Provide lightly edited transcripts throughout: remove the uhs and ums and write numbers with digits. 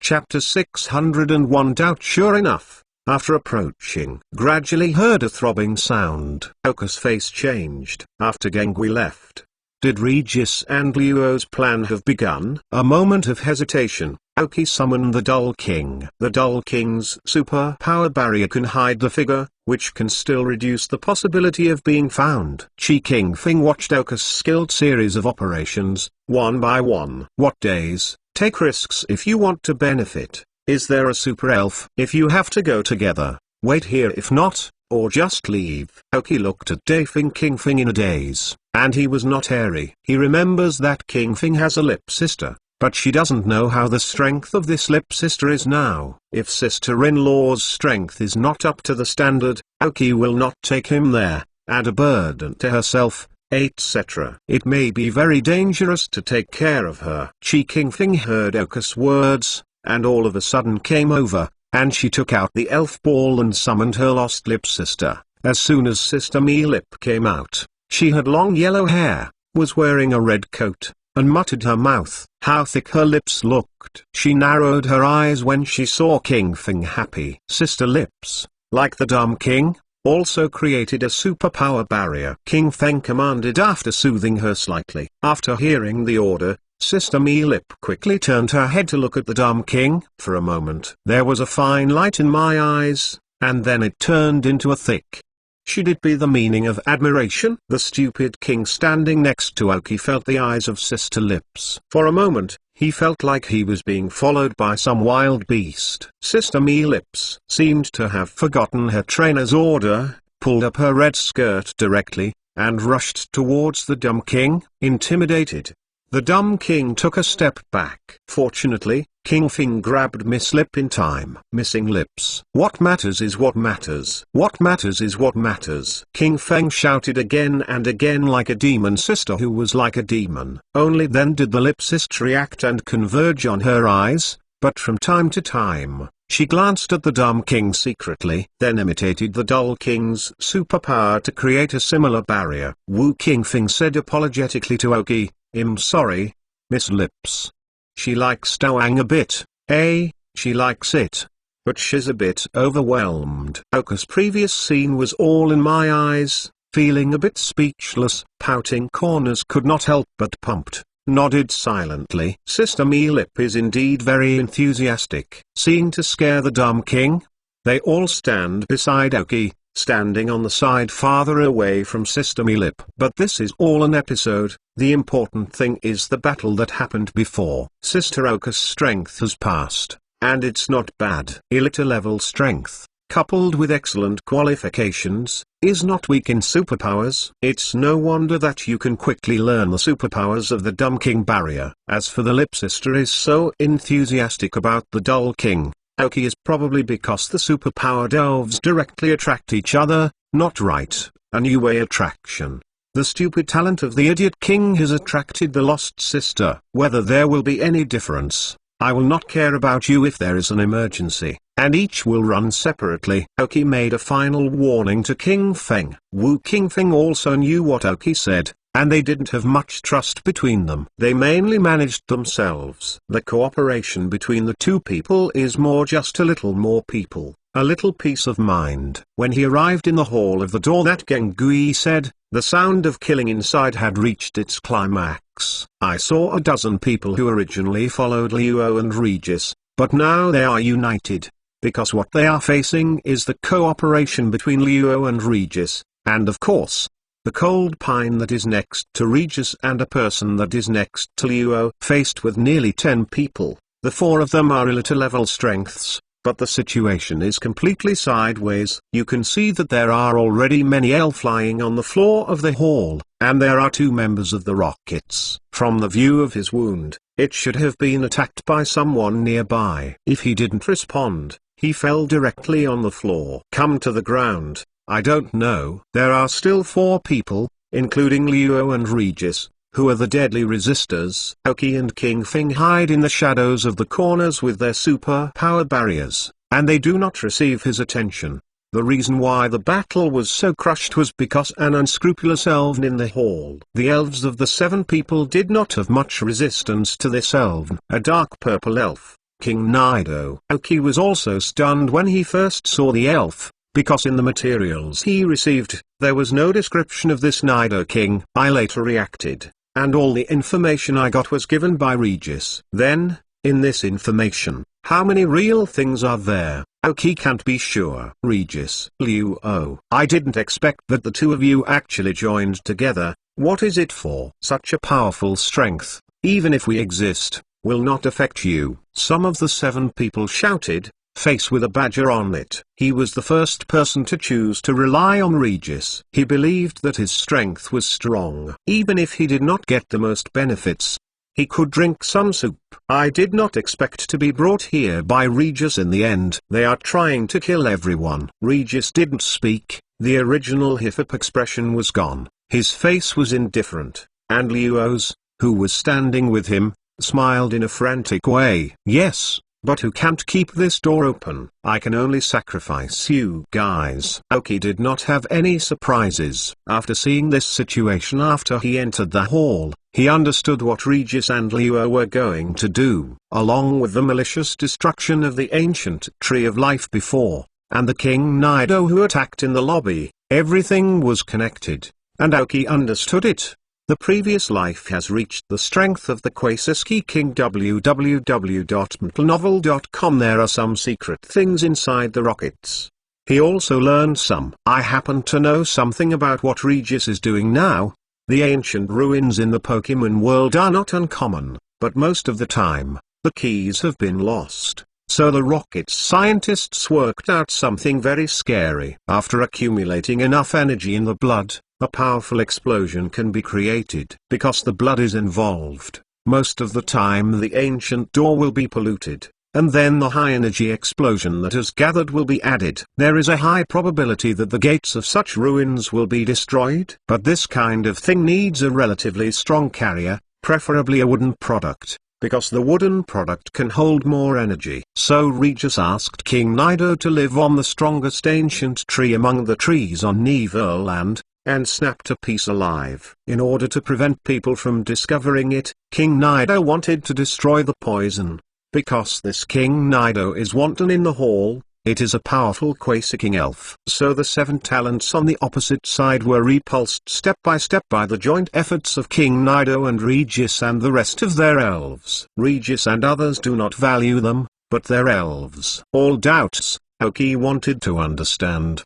Chapter 601 Doubt. Sure enough, after approaching, gradually heard a throbbing sound. Oka's face changed. After Gengui left, did Regis and Luo's plan have begun? A moment of hesitation. Aoki summoned the Dull King. The Dull King's super power barrier can hide the figure, which can still reduce the possibility of being found. Qi Qingfeng watched Oka's skilled series of operations, one by one. What days? Take risks if you want to benefit. Is there a super elf? If you have to go together, wait here. If not, or just leave. Aoki looked at Dafeng Qingfeng in a daze, and he was not airy. He remembers that Qingfeng has a lip sister, but she doesn't know how the strength of this lip sister is now. If sister-in-law's strength is not up to the standard, Aoki will not take him there, add a burden to herself, etc. It may be very dangerous to take care of her. Qi Qingfeng heard Oka's words, and all of a sudden came over, and she took out the elf ball and summoned her lost lip sister. As soon as Sister Mi-Lip came out, she had long yellow hair, was wearing a red coat, and muttered her mouth. How thick her lips looked. She narrowed her eyes when she saw Qingfeng happy. Sister Lips, like the Dumb King, also created a superpower barrier. Qingfeng commanded after soothing her slightly. After hearing the order, Sister Mi-Lip quickly turned her head to look at the Dumb King. For a moment there was a fine light in my eyes, and then it turned into a thick. Should it be the meaning of admiration? The stupid king standing next to Aoki felt the eyes of Sister Lips. For a moment, he felt like he was being followed by some wild beast. Sister Mi-Lips seemed to have forgotten her trainer's order, pulled up her red skirt directly, and rushed towards the Dumb King, intimidated. The Dumb King took a step back. Fortunately, Qingfeng grabbed Miss Lip in time. Missing lips. What matters is what matters. What matters is what matters. Qingfeng shouted again and again like a demon sister who was like a demon. Only then did the lip sister react and converge on her eyes, but from time to time, she glanced at the Dumb King secretly, then imitated the Dull King's superpower to create a similar barrier. Wu Qingfeng said apologetically to Aoki, "I'm sorry, Miss Lips. She likes Dawang a bit, eh? She likes it. But she's a bit overwhelmed." Oka's previous scene was all in my eyes, feeling a bit speechless. Pouting corners could not help but pumped, nodded silently. Sister Mi-Lip is indeed very enthusiastic. Seeing to scare the Dumb King, they all stand beside Aoki, standing on the side farther away from Sister Mi-Lip. But this is all an episode. The important thing is the battle that happened before. Sister Oka's strength has passed, and it's not bad. Elite level strength, coupled with excellent qualifications, is not weak in superpowers. It's no wonder that you can quickly learn the superpowers of the Dumb King barrier. As for the Lip Sister is so enthusiastic about the Dull King, Aoki is probably because the superpowered elves directly attract each other, not right, a new way attraction. The stupid talent of the idiot king has attracted the lost sister. Whether there will be any difference, I will not care about you if there is an emergency, and each will run separately. Aoki made a final warning to Qingfeng. Wu Qingfeng also knew what Aoki said, and they didn't have much trust between them. They mainly managed themselves. The cooperation between the two people is more just a little more people, a little peace of mind. When he arrived in the hall of the door that Gengui said, the sound of killing inside had reached its climax. I saw a dozen people who originally followed Luo and Regis, but now they are united, because what they are facing is the cooperation between Luo and Regis, and of course, the cold pine that is next to Regis and a person that is next to Luo. Faced with nearly 10 people, the 4 of them are elite level strengths, but the situation is completely sideways. You can see that there are already many elf lying on the floor of the hall, and there are 2 members of the Rockets. From the view of his wound, it should have been attacked by someone nearby. If he didn't respond, he fell directly on the floor. Come to the ground. I don't know. There are still 4 people, including Luo and Regis, who are the deadly resistors. Aoki and Qingfeng hide in the shadows of the corners with their super power barriers, and they do not receive his attention. The reason why the battle was so crushed was because an unscrupulous elven in the hall. The elves of the 7 people did not have much resistance to this elven. A dark purple elf, King Nido. Aoki was also stunned when he first saw the elf, because in the materials he received, there was no description of this Nido king. I later reacted, and all the information I got was given by Regis. Then, in this information, how many real things are there? Aoki can't be sure. Regis. Luo. I didn't expect that the two of you actually joined together. What is it for? Such a powerful strength, even if we exist, will not affect you. Some of the 7 people shouted, face with a badger on it. He was the first person to choose to rely on Regis. He believed that his strength was strong. Even if he did not get the most benefits, he could drink some soup. I did not expect to be brought here by Regis in the end. They are trying to kill everyone. Regis didn't speak, the original hip-hop expression was gone, his face was indifferent, and Luo's, who was standing with him, smiled in a frantic way. Yes, but who can't keep this door open? I can only sacrifice you guys. Aoki did not have any surprises. After seeing this situation after he entered the hall, he understood what Regis and Luo were going to do. Along with the malicious destruction of the ancient tree of life before, and the King Nido who attacked in the lobby, everything was connected, and Aoki understood it. The previous life has reached the strength of the Kwaisaski King. www.mtlnovel.com. There are some secret things inside the rockets. He also learned some. I happen to know something about what Regis is doing now. The ancient ruins in the Pokemon world are not uncommon, but most of the time, the keys have been lost. So the rocket's scientists worked out something very scary. After accumulating enough energy in the blood, a powerful explosion can be created. Because the blood is involved, most of the time the ancient door will be polluted, and then the high-energy explosion that has gathered will be added. There is a high probability that the gates of such ruins will be destroyed. But this kind of thing needs a relatively strong carrier, preferably a wooden product, because the wooden product can hold more energy. So Regis asked King Nido to live on the strongest ancient tree among the trees on Neverland, and snapped a piece alive. In order to prevent people from discovering it, King Nido wanted to destroy the poison. Because this King Nido is wanton in the hall, it is a powerful Kwaisaking elf. So the 7 talents on the opposite side were repulsed step by the joint efforts of King Nido and Regis and the rest of their elves. Regis and others do not value them, but their elves. All doubts, Aoki wanted to understand.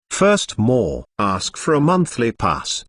First more. Ask for a monthly pass.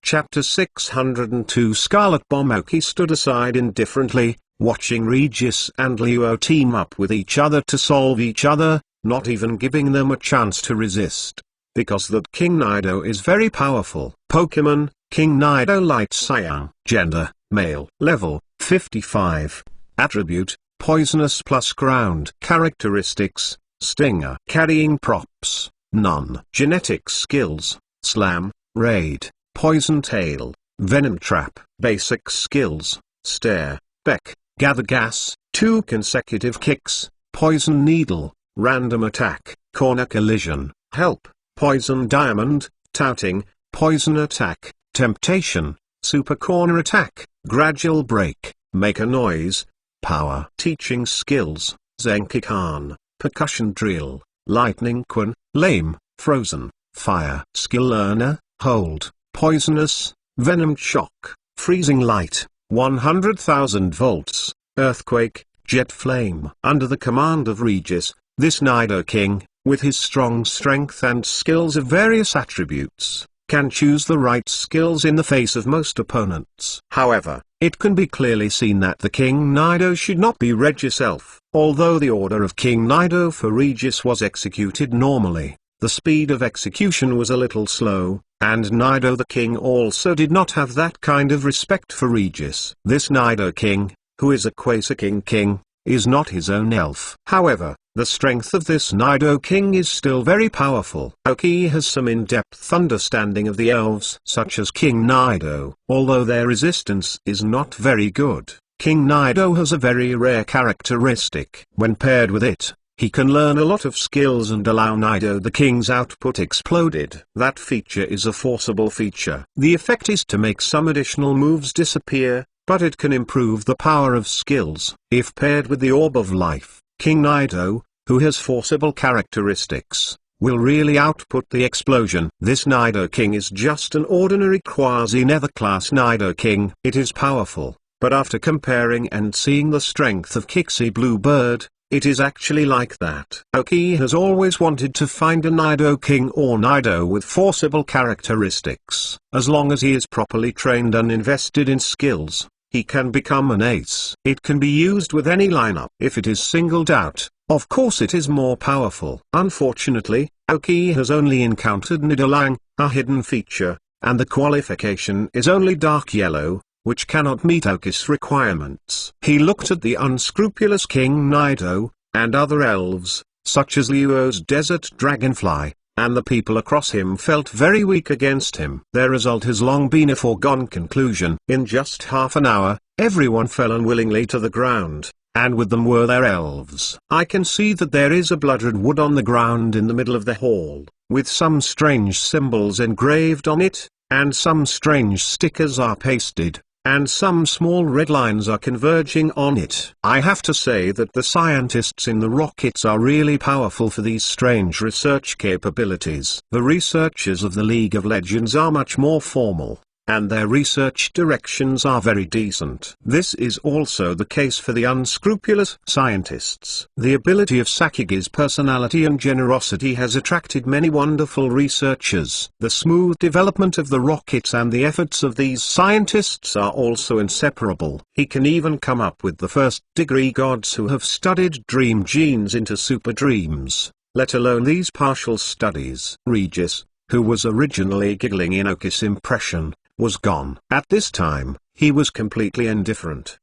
Chapter 602. Scarlet Bomb. Aoki stood aside indifferently, watching Regis and Luo team up with each other to solve each other, not even giving them a chance to resist. Because that King Nido is very powerful. Pokemon, King Nido Light Cyan. Gender, male. Level, 55. Attribute, poisonous plus ground. Characteristics, stinger. Carrying props, none. Genetic skills, slam, raid, poison tail, venom trap. Basic skills, stare, beck, gather gas, 2 consecutive kicks, poison needle, random attack, corner collision, help, poison diamond, touting, poison attack, temptation, super corner attack, gradual break, make a noise, power. Teaching skills, Zenkikan, percussion drill, lightning quan, lame, frozen, fire. Skill learner, hold, poisonous, venom shock, freezing light, 100,000 volts, earthquake, jet flame. Under the command of Regis, this Nido King, with his strong strength and skills of various attributes, can choose the right skills in the face of most opponents. However, it can be clearly seen that the King Nido should not be Regis elf. Although the order of King Nido for Regis was executed normally, the speed of execution was a little slow, and Nido the King also did not have that kind of respect for Regis. This Nido King, who is a Kwaisaking king, is not his own elf. However, the strength of this Nido King is still very powerful. Aoki has some in-depth understanding of the elves such as King Nido. Although their resistance is not very good, King Nido has a very rare characteristic. When paired with it, he can learn a lot of skills and allow Nido the King's output exploded. That feature is a forcible feature. The effect is to make some additional moves disappear, but it can improve the power of skills. If paired with the Orb of Life, King Nido, who has forcible characteristics, will really output the explosion. This Nido King is just an ordinary quasi-nether class Nido King. It is powerful, but after comparing and seeing the strength of Kixie Bluebird, it is actually like that. Aoki has always wanted to find a Nido King or Nido with forcible characteristics. As long as he is properly trained and invested in skills, he can become an ace. It can be used with any lineup. If it is singled out, of course it is more powerful. Unfortunately, Aoki has only encountered Nidolang, a hidden feature, and the qualification is only dark yellow, which cannot meet Aoki's requirements. He looked at the unscrupulous King Nido, and other elves, such as Luo's desert dragonfly, and the people across him felt very weak against him. Their result has long been a foregone conclusion. In just half an hour, everyone fell unwillingly to the ground, and with them were their elves. I can see that there is a bloodred wood on the ground in the middle of the hall, with some strange symbols engraved on it, and some strange stickers are pasted, and some small red lines are converging on it. I have to say that the scientists in the rockets are really powerful for these strange research capabilities. The researchers of the League of Legends are much more formal, and their research directions are very decent. This is also the case for the unscrupulous scientists. The ability of Sakugi's personality and generosity has attracted many wonderful researchers. The smooth development of the rockets and the efforts of these scientists are also inseparable. He can even come up with the first-degree gods who have studied dream genes into super dreams, let alone these partial studies. Regis, who was originally giggling in Aoki's impression, was gone. At this time, he was completely indifferent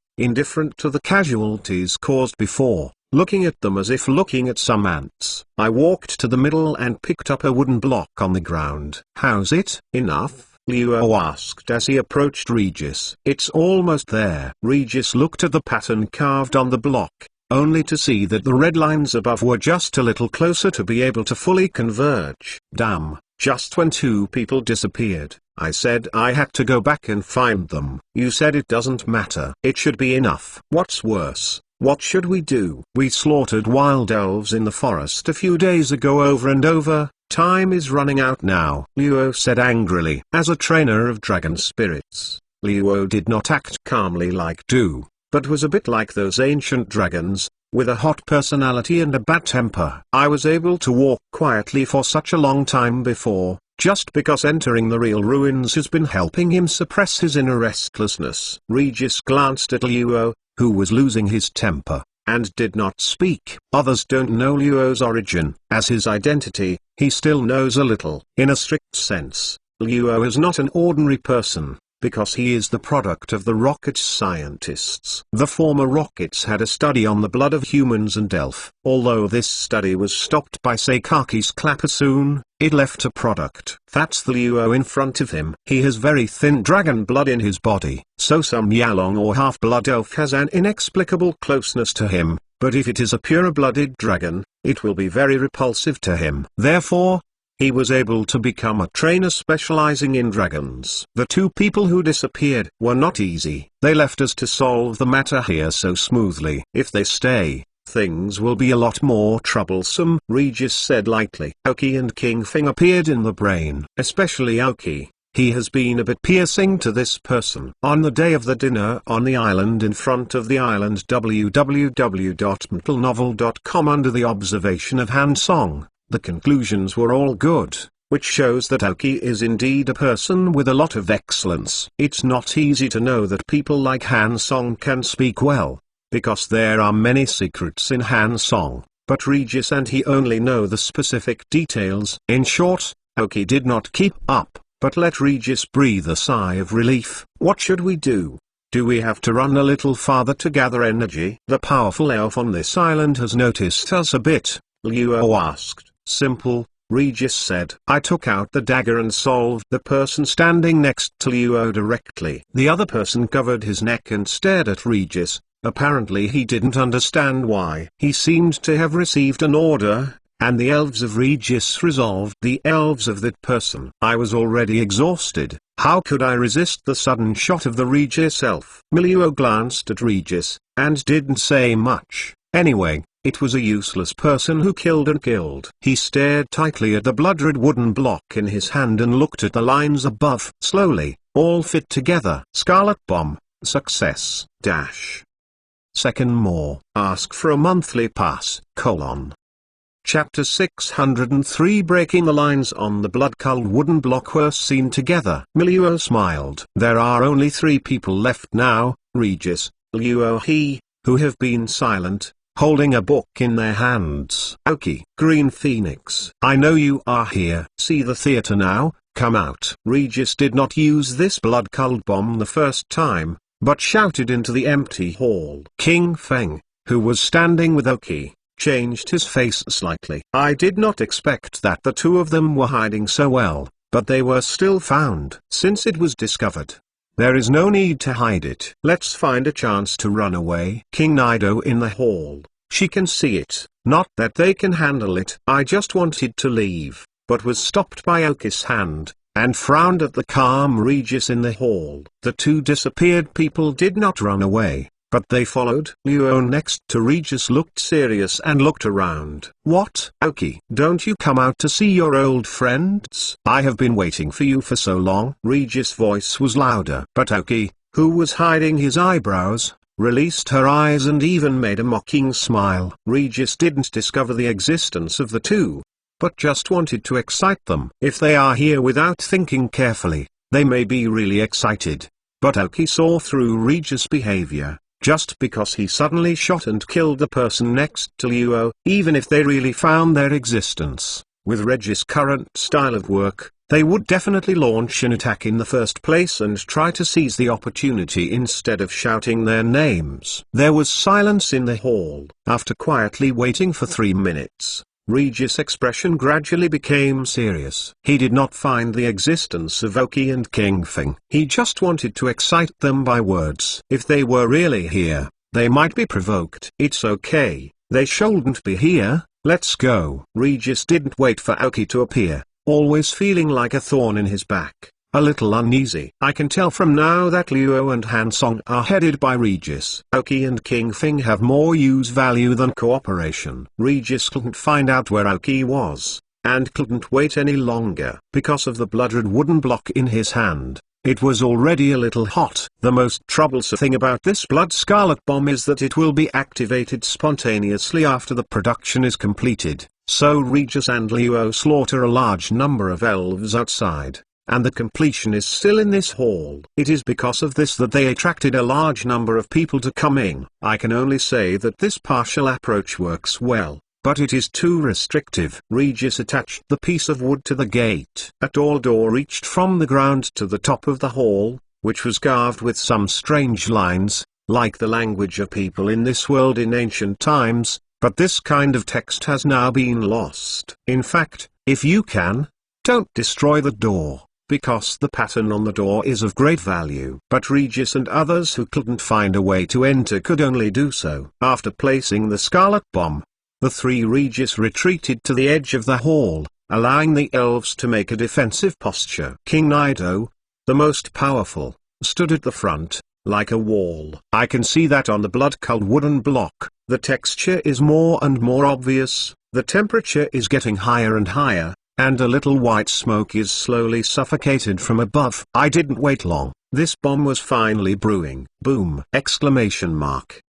to the casualties caused before, looking at them as if looking at some ants. I walked to the middle and picked up a wooden block on the ground. "How's it? Enough?" Luo asked as he approached Regis. "It's almost there." Regis looked at the pattern carved on the block, only to see that the red lines above were just a little closer to be able to fully converge. "Damn, just when two people disappeared, I said I had to go back and find them. You said it doesn't matter. It should be enough." "What's worse? What should we do?" "We slaughtered wild elves in the forest a few days ago over and over. Time is running out now," Luo said angrily. As a trainer of dragon spirits, Luo did not act calmly like Du, but was a bit like those ancient dragons, with a hot personality and a bad temper. I was able to walk quietly for such a long time before, just because entering the real ruins has been helping him suppress his inner restlessness. Regis glanced at Luo, who was losing his temper, and did not speak. Others don't know Luo's origin. As his identity, he still knows a little. In a strict sense, Luo is not an ordinary person, because he is the product of the rocket scientists. The former rockets had a study on the blood of humans and elf. Although this study was stopped by Sakaki's Clappersoon, it left a product. That's the Luo in front of him. He has very thin dragon blood in his body, so some Yalong or half-blood elf has an inexplicable closeness to him, but if it is a pure-blooded dragon, it will be very repulsive to him. Therefore, he was able to become a trainer specializing in dragons. The two people who disappeared were not easy. They left us to solve the matter here so smoothly. If they stay, things will be a lot more troublesome, Regis said lightly. Aoki and King Fing appeared in the brain. Especially Aoki. He has been a bit piercing to this person. On the day of the dinner on the island in front of the island www.mentalnovel.com under the observation of Han Song, the conclusions were all good, which shows that Aoki is indeed a person with a lot of excellence. It's not easy to know that people like Han Song can speak well, because there are many secrets in Han Song, but Regis and he only know the specific details. In short, Aoki did not keep up, but let Regis breathe a sigh of relief. What should we do? Do we have to run a little farther to gather energy? The powerful elf on this island has noticed us a bit, Luo asked. Simple, Regis said. I took out the dagger and solved. The person standing next to Luo directly. The other person covered his neck and stared at Regis. Apparently he didn't understand why. He seemed to have received an order, and the elves of Regis resolved the elves of that person. I was already exhausted, How could I resist the sudden shot of the Regis elf? Miluo glanced at Regis, and didn't say much. Anyway, it was a useless person who killed and killed. He stared tightly at the blood-red wooden block in his hand and looked at the lines above. Slowly, all fit together. Scarlet Bomb, success. Second more. Ask for a monthly pass. Chapter 603. Breaking the lines on the blood-colored wooden block were seen together. Miluo smiled. There are only 3 people left now, Regis, Luo He, who have been silent, holding a book in their hands. Aoki, Green Phoenix. I know you are here. See the theater now, come out. Regis did not use this blood-colored bomb the first time, but shouted into the empty hall. King Feng, who was standing with Aoki, changed his face slightly. I did not expect that the 2 of them were hiding so well, but they were still found. Since it was discovered, there is no need to hide it. Let's find a chance to run away. King Nido in the hall. She can see it, not that they can handle it. I just wanted to leave, but was stopped by Aoki's hand, and frowned at the calm Regis in the hall. The 2 disappeared people did not run away, but they followed. Luo next to Regis looked serious and looked around. What? Aoki, don't you come out to see your old friends? I have been waiting for you for so long. Regis' voice was louder. But Aoki, who was hiding his eyebrows, released her eyes and even made a mocking smile. Regis didn't discover the existence of the 2, but just wanted to excite them. If they are here without thinking carefully, they may be really excited. But Aoki saw through Regis' behavior. Just because he suddenly shot and killed the person next to Luo, even if they really found their existence, with Regis' current style of work, they would definitely launch an attack in the first place and try to seize the opportunity instead of shouting their names. There was silence in the hall. After quietly waiting for 3 minutes, Regis' expression gradually became serious. He did not find the existence of Aoki and King Feng. He just wanted to excite them by words. If they were really here, they might be provoked. It's okay, they shouldn't be here, let's go. Regis didn't wait for Aoki to appear, always feeling like a thorn in his back, a little uneasy. I can tell from now that Luo and Han Song are headed by Regis. Aoki and King Feng have more use value than cooperation. Regis couldn't find out where Aoki was, and couldn't wait any longer. Because of the blood-red wooden block in his hand, it was already a little hot. The most troublesome thing about this blood-scarlet bomb is that it will be activated spontaneously after the production is completed, so Regis and Luo slaughter a large number of elves outside, and the completion is still in this hall. It is because of this that they attracted a large number of people to come in. I can only say that this partial approach works well, but it is too restrictive. Regis attached the piece of wood to the gate. A tall door reached from the ground to the top of the hall, which was carved with some strange lines, like the language of people in this world in ancient times, but this kind of text has now been lost. In fact, if you can, don't destroy the door, because the pattern on the door is of great value. But Regis and others who couldn't find a way to enter could only do so. After placing the scarlet bomb, the 3 Regis retreated to the edge of the hall, allowing the elves to make a defensive posture. King Nido, the most powerful, stood at the front, like a wall. I can see that on the blood-colored wooden block. The texture is more and more obvious, the temperature is getting higher and higher, and a little white smoke is slowly suffocated from above. I didn't wait long. This bomb was finally brewing. Boom! Exclamation mark.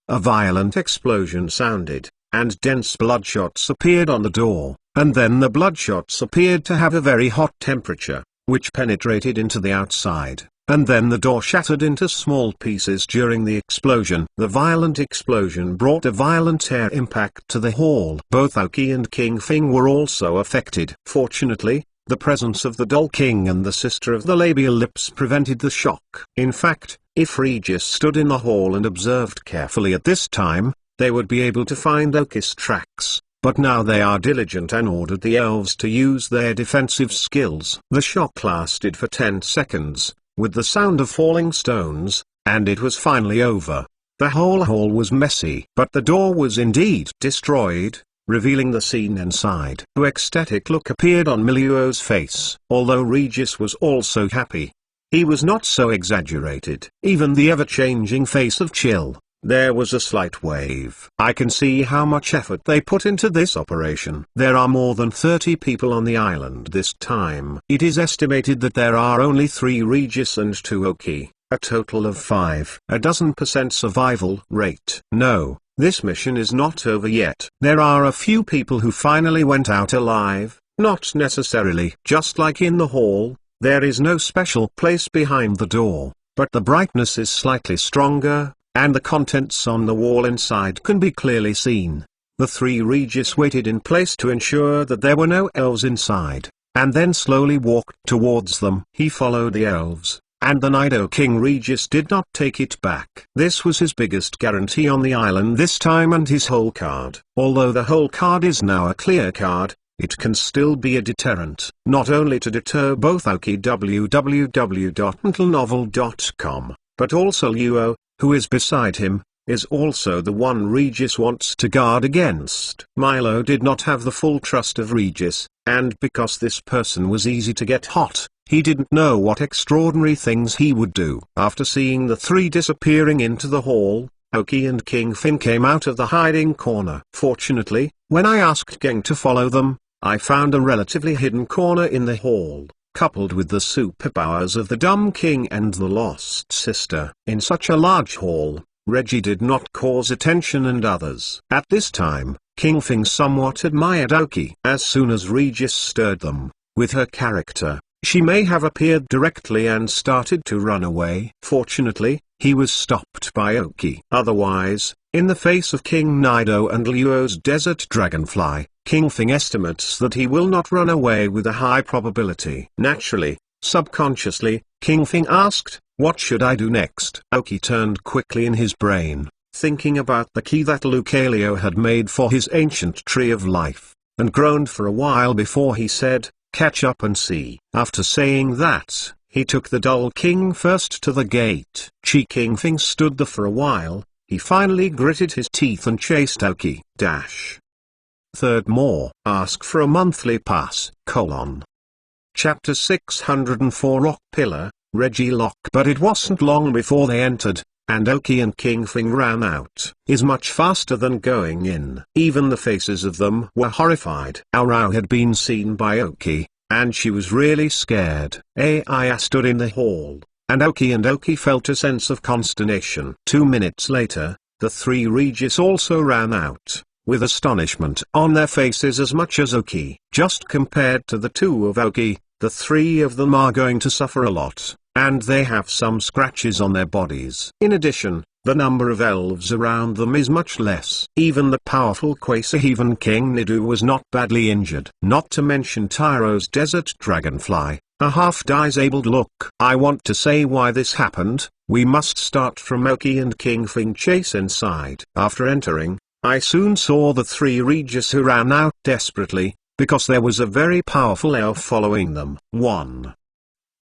A violent explosion sounded, and dense bloodshots appeared on the door, and then the bloodshots appeared to have a very hot temperature, which penetrated into the outside, and then the door shattered into small pieces during the explosion. The violent explosion brought a violent air impact to the hall. Both Aoki and King Feng were also affected. Fortunately, the presence of the Doll King and the Sister of the Labial Lips prevented the shock. In fact, if Regis stood in the hall and observed carefully at this time, they would be able to find Aoki's tracks. But now they are diligent and ordered the elves to use their defensive skills. The shock lasted for 10 seconds, with the sound of falling stones, and it was finally over. The whole hall was messy, but the door was indeed destroyed, revealing the scene inside. An ecstatic look appeared on Meluo's face, although Regis was also happy. He was not so exaggerated. Even the ever-changing face of Chill, there was a slight wave. I can see how much effort they put into this operation. There are more than 30 people on the island this time. It is estimated that there are only 3 Regis and 2 Oki, a total of 5. A dozen % survival rate. No, this mission is not over yet. There are a few people who finally went out alive, not necessarily. Just like in the hall, there is no special place behind the door, but the brightness is slightly stronger, and the contents on the wall inside can be clearly seen. The 3 Regis waited in place to ensure that there were no elves inside, and then slowly walked towards them. He followed the elves, and the Nido King Regis did not take it back. This was his biggest guarantee on the island this time, and his whole card. Although the whole card is now a clear card, it can still be a deterrent. Not only to deter both Oki www.mentalnovel.com, but also Luo, who is beside him, is also the one Regis wants to guard against. Milo did not have the full trust of Regis, and because this person was easy to get hot, he didn't know what extraordinary things he would do. After seeing the 3 disappearing into the hall, Oki and King Fing came out of the hiding corner. Fortunately, when I asked Geng to follow them, I found a relatively hidden corner in the hall, coupled with the superpowers of the Dumb King and the Lost Sister. In such a large hall, Reggie did not cause attention and others. At this time, King Fing somewhat admired Oki. As soon as Regis stirred them, with her character, she may have appeared directly and started to run away. Fortunately, he was stopped by Oki. Otherwise, in the face of King Nido and Luo's desert dragonfly, King Fing estimates that he will not run away with a high probability. Naturally, subconsciously, King Fing asked, "What should I do next?" Oki turned quickly in his brain, thinking about the key that Lucario had made for his ancient tree of life, and groaned for a while before he said, "Catch up and see." After saying that, he took the Dull King first to the gate. King Fing stood there for a while. He finally gritted his teeth and chased Oki. Third more. Ask for a monthly pass. Chapter 604 Rock Pillar, Reggie Lock. But it wasn't long before they entered, and Oki and King Fing ran out. Is much faster than going in. Even the faces of them were horrified. Aurao had been seen by Oki, and she was really scared. Ai stood in the hall, and Oki felt a sense of consternation. 2 minutes later, the 3 Regis also ran out, with astonishment on their faces as much as Oki. Just compared to the 2 of Oki, the 3 of them are going to suffer a lot, and they have some scratches on their bodies. In addition, the number of elves around them is much less. Even the powerful Quasar King Nido was not badly injured. Not to mention Tyro's desert dragonfly, a half-disabled look. I want to say why this happened. We must start from Oki and King Fing chase inside. After entering, I soon saw the 3 Regis who ran out desperately, because there was a very powerful elf following them. One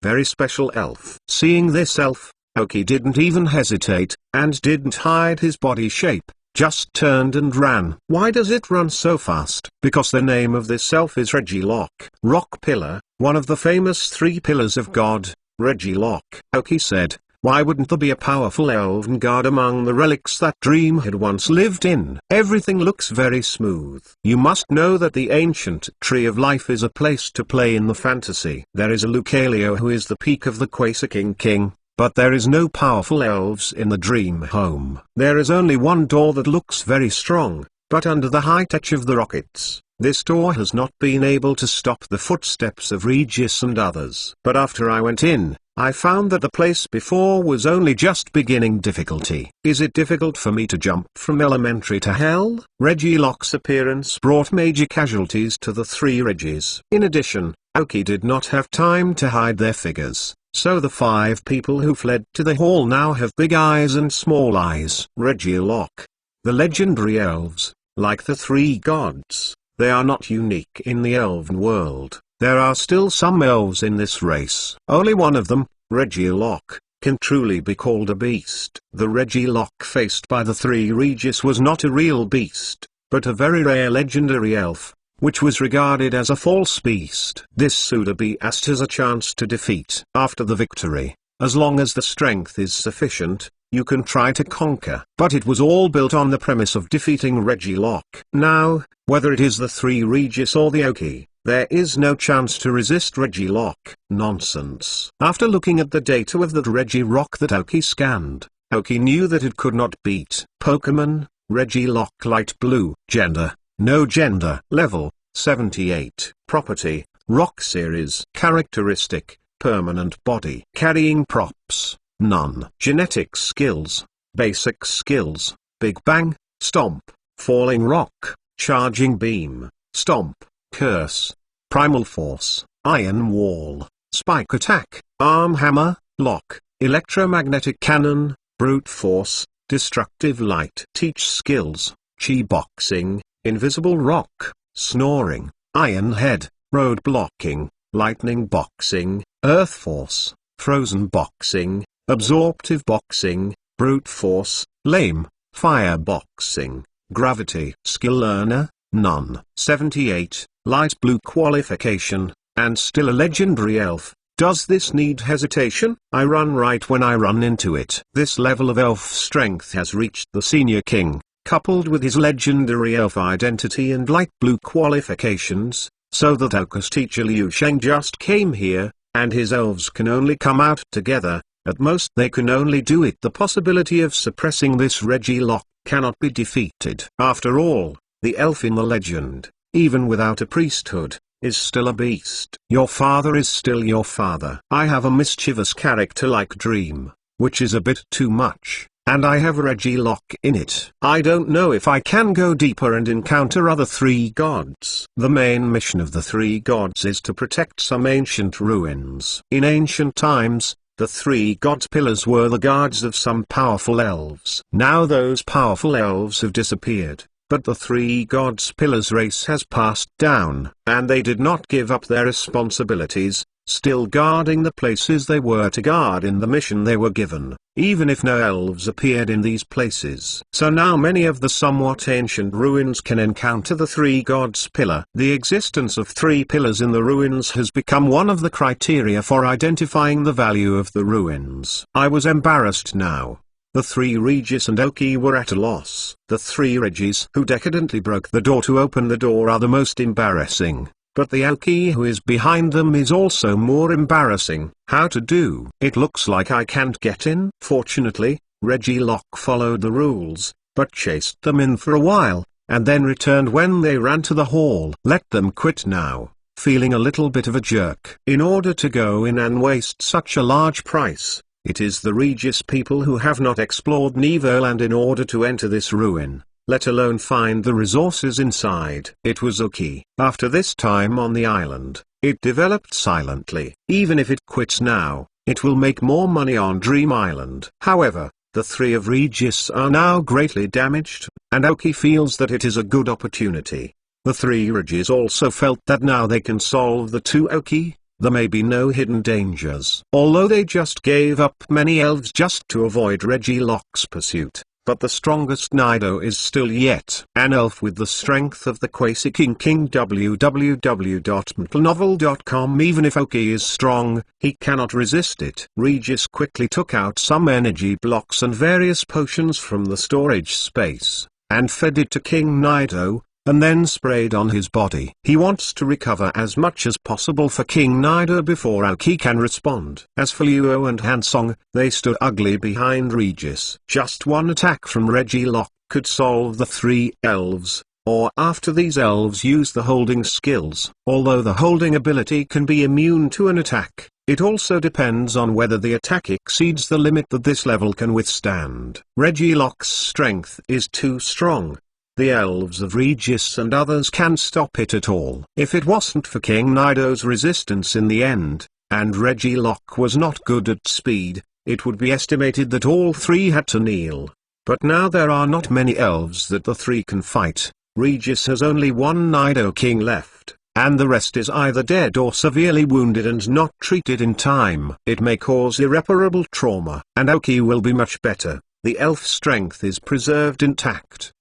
very special elf. Seeing this elf, Oki didn't even hesitate, and didn't hide his body shape, just turned and ran. Why does it run so fast? Because the name of this elf is Regielok. Rock Pillar, one of the famous 3 pillars of God, Regielok. Oki said, why wouldn't there be a powerful elven god among the relics that Dream had once lived in? Everything looks very smooth. You must know that the ancient Tree of Life is a place to play in the fantasy. There is a Lucario who is the peak of the Quasar King, but there is no powerful elves in the Dream home. There is only one door that looks very strong, but under the high touch of the rockets, this door has not been able to stop the footsteps of Regis and others. But after I went in, I found that the place before was only just beginning difficulty. Is it difficult for me to jump from elementary to hell? Regielok's appearance brought major casualties to the 3 Regis. In addition, Oki did not have time to hide their figures, so the 5 people who fled to the hall now have big eyes and small eyes. Regielok. The legendary elves, like the 3 gods, they are not unique in the elven world. There are still some elves in this race. Only one of them, Regielok, can truly be called a beast. The Regielok faced by the 3 Regis was not a real beast. but a very rare legendary elf, which was regarded as a false beast. This Soothobeast has a chance to defeat. After the victory, as long as the strength is sufficient, you can try to conquer. But it was all built on the premise of defeating Regielok. Now, whether it is the three Regis or the Oki, there is no chance to resist Regielok. Nonsense. After looking at the data of that Regirock that Oki scanned, Oki knew that it could not beat Pokemon, Regielok Light Blue. Gender, no gender. Level, 78. Property, Rock Series. Characteristic, permanent body. Carrying props, none. Genetic skills, basic skills, Big Bang, Stomp, Falling Rock, Charging Beam, Stomp, Curse, Primal Force, Iron Wall, Spike Attack, Arm Hammer, Lock, Electromagnetic Cannon, Brute Force, Destructive Light. Teach skills, Chi Boxing, Invisible Rock, Snoring, Iron Head, Road Blocking, Lightning Boxing, Earth Force, Frozen Boxing, Absorptive Boxing, Brute Force, Lame, Fire Boxing, Gravity. Skill Learner, none. 78, Light Blue qualification, and still a legendary elf. Does this need hesitation? I run right when I run into it. This level of elf strength has reached the senior king, coupled with his legendary elf identity and light blue qualifications, so that Oka's teacher Liu Sheng just came here, and his elves can only come out together. At most they can only do it. The possibility of suppressing this Regielok cannot be defeated. After all, the elf in the legend, even without a priesthood, is still a beast. Your father is still your father. I have a mischievous character like Dream, which is a bit too much, and I have Regielok in it. I don't know if I can go deeper and encounter other three gods. The main mission of the three gods is to protect some ancient ruins. In ancient times, the three gods' pillars were the guards of some powerful elves. Now those powerful elves have disappeared, but the three gods' pillars race has passed down, and they did not give up their responsibilities, still guarding the places they were to guard in the mission they were given, even if no elves appeared in these places. So now many of the somewhat ancient ruins can encounter the three gods' pillar. The existence of three pillars in the ruins has become one of the criteria for identifying the value of the ruins. I was embarrassed now. The three Regis and Oki were at a loss. The three Regis who decadently broke the door to open the door are the most embarrassing, but the Oki who is behind them is also more embarrassing. How to do? It looks like I can't get in. Fortunately, Regielok followed the rules, but chased them in for a while, and then returned when they ran to the hall. Let them quit now, feeling a little bit of a jerk. In order to go in and waste such a large price, it is the Regis people who have not explored Neverland in order to enter this ruin, let alone find the resources inside. It was Oki. After this time on the island, it developed silently. Even if it quits now, it will make more money on Dream Island. However, the three of Regis are now greatly damaged, and Oki feels that it is a good opportunity. The three Regis also felt that now they can solve the two Oki. There may be no hidden dangers. Although they just gave up many elves just to avoid Regielok's pursuit, but the strongest Nido is still yet an elf with the strength of the Quasi King. www.mtlnovel.com. Even if Oki is strong, he cannot resist it. Regis quickly took out some energy blocks and various potions from the storage space, and fed it to King Nido, and then sprayed on his body. He wants to recover as much as possible for King Nido before Oki can respond. As for Luo and Hansong, they stood ugly behind Regis. Just one attack from Regielok could solve the three elves, or after these elves use the holding skills. Although the holding ability can be immune to an attack, it also depends on whether the attack exceeds the limit that this level can withstand. Regielok's strength is too strong. The elves of Regis and others can't stop it at all. If it wasn't for King Nido's resistance in the end, and Regielok was not good at speed, it would be estimated that all three had to kneel. But now there are not many elves that the three can fight. Regis has only one Nido King left, and the rest is either dead or severely wounded and not treated in time. It may cause irreparable trauma, and Oki will be much better. The elf strength is preserved intact.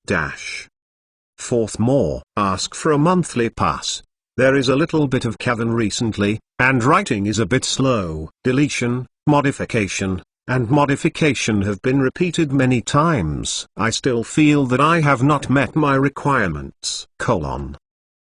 4th more. Ask for a monthly pass. There is a little bit of Kevin recently, and writing is a bit slow. Deletion, modification, and modification have been repeated many times. I still feel that I have not met my requirements.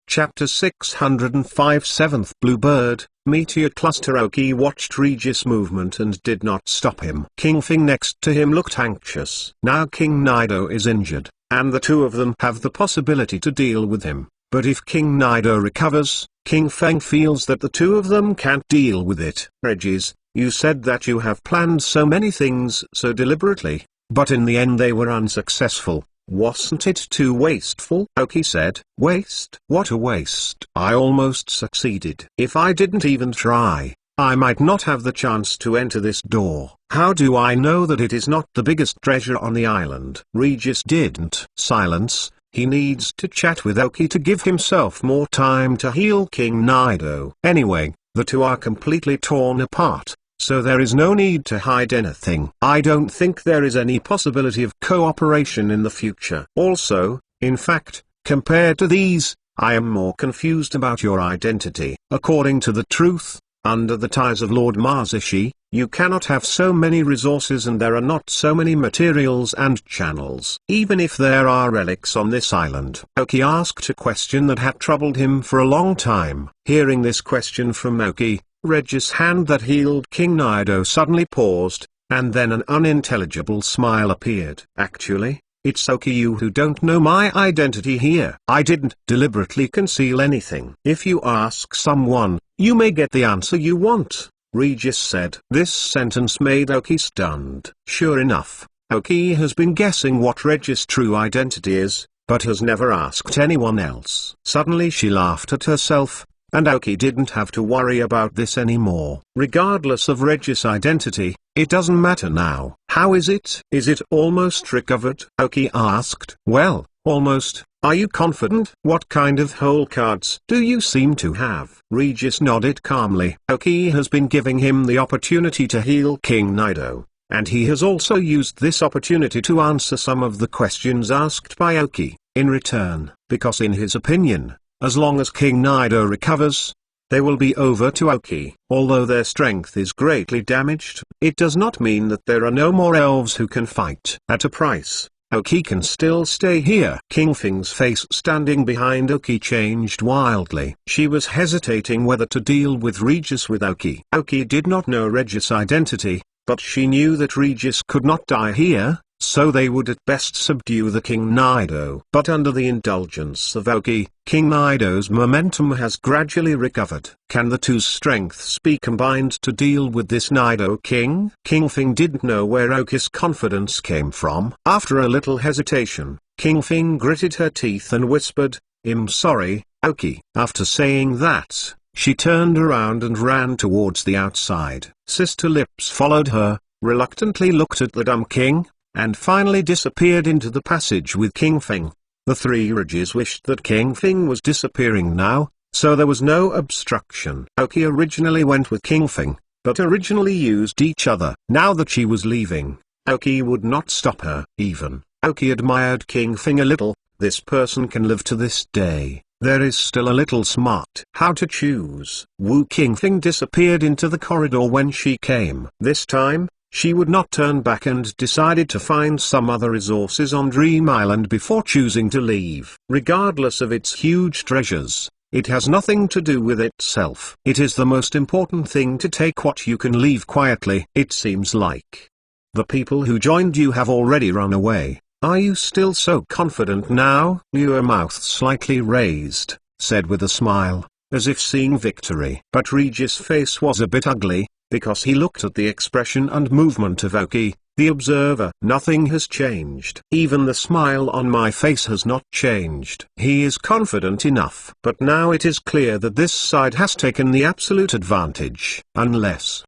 Chapter 605 7th Bluebird, Meteor Cluster. Oki watched Regis' movement and did not stop him. King Feng next to him looked anxious. Now King Nido is injured, and the two of them have the possibility to deal with him. But if King Nido recovers, King Feng feels that the two of them can't deal with it. Regis, you said that you have planned so many things so deliberately, but in the end they were unsuccessful. Wasn't it too wasteful? Oki said. Waste? What a waste. I almost succeeded. If I didn't even try, I might not have the chance to enter this door. How do I know that it is not the biggest treasure on the island? Regis didn't. Silence. He needs to chat with Oki to give himself more time to heal King Nido. Anyway, the two are completely torn apart, so there is no need to hide anything. I don't think there is any possibility of cooperation in the future. Also, in fact, compared to these, I am more confused about your identity. According to the truth, under the ties of Lord Mazishi, you cannot have so many resources and there are not so many materials and channels. Even if there are relics on this island. Oki asked a question that had troubled him for a long time. Hearing this question from Oki, Regis' hand that healed King Nido suddenly paused, and then an unintelligible smile appeared. Actually, it's Oki, you who don't know my identity here. I didn't deliberately conceal anything. If you ask someone, you may get the answer you want, Regis said. This sentence made Oki stunned. Sure enough, Oki has been guessing what Regis' true identity is, but has never asked anyone else. Suddenly she laughed at herself, and Oki didn't have to worry about this anymore. Regardless of Regis' identity, it doesn't matter now. How is it? Is it almost recovered? Oki asked. Well, almost. Are you confident? What kind of hole cards do you seem to have? Regis nodded calmly. Oki has been giving him the opportunity to heal King Nido, and he has also used this opportunity to answer some of the questions asked by Oki, in return, because in his opinion, as long as King Nido recovers, they will be over to Oki. Although their strength is greatly damaged, it does not mean that there are no more elves who can fight. At a price, Oki can still stay here. King Feng's face standing behind Oki changed wildly. She was hesitating whether to deal with Regis with Oki. Oki did not know Regis' identity, but she knew that Regis could not die here, so they would at best subdue the King Nido. But under the indulgence of Oki, King Nido's momentum has gradually recovered. Can the two strengths be combined to deal with this Nido king? King Feng didn't know where Oki's confidence came from. After a little hesitation, King Feng gritted her teeth and whispered, "I'm sorry, Oki." After saying that, she turned around and ran towards the outside. Sister Lips followed her, reluctantly looked at the dumb king, and finally disappeared into the passage with King Feng. The three Regis wished that King Feng was disappearing now, so there was no obstruction. Oki originally went with King Feng, but originally used each other. Now that she was leaving, Oki would not stop her. Even Oki admired King Feng a little. This person can live to this day. There is still a little smart. How to choose. Wu King Feng disappeared into the corridor when she came. This time, she would not turn back and decided to find some other resources on Dream Island before choosing to leave. Regardless of its huge treasures, it has nothing to do with itself. It is the most important thing to take what you can leave quietly. It seems like the people who joined you have already run away. Are you still so confident now? Your mouth slightly raised, said with a smile, as if seeing victory. But Regis' face was a bit ugly, because he looked at the expression and movement of Oki, the observer. Nothing has changed. Even the smile on my face has not changed. He is confident enough. But now it is clear that this side has taken the absolute advantage. Unless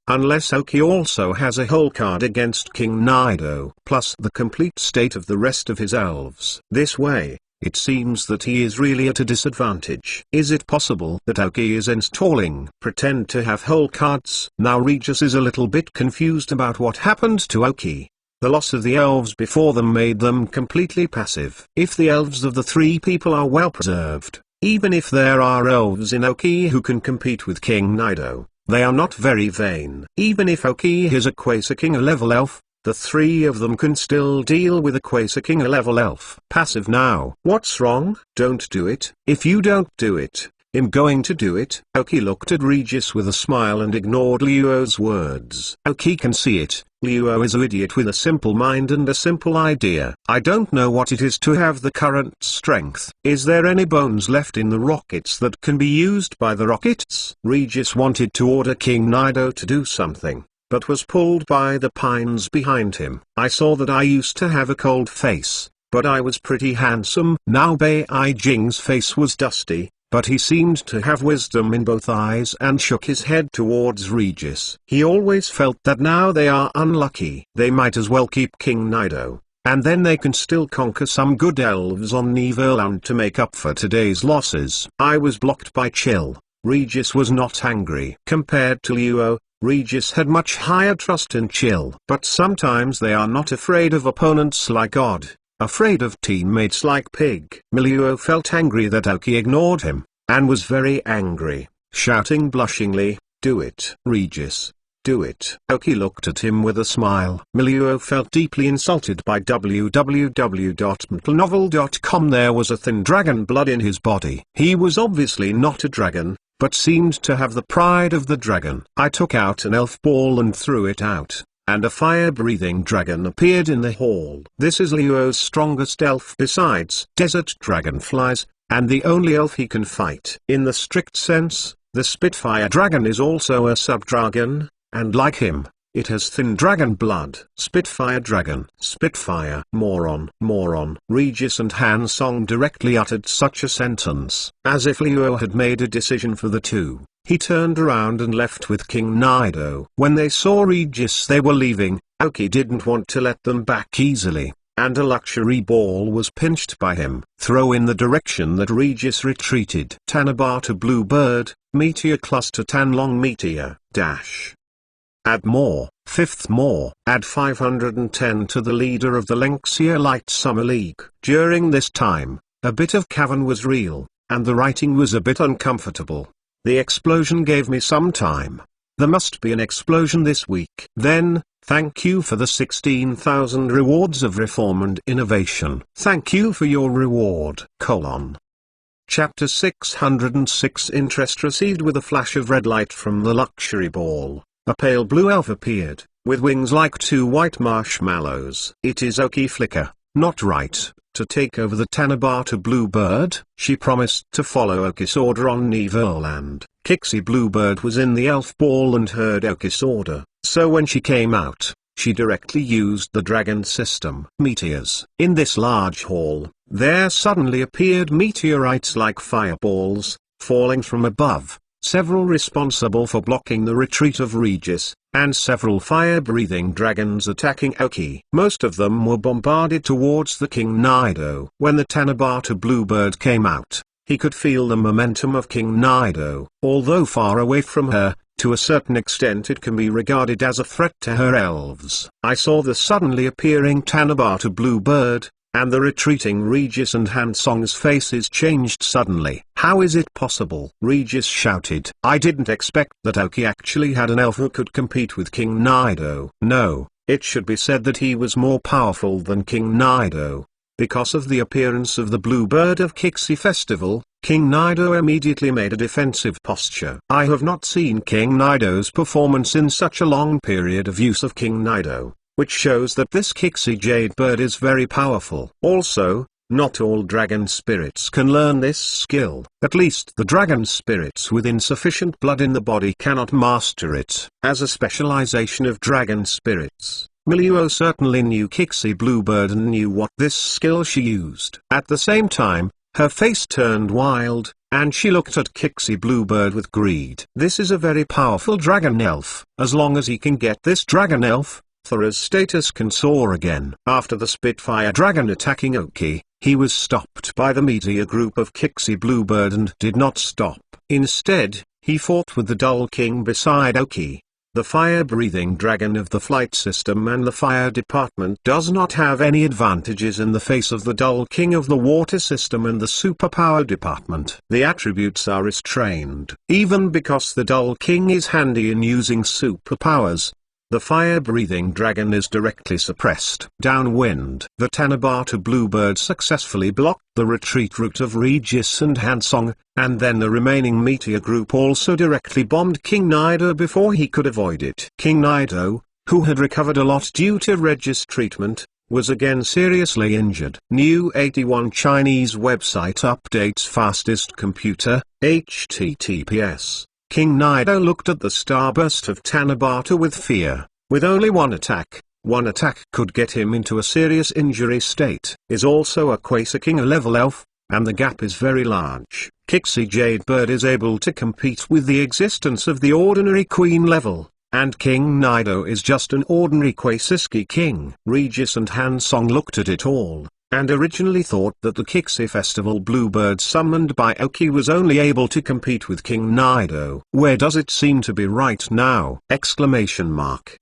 Oki also has a whole card against King Nido, plus the complete state of the rest of his elves. This way, it seems that he is really at a disadvantage. Is it possible that Oki is installing pretend to have whole cards? Now Regis is a little bit confused about what happened to Oki. The loss of the elves before them made them completely passive. If the elves of the three people are well preserved, even if there are elves in Oki who can compete with King Nido, they are not very vain. Even if Oki is a Quasar level elf, the three of them can still deal with a Quasar level elf. Passive now. What's wrong? Don't do it. If you don't do it, I'm going to do it. Oki looked at Regis with a smile and ignored Luo's words. Oki can see it. Luo is an idiot with a simple mind and a simple idea. I don't know what it is to have the current strength. Is there any bones left in the rockets that can be used by the rockets? Regis wanted to order King Nido to do something, but was pulled by the pines behind him. I saw that I used to have a cold face, but I was pretty handsome. Now Bai Jing's face was dusty, but he seemed to have wisdom in both eyes and shook his head towards Regis. He always felt that now they are unlucky. They might as well keep King Nido, and then they can still conquer some good elves on Neverland to make up for today's losses. I was blocked by Chill. Regis was not angry. Compared to Luo, Regis had much higher trust in Chill. But sometimes they are not afraid of opponents like Odd, afraid of teammates like Pig. Luo felt angry that Oki ignored him, and was very angry, shouting blushingly, "Do it, Regis. Do it." Oki looked at him with a smile. Luo felt deeply insulted by www.mtlnovel.com. There was a thin dragon blood in his body. He was obviously not a dragon, but seemed to have the pride of the dragon. I took out an elf ball and threw it out, and a fire-breathing dragon appeared in the hall. This is Luo's strongest elf besides desert dragonflies, and the only elf he can fight. In the strict sense, the Spitfire dragon is also a sub-dragon, and like him, it has thin dragon blood. Spitfire dragon. Spitfire. Moron. Moron. Regis and Han Song directly uttered such a sentence, as if Luo had made a decision for the two. He turned around and left with King Nido. When they saw Regis they were leaving. Oki didn't want to let them back easily, and a luxury ball was pinched by him. Throw in the direction that Regis retreated. Tanabata Bluebird, Meteor Cluster Tanlong Meteor, dash. Add more, fifth more. Add 510 to the leader of the Lenxia Light Summer League. During this time, a bit of cavern was real, and the writing was a bit uncomfortable. The explosion gave me some time. There must be an explosion this week. Then, thank you for the 16,000 rewards of reform and innovation. Thank you for your reward. Chapter 606. Interest received. With a flash of red light from the luxury ball, a pale blue elf appeared, with wings like two white marshmallows. It is Oki Flicker, not right, to take over the Tanabata Bluebird. She promised to follow Oki's order on Neverland. Kixie Bluebird was in the elf ball and heard Oki's order, so when she came out, she directly used the dragon system. Meteors. In this large hall, there suddenly appeared meteorites like fireballs, falling from above, several responsible for blocking the retreat of Regis, and several fire-breathing dragons attacking Oki. Most of them were bombarded towards the King Nido. When the Tanabata Bluebird came out, he could feel the momentum of King Nido. Although far away from her, to a certain extent it can be regarded as a threat to her elves. I saw the suddenly appearing Tanabata Bluebird, and the retreating Regis and Han Song's faces changed suddenly. How is it possible? Regis shouted. I didn't expect that Oki actually had an elf who could compete with King Nido. No, it should be said that he was more powerful than King Nido. Because of the appearance of the Bluebird of Kixie Festival, King Nido immediately made a defensive posture. I have not seen King Nido's performance in such a long period of use of King Nido, which shows that this Kixie Jade Bird is very powerful. Also, not all dragon spirits can learn this skill. At least the dragon spirits with insufficient blood in the body cannot master it. As a specialization of dragon spirits, Luo certainly knew Kixie Bluebird and knew what this skill she used. At the same time, her face turned wild, and she looked at Kixie Bluebird with greed. This is a very powerful dragon elf. As long as he can get this dragon elf, Thora's status can soar again. After the Spitfire dragon attacking Oki, he was stopped by the meteor group of Kixie Bluebird and did not stop. Instead, he fought with the Dull King beside Oki. the fire-breathing dragon of the flight system and the fire department does not have any advantages in the face of the dull king of the water system and the superpower department. The attributes are restrained. Even because the dull king is handy in using superpowers, the fire-breathing dragon is directly suppressed. Downwind. The Tanabata Bluebird successfully blocked the retreat route of Regis and Hansong, and then the remaining meteor group also directly bombed King Nido before he could avoid it. King Nido, who had recovered a lot due to Regis treatment, was again seriously injured. New 81 Chinese website updates fastest computer, https. King Nido looked at the starburst of Tanabata with fear. With only one attack could get him into a serious injury state. Is also a Quasar King a level elf, and the gap is very large. Kixie Jadebird is able to compete with the existence of the ordinary queen level, and King Nido is just an ordinary Quasar king. Regis and Hansong looked at it all, and originally thought that the Kixie Festival Bluebird summoned by Oki was only able to compete with King Nido. Where does it seem to be right now? Exclamation mark.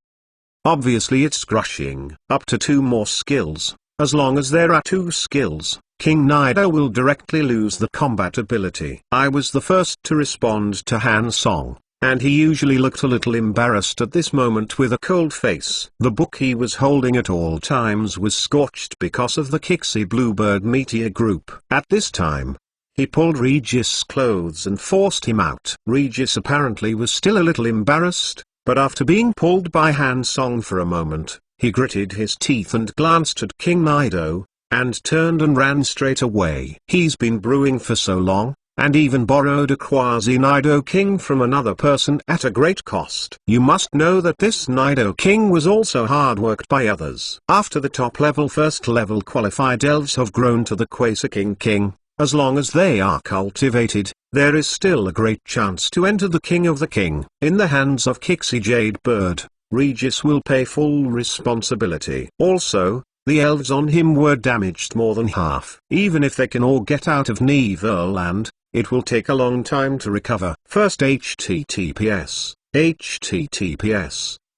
Obviously it's crushing. Up to 2 more skills. As long as there are 2 skills, King Nido will directly lose the combat ability. I was the first to respond to Hansong, and he usually looked a little embarrassed at this moment with a cold face. The book he was holding at all times was scorched because of the Kixie Bluebird meteor group. At this time, he pulled Regis' clothes and forced him out. Regis apparently was still a little embarrassed, but after being pulled by Hansong for a moment, he gritted his teeth and glanced at King Nido, and turned and ran straight away. He's been brewing for so long, and even borrowed a quasi-Nido king from another person at a great cost. You must know that this Nido king was also hard-worked by others. After the top-level first-level qualified elves have grown to the Quasar king, as long as they are cultivated, there is still a great chance to enter the king of the king. In the hands of Kixie Jadebird, Regis will pay full responsibility. Also, the elves on him were damaged more than half. Even if they can all get out of Neverland, it will take a long time to recover. First https.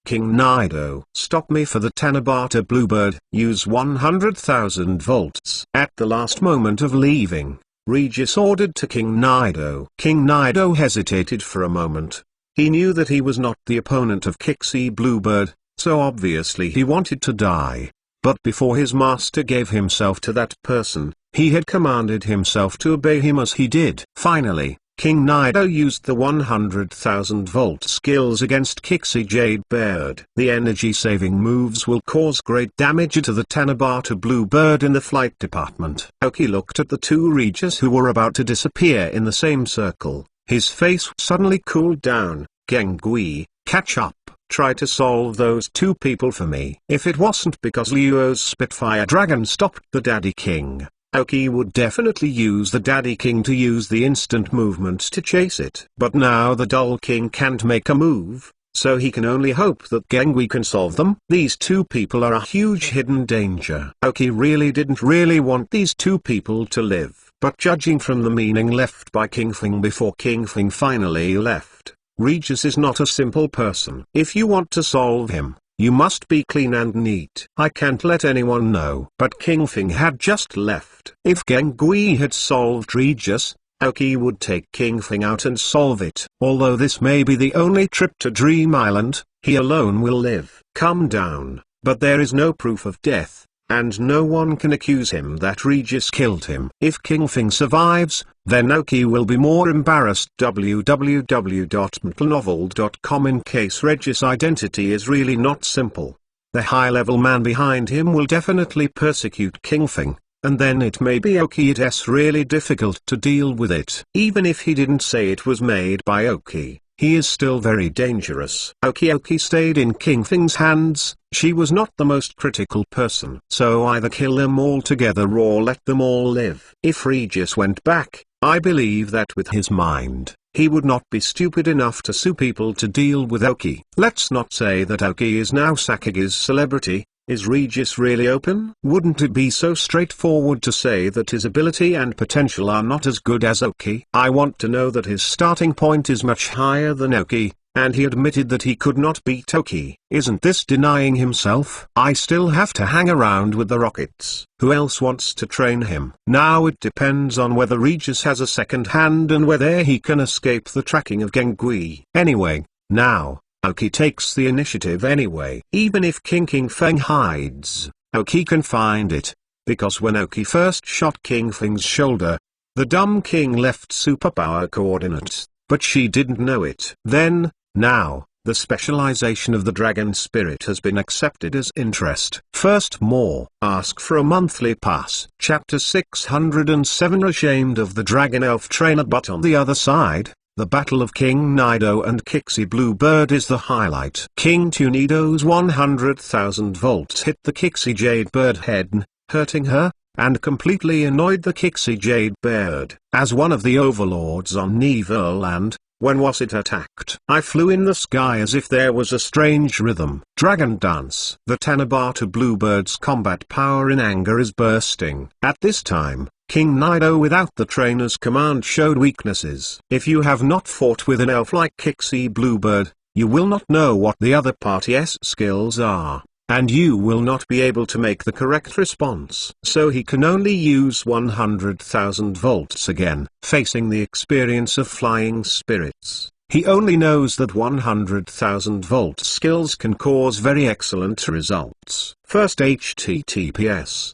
King Nido. Stop me for the Tanabata Bluebird. Use 100,000 volts. At the last moment of leaving, Regis ordered to King Nido. King Nido hesitated for a moment. He knew that he was not the opponent of Kixie Bluebird, so obviously he wanted to die. But before his master gave himself to that person, he had commanded himself to obey him as he did. Finally, King Nido used the 100,000 volt skills against Kixie Jadebird. The energy-saving moves will cause great damage to the Tanabata Bluebird in the flight department. Oki looked at the 2 Regis who were about to disappear in the same circle. His face suddenly cooled down. Gengui, catch up. Try to solve those 2 people for me. If it wasn't because Leo's Spitfire Dragon stopped the Daddy King, Oki would definitely use the Daddy King to use the instant movement to chase it. But now the Dull King can't make a move, so he can only hope that Gengui can solve them. These 2 people are a huge hidden danger. Oki really didn't want these 2 people to live. But judging from the meaning left by King Feng before King Feng finally left, Regis is not a simple person. If you want to solve him, you must be clean and neat. I can't let anyone know. But King Feng had just left. If Gengui had solved Regis, Oki would take King Feng out and solve it. Although this may be the only trip to Dream Island, he alone will live. Calm down, but there is no proof of death, and no one can accuse him that Regis killed him. If King Feng survives, then Oki will be more embarrassed. www.mtnovel.com. In case Regis' identity is really not simple, the high-level man behind him will definitely persecute King Feng, and then it may be Oki's really difficult to deal with it. Even if he didn't say it was made by Oki, he is still very dangerous. Oki stayed in King Feng's hands. She was not the most critical person. So either kill them all together or let them all live. If Regis went back, I believe that with his mind, he would not be stupid enough to sue people to deal with Oki. Let's not say that Oki is now Sakage's celebrity. Is Regis really open? Wouldn't it be so straightforward to say that his ability and potential are not as good as Oki? I want to know that his starting point is much higher than Oki, and he admitted that he could not beat Oki. Isn't this denying himself? I still have to hang around with the Rockets. Who else wants to train him? Now it depends on whether Regis has a second hand and whether he can escape the tracking of Gengui. Anyway, now, Oki takes the initiative anyway. Even if King Feng hides, Oki can find it. Because when Oki first shot King Feng's shoulder, the dumb king left superpower coordinates, but she didn't know it. Then, now, the specialization of the dragon spirit has been accepted as interest. First more. Ask for a monthly pass. Chapter 607. Ashamed of the dragon elf trainer. But on the other side, the battle of King Nido and Kixie Bluebird is the highlight. King Tunido's 100,000 volts hit the Kixie Jade Bird head, hurting her, and completely annoyed the Kixie Jade Bird. As one of the overlords on Neverland, when was it attacked? I flew in the sky as if there was a strange rhythm. Dragon Dance. The Tanabata Bluebird's combat power in anger is bursting. At this time, King Nido without the trainer's command showed weaknesses. If you have not fought with an elf like Kixie Bluebird, you will not know what the other party's skills are, and you will not be able to make the correct response. So he can only use 100,000 volts again. Facing the experience of flying spirits, he only knows that 100,000 volt skills can cause very excellent results. First HTTPS.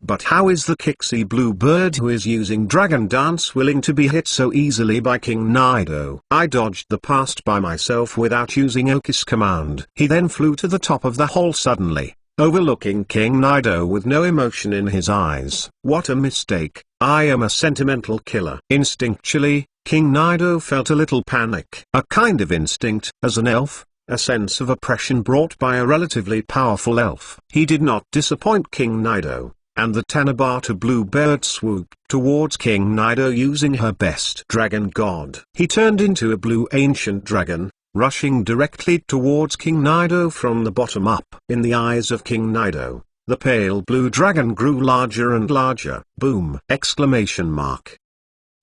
But how is the Kixie Bluebird who is using Dragon Dance willing to be hit so easily by King Nido? I dodged the past by myself without using Oki's command. He then flew to the top of the hole suddenly, overlooking King Nido with no emotion in his eyes. What a mistake. I am a sentimental killer. Instinctually, King Nido felt a little panic. A kind of instinct, as an elf, a sense of oppression brought by a relatively powerful elf. He did not disappoint King Nido, and the Tanabata Bluebird swooped towards King Nido using her best dragon god. He turned into a blue ancient dragon, rushing directly towards King Nido from the bottom up. In the eyes of King Nido, the pale blue dragon grew larger and larger. Boom! Exclamation mark.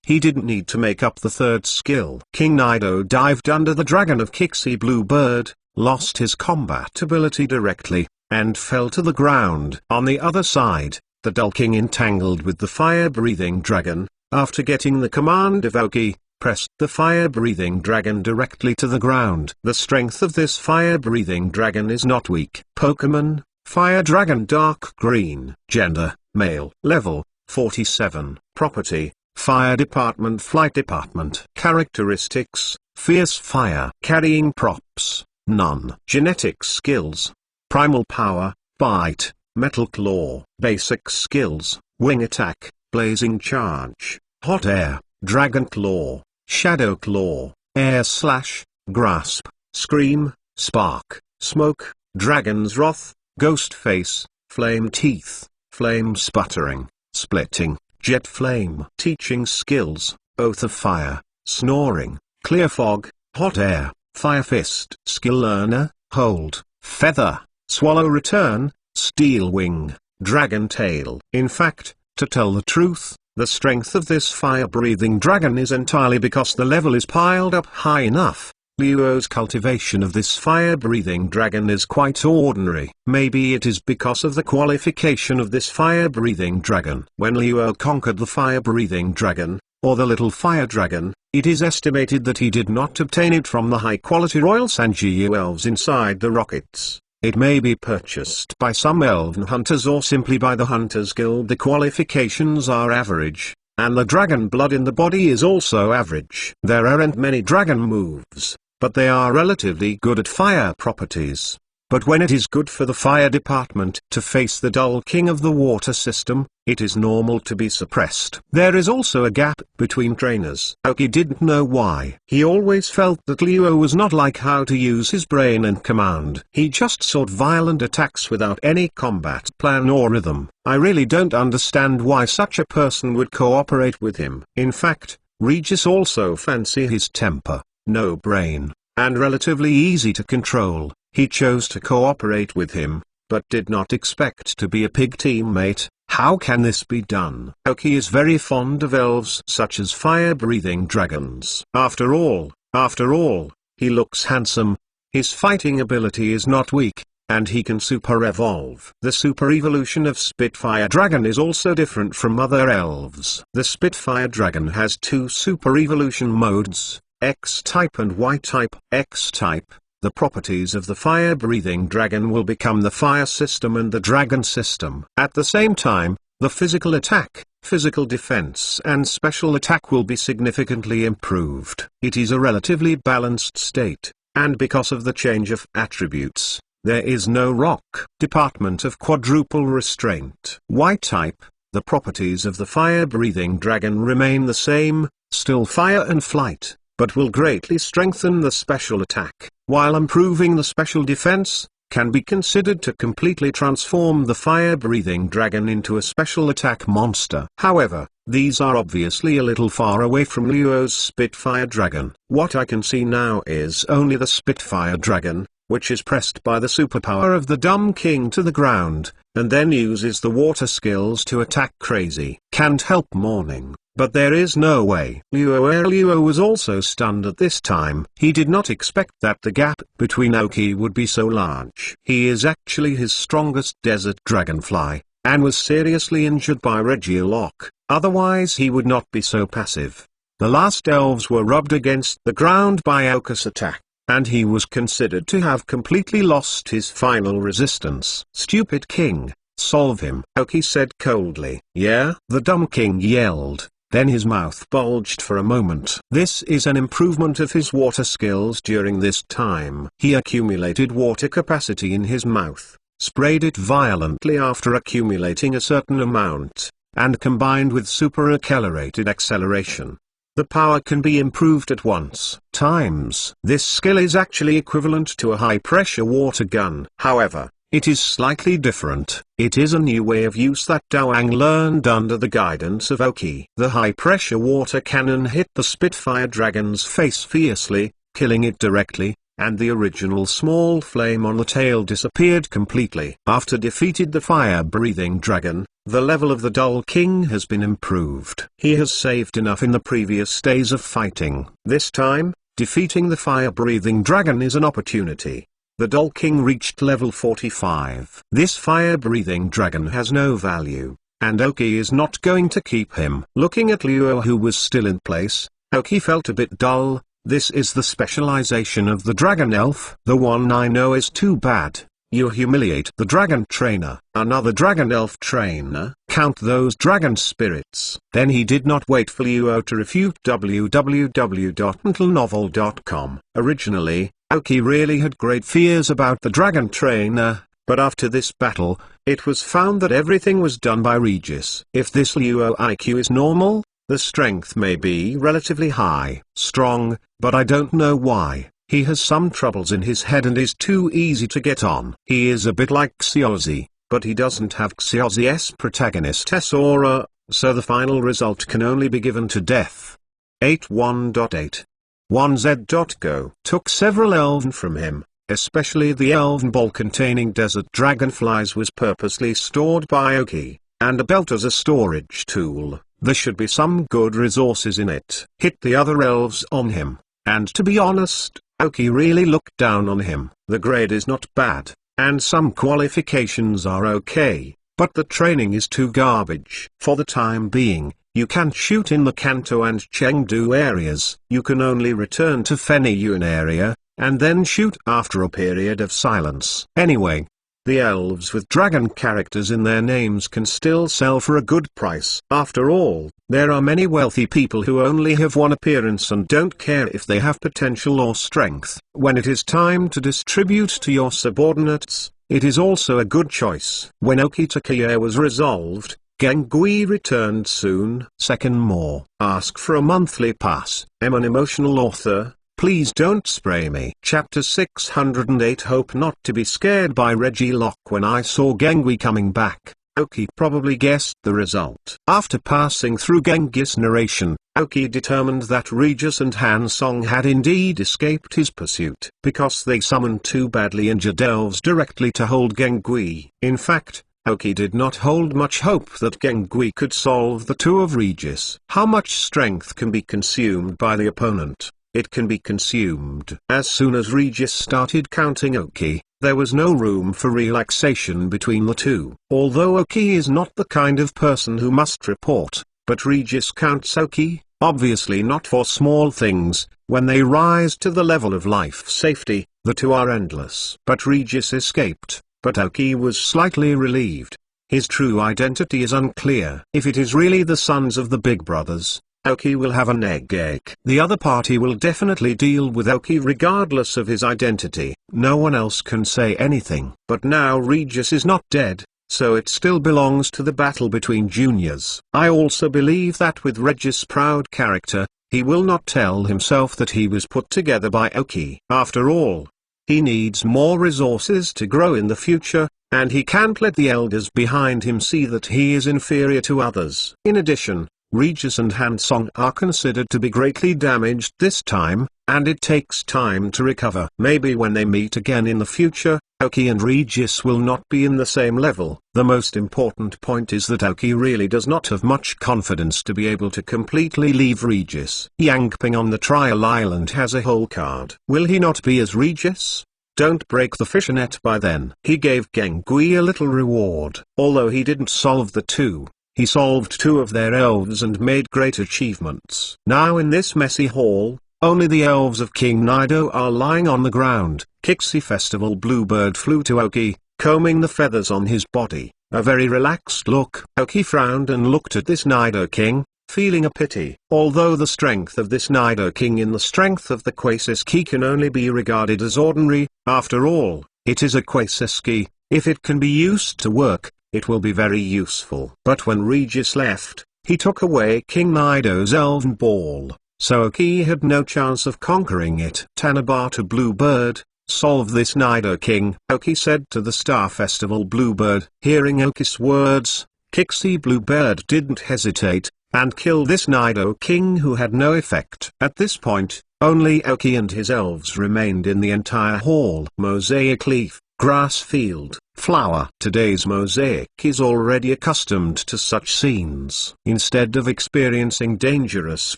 He didn't need to make up the third skill. King Nido dived under the dragon of Kixie Bluebird, lost his combat ability directly, and fell to the ground. On the other side, the Dull King entangled with the fire-breathing dragon, after getting the command of Oki, pressed the fire-breathing dragon directly to the ground. The strength of this fire-breathing dragon is not weak. Pokemon, Fire Dragon Dark Green. Gender, male. Level, 47. Property, Fire Department Flight Department. Characteristics, Fierce Fire. Carrying props, none. Genetic skills, Primal Power, Bite, Metal Claw. Basic skills, Wing Attack, Blazing Charge, Hot Air, Dragon Claw, Shadow Claw, Air Slash, Grasp, Scream, Spark, Smoke, Dragon's Wrath, Ghost Face, Flame Teeth, Flame Sputtering, Splitting, Jet Flame. Teaching skills, Oath of Fire, Snoring, Clear Fog, Hot Air, Fire Fist. Skill Learner, Hold, Feather, Swallow Return, Steel Wing, Dragon Tail. In fact, to tell the truth, the strength of this fire-breathing dragon is entirely because the level is piled up high enough. Luo's cultivation of this fire-breathing dragon is quite ordinary. Maybe it is because of the qualification of this fire-breathing dragon. When Luo conquered the fire-breathing dragon, or the little fire dragon, it is estimated that he did not obtain it from the high-quality Royal Sanjiu elves inside the Rockets. It may be purchased by some elven hunters or simply by the Hunters Guild. The qualifications are average, and the dragon blood in the body is also average. There aren't many dragon moves, but they are relatively good at fire properties. But when it is good for the fire department to face the Dull King of the water system, it is normal to be suppressed. There is also a gap between trainers. Oki didn't know why. He always felt that Luo was not like how to use his brain and command. He just sought violent attacks without any combat plan or rhythm. I really don't understand why such a person would cooperate with him. In fact, Regis also fancy his temper, no brain, and relatively easy to control. He chose to cooperate with him, but did not expect to be a pig teammate. How can this be done? Oki is very fond of elves such as fire-breathing dragons. After all, After all, he looks handsome, his fighting ability is not weak, and he can super evolve. The super evolution of Spitfire Dragon is also different from other elves. The Spitfire Dragon has two super evolution modes, X-type and Y-type. X-type, the properties of the fire-breathing dragon will become the fire system and the dragon system. At the same time, the physical attack, physical defense and special attack will be significantly improved. It is a relatively balanced state, and because of the change of attributes, there is no rock department of quadruple restraint. Y-type, the properties of the fire-breathing dragon remain the same, still fire and flight, but will greatly strengthen the special attack, while improving the special defense, can be considered to completely transform the fire-breathing dragon into a special attack monster. However, these are obviously a little far away from Luo's Spitfire Dragon. What I can see now is only the Spitfire Dragon, which is pressed by the superpower of the Dumb King to the ground, and then uses the water skills to attack Crazy. Can't help mourning, but there is no way. Luo was also stunned at this time. He did not expect that the gap between Oki would be so large. He is actually his strongest desert dragonfly, and was seriously injured by Regielok, otherwise he would not be so passive. The last elves were rubbed against the ground by Oki's attack, and he was considered to have completely lost his final resistance. Stupid king, solve him, Oki said coldly. Yeah? The dumb king yelled. Then his mouth bulged for a moment. This is an improvement of his water skills during this time. He accumulated water capacity in his mouth, sprayed it violently after accumulating a certain amount, and combined with super accelerated acceleration. The power can be improved at once. Times. This skill is actually equivalent to a high-pressure water gun. However, it is slightly different. It is a new way of use that Dawang learned under the guidance of Oki. The high-pressure water cannon hit the Spitfire Dragon's face fiercely, killing it directly, and the original small flame on the tail disappeared completely. After defeated the fire-breathing dragon, the level of the Dull King has been improved. He has saved enough in the previous days of fighting. This time, defeating the fire-breathing dragon is an opportunity. The Dull King reached level 45. This fire-breathing dragon has no value, and Oki is not going to keep him. Looking at Luo, who was still in place, Oki felt a bit dull. This is the specialization of the dragon elf. The one I know is too bad. You humiliate the dragon trainer. Another dragon elf trainer. Count those dragon spirits. Then he did not wait for Luo to refute www.mentalnovel.com. Originally, Oki really had great fears about the dragon trainer, but after this battle, it was found that everything was done by Regis. If this Luo IQ is normal, the strength may be relatively high, strong, but I don't know why. He has some troubles in his head and is too easy to get on. He is a bit like Xiaozi, but he doesn't have Xiaozi's protagonist aura, so the final result can only be given to death. 81.8 1z.go took several elven from him, especially the elven ball containing desert dragonflies was purposely stored by Oki, and a belt as a storage tool. There should be some good resources in it. Hit the other elves on him, and to be honest, Oki really looked down on him. The grade is not bad, and some qualifications are okay, but the training is too garbage. For the time being, you can't shoot in the Kanto and Chengdu areas. You can only return to Fenyuan area, and then shoot after a period of silence. Anyway, the elves with dragon characters in their names can still sell for a good price. After all, there are many wealthy people who only have one appearance and don't care if they have potential or strength. When it is time to distribute to your subordinates, it is also a good choice. When Okitakia was resolved, Gengui returned soon. Second more. Ask for a monthly pass. I'm an emotional author. Please don't spray me. Chapter 608. Hope not to be scared by Regielok. When I saw Gengui coming back, Oki probably guessed the result. After passing through Genghis' narration, Oki determined that Regis and Han Song had indeed escaped his pursuit, because they summoned two badly injured elves directly to hold Gengui. In fact, Oki did not hold much hope that Gengui could solve the two of Regis. How much strength can be consumed by the opponent? it can be consumed. As soon as Regis started counting Oki, there was no room for relaxation between the two. Although Oki is not the kind of person who must report, but Regis counts Oki, obviously not for small things. When they rise to the level of life safety, the two are endless. But Regis escaped, but Oki was slightly relieved. His true identity is unclear. If it is really the sons of the Big Brothers, Oki will have an egg ache. The other party will definitely deal with Oki regardless of his identity. No one else can say anything. But now Regis is not dead, so it still belongs to the battle between juniors. I also believe that with Regis' proud character, he will not tell himself that he was put together by Oki. After all, he needs more resources to grow in the future, and he can't let the elders behind him see that he is inferior to others. In addition, Regis and Hansong are considered to be greatly damaged this time, and it takes time to recover. Maybe when they meet again in the future, Oki and Regis will not be in the same level. The most important point is that Oki really does not have much confidence to be able to completely leave Regis. Yang Ping on the trial island has a hole card. Will he not be as Regis? Don't break the fishnet by then. He gave Gengui a little reward. Although he didn't solve the two, he solved two of their elves and made great achievements. Now in this messy hall, only the elves of King Nido are lying on the ground. Kixie Festival Bluebird flew to Oki, combing the feathers on his body, a very relaxed look. Oki frowned and looked at this Nido King, feeling a pity. Although the strength of this Nido King in the strength of the Quasis can only be regarded as ordinary, after all, it is a Quasis. If it can be used to work, it will be very useful. But when Regis left, he took away King Nido's elven ball, so Oki had no chance of conquering it. Tanabata Bluebird, solve this Nido King, Oki said to the Star Festival Bluebird. Hearing Oki's words, Kixie Bluebird didn't hesitate, and killed this Nido King who had no effect. At this point, only Oki and his elves remained in the entire hall. Mosaic leaf, grass field, flower. Today's mosaic is already accustomed to such scenes. Instead of experiencing dangerous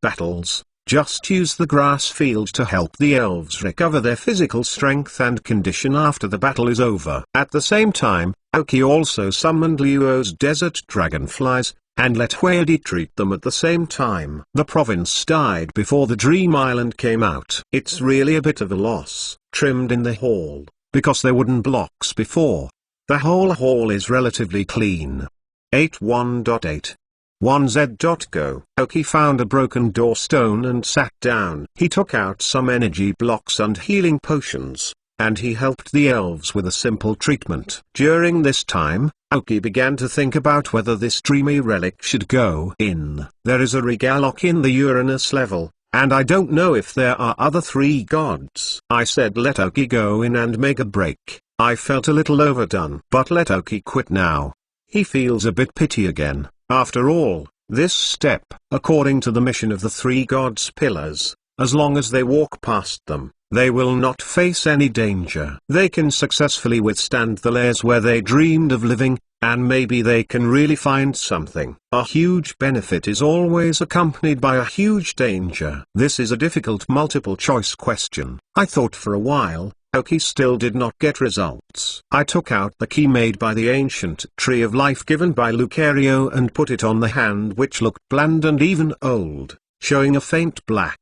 battles, just use the grass field to help the elves recover their physical strength and condition after the battle is over. At the same time, Oki also summoned Luo's desert dragonflies, and let Huedi treat them at the same time. The province died before the Dream Island came out. It's really a bit of a loss. Trimmed in the hall, because there wooden blocks before. The whole hall is relatively clean. 81.8 1z.go. Oki found a broken door stone and sat down. He took out some energy blocks and healing potions, and he helped the elves with a simple treatment. During this time, Oki began to think about whether this dreamy relic should go in. There is a Regalok in the Uranus level, and I don't know if there are other three gods. I said let Oki go in and make a break. I felt a little overdone. But let Oki quit now. He feels a bit pity again. After all, this step, according to the mission of the three gods' pillars, as long as they walk past them, they will not face any danger. They can successfully withstand the layers where they dreamed of living, and maybe they can really find something. A huge benefit is always accompanied by a huge danger. This is a difficult multiple choice question. I thought for a while. Oki still did not get results. I took out the key made by the ancient tree of life given by Lucario and put it on the hand, which looked bland and even old, showing a faint black,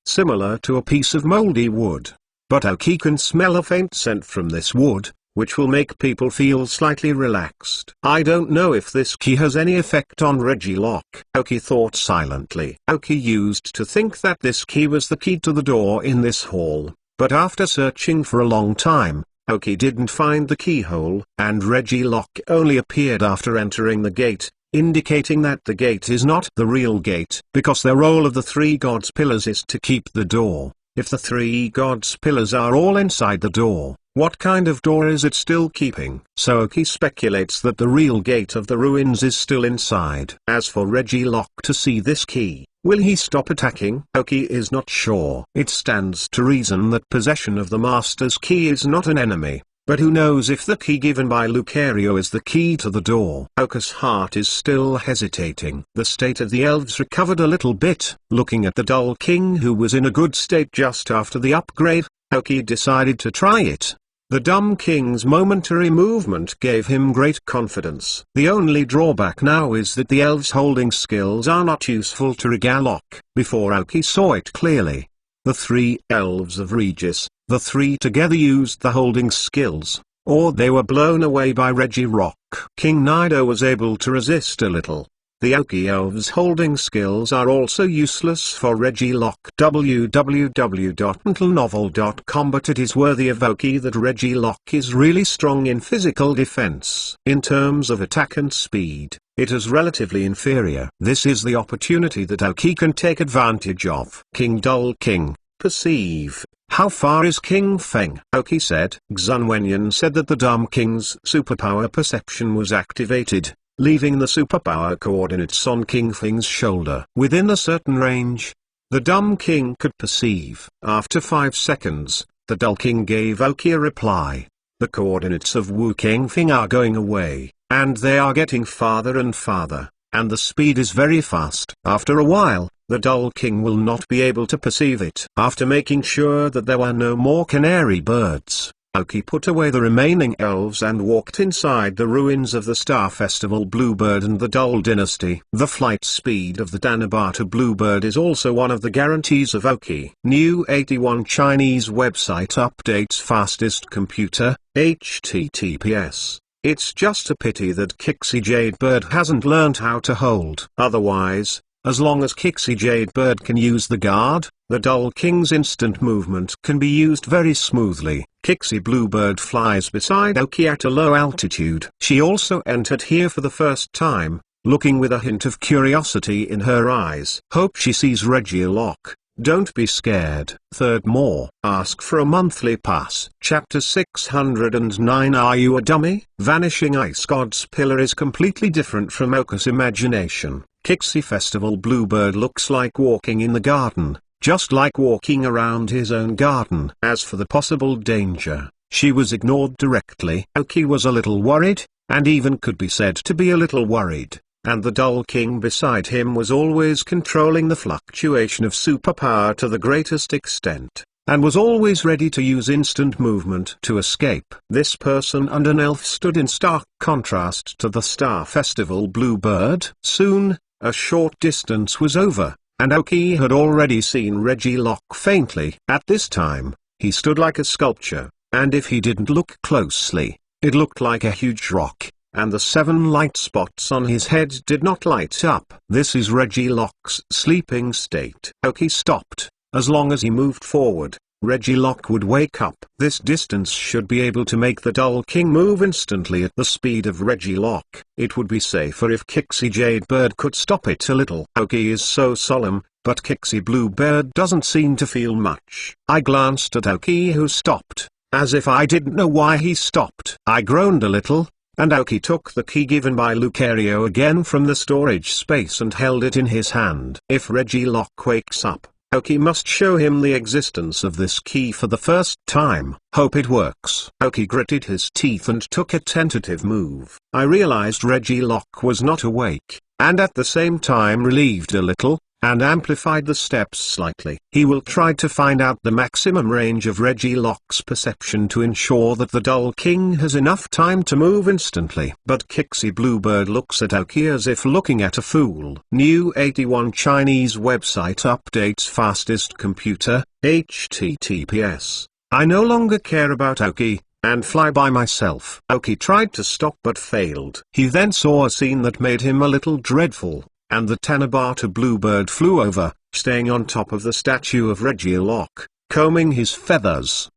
similar to a piece of moldy wood. But Oki can smell a faint scent from this wood, which will make people feel slightly relaxed. I don't know if this key has any effect on Regielok. Oki thought silently. Oki used to think that this key was the key to the door in this hall. But after searching for a long time, Oki didn't find the keyhole, and Regielok only appeared after entering the gate, indicating that the gate is not the real gate, because the role of the three gods' pillars is to keep the door. If the three gods' pillars are all inside the door, what kind of door is it still keeping? So Oki speculates that the real gate of the ruins is still inside. As for Regielok to see this key, will he stop attacking? Oki is not sure. It stands to reason that possession of the Master's key is not an enemy, but who knows if the key given by Lucario is the key to the door. Oka's heart is still hesitating. The state of the elves recovered a little bit. Looking at the Dull King, who was in a good state just after the upgrade, Oki decided to try it. The Dumb King's momentary movement gave him great confidence. The only drawback now is that the elves' holding skills are not useful to Regielok. Before Oki saw it clearly. The three elves of Regis, the three together used the holding skills, or they were blown away by Regielok. King Nido was able to resist a little. The Oki elves' holding skills are also useless for Regielok. www.mentalnovel.com. But it is worthy of Oki that Regielok is really strong in physical defense. In terms of attack and speed, it is relatively inferior. This is the opportunity that Oki can take advantage of. King Dull King, perceive. How far is King Feng? Oki said. Xun Wenyan said that the Dumb King's superpower perception was activated, leaving the superpower coordinates on King Feng's shoulder. Within a certain range, the Dumb King could perceive. After 5 seconds, the Dull King gave Oki a reply. The coordinates of Wu King Feng are going away, and they are getting farther and farther, and the speed is very fast. After a while, the Dull King will not be able to perceive it. After making sure that there were no more canary birds, Oki put away the remaining elves and walked inside the ruins of the Star Festival Bluebird and the Dull Dynasty. The flight speed of the Tanabata Bluebird is also one of the guarantees of Oki. New 81 Chinese website updates fastest computer, HTTPS. It's just a pity that Kixie Jadebird hasn't learned how to hold. Otherwise, as long as Kixie Jadebird can use the guard, the Dull King's instant movement can be used very smoothly. Kixie Bluebird flies beside Oki at a low altitude. She also entered here for the first time, looking with a hint of curiosity in her eyes. Hope she sees Regielok. Don't be scared. Third more. Ask for a monthly pass. Chapter 609. Are you a dummy? Vanishing Ice God's pillar is completely different from Oka's imagination. Kixie Festival Bluebird looks like walking in the garden, just like walking around his own garden. As for the possible danger, she was ignored directly. Oki was a little worried, and even could be said to be a little worried. And the Dull King beside him was always controlling the fluctuation of superpower to the greatest extent, and was always ready to use instant movement to escape. This person and an elf stood in stark contrast to the Star Festival Bluebird. Soon, a short distance was over, and Oki had already seen Regielok faintly. At this time, he stood like a sculpture, and if he didn't look closely, it looked like a huge rock. And the 7 light spots on his head did not light up. This is Regielok's sleeping state. Oki stopped. As long as he moved forward, Regielok would wake up. This distance should be able to make the Dull King move instantly at the speed of Regielok. It would be safer if Kixie Jadebird could stop it a little. Oki is so solemn, but Kixie Bluebird doesn't seem to feel much. I glanced at Oki, who stopped, as if I didn't know why he stopped. I groaned a little, and Oki took the key given by Lucario again from the storage space and held it in his hand. If Regielok wakes up, Oki must show him the existence of this key for the first time. Hope it works. Oki gritted his teeth and took a tentative move. I realized Regielok was not awake, and at the same time relieved a little, and amplified the steps slightly. He will try to find out the maximum range of Regielok's perception to ensure that the Dull King has enough time to move instantly. But Kixie Bluebird looks at Oki as if looking at a fool. New 81 Chinese website updates fastest computer, HTTPS. I no longer care about Oki, and fly by myself. Oki tried to stop but failed. He then saw a scene that made him a little dreadful. And the Tanabata Bluebird flew over, staying on top of the statue of Regielok, combing his feathers.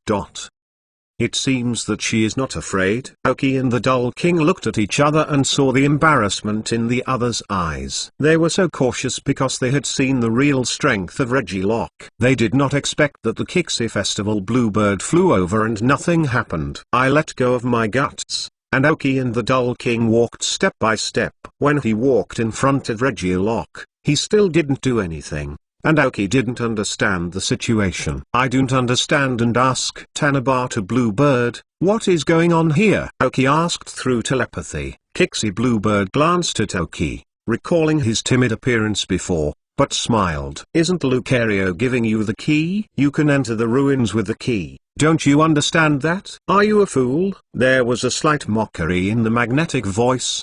It seems that she is not afraid. Oki and the Dull King looked at each other and saw the embarrassment in the other's eyes. They were so cautious because they had seen the real strength of Regielok. They did not expect that the Kixie Festival Bluebird flew over and nothing happened. I let go of my guts, and Oki and the Dull King walked step by step. When he walked in front of Regielok, he still didn't do anything. and Aoki didn't understand the situation. "I don't understand," and asked Tanabata Bluebird, "What is going on here?" Aoki asked through telepathy. Kixie Bluebird glanced at Aoki, recalling his timid appearance before, but smiled. "Isn't Lucario giving you the key? You can enter the ruins with the key. Don't you understand that? Are you a fool?" There was a slight mockery in the magnetic voice.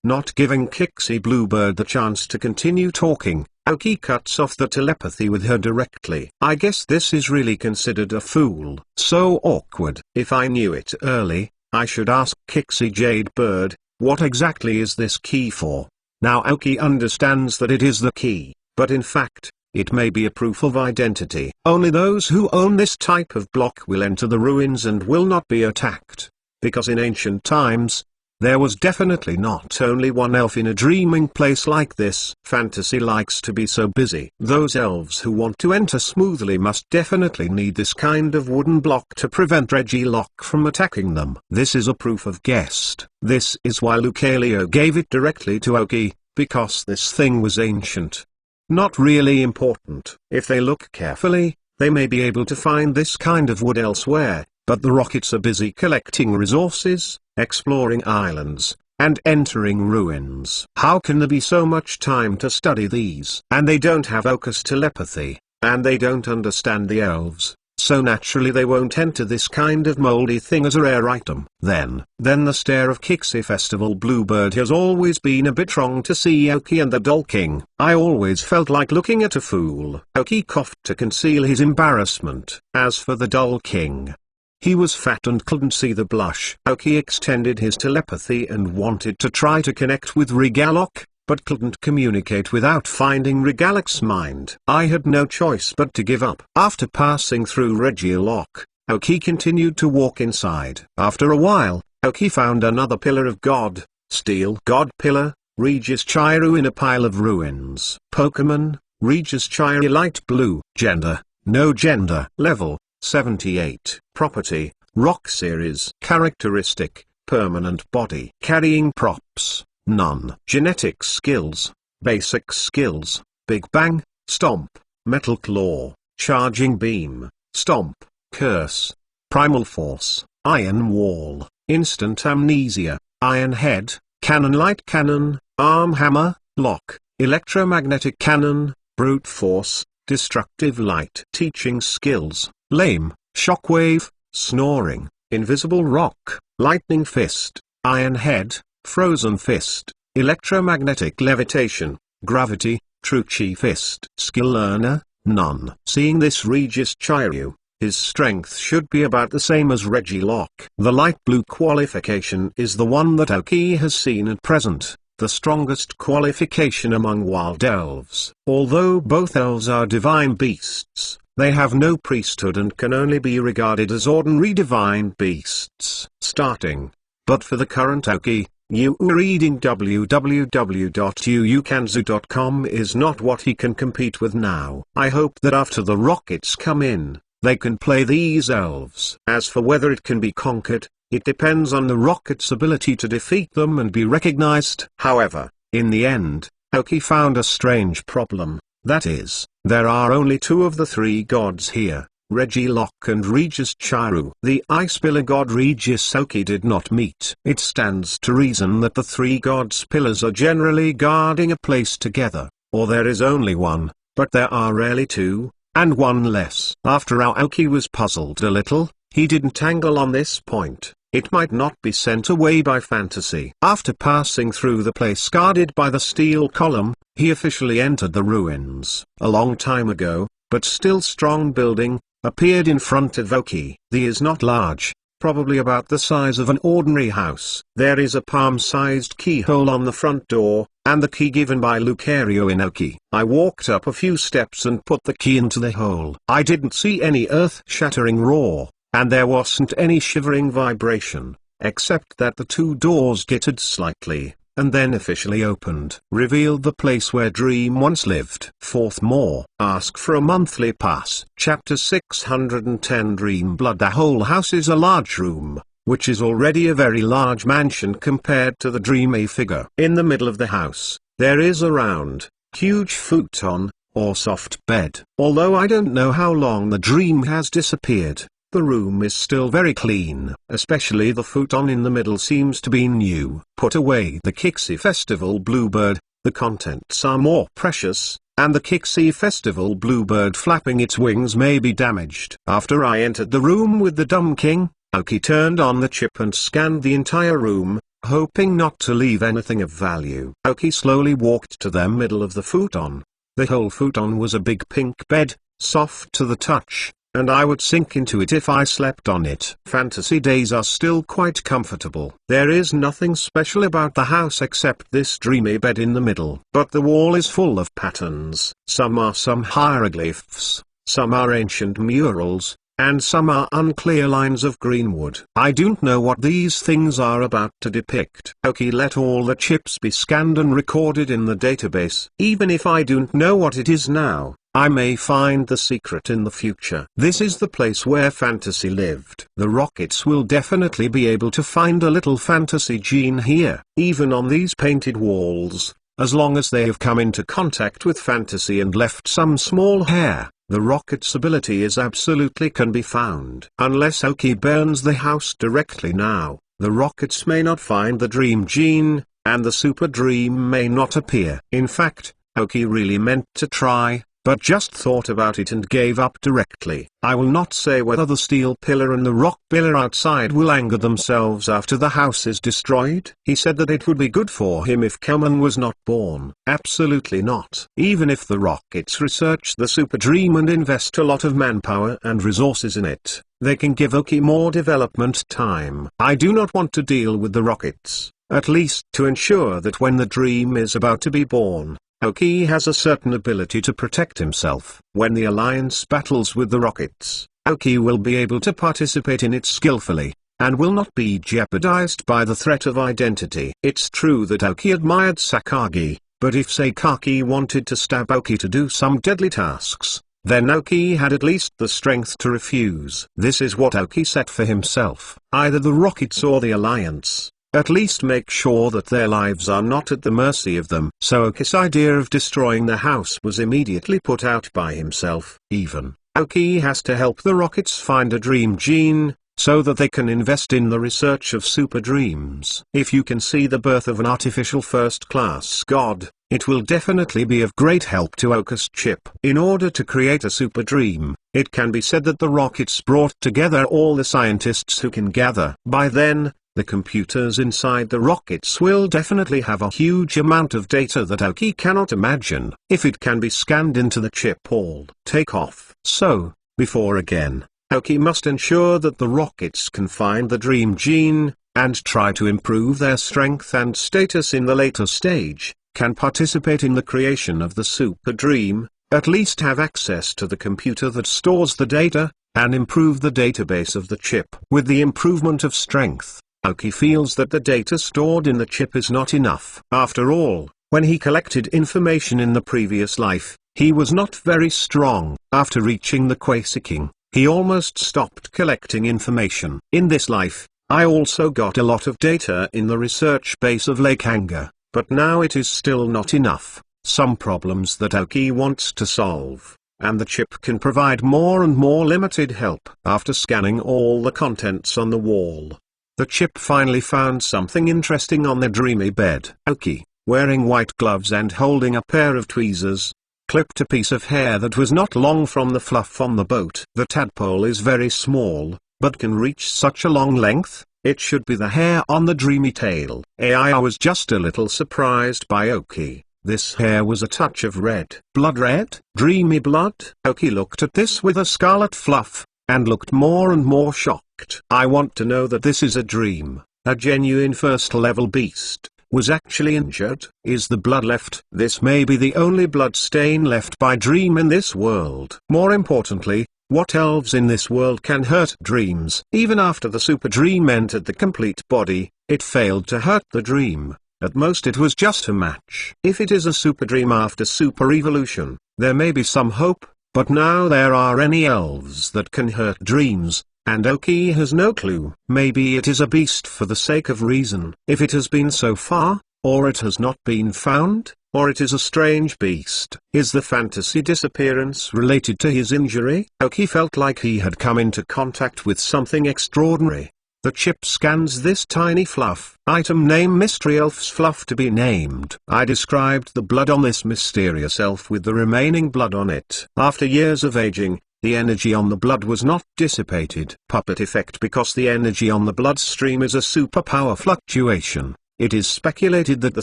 Not giving Kixie Bluebird the chance to continue talking, Aoki cuts off the telepathy with her directly. "I guess this is really considered a fool. So awkward. If I knew it early, I should ask Kixie Jade Bird, what exactly is this key for?" Now Aoki understands that it is the key, but in fact, it may be a proof of identity. Only those who own this type of block will enter the ruins and will not be attacked. Because in ancient times, there was definitely not only one elf in a dreaming place like this. Fantasy likes to be so busy. Those elves who want to enter smoothly must definitely need this kind of wooden block to prevent Regielocke from attacking them. This is a proof of guest. This is why Lucario gave it directly to Aoki, because this thing was ancient. Not really important. If they look carefully, they may be able to find this kind of wood elsewhere, but the Rockets are busy collecting resources, exploring islands, and entering ruins. How can there be so much time to study these? And they don't have Oka's telepathy, and they don't understand the elves, so naturally they won't enter this kind of moldy thing as a rare item. Then the stare of Kixie Festival Bluebird has always been a bit wrong to see Aoki and the Doll King. "I always felt like looking at a fool." Aoki coughed to conceal his embarrassment. As for the Doll King, he was fat and couldn't see the blush. Aoki extended his telepathy and wanted to try to connect with Regielocke, but couldn't communicate without finding Regielocke's mind. "I had no choice but to give up." After passing through Regielocke, Aoki continued to walk inside. After a while, Aoki found another pillar of God, Steel God Pillar, Regis Chiru in a pile of ruins. Pokemon, Regis Chiru Light Blue. Gender, no gender. Level, 78. Property, Rock Series. Characteristic, permanent body. Carrying props, none. Genetic skills, basic skills, Big Bang, Stomp, Metal Claw, Charging Beam, Stomp, Curse, Primal Force, Iron Wall, Instant Amnesia, Iron Head, Cannon Light Cannon, Arm Hammer, Lock, Electromagnetic Cannon, Brute Force, Destructive Light. Teaching skills, Lame, Shockwave, Snoring, Invisible Rock, Lightning Fist, Iron Head, Frozen Fist, Electromagnetic Levitation, Gravity, True Chi Fist. Skill Learner, none. Seeing this Regis Chiru, his strength should be about the same as Regielocke. The light blue qualification is the one that Aoki has seen at present, the strongest qualification among wild elves. Although both elves are divine beasts, they have no priesthood and can only be regarded as ordinary divine beasts. Starting. But for the current Aoki, reading www.uukanzu.com is not what he can compete with now. I hope that after the Rockets come in, they can play these elves. As for whether it can be conquered, it depends on the Rockets' ability to defeat them and be recognized. However, in the end, Aoki found a strange problem. That is, there are only two of the three gods here, Regielocke and Regis Chiru. The Ice Pillar god Regis Aoki did not meet. It stands to reason that the three gods' pillars are generally guarding a place together, or there is only one, but there are rarely two, and one less. After Aoki was puzzled a little, he didn't tangle on this point. It might not be sent away by fantasy. After passing through the place guarded by the steel column, he officially entered the ruins. A long time ago, but still strong building, appeared in front of Aoki. The is not large, probably about the size of an ordinary house. There is a palm-sized keyhole on the front door, and the key given by Lucario in Aoki. I walked up a few steps and put the key into the hole. I didn't see any earth-shattering roar, and there wasn't any shivering vibration, except that the two doors jittered slightly, and then officially opened. Revealed the place where Dream once lived. Fourth more. Ask for a monthly pass. Chapter 610 Dream Blood. The whole house is a large room, which is already a very large mansion compared to the Dream A figure. In the middle of the house, there is a round, huge futon, or soft bed. Although I don't know how long the dream has disappeared, the room is still very clean. Especially the futon in the middle seems to be new. Put away the Kixie Festival Bluebird, the contents are more precious, and the Kixie Festival Bluebird flapping its wings may be damaged. After I entered the room with the Dumb King, Aoki turned on the chip and scanned the entire room, hoping not to leave anything of value. Aoki slowly walked to the middle of the futon. The whole futon was a big pink bed, soft to the touch, and I would sink into it if I slept on it. Fantasy days are still quite comfortable. There is nothing special about the house except this dreamy bed in the middle. But the wall is full of patterns. Some are some hieroglyphs, some are ancient murals, and some are unclear lines of green wood. I don't know what these things are about to depict. Aoki let all the chips be scanned and recorded in the database. Even if I don't know what it is now, I may find the secret in the future. This is the place where fantasy lived. The Rockets will definitely be able to find a little fantasy gene here, even on these painted walls, as long as they have come into contact with fantasy and left some small hair. The Rocket's ability is absolutely can be found. Unless Aoki burns the house directly now, the Rockets may not find the dream gene, and the super dream may not appear. In fact, Aoki really meant to try, but just thought about it and gave up directly. I will not say whether the steel pillar and the rock pillar outside will anger themselves after the house is destroyed. He said that it would be good for him if Kelman was not born. Absolutely not. Even if the Rockets research the super dream and invest a lot of manpower and resources in it, they can give Aoki more development time. I do not want to deal with the Rockets, at least to ensure that when the dream is about to be born, Aoki has a certain ability to protect himself. When the Alliance battles with the Rockets, Aoki will be able to participate in it skillfully, and will not be jeopardized by the threat of identity. It's true that Aoki admired Sakagi, but if Sakagi wanted to stab Aoki to do some deadly tasks, then Aoki had at least the strength to refuse. This is what Aoki set for himself. Either the Rockets or the Alliance. At least make sure that their lives are not at the mercy of them. So Aoki's idea of destroying the house was immediately put out by himself. Even Aoki has to help the Rockets find a dream gene, so that they can invest in the research of super dreams. If you can see the birth of an artificial first-class god, it will definitely be of great help to Aoki's chip. In order to create a super dream, it can be said that the Rockets brought together all the scientists who can gather. By then, the computers inside the Rockets will definitely have a huge amount of data that Aoki cannot imagine, if it can be scanned into the chip all. Take off. So, before again, Aoki must ensure that the Rockets can find the dream gene, and try to improve their strength and status in the later stage, can participate in the creation of the super dream, at least have access to the computer that stores the data, and improve the database of the chip. With the improvement of strength, Aoki feels that the data stored in the chip is not enough. After all, when he collected information in the previous life, he was not very strong. After reaching the Quasi King, he almost stopped collecting information. In this life, I also got a lot of data in the research base of Lake Anger, but now it is still not enough. Some problems that Aoki wants to solve, and the chip can provide more and more limited help. After scanning all the contents on the wall, the chip finally found something interesting on the dreamy bed. Aoki, wearing white gloves and holding a pair of tweezers, clipped a piece of hair that was not long from the fluff on the boat. The tadpole is very small, but can reach such a long length. It should be the hair on the dreamy tail. I was just a little surprised by Aoki. This hair was a touch of red. Blood red? Dreamy blood? Aoki looked at this with a scarlet fluff, and looked more and more shocked. I want to know that this is a dream. A genuine first-level beast was actually injured. Is the blood left? This may be the only blood stain left by dream in this world. More importantly, what elves in this world can hurt dreams? Even after the super dream entered the complete body, it failed to hurt the dream. At most it was just a match. If it is a super dream after super evolution, there may be some hope, but now there are any elves that can hurt dreams, and Aoki has no clue. Maybe it is a beast for the sake of reason. If it has been so far, or it has not been found, or it is a strange beast. Is the fantasy disappearance related to his injury? Aoki felt like he had come into contact with something extraordinary. The chip scans this tiny fluff. Item name: Mystery Elf's Fluff to be named. I described the blood on this mysterious elf with the remaining blood on it. After years of aging, the energy on the blood was not dissipated. Puppet effect: because the energy on the bloodstream is a superpower fluctuation, it is speculated that the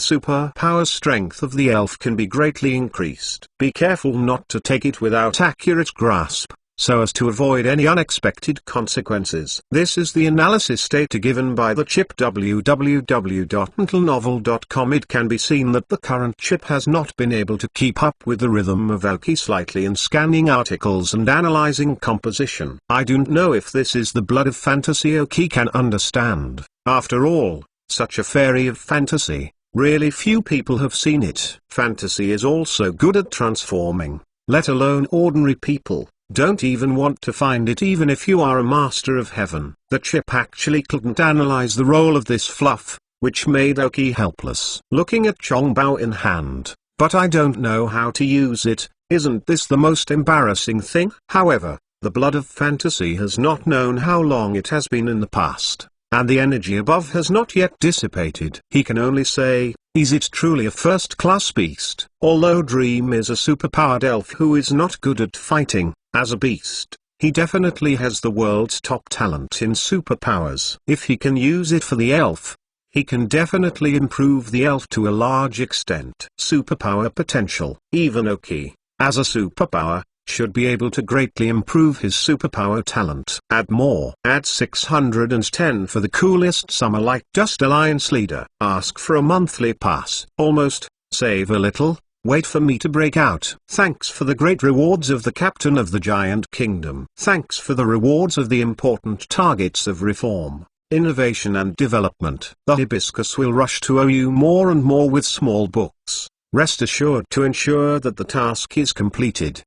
superpower strength of the elf can be greatly increased. Be careful not to take it without accurate grasp, so as to avoid any unexpected consequences. This is the analysis data given by the chip. www.mentalnovel.com. It can be seen that the current chip has not been able to keep up with the rhythm of Aoki slightly in scanning articles and analyzing composition. I don't know if this is the blood of fantasy Aoki can understand. After all, such a fairy of fantasy, really few people have seen it. Fantasy is also good at transforming, let alone ordinary people don't even want to find it even if you are a master of heaven. The chip actually couldn't analyze the role of this fluff, which made Aoki helpless. Looking at Chongbao in hand, but I don't know how to use it. Isn't this the most embarrassing thing? However, the blood of fantasy has not known how long it has been in the past, and the energy above has not yet dissipated. He can only say, is it truly a first-class beast? Although Dream is a superpowered elf who is not good at fighting, as a beast, he definitely has the world's top talent in superpowers. If he can use it for the elf, he can definitely improve the elf to a large extent. Superpower potential. Even Aoki, as a superpower, should be able to greatly improve his superpower talent. Add more. Add 610 for the coolest summer like Dust Alliance leader. Ask for a monthly pass. Almost. Save a little. Wait for me to break out. Thanks for the great rewards of the Captain of the Giant Kingdom. Thanks for the rewards of the important targets of reform, innovation and development. The hibiscus will rush to owe you more and more with small books. Rest assured to ensure that the task is completed.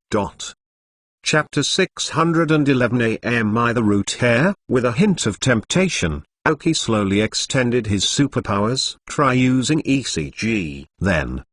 Chapter 611. Am I the root hair? With a hint of temptation, Aoki slowly extended his superpowers. Try using ECG. Then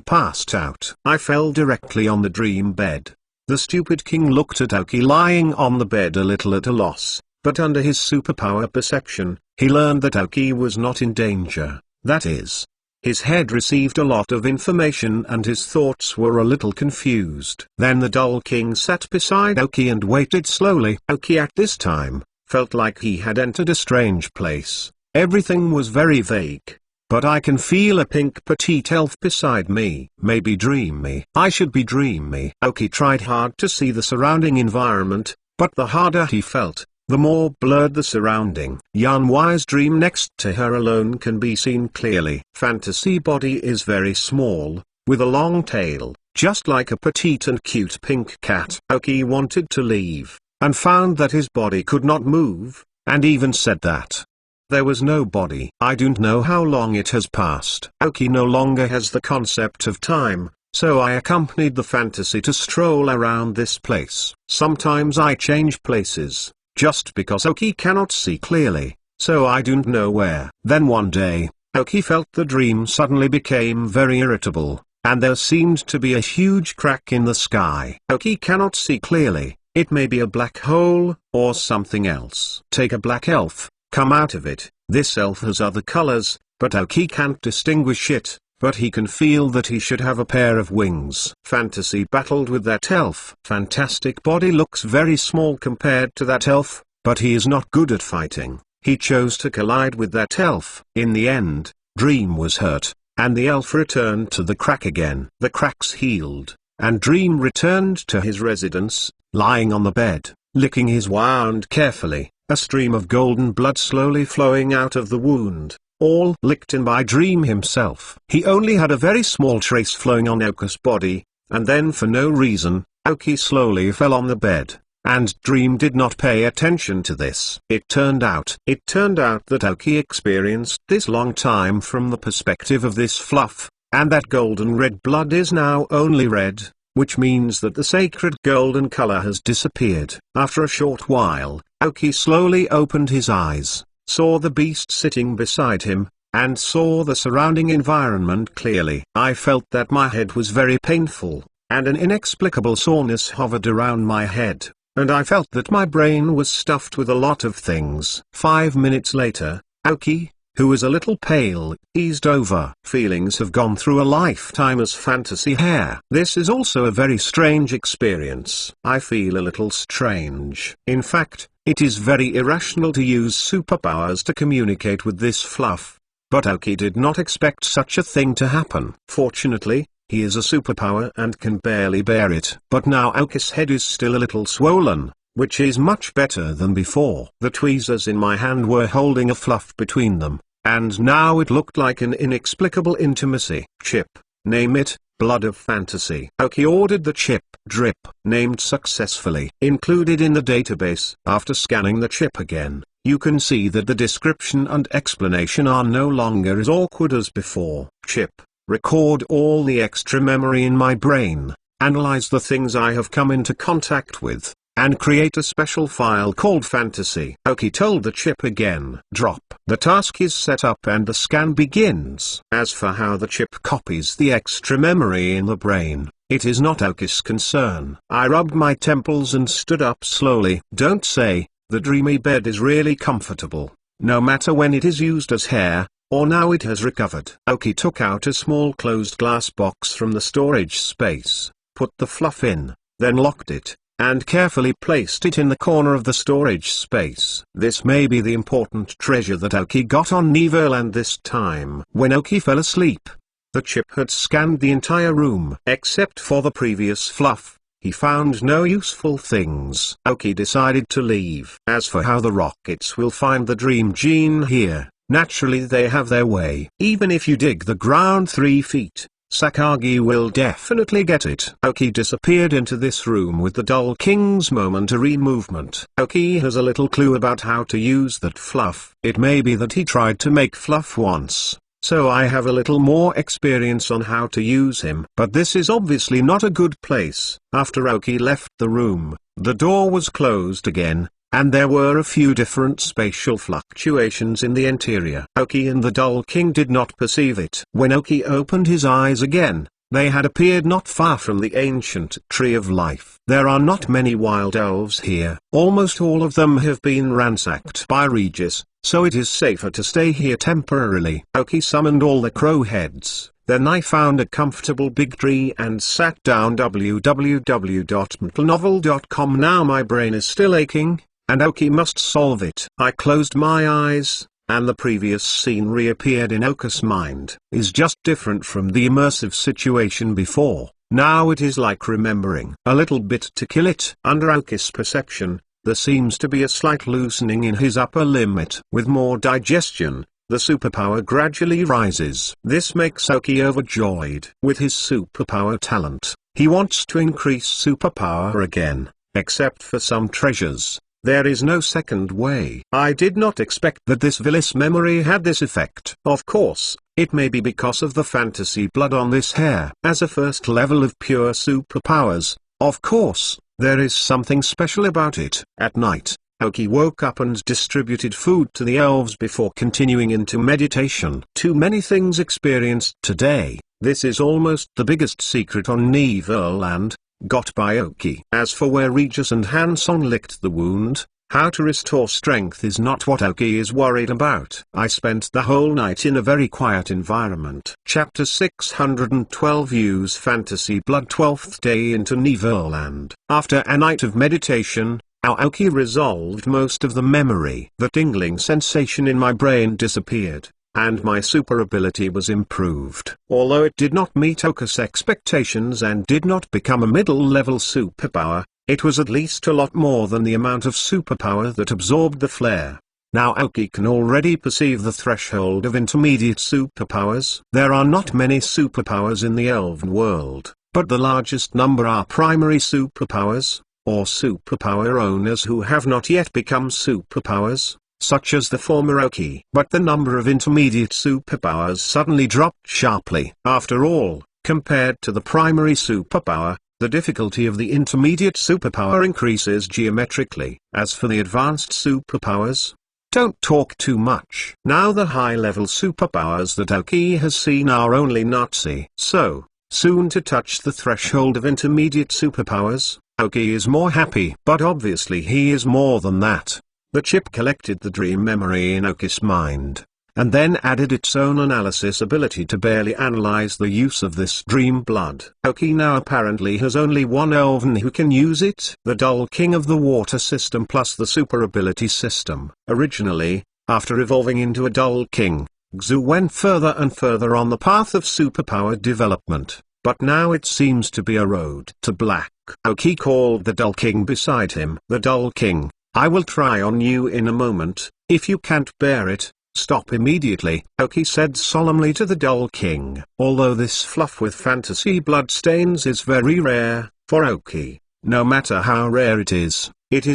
passed out. I fell directly on the dream bed. The stupid king looked at Aoki lying on the bed a little at a loss, but under his superpower perception, he learned that Aoki was not in danger. That is, his head received a lot of information and his thoughts were a little confused. Then the dull king sat beside Aoki and waited slowly. Aoki at this time felt like he had entered a strange place. Everything was very vague. But I can feel a pink petite elf beside me. Maybe dream me. I should be dream me. Aoki tried hard to see the surrounding environment, but the harder he felt, the more blurred the surrounding. Yanhui's dream next to her alone can be seen clearly. Fantasy body is very small, with a long tail, just like a petite and cute pink cat. Aoki wanted to leave, and found that his body could not move, and even said that there was no body. I don't know how long it has passed. Aoki no longer has the concept of time, so I accompanied the fantasy to stroll around this place. Sometimes I change places, just because Aoki cannot see clearly, so I don't know where. Then one day, Aoki felt the dream suddenly became very irritable, and there seemed to be a huge crack in the sky. Aoki cannot see clearly. It may be a black hole, or something else. Take a black elf. Come out of it. This elf has other colors, but Aoki can't distinguish it, but he can feel that he should have a pair of wings. Fantasy battled with that elf. Fantastic body looks very small compared to that elf, but he is not good at fighting. He chose to collide with that elf. In the end, Dream was hurt, and the elf returned to the crack again. The cracks healed, and Dream returned to his residence, lying on the bed, licking his wound carefully. A stream of golden blood slowly flowing out of the wound, all licked in by Dream himself. He only had a very small trace flowing on Aoki's body, and then for no reason, Aoki slowly fell on the bed, and Dream did not pay attention to this. It turned out that Aoki experienced this long time from the perspective of this fluff, and that golden red blood is now only red, which means that the sacred golden color has disappeared. After a short while, Aoki slowly opened his eyes, saw the beast sitting beside him, and saw the surrounding environment clearly. I felt that my head was very painful, and an inexplicable soreness hovered around my head, and I felt that my brain was stuffed with a lot of things. 5 minutes later, Aoki, who was a little pale, eased over. Feelings have gone through a lifetime as fantasy hair. This is also a very strange experience. I feel a little strange. In fact, it is very irrational to use superpowers to communicate with this fluff. But Aoki did not expect such a thing to happen. Fortunately, he is a superpower and can barely bear it. But now Aoki's head is still a little swollen, which is much better than before. The tweezers in my hand were holding a fluff between them, and now it looked like an inexplicable intimacy. Chip, name it, blood of fantasy. Aoki ordered the chip, drip, named successfully, included in the database. After scanning the chip again, you can see that the description and explanation are no longer as awkward as before. Chip, record all the extra memory in my brain, analyze the things I have come into contact with, and create a special file called fantasy. Aoki told the chip again. Drop. The task is set up and the scan begins. As for how the chip copies the extra memory in the brain, it is not Aoki's concern. I rubbed my temples and stood up slowly. Don't say, the dreamy bed is really comfortable, no matter when it is used as hair, or now it has recovered. Aoki took out a small closed glass box from the storage space, put the fluff in, then locked it, and carefully placed it in the corner of the storage space. This may be the important treasure that Aoki got on Neverland this time. When Aoki fell asleep, the chip had scanned the entire room. Except for the previous fluff, he found no useful things. Aoki decided to leave. As for how the rockets will find the dream gene here, naturally they have their way. Even if you dig the ground 3 feet, Sakagi will definitely get it. Aoki disappeared into this room with the Dull King's momentary movement. Aoki has a little clue about how to use that fluff. It may be that he tried to make fluff once, so I have a little more experience on how to use him. But this is obviously not a good place. After Aoki left the room, the door was closed again, and there were a few different spatial fluctuations in the interior. Aoki and the Dull King did not perceive it. When Aoki opened his eyes again, they had appeared not far from the ancient Tree of Life. There are not many wild elves here. Almost all of them have been ransacked by Regis, so it is safer to stay here temporarily. Aoki summoned all the crow heads. Then I found a comfortable big tree and sat down. www.mtlnovel.com. Now my brain is still aching, and Aoki must solve it. I closed my eyes, and the previous scene reappeared in Aoki's mind. Is just different from the immersive situation before. Now it is like remembering a little bit to kill it. Under Aoki's perception, there seems to be a slight loosening in his upper limit. With more digestion, the superpower gradually rises. This makes Aoki overjoyed. With his superpower talent, he wants to increase superpower again, except for some treasures. There is no second way. I did not expect that this Vilis memory had this effect. Of course, it may be because of the fantasy blood on this hair. As a first level of pure superpowers, of course, there is something special about it. At night, Aoki woke up and distributed food to the elves before continuing into meditation. Too many things experienced today. This is almost the biggest secret on Neverland, got by Aoki. As for where Regis and Hansong licked the wound, how to restore strength is not what Aoki is worried about. I spent the whole night in a very quiet environment. Chapter 612 Use Fantasy Blood. 12th day into Neverland. After a night of meditation, Aoki resolved most of the memory. The tingling sensation in my brain disappeared, and my super ability was improved. Although it did not meet Aoki's expectations and did not become a middle-level superpower, it was at least a lot more than the amount of superpower that absorbed the flare. Now Aoki can already perceive the threshold of intermediate superpowers. There are not many superpowers in the elven world, but the largest number are primary superpowers, or superpower owners who have not yet become superpowers, such as the former Aoki. But the number of intermediate superpowers suddenly dropped sharply. After all, compared to the primary superpower, the difficulty of the intermediate superpower increases geometrically. As for the advanced superpowers, Don't talk too much. Now the high-level superpowers that Aoki has seen are only Nazi. So, soon to touch the threshold of intermediate superpowers, Aoki is more happy. But obviously he is more than that. The chip collected the dream memory in Aoki's mind, and then added its own analysis ability to barely analyze the use of this dream blood. Aoki now apparently has only one elven who can use it, the Dull King of the Water System plus the Super Ability System. Originally, after evolving into a Dull King, Xu went further and further on the path of superpower development, but now it seems to be a road to black. Aoki called the Dull King beside him. The Dull King, I will try on you in a moment. If you can't bear it, stop immediately, Aoki said solemnly to the Dull King. Although this fluff with fantasy bloodstains is very rare, for Aoki, no matter how rare it is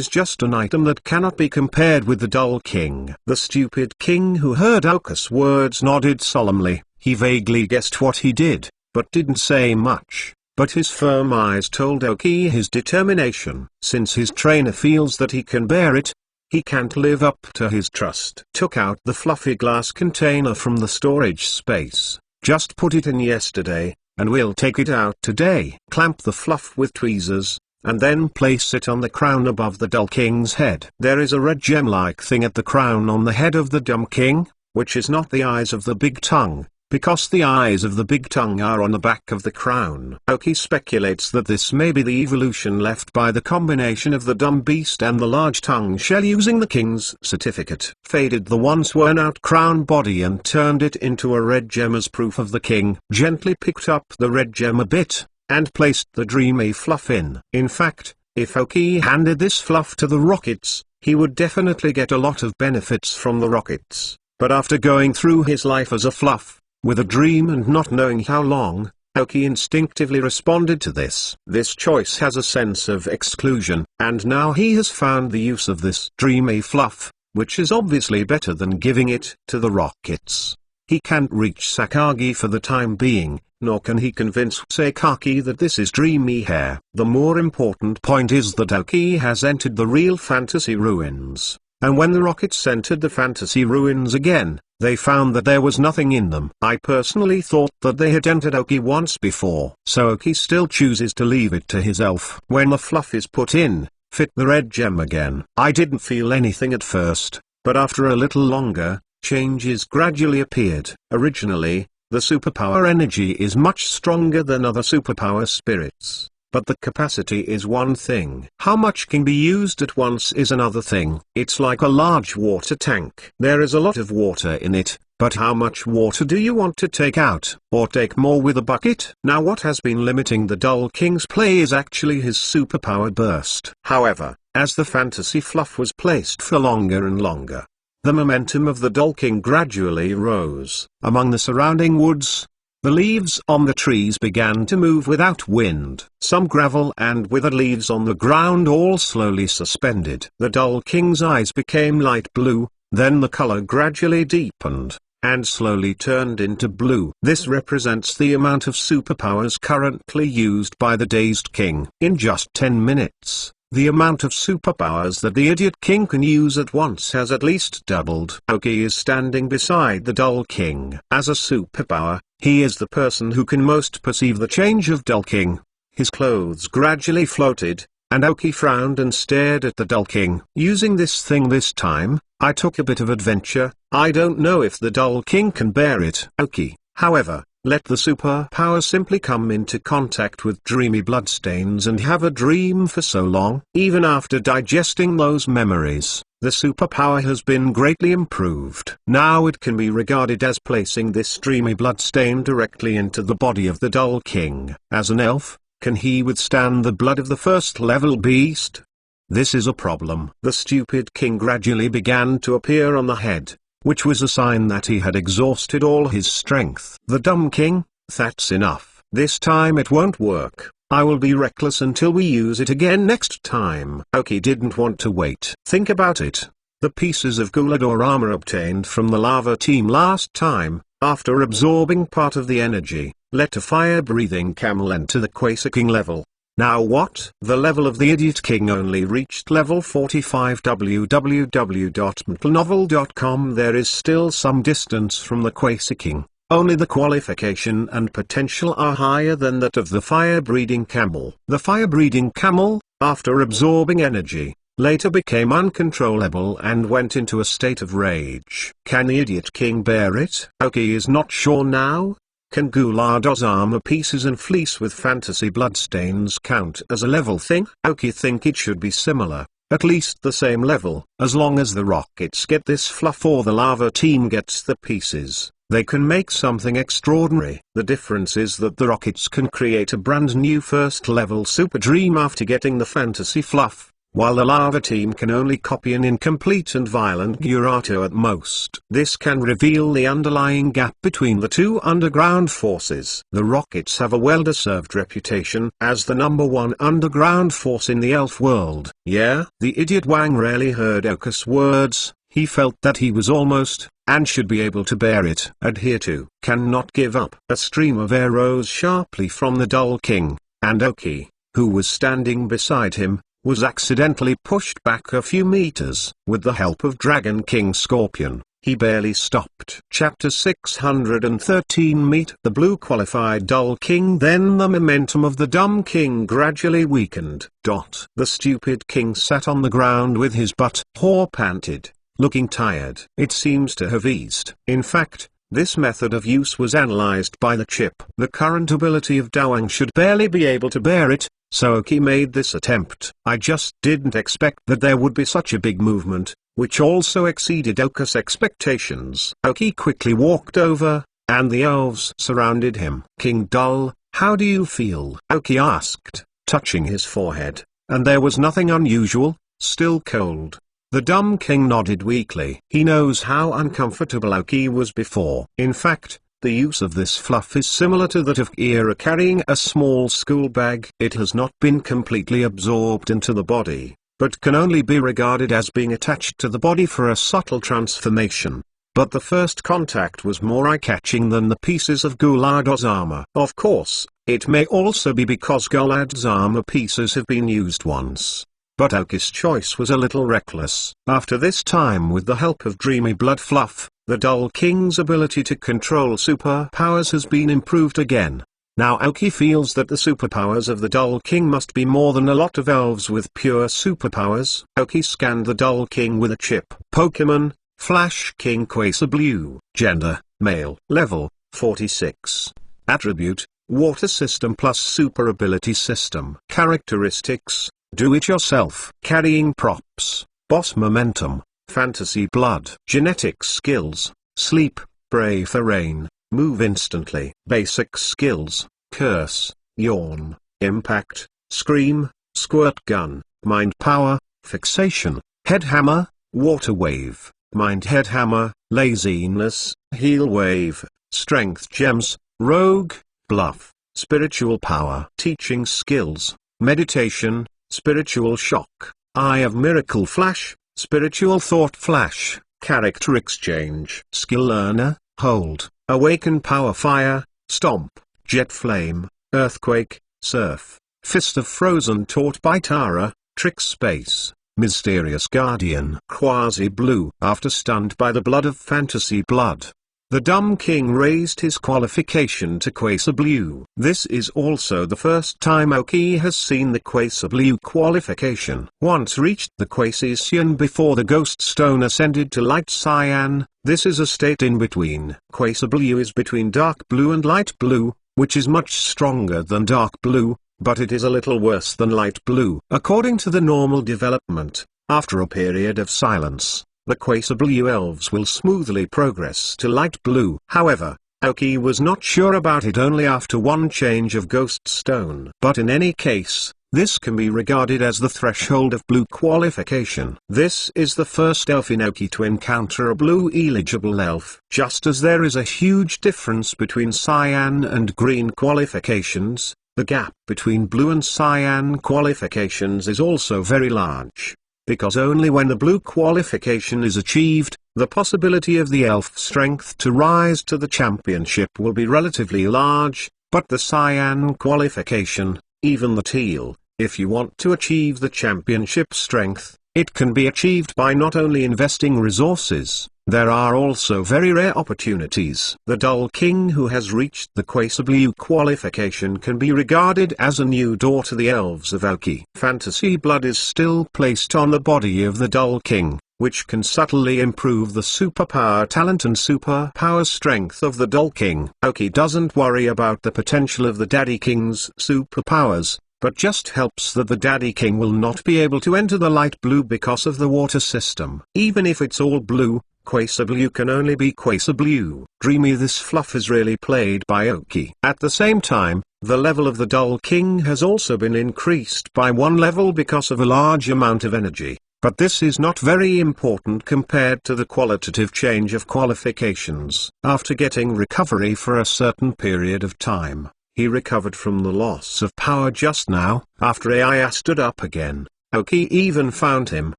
just an item that cannot be compared with the Dull King. The stupid king who heard Aoki's words nodded solemnly. He vaguely guessed what he did, but didn't say much. But his firm eyes told Aoki his determination. Since his trainer feels that he can bear it, he can't live up to his trust. Took out the fluffy glass container from the storage space. Just put it in yesterday, and we'll take it out today. Clamp the fluff with tweezers, and then place it on the crown above the Dull King's head. There is a red gem-like thing at the crown on the head of the Dumb King, which is not the eyes of the big tongue, because the eyes of the big tongue are on the back of the crown. Aoki speculates that this may be the evolution left by the combination of the dumb beast and the large tongue shell using the king's certificate. Faded the once worn out crown body and turned it into a red gem as proof of the king. Gently picked up the red gem a bit, and placed the dreamy fluff in. In fact, if Aoki handed this fluff to the rockets, he would definitely get a lot of benefits from the rockets. But after going through his life as a fluff, with a dream and not knowing how long, Aoki instinctively responded to this. This choice has a sense of exclusion, and now he has found the use of this dreamy fluff, which is obviously better than giving it to the rockets. He can't reach Sakagi for the time being, nor can he convince Sakaki that this is dreamy hair. The more important point is that Aoki has entered the real fantasy ruins, and when the rockets entered the fantasy ruins again, they found that there was nothing in them. I personally thought that they had entered Aoki once before. So Aoki still chooses to leave it to his elf. When the fluff is put in, fit the red gem again. I didn't feel anything at first, but after a little longer, changes gradually appeared. Originally, the superpower energy is much stronger than other superpower spirits. But the capacity is one thing. How much can be used at once is another thing. It's like a large water tank. There is a lot of water in it, but how much water do you want to take out, or take more with a bucket? Now what has been limiting the Dull King's play is actually his superpower burst. However, as the fantasy fluff was placed for longer and longer, the momentum of the Dull King gradually rose. Among the surrounding woods, the leaves on the trees began to move without wind. Some gravel and withered leaves on the ground all slowly suspended. The Dull King's eyes became light blue, then the color gradually deepened, and slowly turned into blue. This represents the amount of superpowers currently used by the Dazed King. In just 10 minutes, the amount of superpowers that the Idiot King can use at once has at least doubled. Aoki is standing beside the Dull King. As a superpower, he is the person who can most perceive the change of Dull King. His clothes gradually floated, and Aoki frowned and stared at the Dull King. Using this thing this time, I took a bit of adventure. I don't know if the Dull King can bear it. Aoki, however, let the superpower simply come into contact with dreamy bloodstains and have a dream for so long. Even after digesting those memories, the superpower has been greatly improved. Now it can be regarded as placing this dreamy bloodstain directly into the body of the Dull King. As an elf, can he withstand the blood of the first level beast? This is a problem. The stupid king gradually began to appear on the head, which was a sign that he had exhausted all his strength. The Dumb King, that's enough. This time it won't work. I will be reckless until we use it again next time. Aoki didn't want to wait. Think about it. The pieces of Goulador armor obtained from the lava team last time, after absorbing part of the energy, let a fire-breathing camel enter the Quasar King level. Now what? The level of the Idiot King only reached level 45. www.mtnovel.com. There is still some distance from the Quasar King. Only the qualification and potential are higher than that of the fire-breathing camel. The fire-breathing camel, after absorbing energy, later became uncontrollable and went into a state of rage. Can the Idiot King bear it? Aoki is not sure now. Can Gulado's armor pieces and fleece with fantasy bloodstains count as a level thing? Aoki think it should be similar, at least the same level, as long as the rockets get this fluff or the lava team gets the pieces. They can make something extraordinary. The difference is that the rockets can create a brand new first level Super Dream after getting the fantasy fluff, while the lava team can only copy an incomplete and violent Gurato at most. This can reveal the underlying gap between the two underground forces. The rockets have a well-deserved reputation as the #1 underground force in the elf world. Yeah, the idiot Wang rarely heard Okus' words. He felt that he was almost, and should be able to bear it. Adhere to, cannot give up. A stream of air rose sharply from the Dull King, and Aoki, who was standing beside him, was accidentally pushed back a few meters. With the help of Dragon King Scorpion, he barely stopped. Chapter 613. Meet the blue qualified Dull King. Then the momentum of the dumb king gradually weakened. The stupid king sat on the ground with his butt panted, looking tired. It seems to have eased. In fact, this method of use was analyzed by the chip. The current ability of Dawang should barely be able to bear it, so Aoki made this attempt. I just didn't expect that there would be such a big movement, which also exceeded Okus' expectations. Aoki quickly walked over, and the elves surrounded him. King Dull, how do you feel? Aoki asked, touching his forehead, and there was nothing unusual, still cold. The dumb king nodded weakly. He knows how uncomfortable Aoki was before. In fact, the use of this fluff is similar to that of Kira carrying a small school bag. It has not been completely absorbed into the body, but can only be regarded as being attached to the body for a subtle transformation. But the first contact was more eye-catching than the pieces of Gulado's armor. Of course, it may also be because Gulado's armor pieces have been used once. But Aoki's choice was a little reckless. After this time, with the help of Dreamy Blood Fluff, the Dull King's ability to control superpowers has been improved again. Now Aoki feels that the superpowers of the Dull King must be more than a lot of elves with pure superpowers. Aoki scanned the Dull King with a chip. Pokemon, Flash King Quasar Blue. Gender, male. Level, 46. Attribute, Water System plus Super Ability System. Characteristics, Do-it-yourself. Carrying props, Boss Momentum, Fantasy Blood. Genetic skills, Sleep, Pray for Rain, Move Instantly. Basic skills, Curse, Yawn, Impact, Scream, Squirt Gun, Mind Power, Fixation, Head Hammer, Water Wave, Mind Head Hammer, Laziness, Heal Wave, Strength Gems, Rogue, Bluff, Spiritual Power. Teaching skills, Meditation, Spiritual Shock, Eye of Miracle Flash, Spiritual Thought Flash. Character exchange. Skill Learner, Hold, Awaken Power Fire, Stomp, Jet Flame, Earthquake, Surf, Fist of Frozen taught by Tara, Trick Space, Mysterious Guardian. Quasi Blue. After stunned by the blood of Fantasy Blood, the dumb king raised his qualification to Quasar Blue. This is also the first time Aoki has seen the Quasar Blue qualification. Once reached the Quasar Cyan before the Ghost Stone ascended to Light Cyan, this is a state in between. Quasar Blue is between Dark Blue and Light Blue, which is much stronger than Dark Blue, but it is a little worse than Light Blue. According to the normal development, after a period of silence, the Quasar Blue elves will smoothly progress to Light Blue. However, Aoki was not sure about it only after one change of Ghost Stone. But in any case, this can be regarded as the threshold of blue qualification. This is the first elf in Aoki to encounter a blue eligible elf. Just as there is a huge difference between cyan and green qualifications, the gap between blue and cyan qualifications is also very large. Because only when the blue qualification is achieved, the possibility of the elf strength to rise to the championship will be relatively large, but the cyan qualification, even the teal. If you want to achieve the championship strength, it can be achieved by not only investing resources. There are also very rare opportunities. The Dull King who has reached the Quasar qualification can be regarded as a new door to the elves of Oki. Fantasy blood is still placed on the body of the Dull King, which can subtly improve the superpower talent and superpower strength of the Dull King. Oki doesn't worry about the potential of the Daddy King's superpowers, but just helps that the Daddy King will not be able to enter the light blue because of the water system. Even if it's all blue, Quasar Blue can only be Quasar Blue. Dreamy, this fluff is really played by Oki. At the same time, the level of the Dull King has also been increased by 1 level because of a large amount of energy, but this is not very important compared to the qualitative change of qualifications. After getting recovery for a certain period of time, he recovered from the loss of power just now. After AI stood up again, Oki even found him.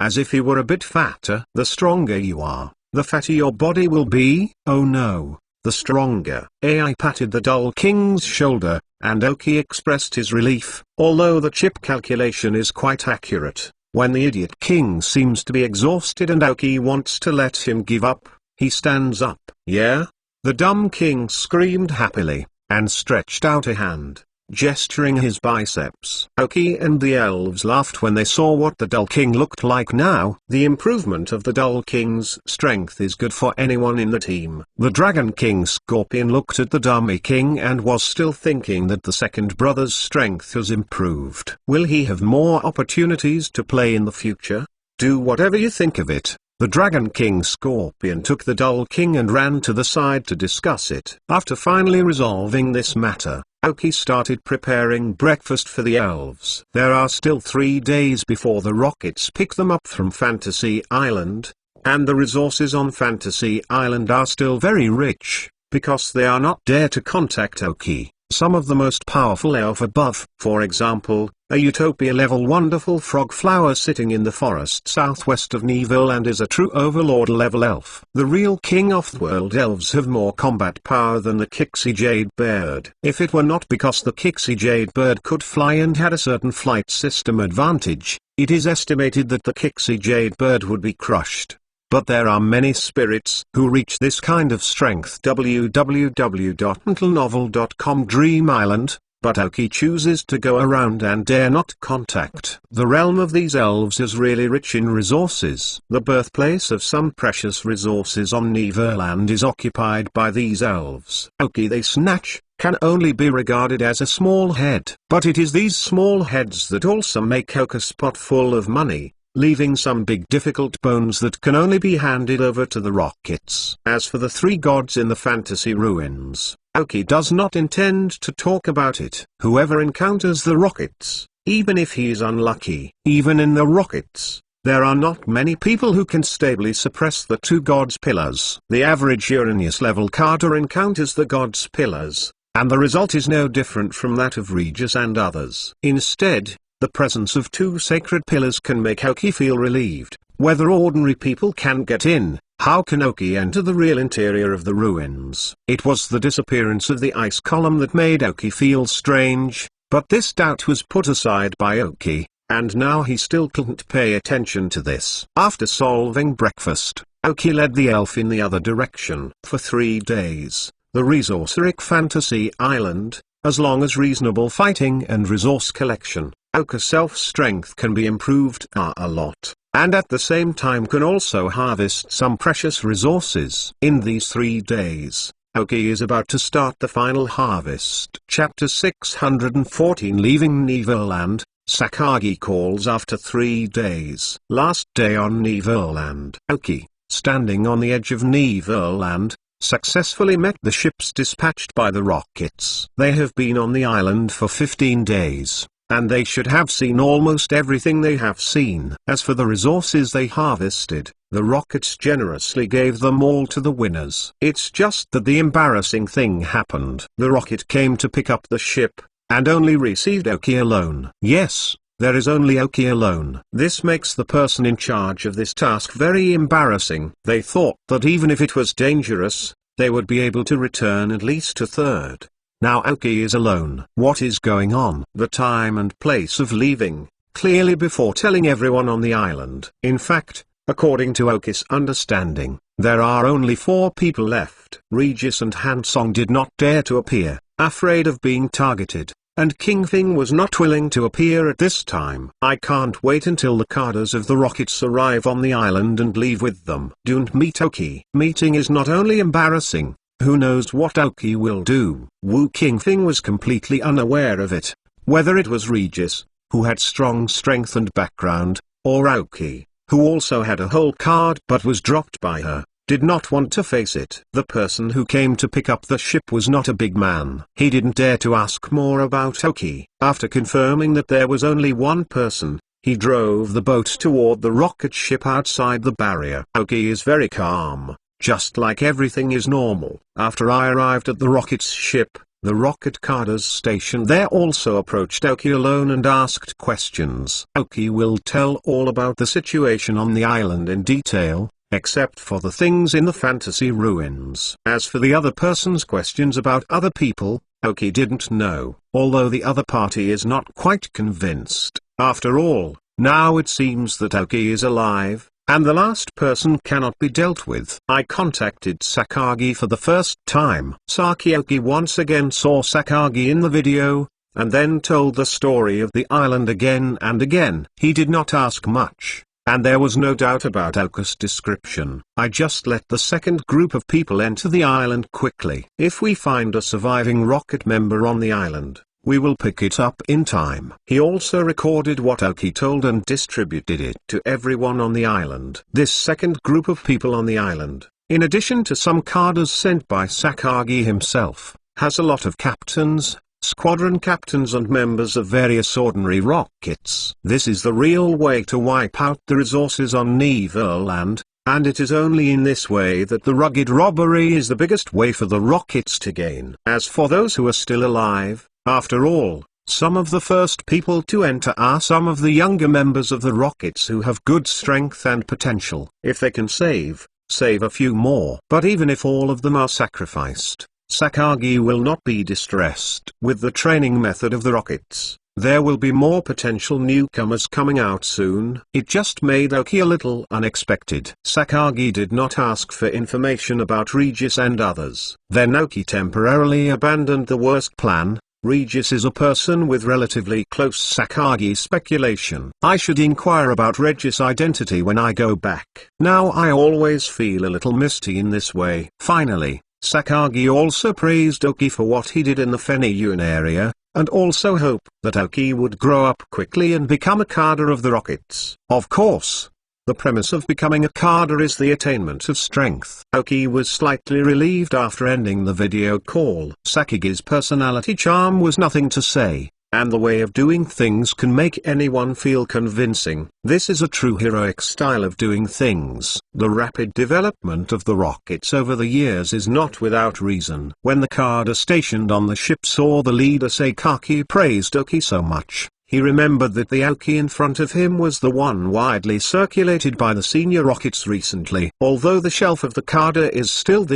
As if he were a bit fatter. The stronger you are, the fatter your body will be. Oh no, the stronger. AI patted the Dull King's shoulder, and Oki expressed his relief. Although the chip calculation is quite accurate, when the Idiot King seems to be exhausted and Oki wants to let him give up, he stands up. Yeah? The Dumb King screamed happily, and stretched out a hand, gesturing his biceps. Oki and the elves laughed when they saw what the Dull King looked like now. The improvement of the Dull King's strength is good for anyone in the team. The Dragon King Scorpion looked at the Dummy King and was still thinking that the second brother's strength has improved. Will he have more opportunities to play in the future? Do whatever you think of it. The Dragon King Scorpion took the Dull King and ran to the side to discuss it. After finally resolving this matter, Oki started preparing breakfast for the elves. There are still 3 days before the rockets pick them up from Fantasy Island, and the resources on Fantasy Island are still very rich, because they are not dare to contact Oki. Some of the most powerful elf above, for example, a Utopia-level wonderful frog flower sitting in the forest southwest of Neverland is a true Overlord-level elf. The real King of the World elves have more combat power than the Kixie Jade Bird. If it were not because the Kixie Jade Bird could fly and had a certain flight system advantage, it is estimated that the Kixie Jade Bird would be crushed. But there are many spirits who reach this kind of strength. www.mentalnovel.com Dream Island, but Oki chooses to go around and dare not contact. The realm of these elves is really rich in resources. The birthplace of some precious resources on Neverland is occupied by these elves. Oki they snatch can only be regarded as a small head. But it is these small heads that also make Oki a spot full of money, leaving some big difficult bones that can only be handed over to the rockets. As for the 3 gods in the fantasy ruins, Oki does not intend to talk about it. Whoever encounters the rockets, even if he is unlucky, even in the rockets, there are not many people who can stably suppress the 2 gods' pillars. The average Uranus-level Carter encounters the gods' pillars, and the result is no different from that of Regis and others. Instead, the presence of 2 sacred pillars can make Oki feel relieved. Whether ordinary people can get in, how can Oki enter the real interior of the ruins? It was the disappearance of the ice column that made Oki feel strange, but this doubt was put aside by Oki, and now he still couldn't pay attention to this. After solving breakfast, Oki led the elf in the other direction. For 3 days, the Resourceric Fantasy Island, as long as reasonable fighting and resource collection, Oki's self-strength can be improved a lot, and at the same time can also harvest some precious resources. In these 3 days, Oki is about to start the final harvest. Chapter 614 Leaving Neverland, Sakagi calls after 3 days. Last day on Neverland. Oki, standing on the edge of Neverland, successfully met the ships dispatched by the rockets. They have been on the island for 15 days. And they should have seen almost everything they have seen. As for the resources they harvested, the rockets generously gave them all to the winners. It's just that the embarrassing thing happened. The rocket came to pick up the ship, and only received Oki alone. Yes, there is only Oki alone. This makes the person in charge of this task very embarrassing. They thought that even if it was dangerous, they would be able to return at least a third. Now Aoki is alone. What is going on? The time and place of leaving, clearly before telling everyone on the island. In fact, according to Aoki's understanding, there are only 4 people left. Regis and Hansong did not dare to appear, afraid of being targeted, and King Fing was not willing to appear at this time. I can't wait until the cadres of the rockets arrive on the island and leave with them. Don't meet Aoki. Meeting is not only embarrassing, who knows what Aoki will do. Wu King Fing was completely unaware of it, whether it was Regis, who had strong strength and background, or Aoki, who also had a whole card but was dropped by her, did not want to face it. The person who came to pick up the ship was not a big man. He didn't dare to ask more about Aoki. After confirming that there was only one person, he drove the boat toward the rocket ship outside the barrier. Aoki is very calm, just like everything is normal. After I arrived at the rocket's ship, the rocket cadres stationed there also approached Aoki alone and asked questions. Aoki will tell all about the situation on the island in detail, except for the things in the fantasy ruins. As for the other person's questions about other people, Aoki didn't know, although the other party is not quite convinced. After all, now it seems that Aoki is alive, and the last person cannot be dealt with. I contacted Sakagi for the first time. Aoki once again saw Sakagi in the video, and then told the story of the island again and again. He did not ask much, and there was no doubt about Aoki's description. I just let the second group of people enter the island quickly. If we find a surviving rocket member on the island, we will pick it up in time. He also recorded what Aoki told and distributed it to everyone on the island. This second group of people on the island, in addition to some cadres sent by Sakagi himself, has a lot of captains, squadron captains and members of various ordinary rockets. This is the real way to wipe out the resources on Neverland, and it is only in this way that the rugged robbery is the biggest way for the rockets to gain. As for those who are still alive, after all, some of the first people to enter are some of the younger members of the rockets who have good strength and potential. If they can save a few more. But even if all of them are sacrificed, Sakagi will not be distressed. With the training method of the rockets, there will be more potential newcomers coming out soon. It just made Aoki a little unexpected. Sakagi did not ask for information about Regis and others. Then Aoki temporarily abandoned the worst plan. Regis is a person with relatively close Sakagi speculation. I should inquire about Regis' identity when I go back. Now I always feel a little misty in this way. Finally, Sakagi also praised Aoki for what he did in the Feniyun area, and also hoped that Aoki would grow up quickly and become a cadre of the rockets. Of course, the premise of becoming a cadre is the attainment of strength. Aoki was slightly relieved after ending the video call. Sakagi's personality charm was nothing to say, and the way of doing things can make anyone feel convincing. This is a true heroic style of doing things. The rapid development of the rockets over the years is not without reason. When the cadre stationed on the ship saw the leader Sakaki praised Aoki so much, he remembered that the Aoki in front of him was the one widely circulated by the senior rockets recently. Although the shelf of the cadre is still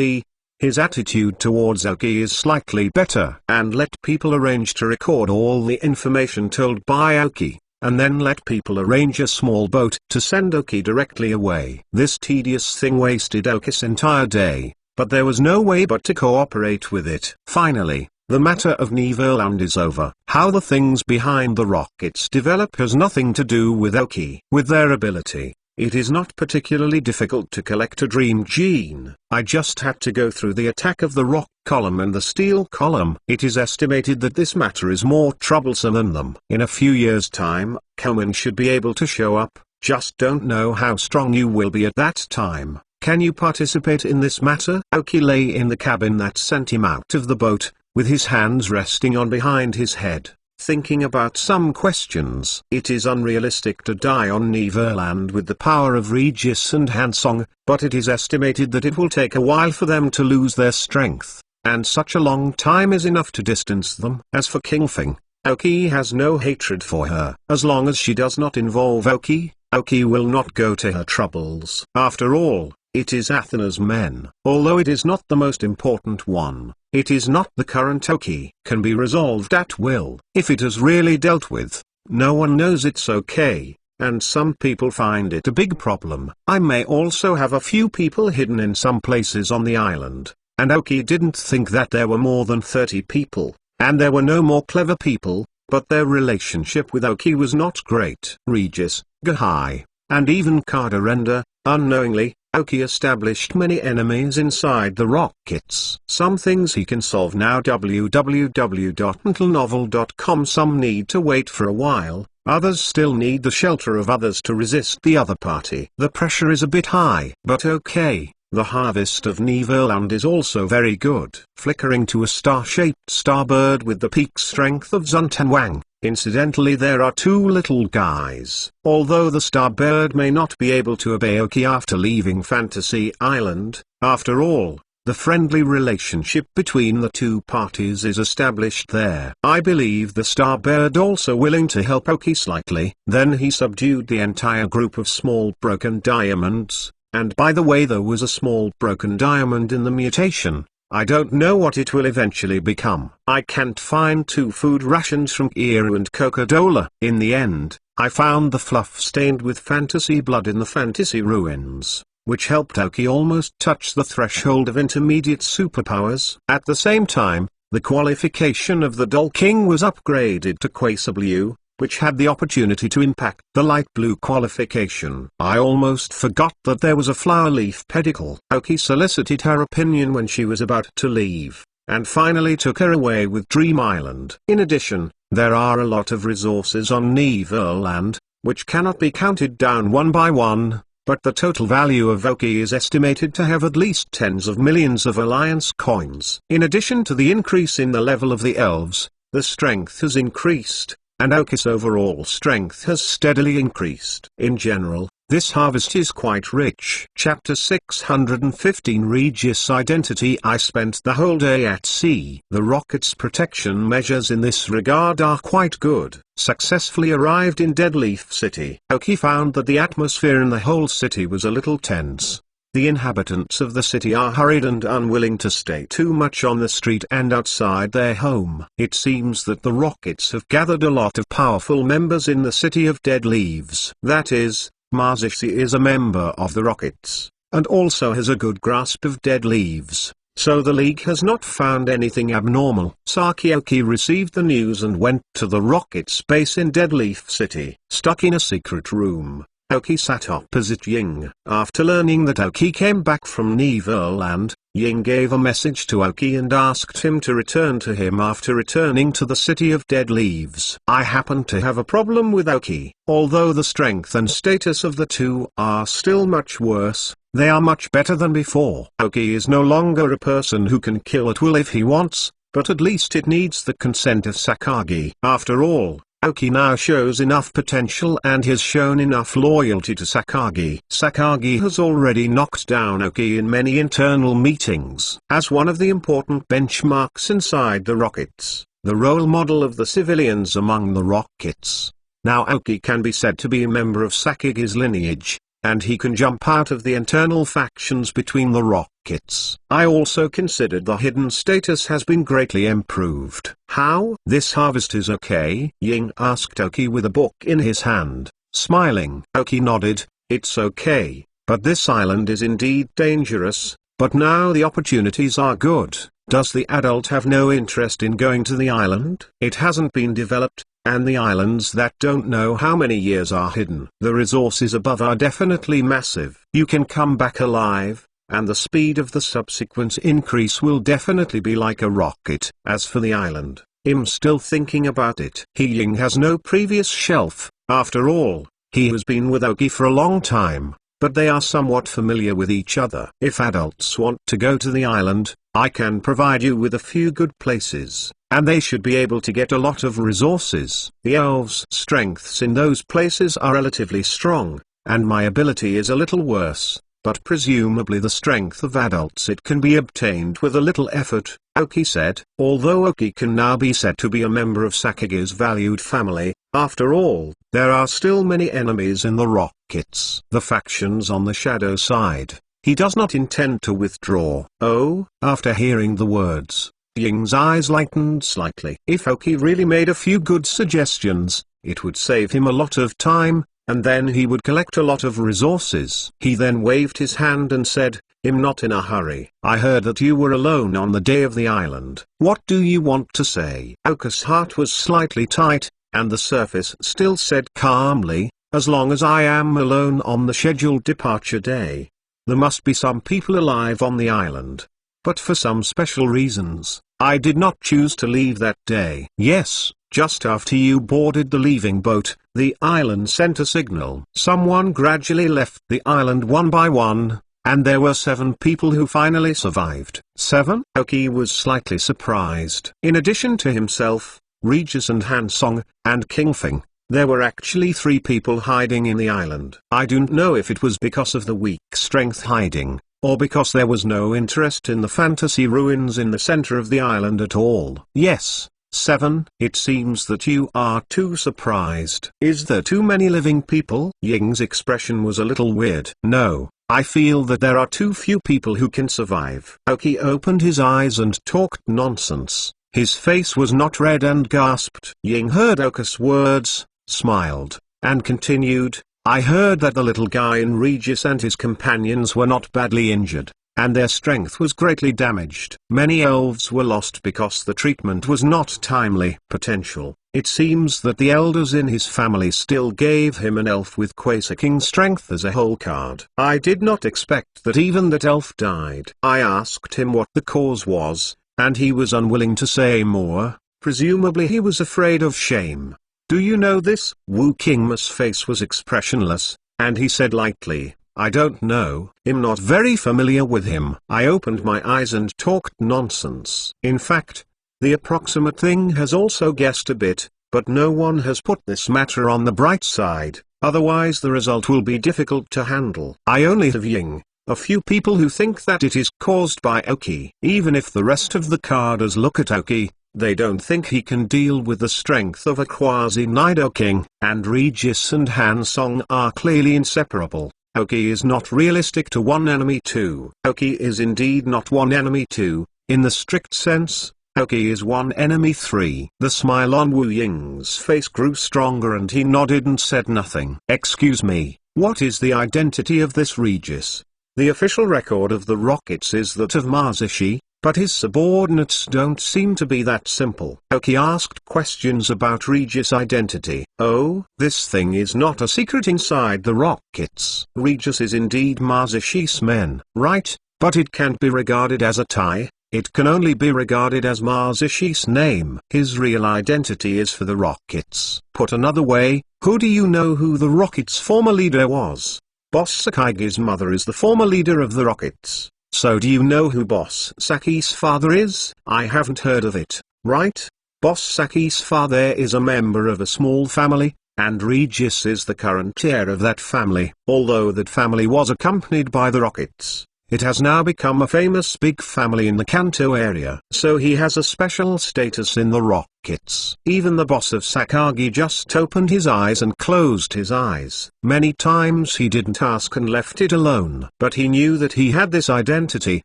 his attitude towards Aoki is slightly better. And let people arrange to record all the information told by Aoki, and then let people arrange a small boat to send Aoki directly away. This tedious thing wasted Aoki's entire day, but there was no way but to cooperate with it. Finally, the matter of Neverland is over. How the things behind the rockets develop has nothing to do with Aoki. With their ability, it is not particularly difficult to collect a dream gene. I just had to go through the attack of the rock column and the steel column. It is estimated that this matter is more troublesome than them. In a few years' time, Komen should be able to show up, just don't know how strong you will be at that time. Can you participate in this matter? Aoki lay in the cabin that sent him out of the boat, with his hands resting on behind his head, thinking about some questions. It is unrealistic to die on Neverland with the power of Regis and Hansong, but it is estimated that it will take a while for them to lose their strength, and such a long time is enough to distance them. As for King Fing, Aoki has no hatred for her. As long as she does not involve Aoki, Aoki will not go to her troubles. After all, it is Athena's men. Although it is not the most important one, It is not the current Oki. Can be resolved at will. If it is really dealt with, no one knows it's okay, and some people find it a big problem. I may also have a few people hidden in some places on the island, and Oki didn't think that there were more than 30 people, and there were no more clever people, but their relationship with Oki was not great. Regis, Gahai, and even Cardarenda, unknowingly, Oki established many enemies inside the rockets. Some things he can solve now. www.mentalnovel.com. Some need to wait for a while, others still need the shelter of others to resist the other party. The pressure is a bit high, but okay. The harvest of Neverland is also very good. Flickering to a star-shaped starbird with the peak strength of Zuntanwang. Incidentally, there are two little guys. Although the starbird may not be able to obey Oki after leaving Fantasy Island, after all, the friendly relationship between the two parties is established there. I believe the starbird also willing to help Oki slightly. Then he subdued the entire group of small broken diamonds. And by the way, there was a small broken diamond in the mutation. I don't know what it will eventually become. I can't find 2 food rations from Iru and Coca-Cola. In the end, I found the fluff stained with fantasy blood in the fantasy ruins, which helped Oki almost touch the threshold of intermediate superpowers. At the same time, the qualification of the Doll King was upgraded to Quasar Blue, which had the opportunity to impact the light blue qualification. I almost forgot that there was a flower leaf pedicle. Oki solicited her opinion when she was about to leave, and finally took her away with Dream Island. In addition, there are a lot of resources on Neverland, which cannot be counted down one by one, but the total value of Oki is estimated to have at least tens of millions of Alliance coins. In addition to the increase in the level of the elves, the strength has increased, and Oki's overall strength has steadily increased. In general, this harvest is quite rich. Chapter 615 Regis Identity. I spent the whole day at sea. The rocket's protection measures in this regard are quite good. Successfully arrived in Deadleaf City. Oki found that the atmosphere in the whole city was a little tense. The inhabitants of the city are hurried and unwilling to stay too much on the street and outside their home. It seems that the Rockets have gathered a lot of powerful members in the city of Dead Leaves. That is, Mazishi is a member of the Rockets, and also has a good grasp of Dead Leaves, so the League has not found anything abnormal. Sakioki received the news and went to the Rockets base in Deadleaf City. Stuck in a secret room, Oki sat opposite Ying. After learning that Oki came back from Neverland, Ying gave a message to Oki and asked him to return to him after returning to the City of Dead Leaves. I happen to have a problem with Oki. Although the strength and status of the two are still much worse, they are much better than before. Oki is no longer a person who can kill at will if he wants, but at least it needs the consent of Sakagi. After all, Oki now shows enough potential and has shown enough loyalty to Sakagi. Sakagi has already knocked down Oki in many internal meetings. As one of the important benchmarks inside the Rockets, the role model of the civilians among the Rockets. Now Oki can be said to be a member of Sakagi's lineage, and he can jump out of the internal factions between the Rockets. I also considered the hidden status has been greatly improved. How? This harvest is okay? Ying asked Oki with a book in his hand, smiling. Oki nodded, it's okay, but this island is indeed dangerous, but now the opportunities are good. Does the adult have no interest in going to the island? It hasn't been developed, and the islands that don't know how many years are hidden. The resources above are definitely massive. You can come back alive, and the speed of the subsequent increase will definitely be like a rocket. As for the island, I'm still thinking about it. Ying has no previous shelf, after all, he has been with Oki for a long time, but they are somewhat familiar with each other. If adults want to go to the island, I can provide you with a few good places, and they should be able to get a lot of resources. The elves' strengths in those places are relatively strong, and my ability is a little worse, but presumably the strength of adults it can be obtained with a little effort, Oki said. Although Oki can now be said to be a member of Sakagi's valued family, after all, there are still many enemies in the Rockets. The factions on the shadow side. He does not intend to withdraw. Oh, after hearing the words, Ying's eyes lightened slightly. If Oki really made a few good suggestions, it would save him a lot of time, and then he would collect a lot of resources. He then waved his hand and said, "I'm not in a hurry. I heard that you were alone on the day of the island. What do you want to say?" Oka's heart was slightly tight, and the surface still said calmly, "As long as I am alone on the scheduled departure day. There must be some people alive on the island. But for some special reasons, I did not choose to leave that day." Yes, just after you boarded the leaving boat, the island sent a signal. Someone gradually left the island one by one, and there were 7 people who finally survived. 7? Oki was slightly surprised. In addition to himself, Regis and Hansong, and Kingfing, there were actually 3 people hiding in the island. I don't know if it was because of the weak strength hiding, or because there was no interest in the fantasy ruins in the center of the island at all. Yes, 7. It seems that you are too surprised. Is there too many living people? Ying's expression was a little weird. No, I feel that there are too few people who can survive. Oki opened his eyes and talked nonsense. His face was not red and gasped. Ying heard Oka's words, smiled, and continued, "I heard that the little guy in Regis and his companions were not badly injured, and their strength was greatly damaged. Many elves were lost because the treatment was not timely. Potential. It seems that the elders in his family still gave him an elf with Quasar King strength as a whole card. I did not expect that even that elf died. I asked him what the cause was, and he was unwilling to say more. Presumably he was afraid of shame. Do you know this?" Wu Qingma's face was expressionless, and he said lightly, "I don't know. I'm not very familiar with him." I opened my eyes and talked nonsense. In fact, the approximate thing has also guessed a bit, but no one has put this matter on the bright side, otherwise the result will be difficult to handle. I only have Ying, a few people who think that it is caused by Oki. Even if the rest of the carders look at Oki, they don't think he can deal with the strength of a quasi-Nido King, and Regis and Hansong are clearly inseparable. Oki is not realistic to one enemy 2. Oki is indeed not one enemy 2, in the strict sense. Oki is one enemy 3. The smile on Wu Ying's face grew stronger and he nodded and said nothing. "Excuse me, what is the identity of this Regis?" The official record of the Rockets is that of Masashi, but his subordinates don't seem to be that simple. Oki asked questions about Regis' identity. "Oh, this thing is not a secret inside the Rockets. Regis is indeed Masashi's men, right? But it can't be regarded as a tie. It can only be regarded as Masashi's name. His real identity is for the Rockets." Put another way, who do you know who the Rockets' former leader was? Boss Sakagi's mother is the former leader of the Rockets. So do you know who Boss Saki's father is? I haven't heard of it, right? Boss Saki's father is a member of a small family, and Regis is the current heir of that family. Although that family was accompanied by the Rockets, it has now become a famous big family in the Kanto area. So he has a special status in the Rockets. Even the boss of Sakagi just opened his eyes and closed his eyes. Many times he didn't ask and left it alone. But he knew that he had this identity.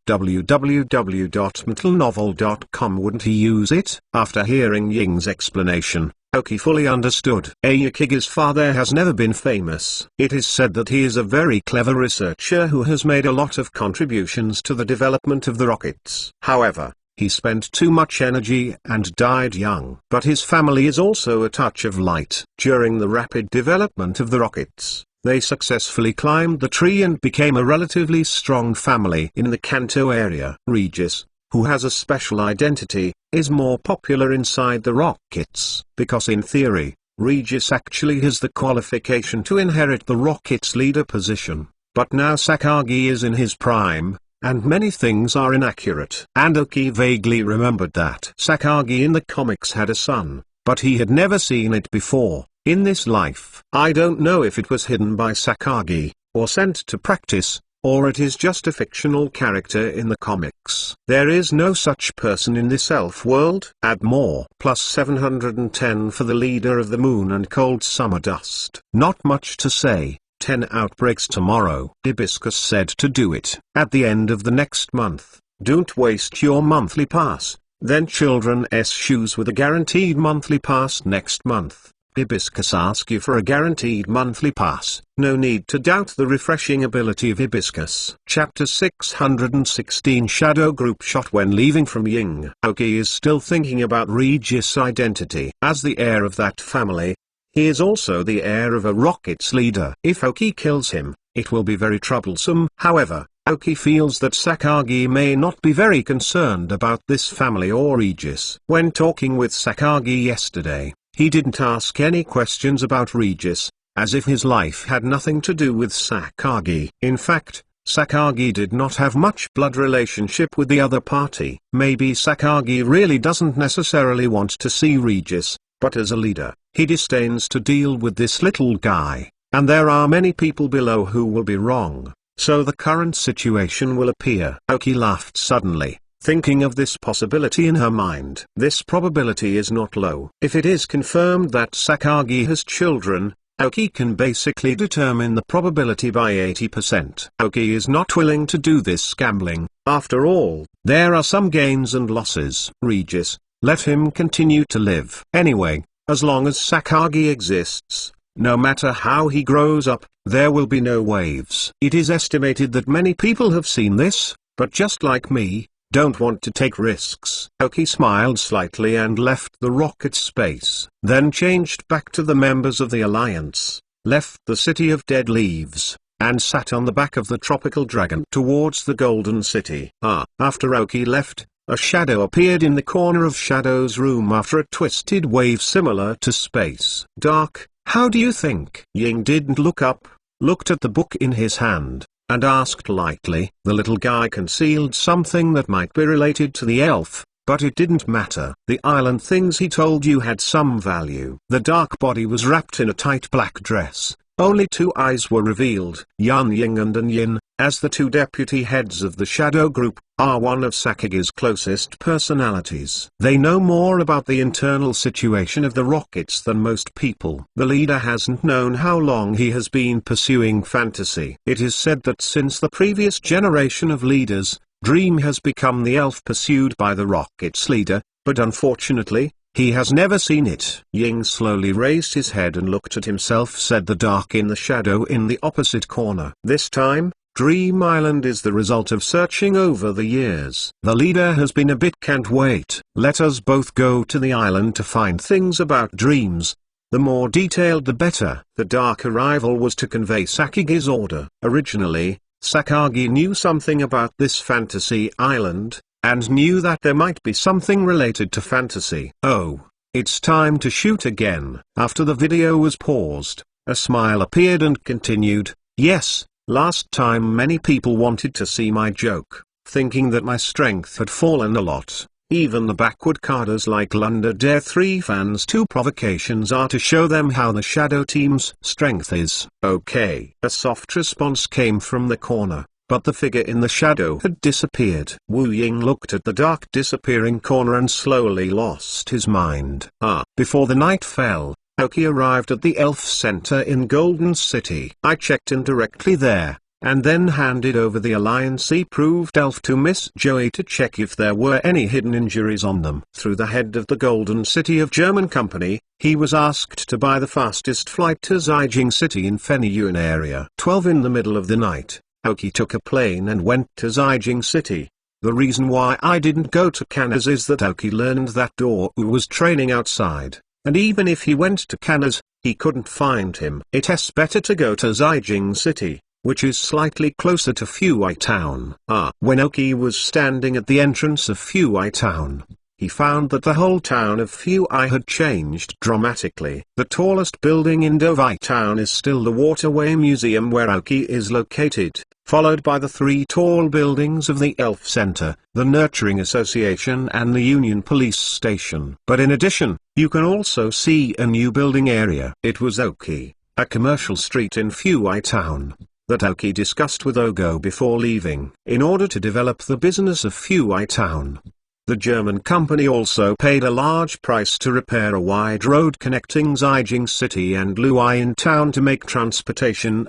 www.metalnovel.com. Wouldn't he use it? After hearing Ying's explanation, Oki fully understood. Ayakiga's father has never been famous. It is said that he is a very clever researcher who has made a lot of contributions to the development of the Rockets. However, he spent too much energy and died young. But his family is also a touch of light. During the rapid development of the Rockets, they successfully climbed the tree and became a relatively strong family in the Kanto area. Regis, who has a special identity, is more popular inside the Rockets, because in theory, Regis actually has the qualification to inherit the Rockets' leader position. But now Sakagi is in his prime, and many things are inaccurate. And Oki vaguely remembered that Sakagi in the comics had a son, but he had never seen it before, in this life. I don't know if it was hidden by Sakagi, or sent to practice, or it is just a fictional character in the comics. There is no such person in this elf world. Add more. Plus 710 for the leader of the moon and cold summer dust. Not much to say. 10 outbreaks tomorrow. Hibiscus said to do it at the end of the next month. Don't waste your monthly pass. Then children's shoes with a guaranteed monthly pass next month. Hibiscus ask you for a guaranteed monthly pass. No need to doubt the refreshing ability of Hibiscus. Chapter 616 Shadow Group Shot when leaving from Ying. Aoki is still thinking about Regis' identity. As the heir of that family, he is also the heir of a Rockets leader. If Aoki kills him, it will be very troublesome. However, Aoki feels that Sakagi may not be very concerned about this family or Regis. When talking with Sakagi yesterday, he didn't ask any questions about Regis, as if his life had nothing to do with Sakagi. In fact, Sakagi did not have much blood relationship with the other party. Maybe Sakagi really doesn't necessarily want to see Regis, but as a leader, he disdains to deal with this little guy, and there are many people below who will be wrong, so the current situation will appear. Aoki laughed suddenly, thinking of this possibility in her mind. This probability is not low. If it is confirmed that Sakagi has children, Aoki can basically determine the probability by 80%. Aoki is not willing to do this gambling. After all, there are some gains and losses. Regis, let him continue to live. Anyway, as long as Sakagi exists, no matter how he grows up, there will be no waves. It is estimated that many people have seen this, but just like me, don't want to take risks. Aoki smiled slightly and left the rocket space, then changed back to the members of the Alliance, left the City of Dead Leaves, and sat on the back of the tropical dragon towards the Golden City. After Aoki left, a shadow appeared in the corner of Shadow's room after a twisted wave similar to space. Dark, how do you think? Ying didn't look up, looked at the book in his hand, and asked lightly. The little guy concealed something that might be related to the elf, but it didn't matter. The island things he told you had some value. The dark body was wrapped in a tight black dress. Only two eyes were revealed. Yan Ying and An Yin, as the two deputy heads of the Shadow Group, are one of Sakagi's closest personalities. They know more about the internal situation of the Rockets than most people. The leader hasn't known how long he has been pursuing fantasy. It is said that since the previous generation of leaders, Dream has become the elf pursued by the Rockets leader, but unfortunately, he has never seen it. Ying slowly raised his head and looked at himself, said the dark in the shadow in the opposite corner. This time, Dream Island is the result of searching over the years. The leader has been a bit can't wait. Let us both go to the island to find things about dreams. The more detailed the better. The dark arrival was to convey Sakagi's order. Originally, Sakagi knew something about this fantasy island, and knew that there might be something related to fantasy. Oh, it's time to shoot again. After the video was paused, a smile appeared and continued, yes, last time many people wanted to see my joke, thinking that my strength had fallen a lot. Even the backward carders like Lunder Dare 3 fans' two provocations are to show them how the Shadow Team's strength is. Okay. A soft response came from the corner, but the figure in the shadow had disappeared. Wu Ying looked at the dark disappearing corner and slowly lost his mind. Before the night fell, Aoki arrived at the Elf Center in Golden City. I checked in directly there, and then handed over the Alliance-approved elf to Miss Joey to check if there were any hidden injuries on them. Through the head of the Golden City of German Company, he was asked to buy the fastest flight to Zijing City in Fenyuan area. 12 in the middle of the night, Aoki took a plane and went to Zijing City. The reason why I didn't go to Kanas is that Aoki learned that Dou was training outside, and even if he went to Kanas, he couldn't find him. It's better to go to Zijing City, which is slightly closer to Fuai Town. When Aoki was standing at the entrance of Fuai Town, he found that the whole town of Fuai had changed dramatically. The tallest building in Dovai Town is still the Waterway Museum where Aoki is located, followed by the three tall buildings of the Elf Center, the Nurturing Association and the Union Police Station. But in addition, you can also see a new building area. It was Oki, a commercial street in Fuai Town, that Aoki discussed with Ogo before leaving. In order to develop the business of Fuai Town, The German company also paid a large price to repair a wide road connecting Xijing City and Luoyang Town to make transportation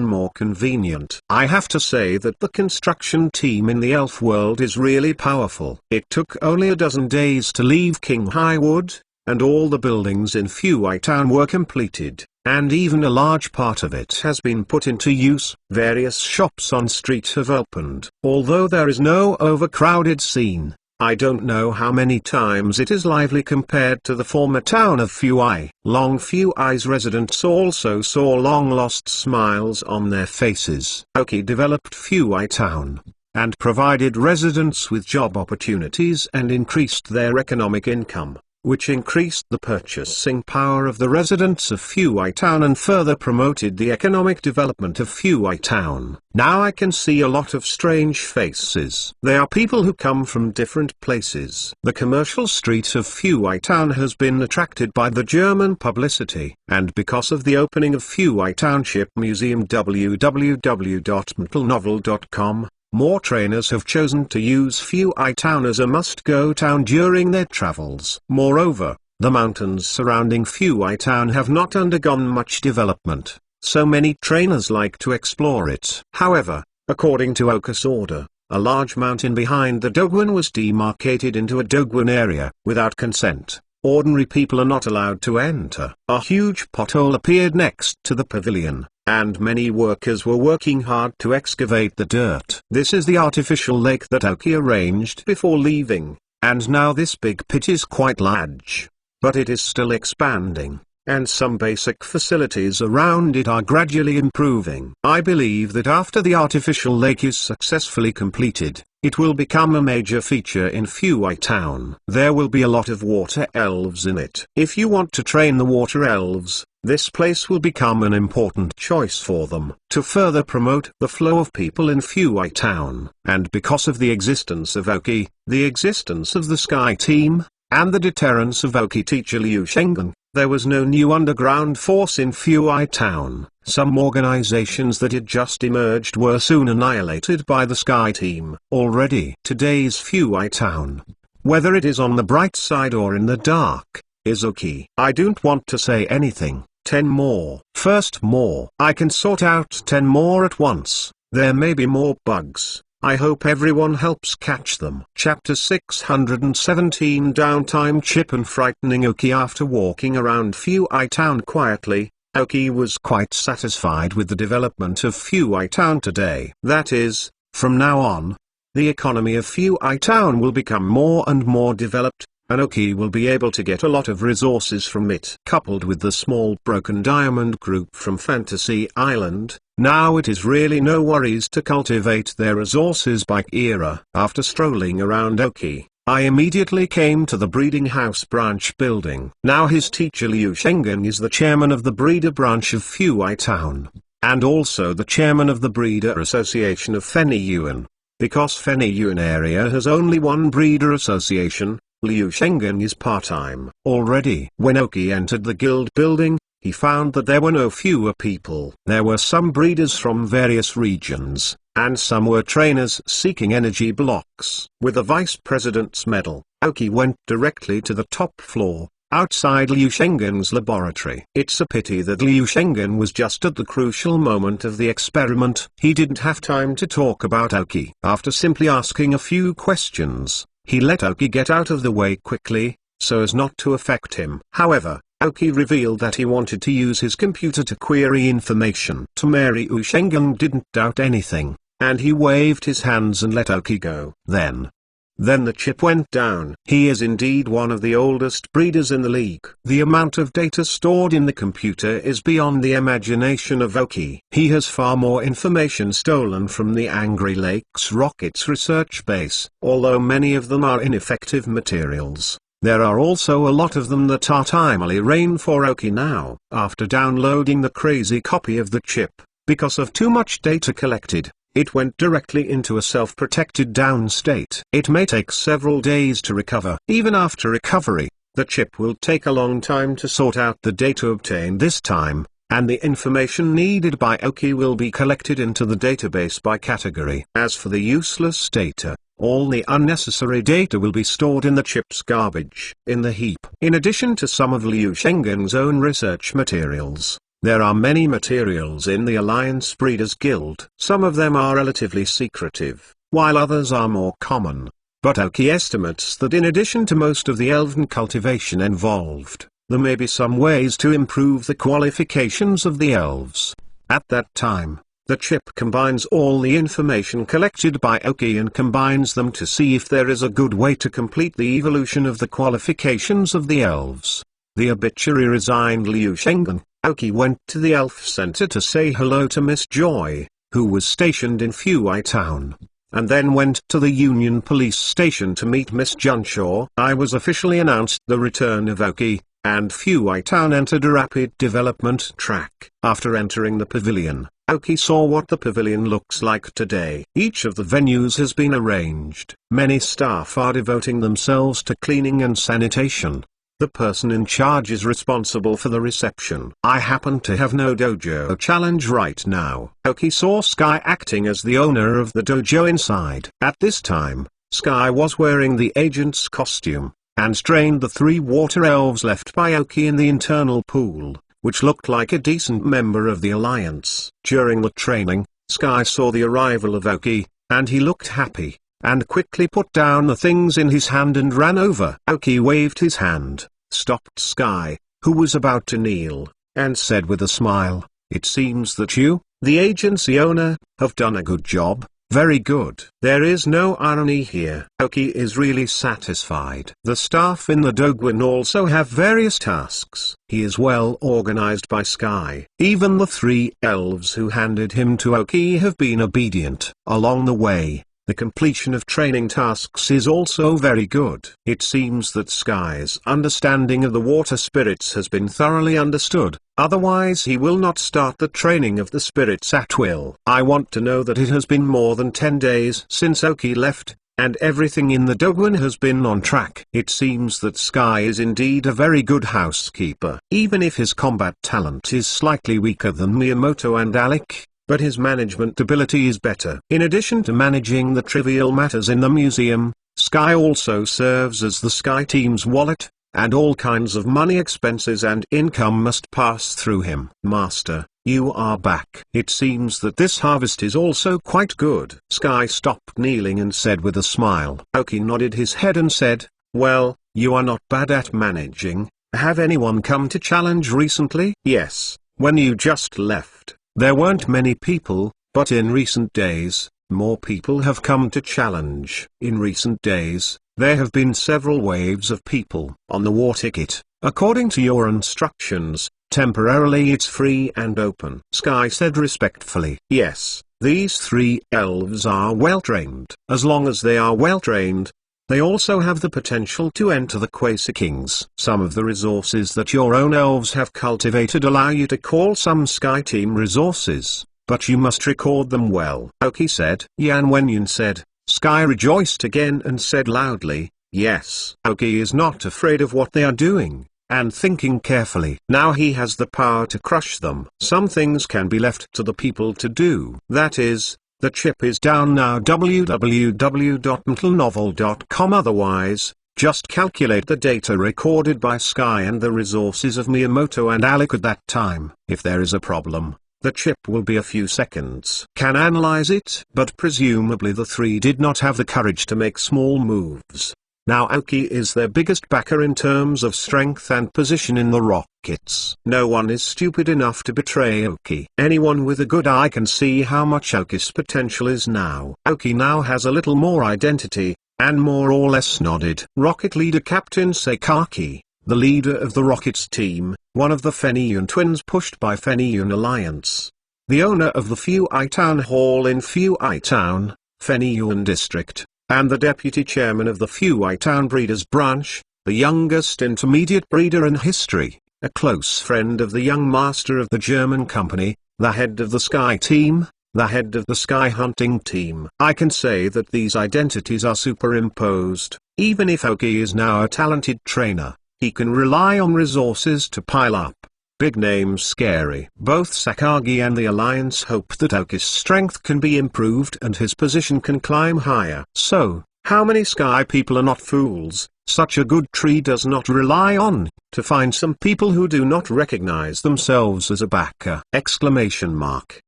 more convenient. I have to say that the construction team in the elf world is really powerful. It took only a dozen days to leave Qinghai Wood, and all the buildings in Fuai Town were completed, and even a large part of it has been put into use. Various shops on street have opened. Although there is no overcrowded scene, I don't know how many times it is lively compared to the former town of Fuai. Long Fuai's residents also saw long-lost smiles on their faces. Oki developed Fuai Town, and provided residents with job opportunities and increased their economic income, which increased the purchasing power of the residents of Fuai Town and further promoted the economic development of Fuai Town. Now I can see a lot of strange faces. They are people who come from different places. The commercial street of Fuai Town has been attracted by the German publicity, and because of the opening of Fuai Township Museum www.metalnovel.com, more trainers have chosen to use Fuai Town as a must-go town during their travels. Moreover, the mountains surrounding Fuai Town have not undergone much development, so many trainers like to explore it. However, according to Oka's order, a large mountain behind the Dogwon was demarcated into a Dogwon area. Without consent, ordinary people are not allowed to enter. A huge pothole appeared next to the pavilion, and many workers were working hard to excavate the dirt. This is the artificial lake that Oki arranged before leaving, and now this big pit is quite large, but it is still expanding, and some basic facilities around it are gradually improving. I believe that after the artificial lake is successfully completed, it will become a major feature in Fuai Town. There will be a lot of water elves in it. If you want to train the water elves, this place will become an important choice for them. To further promote the flow of people in Fuai Town, and because of the existence of Oki, the existence of the Sky Team, and the deterrence of Oki teacher Liu Shengen, there was no new underground force in Fuai Town. Some organizations that had just emerged were soon annihilated by the Sky Team. Already today's Fuai Town, whether it is on the bright side or in the dark, is Oki. I don't want to say anything. 10 more. First more. I can sort out 10 more at once. There may be more bugs. I hope everyone helps catch them. Chapter 617 Downtime. Chip and frightening Oki. After walking around Fuai Town quietly, Oki was quite satisfied with the development of Fuai Town today. That is, from now on, the economy of Fuai Town will become more and more developed, and Oki will be able to get a lot of resources from it. Coupled with the small Broken Diamond group from Fantasy Island, now it is really no worries to cultivate their resources by era. After strolling around Oki, I immediately came to the Breeding House branch building. Now his teacher Liu Shengen is the chairman of the breeder branch of Fuai Town, and also the chairman of the Breeder Association of Fenyuan. Because Fenyuan area has only one breeder association, Liu Shengen is part-time. Already, when Oki entered the guild building, he found that there were no fewer people. There were some breeders from various regions, and some were trainers seeking energy blocks. With the vice president's medal, Oki went directly to the top floor, outside Liu Shengen's laboratory. It's a pity that Liu Shengen was just at the crucial moment of the experiment. He didn't have time to talk about Oki. After simply asking a few questions, he let Oki get out of the way quickly, so as not to affect him. However, Oki revealed that he wanted to use his computer to query information. Tomari Shengen didn't doubt anything, and he waved his hands and let Oki go. Then the chip went down. He is indeed one of the oldest breeders in the league. The amount of data stored in the computer is beyond the imagination of Oki. He has far more information stolen from the Angry Lakes Rockets research base. Although many of them are ineffective materials, there are also a lot of them that are timely rain for Oki now. After downloading the crazy copy of the chip, because of too much data collected, it went directly into a self-protected down state. It may take several days to recover. Even after recovery, the chip will take a long time to sort out the data obtained this time, and the information needed by Oki will be collected into the database by category. As for the useless data, all the unnecessary data will be stored in the chip's garbage in the heap. In addition to some of Liu Shenggen's own research materials, there are many materials in the Alliance Breeders Guild. Some of them are relatively secretive, while others are more common. But Oki estimates that in addition to most of the elven cultivation involved, there may be some ways to improve the qualifications of the elves. At that time, the chip combines all the information collected by Oki and combines them to see if there is a good way to complete the evolution of the qualifications of the elves. The obituary resigned Liu Shenggen. Oki went to the elf center to say hello to Miss Joy, who was stationed in Fuai Town, and then went to the Union Police Station to meet Miss Junshaw. I was officially announced the return of Oki, and Fuai Town entered a rapid development track. After entering the pavilion, Oki saw what the pavilion looks like today. Each of the venues has been arranged. Many staff are devoting themselves to cleaning and sanitation. The person in charge is responsible for the reception. I happen to have no dojo challenge right now. Oki saw Sky acting as the owner of the dojo inside. At this time, Sky was wearing the agent's costume, and trained the 3 water elves left by Oki in the internal pool, which looked like a decent member of the Alliance. During the training, Sky saw the arrival of Oki, and he looked happy, and quickly put down the things in his hand and ran over. Oki waved his hand, stopped Sky, who was about to kneel, and said with a smile, "It seems that you, the agency owner, have done a good job. Very good." There is no irony here. Oki is really satisfied. The staff in the Doguin also have various tasks. He is well organized by Sky. Even the 3 elves who handed him to Oki have been obedient. Along the way, the completion of training tasks is also very good. It seems that Sky's understanding of the water spirits has been thoroughly understood, otherwise he will not start the training of the spirits at will. I want to know that it has been more than 10 days since Oki left, and everything in the Doguin has been on track. It seems that Sky is indeed a very good housekeeper. Even if his combat talent is slightly weaker than Miyamoto and Alec, but his management ability is better. In addition to managing the trivial matters in the museum, Sky also serves as the Sky team's wallet, and all kinds of money expenses and income must pass through him. Master, you are back. It seems that this harvest is also quite good. Sky stopped kneeling and said with a smile. Oki nodded his head and said, "Well, you are not bad at managing. Have anyone come to challenge recently?" "Yes, when you just left. There weren't many people, but in recent days, more people have come to challenge." In recent days, there have been several waves of people. On the war ticket, according to your instructions, temporarily it's free and open. Sky said respectfully. Yes, these 3 elves are well trained. As long as they are well trained, they also have the potential to enter the Quasar Kings. Some of the resources that your own elves have cultivated allow you to call some Sky Team resources, but you must record them well. Oki said. Yan Wenyan said. Sky rejoiced again and said loudly, "Yes." Oki is not afraid of what they are doing, and thinking carefully. Now he has the power to crush them. Some things can be left to the people to do. That is, the chip is down now. www.mentalnovel.com. Otherwise, just calculate the data recorded by Sky and the resources of Miyamoto and Alec at that time. If there is a problem, the chip will be a few seconds. Can analyze it. But presumably the 3 did not have the courage to make small moves. Now Oki is their biggest backer in terms of strength and position in the Rockets. No one is stupid enough to betray Oki. Anyone with a good eye can see how much Oki's potential is now. Oki now has a little more identity, and more or less nodded. Rocket leader Captain Seikaki, the leader of the Rockets team, one of the Feniyun twins pushed by Feniyun Alliance. The owner of the Fuai Town Hall in Fuai Town, Feniyun District, and the deputy chairman of the Fuai Town Breeders Branch, the youngest intermediate breeder in history, a close friend of the young master of the German company, the head of the Sky Team, the head of the Sky Hunting Team. I can say that these identities are superimposed. Even if Oki is now a talented trainer, he can rely on resources to pile up. Big names scary. Both Sakagi and the Alliance hope that Oki's strength can be improved and his position can climb higher. So, how many Sky people are not fools? Such a good tree does not rely on to find some people who do not recognize themselves as a backer! Exclamation mark.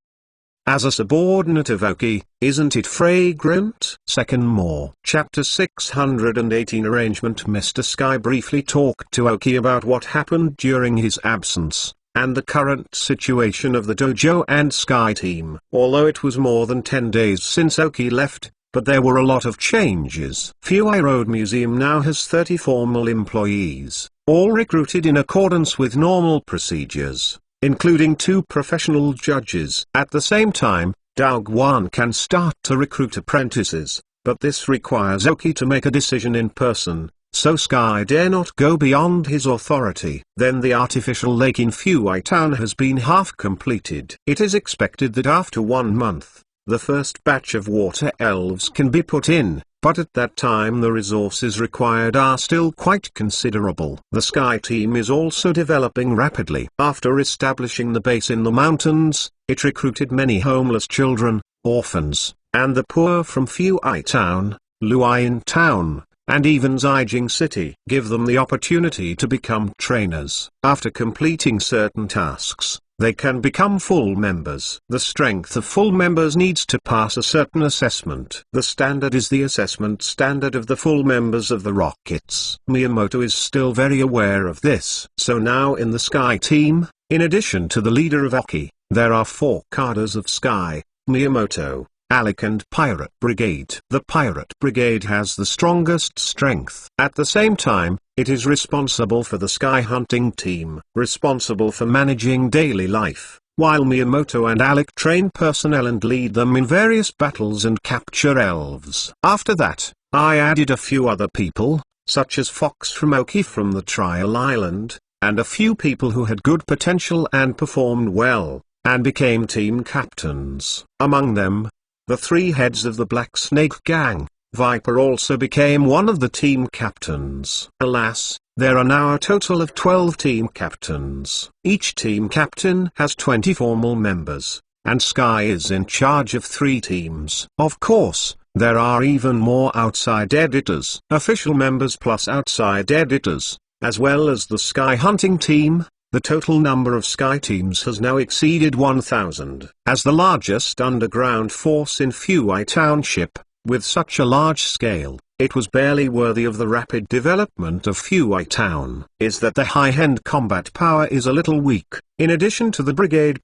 As a subordinate of Oki, isn't it fragrant? Second more. Chapter 618 Arrangement. Mr. Sky briefly talked to Oki about what happened during his absence, and the current situation of the dojo and Sky team. Although it was more than 10 days since Oki left, but there were a lot of changes. Fuai Road Museum now has 30 formal employees, all recruited in accordance with normal procedures, including 2 professional judges. At the same time, Daoguan can start to recruit apprentices, but this requires Oki to make a decision in person, so Sky dare not go beyond his authority. Then the artificial lake in Fuai Town has been half completed. It is expected that after 1 month, the first batch of water elves can be put in, but at that time the resources required are still quite considerable. The Sky team is also developing rapidly. After establishing the base in the mountains, it recruited many homeless children, orphans, and the poor from Fuai Town, Luoyang Town, and even Zijing City. Give them the opportunity to become trainers. After completing certain tasks, they can become full members. The strength of full members needs to pass a certain assessment. The standard is the assessment standard of the full members of the Rockets. Miyamoto is still very aware of this. So now in the Sky team, in addition to the leader of Oki, there are 4 cadres of Sky: Miyamoto, Alec and Pirate Brigade. The Pirate Brigade has the strongest strength. At the same time, it is responsible for the Sky hunting team, responsible for managing daily life, while Miyamoto and Alec train personnel and lead them in various battles and capture elves. After that, I added a few other people, such as Fox from Oki from the Trial Island, and a few people who had good potential and performed well, and became team captains. Among them, the 3 heads of the Black Snake Gang. Viper also became one of the team captains. Alas, there are now a total of 12 team captains. Each team captain has 20 formal members, and Sky is in charge of 3 teams. Of course, there are even more outside editors, official members plus outside editors, as well as the Sky hunting team. The total number of Sky teams has now exceeded 1,000. As the largest underground force in Fuai Township, with such a large scale, it was barely worthy of the rapid development of Fuai Town. Is that the high-end combat power is a little weak. In addition to the Brigade,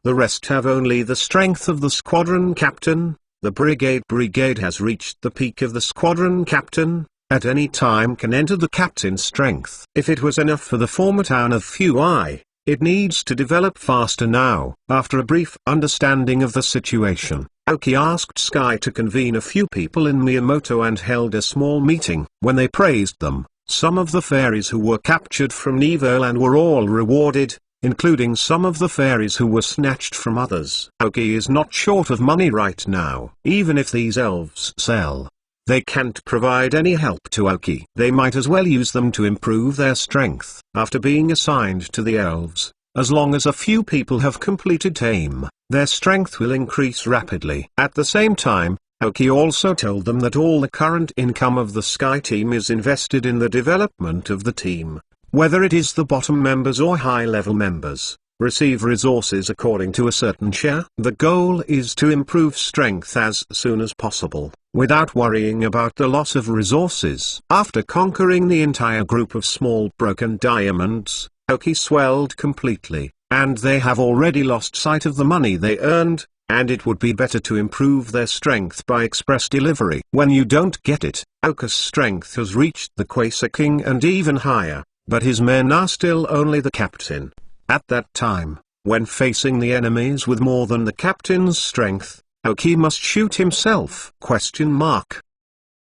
the rest have only the strength of the squadron captain. The Brigade has reached the peak of the squadron captain. At any time can enter the captain's strength. If it was enough for the former town of Fuai, it needs to develop faster now. After a brief understanding of the situation, Oki asked Sky to convene a few people in Miyamoto and held a small meeting. When they praised them, some of the fairies who were captured from Neverland were all rewarded, including some of the fairies who were snatched from others. Oki is not short of money right now. Even if these elves sell, they can't provide any help to Oki. They might as well use them to improve their strength. After being assigned to the elves, as long as a few people have completed tame, their strength will increase rapidly. At the same time, Oki also told them that all the current income of the Sky team is invested in the development of the team. Whether it is the bottom members or high-level members, receive resources according to a certain share. The goal is to improve strength as soon as possible, without worrying about the loss of resources. After conquering the entire group of small broken diamonds, Oki swelled completely, and they have already lost sight of the money they earned, and it would be better to improve their strength by express delivery. When you don't get it, Oka's strength has reached the Quasar King and even higher, but his men are still only the captain. At that time, when facing the enemies with more than the captain's strength, Oki must shoot himself?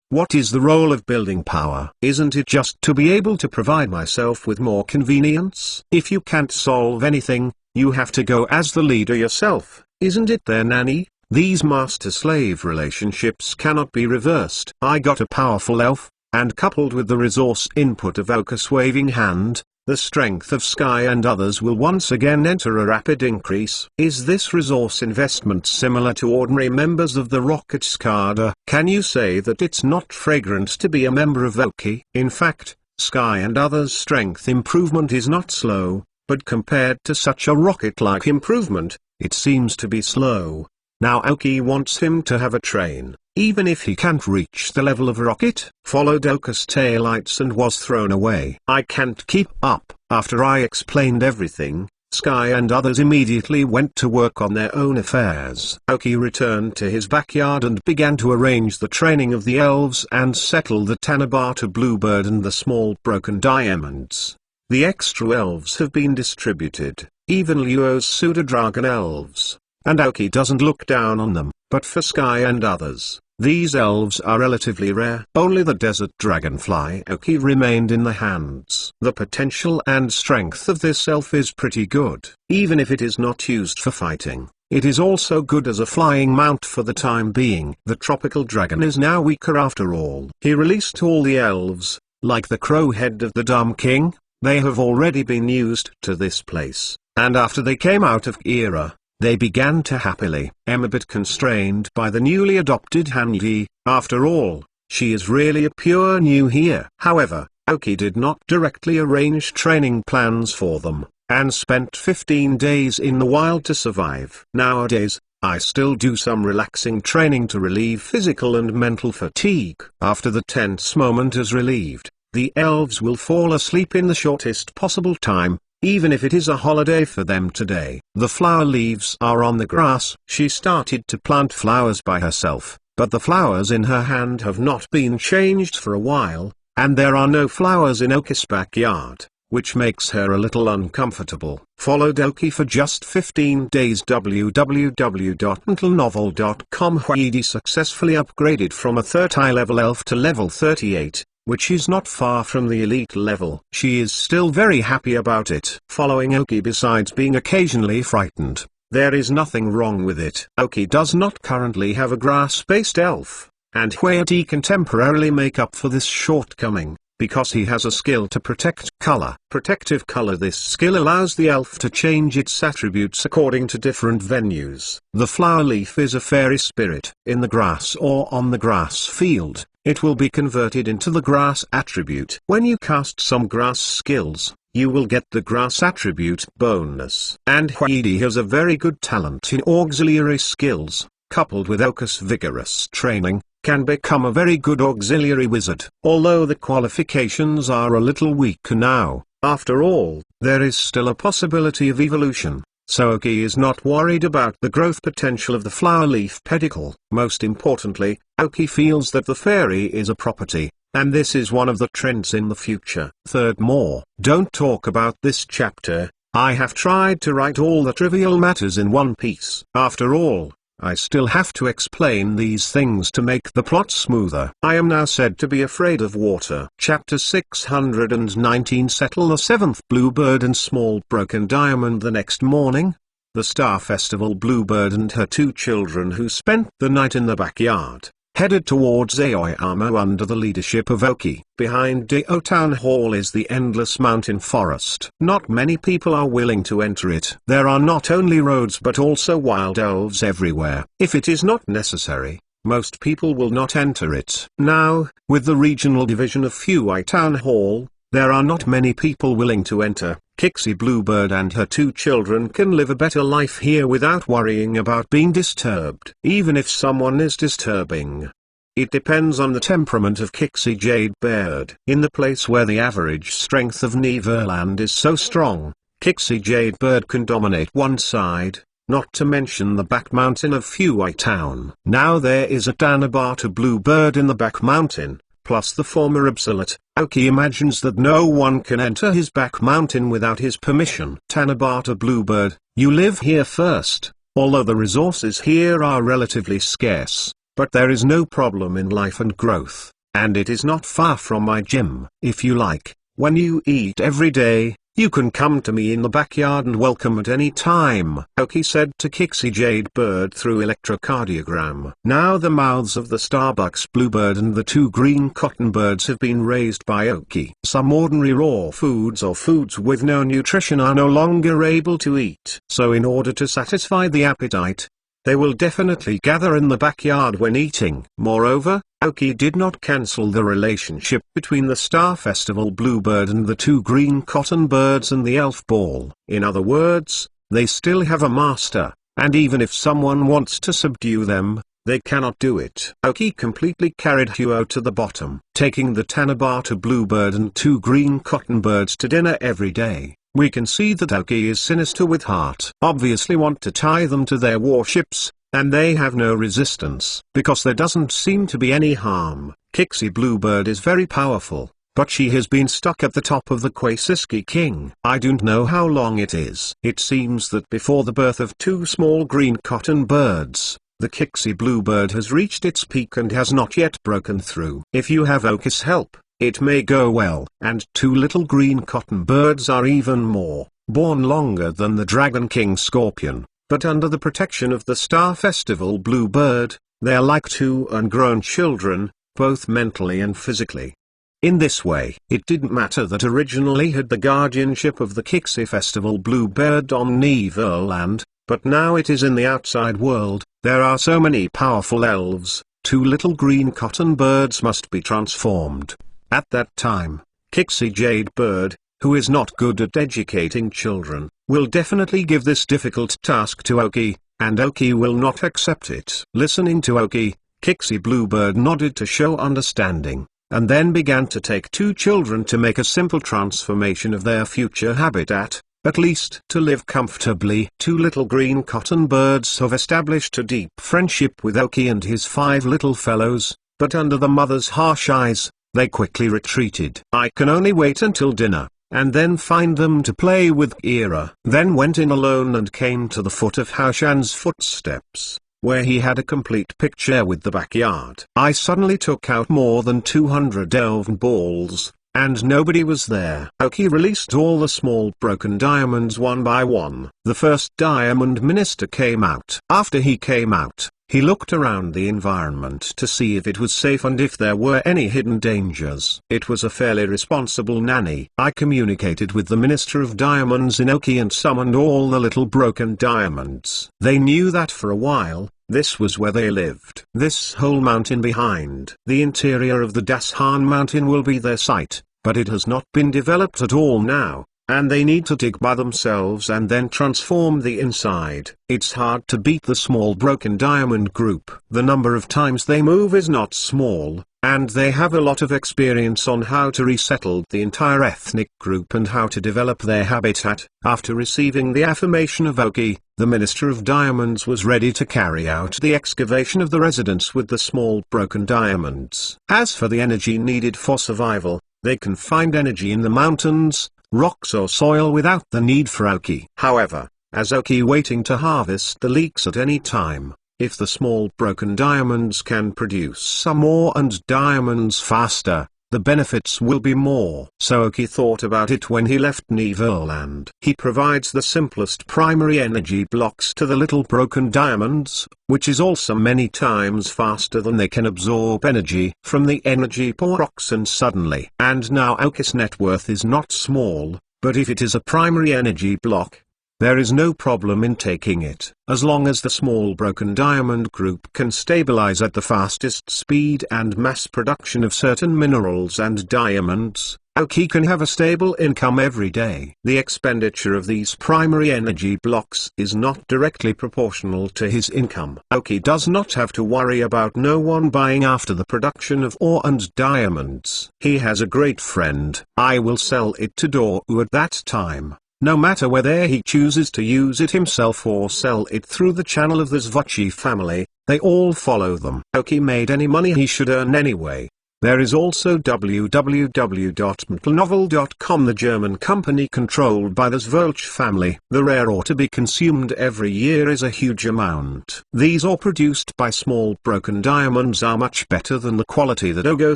What is the role of building power? Isn't it just to be able to provide myself with more convenience? If you can't solve anything, you have to go as the leader yourself, isn't it there, Nanny? These master-slave relationships cannot be reversed. I got a powerful elf, and coupled with the resource input of Oka's waving hand, the strength of Sky and others will once again enter a rapid increase. Is this resource investment similar to ordinary members of the Rocket Squad? Can you say that it's not fragrant to be a member of Aoki? In fact, Sky and others' strength improvement is not slow, but compared to such a rocket-like improvement, it seems to be slow. Now Aoki wants him to have a train, even if he can't reach the level of Rocket. Followed Oka's taillights and was thrown away. I can't keep up. After I explained everything, Sky and others immediately went to work on their own affairs. Aoki returned to his backyard and began to arrange the training of the elves and settle the Tanabata Bluebird and the small broken diamonds. The extra elves have been distributed, even Luo's pseudo-dragon elves, and Aoki doesn't look down on them, but for Sky and others, these elves are relatively rare. Only the desert dragonfly Aoki remained in the hands. The potential and strength of this elf is pretty good. Even if it is not used for fighting, it is also good as a flying mount for the time being. The tropical dragon is now weaker after all. He released all the elves, like the crow head of the Dumb King. They have already been used to this place, and after they came out of Era, they began to happily. A bit constrained by the newly adopted Hanyi. After all, she is really a pure new here. However, Aoki did not directly arrange training plans for them, and spent 15 days in the wild to survive. Nowadays, I still do some relaxing training to relieve physical and mental fatigue. After the tense moment is relieved, the elves will fall asleep in the shortest possible time, even if it is a holiday for them today. The flower leaves are on the grass. She started to plant flowers by herself, but the flowers in her hand have not been changed for a while, and there are no flowers in Aoki's backyard, which makes her a little uncomfortable. Followed Aoki for just 15 days. www.mentalnovel.com. Hweidi successfully upgraded from a 30 level elf to level 38. Which is not far from the elite level. She is still very happy about it. Following Aoki, besides being occasionally frightened, there is nothing wrong with it. Aoki does not currently have a grass-based elf, and Hweidi can temporarily make up for this shortcoming, because he has a skill to protect color. Protective color. This skill allows the elf to change its attributes according to different venues. The flower leaf is a fairy spirit. In the grass or on the grass field, it will be converted into the grass attribute. When you cast some grass skills, you will get the grass attribute bonus. And Hweidi has a very good talent in auxiliary skills, coupled with Oka's vigorous training, can become a very good auxiliary wizard. Although the qualifications are a little weaker now, after all, there is still a possibility of evolution. So Aoki is not worried about the growth potential of the flower leaf pedicle. Most importantly, Aoki feels that the fairy is a property, and this is one of the trends in the future. Third, more. Don't talk about this chapter. I have tried to write all the trivial matters in one piece. After all, I still have to explain these things to make the plot smoother. I am now said to be afraid of water. Chapter 619. Settle the seventh Bluebird and small broken diamond. The next morning, the Star Festival Bluebird and her two children, who spent the night in the backyard, headed towards Aoyama under the leadership of Aoki. Behind Dao Town Hall is the endless mountain forest. Not many people are willing to enter it. There are not only roads but also wild elves everywhere. If it is not necessary, most people will not enter it. Now, with the regional division of Fuai Town Hall, there are not many people willing to enter. Kixie Bluebird and her two children can live a better life here without worrying about being disturbed. Even if someone is disturbing, it depends on the temperament of Kixie Jadebird. In the place where the average strength of Neverland is so strong, Kixie Jadebird can dominate one side, not to mention the back mountain of Fuai Town. Now there is a Tanabata Bluebird in the back mountain, plus the former Absolute. Aoki imagines that no one can enter his back mountain without his permission. Tanabata Bluebird, you live here first. Although the resources here are relatively scarce, but there is no problem in life and growth, and it is not far from my gym. If you like, when you eat every day, You can come to me in the backyard and welcome at any time, Oki said to Kixie Jadebird through electrocardiogram. Now the mouths of the Starbucks Bluebird and the two green cotton birds have been raised by Oki. Some ordinary raw foods or foods with no nutrition are no longer able to eat. So in order to satisfy the appetite, they will definitely gather in the backyard when eating. Moreover, Oki did not cancel the relationship between the Star Festival Bluebird and the two green cotton birds and the elf ball. In other words, they still have a master, and even if someone wants to subdue them, they cannot do it. Oki completely carried Huo to the bottom, taking the Tanabata Bluebird and two green cotton birds to dinner every day. We can see that Oki is sinister with heart. Obviously want to tie them to their warships, and they have no resistance. Because there doesn't seem to be any harm. Kixie Bluebird is very powerful, but she has been stuck at the top of the Quasiski King. I don't know how long it is. It seems that before the birth of two small green cotton birds, the Kixie Bluebird has reached its peak and has not yet broken through. If you have Oki's help, it may go well. And two little green cotton birds are even more, born longer than the Dragon King Scorpion, but under the protection of the Star Festival Bluebird, they are like two ungrown children, both mentally and physically. In this way, it didn't matter that originally had the guardianship of the Kixie Festival Bluebird on Neverland, but now it is in the outside world. There are so many powerful elves, two little green cotton birds must be transformed. At that time, Kixie Jadebird, who is not good at educating children, will definitely give this difficult task to Oki, and Oki will not accept it. Listening to Oki, Kixie Bluebird nodded to show understanding, and then began to take two children to make a simple transformation of their future habitat, at least to live comfortably. Two little green cotton birds have established a deep friendship with Oki and his five little fellows, but under the mother's harsh eyes, they quickly retreated. I can only wait until dinner, and then find them to play with. Ira then went in alone and came to the foot of Haoshan's footsteps, where he had a complete picture with the backyard. I suddenly took out more than 200 elven balls, and nobody was there. Oki released all the small broken diamonds one by one. The first diamond minister came out. After he came out, he looked around the environment to see if it was safe and if there were any hidden dangers. It was a fairly responsible nanny. I communicated with the Minister of Diamonds in Oki and summoned all the little broken diamonds. They knew that for a while, this was where they lived. This whole mountain behind the interior of the Dashan mountain will be their site, but it has not been developed at all now, and they need to dig by themselves and then transform the inside. It's hard to beat the small broken diamond group. The number of times they move is not small, and they have a lot of experience on how to resettle the entire ethnic group and how to develop their habitat. After receiving the affirmation of Oki, the Minister of Diamonds was ready to carry out the excavation of the residence with the small broken diamonds. As for the energy needed for survival, they can find energy in the mountains, rocks or soil without the need for Oki. However, as Oki waiting to harvest the leeks at any time, if the small broken diamonds can produce some ore and diamonds faster, the benefits will be more. So Oki thought about it when he left Neverland. He provides the simplest primary energy blocks to the little broken diamonds, which is also many times faster than they can absorb energy from the energy poor rocks and suddenly. And now Oki's net worth is not small, but if it is a primary energy block, there is no problem in taking it. As long as the small broken diamond group can stabilize at the fastest speed and mass production of certain minerals and diamonds, Oki can have a stable income every day. The expenditure of these primary energy blocks is not directly proportional to his income. Oki does not have to worry about no one buying after the production of ore and diamonds. He has a great friend. I will sell it to Doru at that time. No matter whether he chooses to use it himself or sell it through the channel of the Zvuchi family, they all follow them. Oki made any money he should earn anyway. There is also www.mtlnovel.com, the German company controlled by the Zwölch family. The rare ore to be consumed every year is a huge amount. These ore produced by small broken diamonds are much better than the quality that Ogo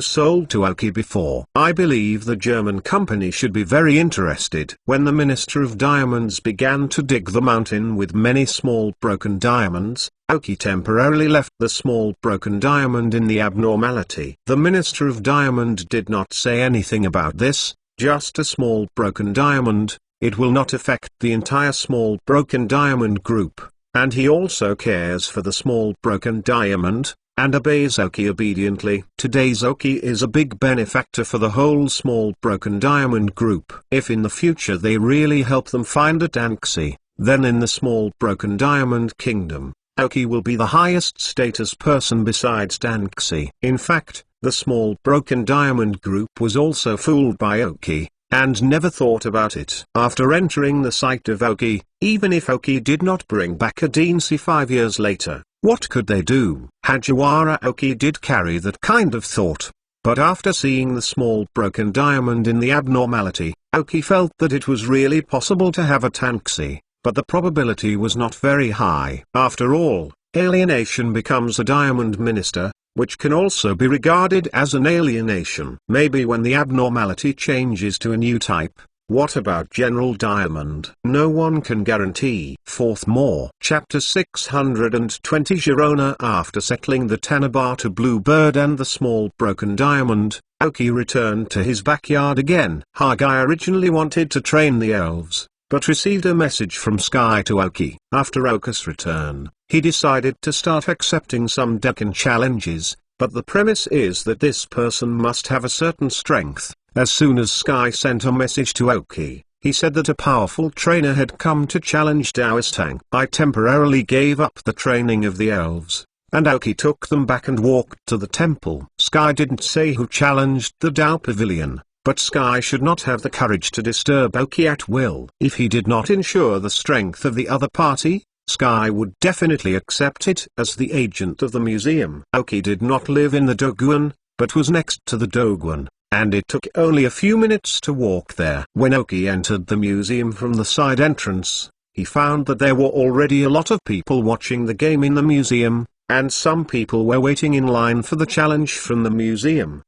sold to Aoki before. I believe the German company should be very interested. When the Minister of Diamonds began to dig the mountain with many small broken diamonds, Aoki temporarily left the small broken diamond in the abnormality. The Minister of Diamond did not say anything about this, just a small broken diamond, it will not affect the entire small broken diamond group, and he also cares for the small broken diamond, and obeys Aoki obediently. Today's Aoki is a big benefactor for the whole small broken diamond group. If in the future they really help them find a Danxi, then in the small broken diamond kingdom, Aoki will be the highest status person besides Danxi. In fact, the small broken diamond group was also fooled by Aoki, and never thought about it. After entering the sight of Aoki, even if Aoki did not bring back a Danxi 5 years later, what could they do? Hajiwara Aoki did carry that kind of thought. But after seeing the small broken diamond in the abnormality, Aoki felt that it was really possible to have a Danxi. But the probability was not very high. After all, alienation becomes a diamond minister, which can also be regarded as an alienation. Maybe when the abnormality changes to a new type. What about General Diamond? No one can guarantee. Fourth more. Chapter 620. Girona. After settling the Tanabata Bluebird and the small broken diamond, Aoki returned to his backyard again. Hagai originally wanted to train the elves, but received a message from Sky to Aoki. After Aoki's return, he decided to start accepting some Decan challenges, but the premise is that this person must have a certain strength. As soon as Sky sent a message to Aoki, he said that a powerful trainer had come to challenge Daoistang. I temporarily gave up the training of the elves, and Aoki took them back and walked to the temple. Sky didn't say who challenged the Dao Pavilion, but Sky should not have the courage to disturb Aoki at will. If he did not ensure the strength of the other party, Sky would definitely accept it as the agent of the museum. Aoki did not live in the Doguan, but was next to the Doguan, and it took only a few minutes to walk there. When Aoki entered the museum from the side entrance, he found that there were already a lot of people watching the game in the museum, and some people were waiting in line for the challenge from the museum.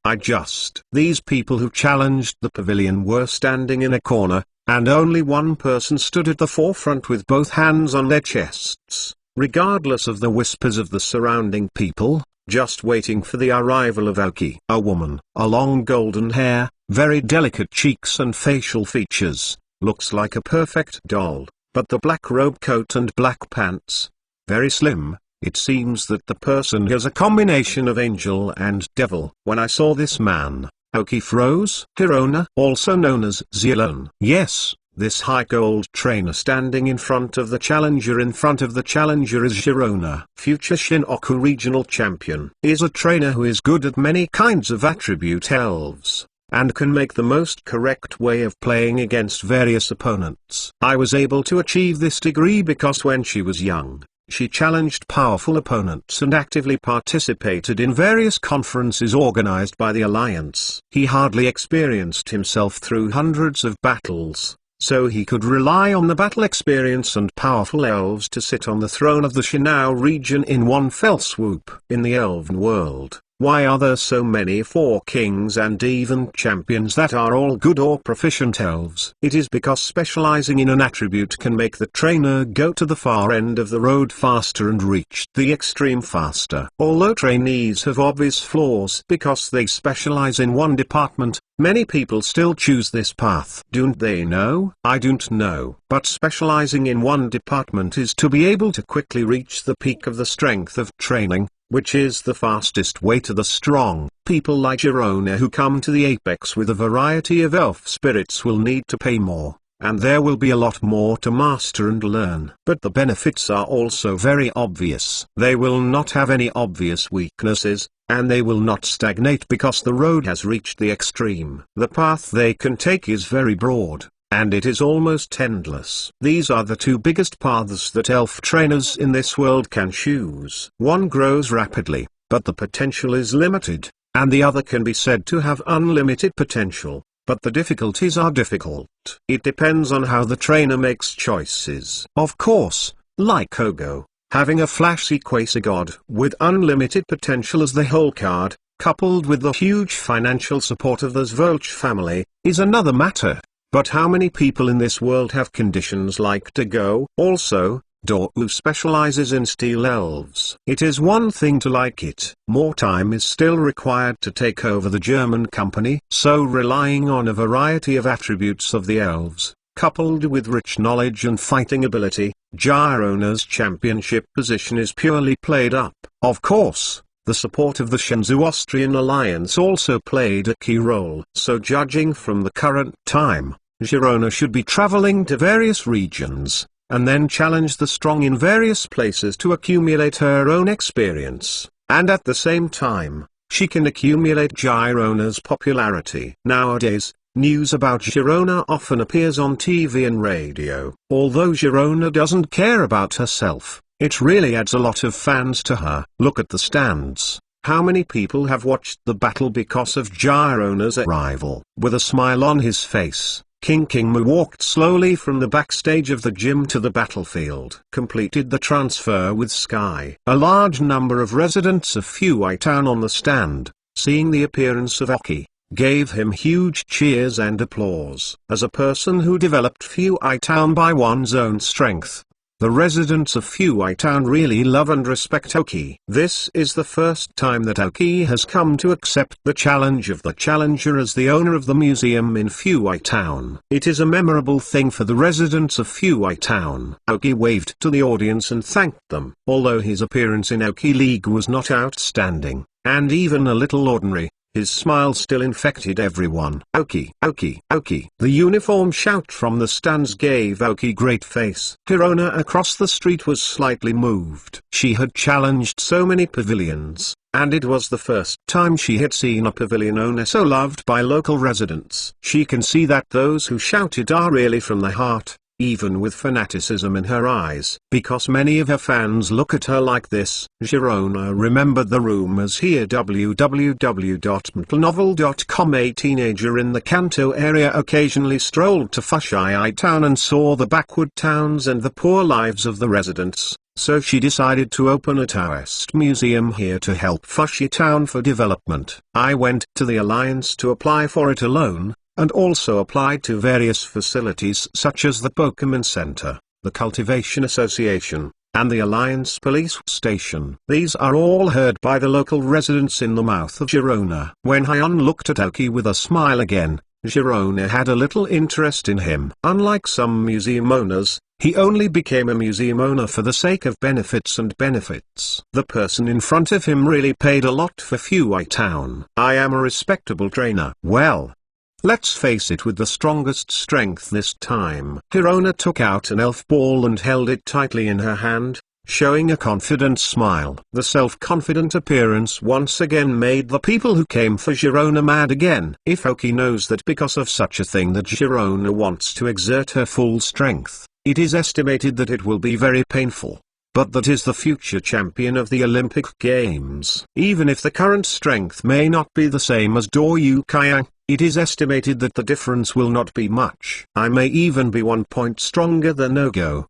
These people who challenged the pavilion were standing in a corner, and only one person stood at the forefront with both hands on their chests, regardless of the whispers of the surrounding people, just waiting for the arrival of Aoki. A woman, a long golden hair, very delicate cheeks and facial features, looks like a perfect doll, but the black robe coat and black pants, very slim. It seems that the person has a combination of angel and devil. When I saw this man, Aoki froze. Girona, also known as Zilon. Yes, this high gold trainer standing in front of the challenger is Girona. Future Shinoku regional champion. Is a trainer who is good at many kinds of attribute elves, and can make the most correct way of playing against various opponents. I was able to achieve this degree because when she was young, she challenged powerful opponents and actively participated in various conferences organized by the Alliance. He hardly experienced himself through hundreds of battles, so he could rely on the battle experience and powerful elves to sit on the throne of the Shinao region in one fell swoop. In the elven world, why are there so many 4 kings and even champions that are all good or proficient elves? It is because specializing in an attribute can make the trainer go to the far end of the road faster and reach the extreme faster. Although trainees have obvious flaws because they specialize in one department, many people still choose this path. Don't they know? I don't know. But specializing in one department is to be able to quickly reach the peak of the strength of training, which is the fastest way to the strong. People like Girona who come to the apex with a variety of elf spirits will need to pay more, and there will be a lot more to master and learn. But the benefits are also very obvious. They will not have any obvious weaknesses, and they will not stagnate because the road has reached the extreme. The path they can take is very broad, and it is almost endless. These are the 2 biggest paths that elf trainers in this world can choose. One grows rapidly, but the potential is limited. and the other can be said to have unlimited potential, but the difficulties are difficult. It depends on how the trainer makes choices. Of course, like Kogo, having a flashy quasi-god with unlimited potential as the whole card, coupled with the huge financial support of the Zvolch family, is another matter. But how many people in this world have conditions like Dago? Also, Dortlu specializes in steel elves. It is one thing to like it. More time is still required to take over the German company, so relying on a variety of attributes of the elves, coupled with rich knowledge and fighting ability, Girona's championship position is purely played up. Of course, the support of the Shenzhou-Austrian alliance also played a key role. So judging from the current time, Girona should be traveling to various regions, and then challenge the strong in various places to accumulate her own experience, and at the same time, she can accumulate Girona's popularity. Nowadays, news about Girona often appears on TV and radio. Although Girona doesn't care about herself, it really adds a lot of fans to her. Look at the stands. How many people have watched the battle because of Girona's arrival? With a smile on his face, King Kingmu walked slowly from the backstage of the gym to the battlefield. Completed the transfer with Sky. A large number of residents of Fuai Town on the stand, seeing the appearance of Oki, gave him huge cheers and applause. As a person who developed Fuai Town by one's own strength, the residents of Fuai Town really love and respect Oki. This is the first time that Oki has come to accept the challenge of the challenger as the owner of the museum in Fuai Town. It is a memorable thing for the residents of Fuai Town. Oki waved to the audience and thanked them. Although his appearance in Oki League was not outstanding, and even a little ordinary, his smile still infected everyone. Oki, Oki, Oki. The uniform shout from the stands gave Oki great face. Girona across the street was slightly moved. She had challenged so many pavilions, and it was the first time she had seen a pavilion owner so loved by local residents. She can see that those who shouted are really from the heart, even with fanaticism in her eyes. Because many of her fans look at her like this. Girona remembered the rumors here. www.mtlnovel.com. A teenager in the Kanto area occasionally strolled to Fushai Town and saw the backward towns and the poor lives of the residents, so she decided to open a Taoist museum here to help Fushai Town for development. I went to the Alliance to apply for it alone, and also applied to various facilities such as the Pokemon Center, the Cultivation Association, and the Alliance Police Station. These are all heard by the local residents in the mouth of Girona. When Hyun looked at Oki with a smile again, Girona had a little interest in him. Unlike some museum owners, he only became a museum owner for the sake of benefits and benefits. The person in front of him really paid a lot for Fuai Town. I am a respectable trainer. Well, let's face it, with the strongest strength this time. Girona took out an elf ball and held it tightly in her hand, showing a confident smile. The self-confident appearance once again made the people who came for Girona mad again. If Oki knows that because of such a thing that Girona wants to exert her full strength, it is estimated that it will be very painful. But that is the future champion of the Olympic Games. Even if the current strength may not be the same as Doryu Kayang, it is estimated that the difference will not be much. I may even be 1 point stronger than Ogo.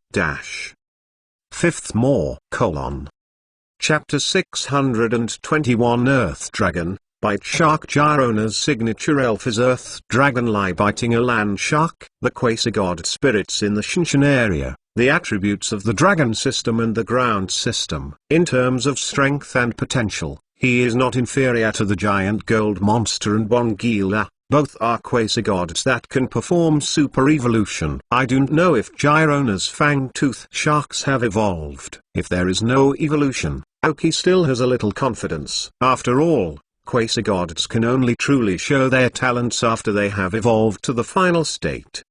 Fifth more: Chapter 621 Earth Dragon. Bite Shark. Girona's signature elf is Earth Dragon, biting a land shark. The quasi-god spirits in the Shinshin area, the attributes of the dragon system and the ground system. In terms of strength and potential, he is not inferior to the giant gold monster and Bongila. Both are quasi-gods that can perform super evolution. I don't know if Girona's fang-tooth sharks have evolved. If there is no evolution, Oki still has a little confidence. After all, quasi-gods can only truly show their talents after they have evolved to the final state.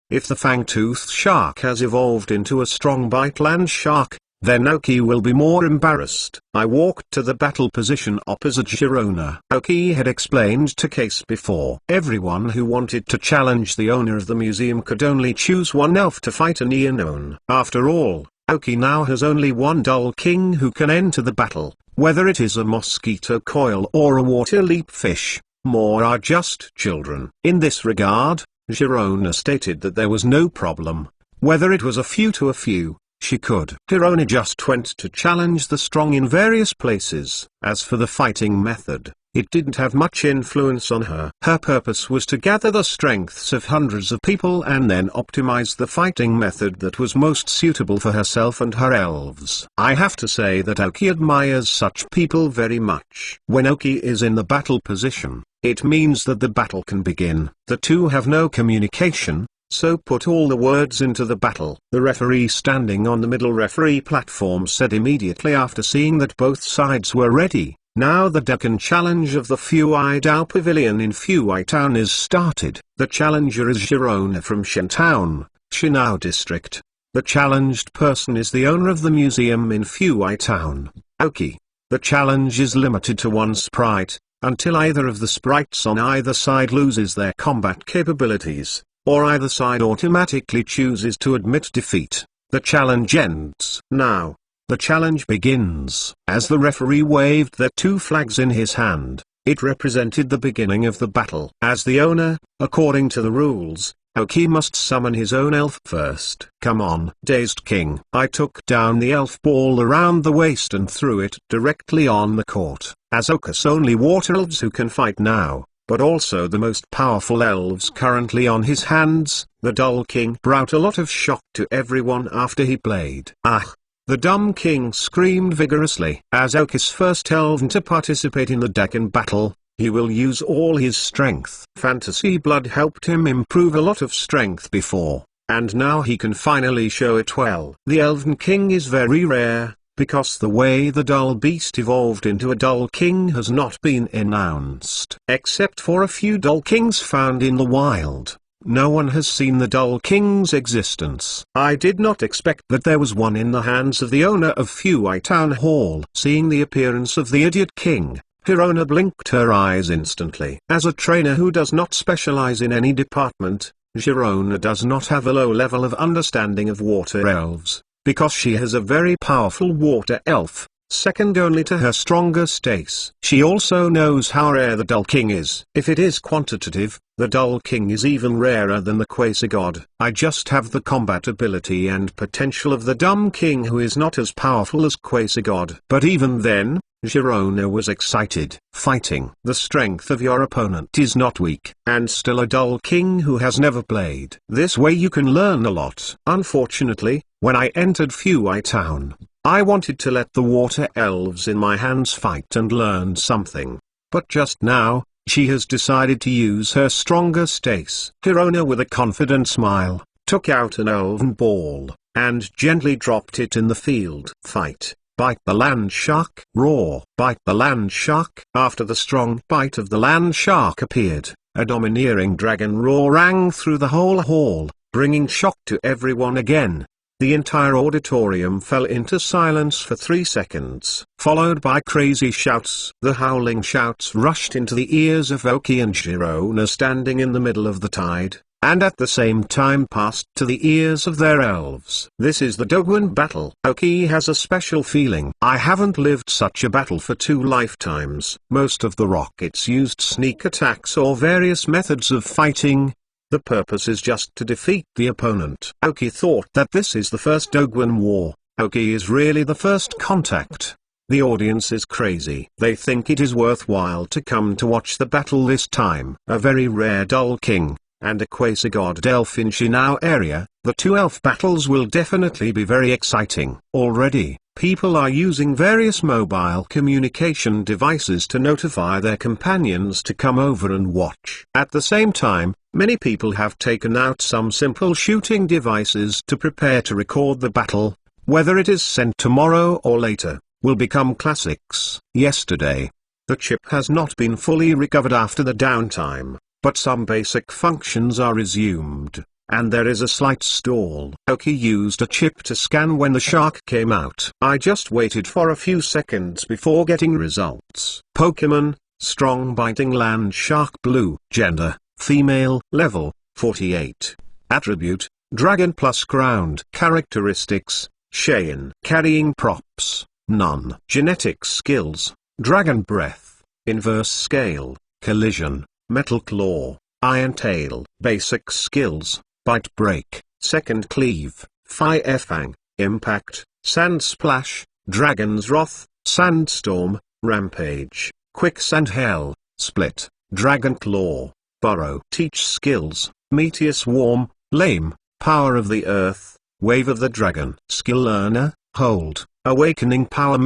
If the fang-tooth shark has evolved into a strong bite land shark, then Oki will be more embarrassed. I walked to the battle position opposite Girona. Oki had explained to Case before. Everyone who wanted to challenge the owner of the museum could only choose one elf to fight an unknown. After all, Oki now has only one dull king who can enter the battle. Whether it is a mosquito coil or a water leap fish, more are just children. In this regard, Girona stated that there was no problem. Whether it was a few to a few, she could. Girona just went to challenge the strong in various places. As for the fighting method, it didn't have much influence on her. Her purpose was to gather the strengths of hundreds of people and then optimize the fighting method that was most suitable for herself and her elves. I have to say that Aoki admires such people very much. When Aoki is in the battle position, it means that the battle can begin. The two have no communication, so put all the words into the battle. The referee standing on the middle referee platform said immediately after seeing that both sides were ready, "Now the Deccan Challenge of the Fuai Dao Pavilion in Fuai Town is started." The challenger is Girona from Shentown, Shinao District. The challenged person is the owner of the museum in Fuai Town, Aoki. The challenge is limited to one sprite, until either of the sprites on either side loses their combat capabilities, or either side automatically chooses to admit defeat. The challenge ends. Now, the challenge begins. As the referee waved their two flags in his hand, it represented the beginning of the battle. As the owner, according to the rules, Aoki must summon his own elf first. "Come on, Dazed King." I took down the elf ball around the waist and threw it directly on the court. As Okus only water elves who can fight now, but also the most powerful elves currently on his hands, the Dull King brought a lot of shock to everyone after he played. "Ah!" The Dumb King screamed vigorously. As Aoki's first elven to participate in the Deccan battle, he will use all his strength. Fantasy Blood helped him improve a lot of strength before, and now he can finally show it well. The Elven King is very rare, because the way the Dull Beast evolved into a Dull King has not been announced. Except for a few Dull Kings found in the wild, no one has seen the Dull King's existence. I did not expect that there was one in the hands of the owner of Fuai Town Hall. Seeing the appearance of the Idiot King, Girona blinked her eyes instantly. As a trainer who does not specialize in any department, Girona does not have a low level of understanding of water elves, because she has a very powerful water elf, second only to her strongest ace. She also knows how rare the Dull King is. If it is quantitative, the Dull King is even rarer than the Quasi-God. I just have the combat ability and potential of the Dumb King, who is not as powerful as Quasi-God. But even then, Girona was excited. Fighting. The strength of your opponent is not weak, and still a Dull King who has never played. This way you can learn a lot. Unfortunately, when I entered Fuai Town, I wanted to let the water elves in my hands fight and learn something. But just now, she has decided to use her strongest ace. Girona, with a confident smile, took out an elven ball, and gently dropped it in the field. Fight. Bite the land shark. Roar. Bite the land shark. After the strong bite of the land shark appeared, a domineering dragon roar rang through the whole hall, bringing shock to everyone again. The entire auditorium fell into silence for 3 seconds, followed by crazy shouts. The howling shouts rushed into the ears of Aoki and Girona standing in the middle of the tide, and at the same time passed to the ears of their elves. This is the Doguin battle. Aoki has a special feeling. I haven't lived such a battle for 2 lifetimes. Most of the rockets used sneak attacks or various methods of fighting. The purpose is just to defeat the opponent. Aoki thought that this is the first Doguin war. Aoki is really the first contact. The audience is crazy. They think it is worthwhile to come to watch the battle this time. A very rare Dull King, and a Quasi-God elf in Shinao area. The 2 elf battles will definitely be very exciting. Already, people are using various mobile communication devices to notify their companions to come over and watch. At the same time, many people have taken out some simple shooting devices to prepare to record the battle. Whether it is sent tomorrow or later, will become classics. Yesterday, the chip has not been fully recovered after the downtime, but some basic functions are resumed, and there is a slight stall. Aoki used a chip to scan when the shark came out. I just waited for a few seconds before getting results. Pokemon, Strong Biting Land Shark Blue. Gender, female. Level, 48. Attribute, Dragon plus Ground. Characteristics, Cheyenne. Carrying props, none. Genetic skills, Dragon Breath, Inverse Scale, Collision, Metal Claw, Iron Tail. Basic skills, Bite Break, Second Cleave, Fire Fang, Impact, Sand Splash, Dragon's Wrath, Sandstorm, Rampage, Quicksand Hell, Split, Dragon Claw, Burrow. Teach skills, Meteor Swarm, Lame, Power of the Earth, Wave of the Dragon. Skill Learner, Hold, Awakening Power.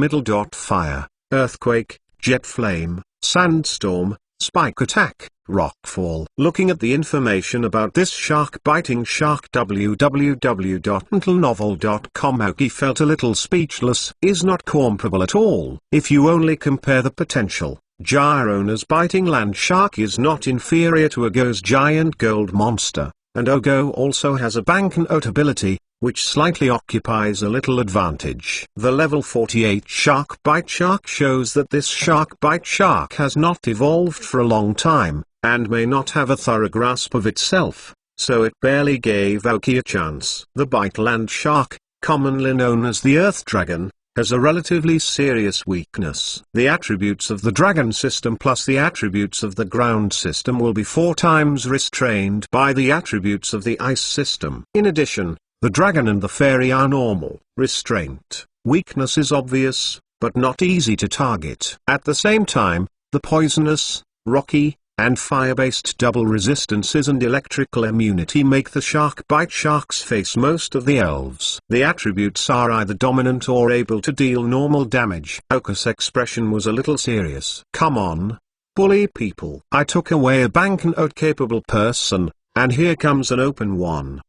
Fire, Earthquake, Jet Flame, Sandstorm, Spike Attack, Rockfall. Looking at the information about this shark-biting shark, www.mentalnovel.com, Aoki felt a little speechless. Is not comparable at all. If you only compare the potential, Girona's biting land shark is not inferior to Ogo's giant gold monster, and Ogo also has a banknote ability, which slightly occupies a little advantage. The level 48 shark bite shark shows that this shark bite shark has not evolved for a long time, and may not have a thorough grasp of itself, so it barely gave Aoki a chance. The bite land shark, commonly known as the Earth Dragon, has a relatively serious weakness. The attributes of the Dragon system plus the attributes of the Ground system will be 4 times restrained by the attributes of the Ice system. In addition, the Dragon and the Fairy are normal. Restraint. Weakness is obvious, but not easy to target. At the same time, the poisonous, rocky, and fire-based double resistances and electrical immunity make the shark bite sharks face most of the elves. The attributes are either dominant or able to deal normal damage. Aoki's expression was a little serious. Come on, bully people. I took away a banknote capable person, and here comes an open one.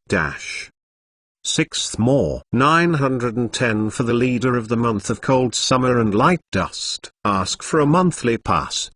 6th more. 910 for the leader of the month of cold summer and light dust. Ask for a monthly pass.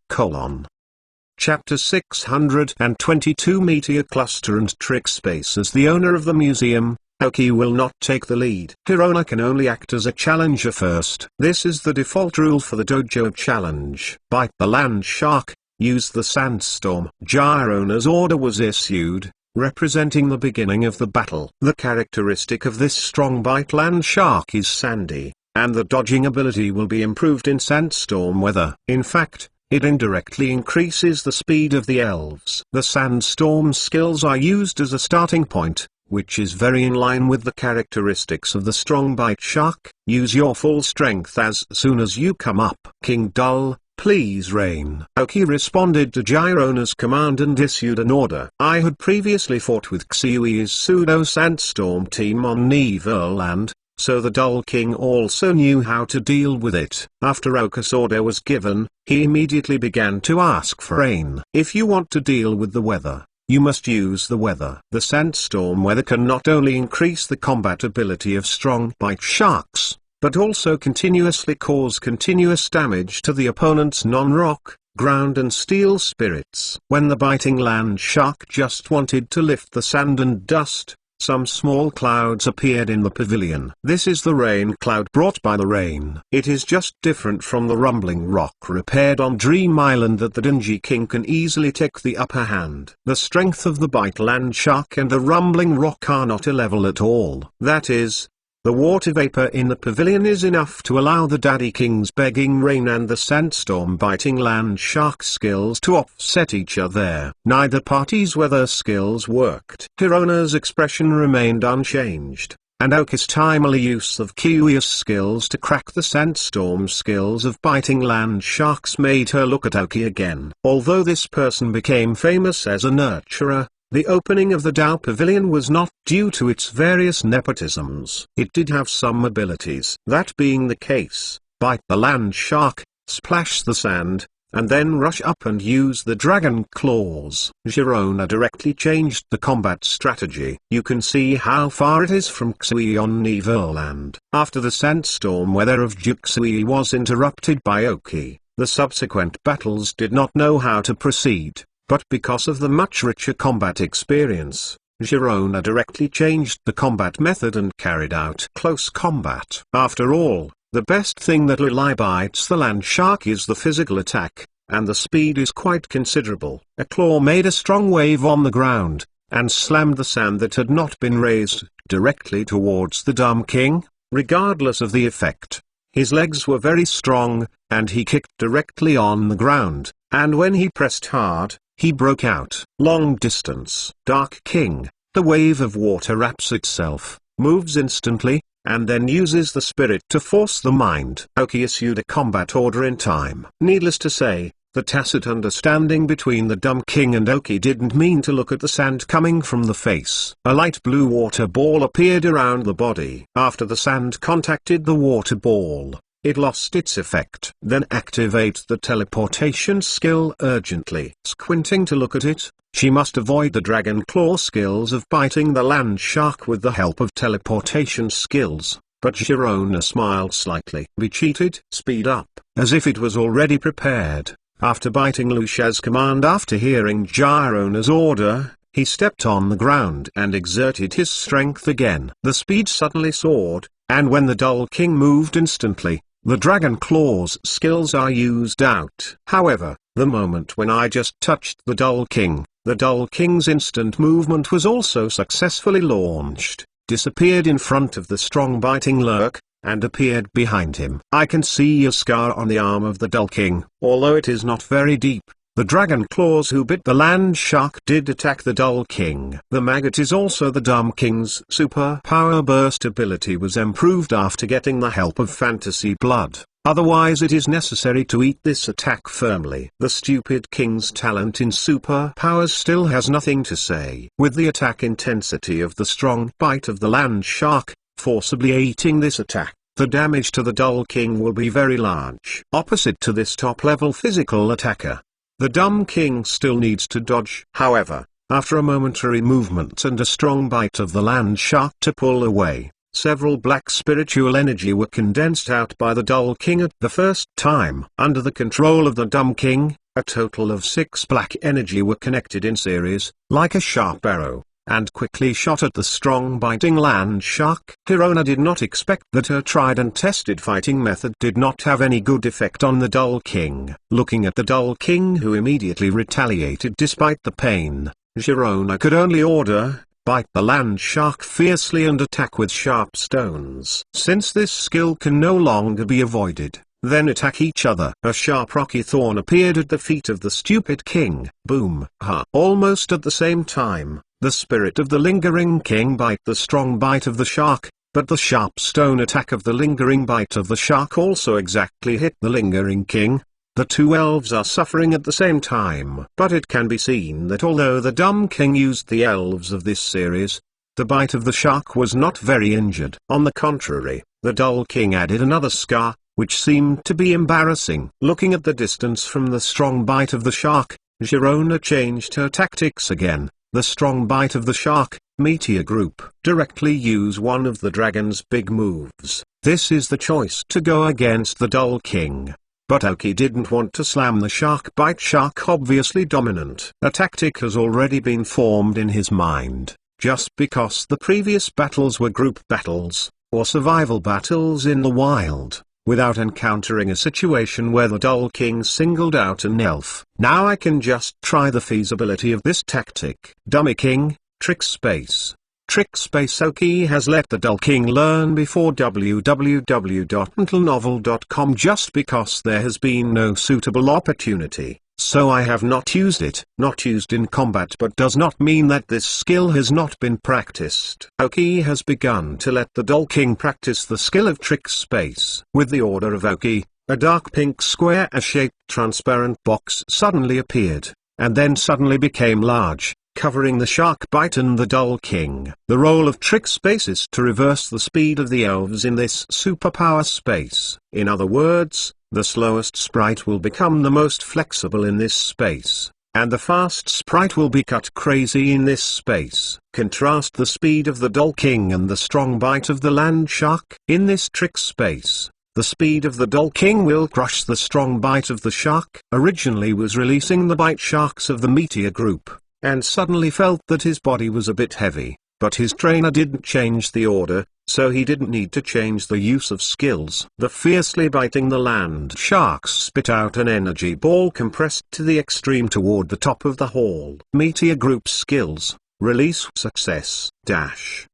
Chapter 622 Meteor Cluster and Trick Space. As the owner of the museum, Aoki will not take the lead. Hirona can only act as a challenger first. This is the default rule for the Dojo of Challenge. Bite the land shark, use the sandstorm. Girona's order was issued, representing the beginning of the battle. The characteristic of this strong bite land shark is sandy, and the dodging ability will be improved in sandstorm weather. In fact, it indirectly increases the speed of the elves. The sandstorm skills are used as a starting point, which is very in line with the characteristics of the strong bite shark. Use your full strength as soon as you come up. King Dull, please rain. Aoki responded to Girona's command and issued an order. I had previously fought with Xiui's pseudo-sandstorm team on Neverland, so the Dull King also knew how to deal with it. After Aoki's order was given, he immediately began to ask for rain. If you want to deal with the weather, you must use the weather. The sandstorm weather can not only increase the combat ability of strong bite sharks, but also continuously cause continuous damage to the opponent's non-rock, ground and steel spirits. When the biting land shark just wanted to lift the sand and dust, some small clouds appeared in the pavilion. This is the rain cloud brought by the rain. It is just different from the rumbling rock repaired on Dream Island that the Dingy King can easily take the upper hand. The strength of the bite land shark and the rumbling rock are not a level at all. That is, the water vapor in the pavilion is enough to allow the Daddy King's begging rain and the sandstorm biting land shark skills to offset each other. Neither party's weather skills worked. Hirona's expression remained unchanged, and Aoki's timely use of Kiwi's skills to crack the sandstorm skills of biting land sharks made her look at Aoki again. Although this person became famous as a nurturer, the opening of the Dao Pavilion was not due to its various nepotisms. It did have some abilities. That being the case, bite the land shark, splash the sand, and then rush up and use the dragon claws. Girona directly changed the combat strategy. You can see how far it is from Xiui on Neverland. After the sandstorm weather of Juxui was interrupted by Aoki, the subsequent battles did not know how to proceed. But because of the much richer combat experience, Girona directly changed the combat method and carried out close combat. After all, the best thing that really bites the land shark is the physical attack, and the speed is quite considerable. A claw made a strong wave on the ground, and slammed the sand that had not been raised, directly towards the Dumb King. Regardless of the effect, His legs were very strong, and he kicked directly on the ground, and when he pressed hard, he broke out. Long distance. Dark King. The wave of water wraps itself, moves instantly, and then uses the spirit to force the mind. Aoki issued a combat order in time. Needless to say, the tacit understanding between the dumb king and Aoki didn't mean to look at the sand coming from the face. A light blue water ball appeared around the body. After the sand contacted the water ball, it lost its effect. Then activate the teleportation skill urgently. Squinting to look at it, she must avoid the dragon claw skills of biting the land shark with the help of teleportation skills. But Girona smiled slightly. We cheated. Speed up. As if it was already prepared. After biting Lucia's command after hearing Girona's order, he stepped on the ground and exerted his strength again. The speed suddenly soared, and when the dull king moved instantly, the dragon claws skills are used out. However, the moment when I just touched the dull king's instant movement was also successfully launched, disappeared in front of the strong biting lurk, and appeared behind him. I can see a scar on the arm of the dull king, although it is not very deep. The dragon claws who bit the land shark did attack the dull king. The maggot is also the dumb king's super power burst ability was improved after getting the help of fantasy blood. Otherwise it is necessary to eat this attack firmly. The stupid king's talent in super powers still has nothing to say. With the attack intensity of the strong bite of the land shark, forcibly eating this attack, the damage to the dull king will be very large. Opposite to this top-level physical attacker, the dumb king still needs to dodge. However, after a momentary movement and a strong bite of the land shark to pull away, several black spiritual energy were condensed out by the dull king at the first time. Under the control of the dumb king, a total of 6 black energy were connected in series, like a sharp arrow, and quickly shot at the strong biting land shark. Girona did not expect that her tried and tested fighting method did not have any good effect on the dull king. Looking at the dull king who immediately retaliated despite the pain, Girona could only order, bite the land shark fiercely and attack with sharp stones. Since this skill can no longer be avoided, then attack each other. A sharp rocky thorn appeared at the feet of the stupid king. Boom! Ha! Almost at the same time, the spirit of the lingering king bite the strong bite of the shark, but the sharp stone attack of the lingering bite of the shark also exactly hit the lingering king. The two elves are suffering at the same time. But it can be seen that although the dumb king used the elves of this series, the bite of the shark was not very injured. On the contrary, the dull king added another scar, which seemed to be embarrassing. Looking at the distance from the strong bite of the shark, Girona changed her tactics again. The strong bite of the shark, Meteor Group. Directly use one of the dragon's big moves. This is the choice to go against the dull king. But Aoki didn't want to slam the shark bite shark obviously dominant. A tactic has already been formed in his mind, just because the previous battles were group battles, or survival battles in the wild, without encountering a situation where the dull king singled out an elf. Now I can just try the feasibility of this tactic. Dummy king, trick space. Trick space Aoki has let the dull king learn before www.mentalnovel.com just because there has been no suitable opportunity, so I have not used it. Not used in combat but does not mean that this skill has not been practiced. Aoki has begun to let the dull king practice the skill of trick space. With the order of Aoki, a dark pink square-shaped transparent box suddenly appeared, and then suddenly became large, covering the shark bite and the dull king. The role of trick space is to reverse the speed of the elves in this superpower space. In other words, the slowest sprite will become the most flexible in this space, and the fast sprite will be cut crazy in this space. Contrast the speed of the dull king and the strong bite of the land shark. In this trick space, the speed of the dull king will crush the strong bite of the shark. Originally was releasing the bite sharks of the Meteor Group, and suddenly felt that his body was a bit heavy, but his trainer didn't change the order, so he didn't need to change the use of skills. The fiercely biting the land sharks spit out an energy ball compressed to the extreme toward the top of the hall. Meteor Group skills, release success, dash.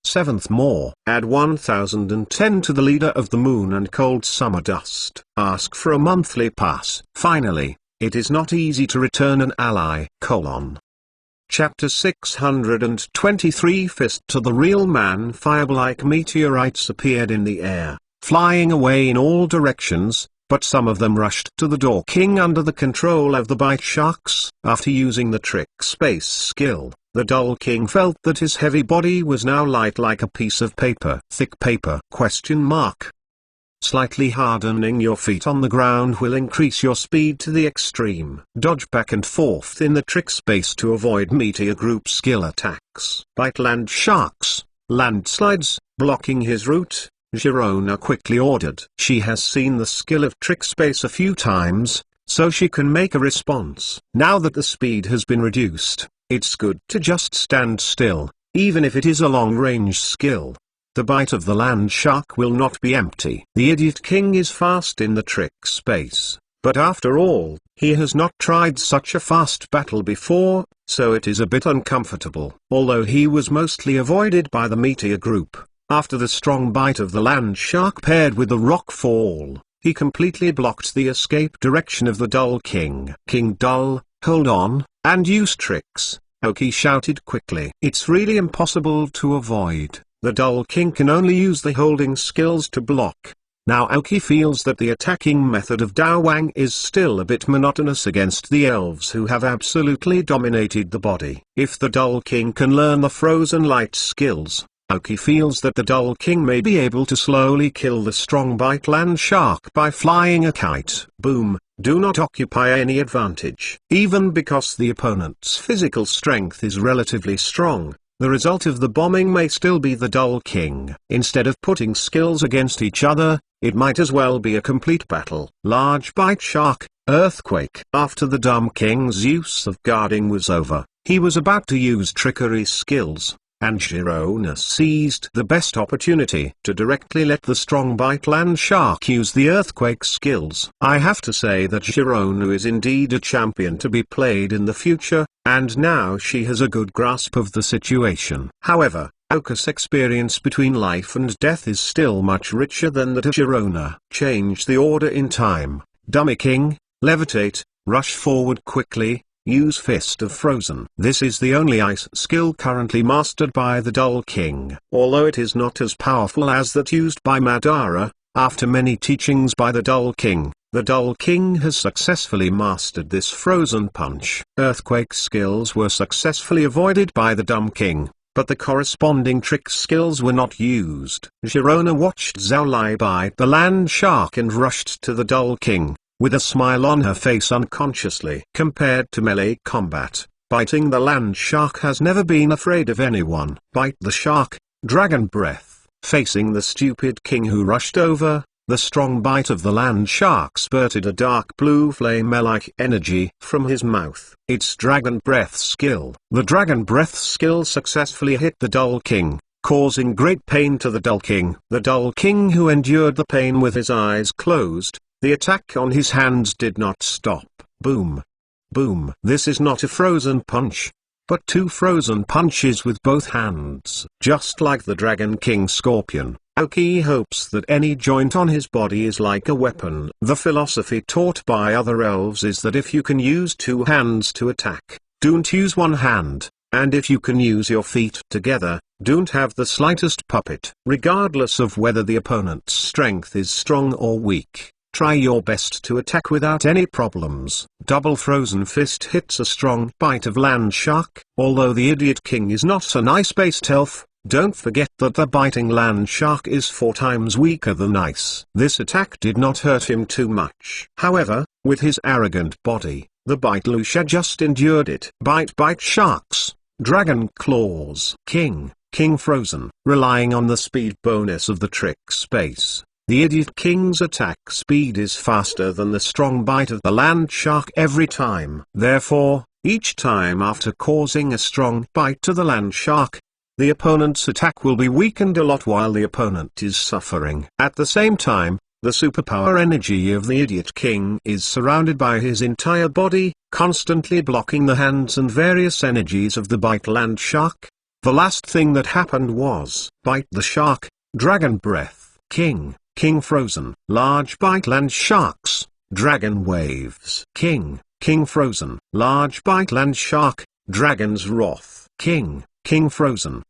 7th more. Add 1010 to the leader of the moon and cold summer dust. Ask for a monthly pass. Finally, it is not easy to return an ally. Chapter 623 Fist to the real man. Fireball-like meteorites appeared in the air, flying away in all directions, but some of them rushed to the Dal King under the control of the bite sharks. After using the trick space skill, the Dal King felt that his heavy body was now light like a piece of paper. Thick paper? Slightly hardening your feet on the ground will increase your speed to the extreme. Dodge back and forth in the trick space to avoid meteor group skill attacks. Bite land sharks, landslides, blocking his route, Girona quickly ordered. She has seen the skill of trick space a few times, so she can make a response. Now that the speed has been reduced, it's good to just stand still, even if it is a long-range skill. The bite of the land shark will not be empty. The Idiot King is fast in the trick space, but after all, he has not tried such a fast battle before, so it is a bit uncomfortable. Although he was mostly avoided by the meteor group, after the strong bite of the land shark paired with the rock fall, he completely blocked the escape direction of the Dal King. King Dal, hold on, and use tricks, Aoki shouted quickly. It's really impossible to avoid. The Dal King can only use the holding skills to block. Now Aoki feels that the attacking method of Dao Wang is still a bit monotonous against the elves who have absolutely dominated the body. If the Dal King can learn the frozen light skills, Aoki feels that the Dal King may be able to slowly kill the strong bite land shark by flying a kite. Boom, do not occupy any advantage. Even because the opponent's physical strength is relatively strong, the result of the bombing may still be the Dal King. Instead of putting skills against each other, it might as well be a complete battle. Large bite shark, earthquake. After the Dal King's use of guarding was over, he was about to use trickery skills, and Girona seized the best opportunity to directly let the strong bite land shark use the earthquake skills. I have to say that Girona is indeed a champion to be played in the future, and now she has a good grasp of the situation. However, Aoki's experience between life and death is still much richer than that of Girona. Change the order in time. Dummy King, levitate, rush forward quickly. Use Fist of Frozen. This is the only ice skill currently mastered by the Dal King. Although it is not as powerful as that used by Madara, after many teachings by the Dal King has successfully mastered this frozen punch. Earthquake skills were successfully avoided by the Dal King, but the corresponding trick skills were not used. Girona watched Zhao Lai bite the land shark and rushed to the Dal King, with a smile on her face unconsciously. Compared to melee combat, biting the land shark has never been afraid of anyone. Bite the shark, Dragon Breath. Facing the stupid king who rushed over, the strong bite of the land shark spurted a dark blue flame-like energy from his mouth. Its Dragon Breath skill. The Dragon Breath skill successfully hit the Dal King, causing great pain to the Dal King. The Dal King, who endured the pain with his eyes closed, the attack on his hands did not stop. Boom. Boom. This is not a frozen punch, but two frozen punches with both hands. Just like the Dragon King Scorpion, Aoki hopes that any joint on his body is like a weapon. The philosophy taught by other elves is that if you can use two hands to attack, don't use one hand, and if you can use your feet together, don't have the slightest puppet. Regardless of whether the opponent's strength is strong or weak, try your best to attack without any problems. Double Frozen Fist hits a strong bite of land shark. Although the Idiot King is not an ice-based elf, don't forget that the biting land shark is 4 times weaker than ice. This attack did not hurt him too much. However, with his arrogant body, the Bite Lucia just endured it. Bite sharks, Dragon Claws. King Frozen. Relying on the speed bonus of the trick space, the Idiot King's attack speed is faster than the strong bite of the land shark every time. Therefore, each time after causing a strong bite to the land shark, the opponent's attack will be weakened a lot while the opponent is suffering. At the same time, the superpower energy of the Idiot King is surrounded by his entire body, constantly blocking the hands and various energies of the bite land shark. The last thing that happened was Bite the Shark, Dragon Breath, King Frozen, Large Bite Land Sharks, Dragon Waves, King Frozen, Large Bite Land Shark, Dragon's Wrath, King Frozen.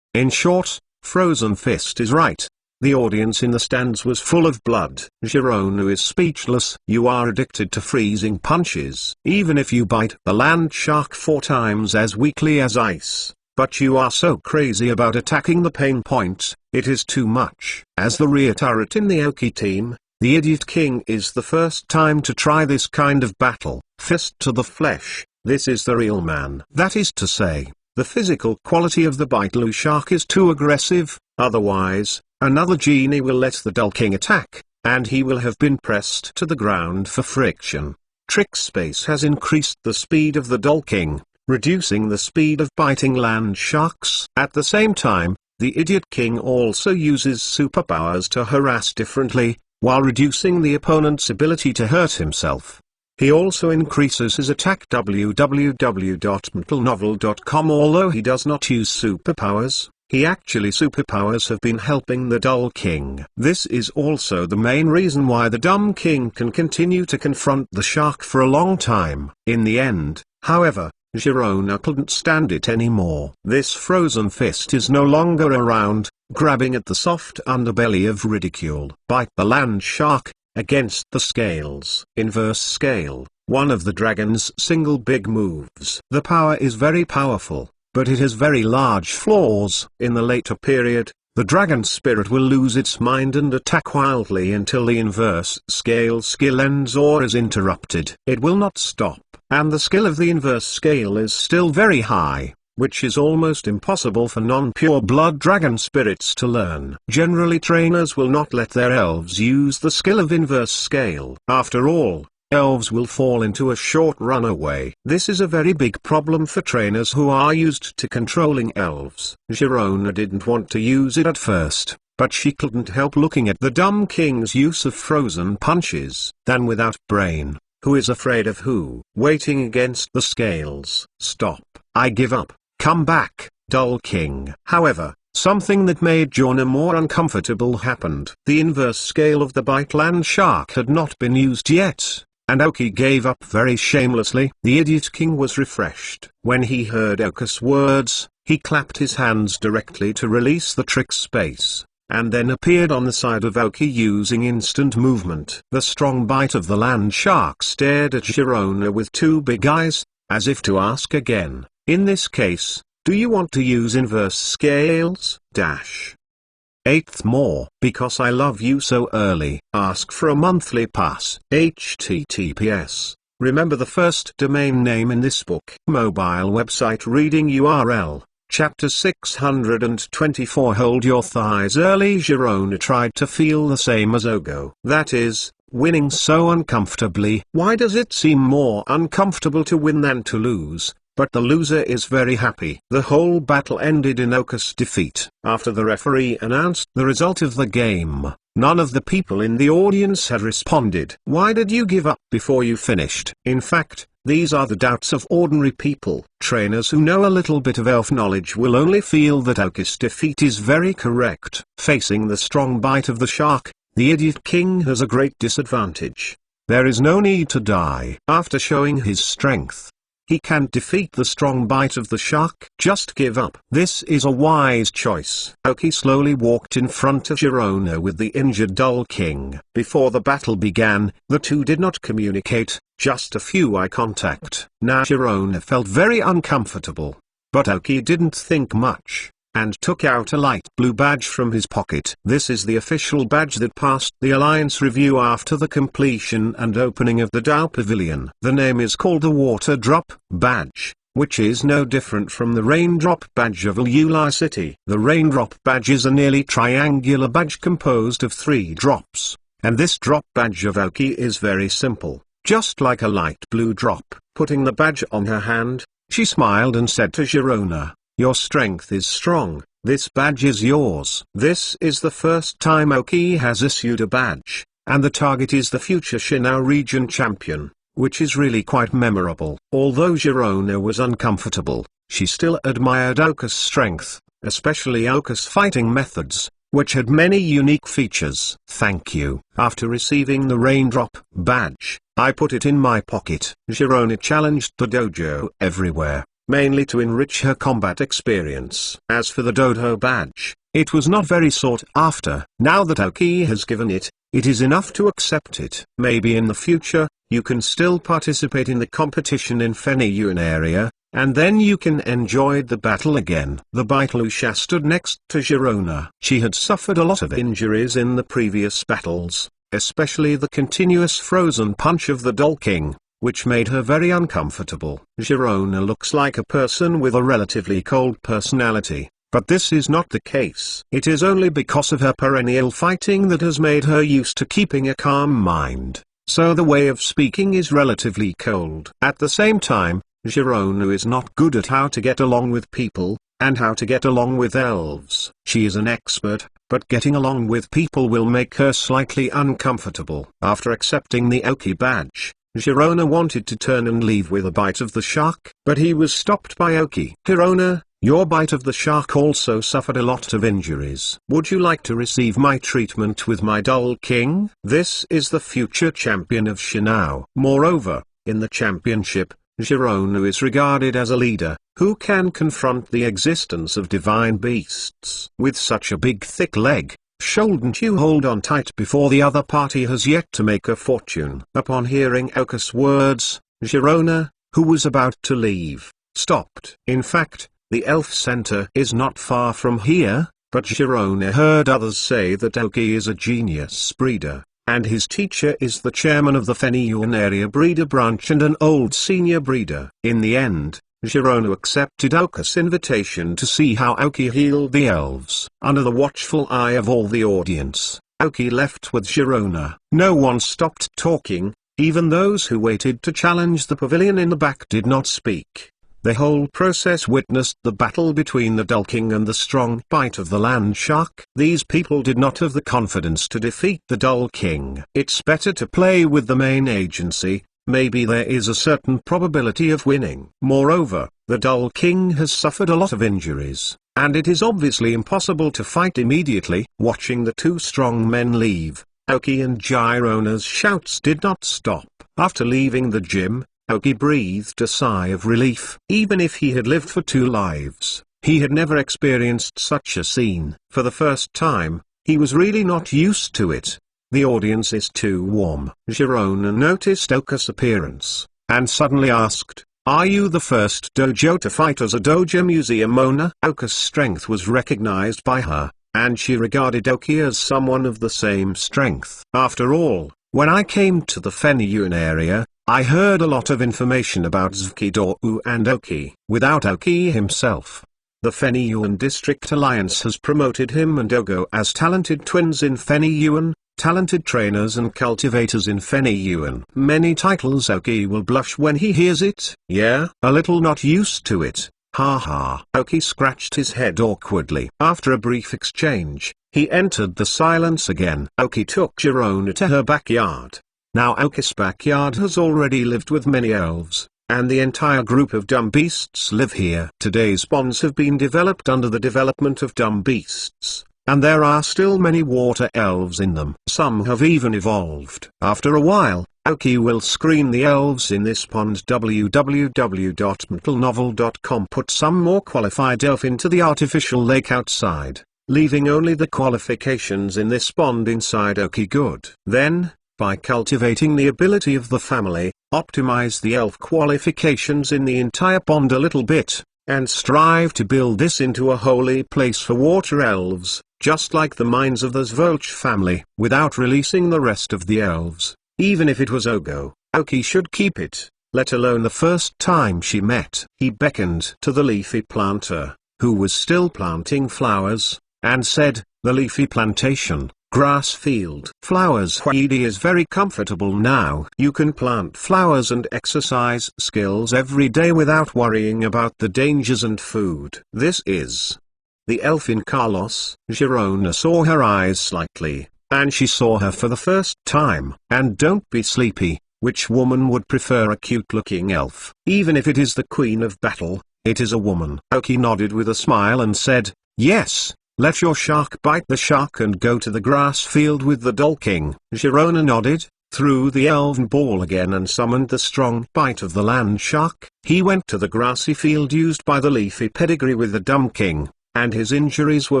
In short, Frozen Fist is right. The audience in the stands was full of blood. Girona is speechless. You are addicted to freezing punches. Even if you bite the land shark 4 times as weakly as ice, but you are so crazy about attacking the pain point, it is too much. As the rear turret in the Aoki team, the Idiot King is the first time to try this kind of battle. Fist to the flesh, this is the real man. That is to say, the physical quality of the Baitloo shark is too aggressive, otherwise, another genie will let the dull king attack, and he will have been pressed to the ground for friction. Trick Space has increased the speed of the dull king, reducing the speed of biting land sharks. At the same time, the Idiot King also uses superpowers to harass differently, while reducing the opponent's ability to hurt himself. He also increases his attack. www.metalnovel.com. Although he does not use superpowers, superpowers have been helping the dull king. This is also the main reason why the dumb king can continue to confront the shark for a long time. In the end, however, Girona couldn't stand it anymore. This Frozen Fist is no longer around, grabbing at the soft underbelly of ridicule. Bite the land shark, against the scales. Inverse scale, one of the dragon's single big moves. The power is very powerful, but it has very large flaws. In the later period, the dragon spirit will lose its mind and attack wildly until the inverse scale skill ends or is interrupted. It will not stop, and the skill of the inverse scale is still very high, which is almost impossible for non-pure blood dragon spirits to learn. Generally, trainers will not let their elves use the skill of inverse scale. After all, elves will fall into a short runaway. This is a very big problem for trainers who are used to controlling elves. Girona didn't want to use it at first, but she couldn't help looking at the dumb king's use of frozen punches. Then without brain, who is afraid of who? Waiting against the scales. Stop. I give up. Come back, dull king. However, something that made Girona more uncomfortable happened. The inverse scale of the bite land shark had not been used yet, and Aoki gave up very shamelessly. The Idiot King was refreshed. When he heard Aoki's words, he clapped his hands directly to release the Trick Space, and then appeared on the side of Aoki using instant movement. The strong bite of the land shark stared at Girona with 2 big eyes, as if to ask again, in this case, do you want to use inverse scales? 8th more. Because I love you so early. Ask for a monthly pass. HTTPS. Remember the first domain name in this book. Mobile website reading URL. Chapter 624. Hold your thighs. Early Girona tried to feel the same as Ogo. That is, winning so uncomfortably. Why does it seem more uncomfortable to win than to lose? But the loser is very happy. The whole battle ended in Okus' defeat. After the referee announced the result of the game, none of the people in the audience had responded. Why did you give up before you finished? In fact, these are the doubts of ordinary people. Trainers who know a little bit of elf knowledge will only feel that Okus' defeat is very correct. Facing the strong bite of the shark, the Idiot King has a great disadvantage. There is no need to die. After showing his strength, he can't defeat the strong bite of the shark. Just give up. This is a wise choice. Aoki slowly walked in front of Girona with the injured dull king. Before the battle began, the two did not communicate, just a few eye contact. Now Girona felt very uncomfortable. But Aoki didn't think much, and took out a light blue badge from his pocket. This is the official badge that passed the Alliance review after the completion and opening of the Dao Pavilion. The name is called the Water Drop Badge, which is no different from the Raindrop Badge of Ululi City. The Raindrop Badge is a nearly triangular badge composed of 3 drops, and this drop badge of Aoki is very simple, just like a light blue drop. Putting the badge on her hand, she smiled and said to Girona, "Your strength is strong, this badge is yours." This is the first time Aoki has issued a badge, and the target is the future Shinao region champion. which is really quite memorable. Although Girona was uncomfortable, she still admired Aoka's strength, especially Aoka's fighting methods, which had many unique features. Thank you. After receiving the raindrop badge, I put it in my pocket. Girona challenged the dojo everywhere, mainly to enrich her combat experience. As for the dojo badge, it was not very sought after. Now that Aoki has given it, it is enough to accept it. Maybe in the future, you can still participate in the competition in Feniyuan area, and then you can enjoy the battle again. The Baitalusha stood next to Girona. She had suffered a lot of injuries in the previous battles, especially the continuous frozen punch of the Doll King, which made her very uncomfortable. Girona looks like a person with a relatively cold personality, but this is not the case. It is only because of her perennial fighting that has made her used to keeping a calm mind, so the way of speaking is relatively cold. At the same time, Girona is not good at how to get along with people, and how to get along with elves. She is an expert, but getting along with people will make her slightly uncomfortable. After accepting the Aoki badge, Girona wanted to turn and leave with a bite of the shark, but he was stopped by Aoki. Girona, your bite of the shark also suffered a lot of injuries. Would you like to receive my treatment with my Doll King? This is the future champion of Shinao. Moreover, in the championship, Girona is regarded as a leader, who can confront the existence of divine beasts. With such a big thick leg, shouldn't you hold on tight before the other party has yet to make a fortune? Upon hearing Aoka's words, Girona, who was about to leave, stopped. In fact, the elf center is not far from here, but Girona heard others say that Aoki is a genius breeder, and his teacher is the chairman of the Feniyuan area breeder branch and an old senior breeder. In the end, Girona accepted Aoka's invitation to see how Aoki healed the elves. Under the watchful eye of all the audience, Aoki left with Girona. No one stopped talking, even those who waited to challenge the pavilion in the back did not speak. The whole process witnessed the battle between the Doll King and the strong bite of the land shark. These people did not have the confidence to defeat the Doll King. It's better to play with the main agency, maybe there is a certain probability of winning. Moreover, the Doll King has suffered a lot of injuries, and it is obviously impossible to fight immediately. Watching the two strong men leave, Aoki and Girona's shouts did not stop. After leaving the gym, Aoki breathed a sigh of relief. Even if he had lived for 2 lives, he had never experienced such a scene. For the first time, he was really not used to it. The audience is too warm. Girona noticed Aoka's appearance, and suddenly asked, "Are you the first dojo to fight as a dojo museum owner?" Aoka's strength was recognized by her, and she regarded Aoki as someone of the same strength. After all, when I came to the Feniyuan area, I heard a lot of information about Zukido and Aoki. Without Aoki himself, the Feniyuan District Alliance has promoted him and Ogo as talented twins in Feniyuan, talented trainers and cultivators in Feniyuan. Many titles. Aoki will blush when he hears it. Yeah, a little not used to it. Ha ha. Aoki scratched his head awkwardly. After a brief exchange, he entered the silence again. Aoki took Girona to her backyard. Now Aoki's backyard has already lived with many elves, and the entire group of dumb beasts live here. Today's bonds have been developed under the development of dumb beasts, and there are still many water elves in them. Some have even evolved. After a while, Aoki will screen the elves in this pond. www.mentalnovel.com put some more qualified elf into the artificial lake outside, leaving only the qualifications in this pond inside Aoki good. Then, by cultivating the ability of the family, optimize the elf qualifications in the entire pond a little bit, and strive to build this into a holy place for water elves, just like the mines of the Zvolch family. Without releasing the rest of the elves, even if it was Ogo, Aoki should keep it, let alone the first time she met. He beckoned to the leafy planter, who was still planting flowers, and said, "The leafy plantation, grass field. Flowers Huidi is very comfortable now. You can plant flowers and exercise skills every day without worrying about the dangers and food." This is the elf in Carlos. Girona saw her eyes slightly, and she saw her for the first time. And don't be sleepy, which woman would prefer a cute-looking elf? Even if it is the Queen of Battle, it is a woman. Aoki nodded with a smile and said, "Yes, let your shark bite the shark and go to the grass field with the Doll King." Girona nodded, threw the elven ball again and summoned the strong bite of the land shark. He went to the grassy field used by the leafy pedigree with the Dumb King, and his injuries were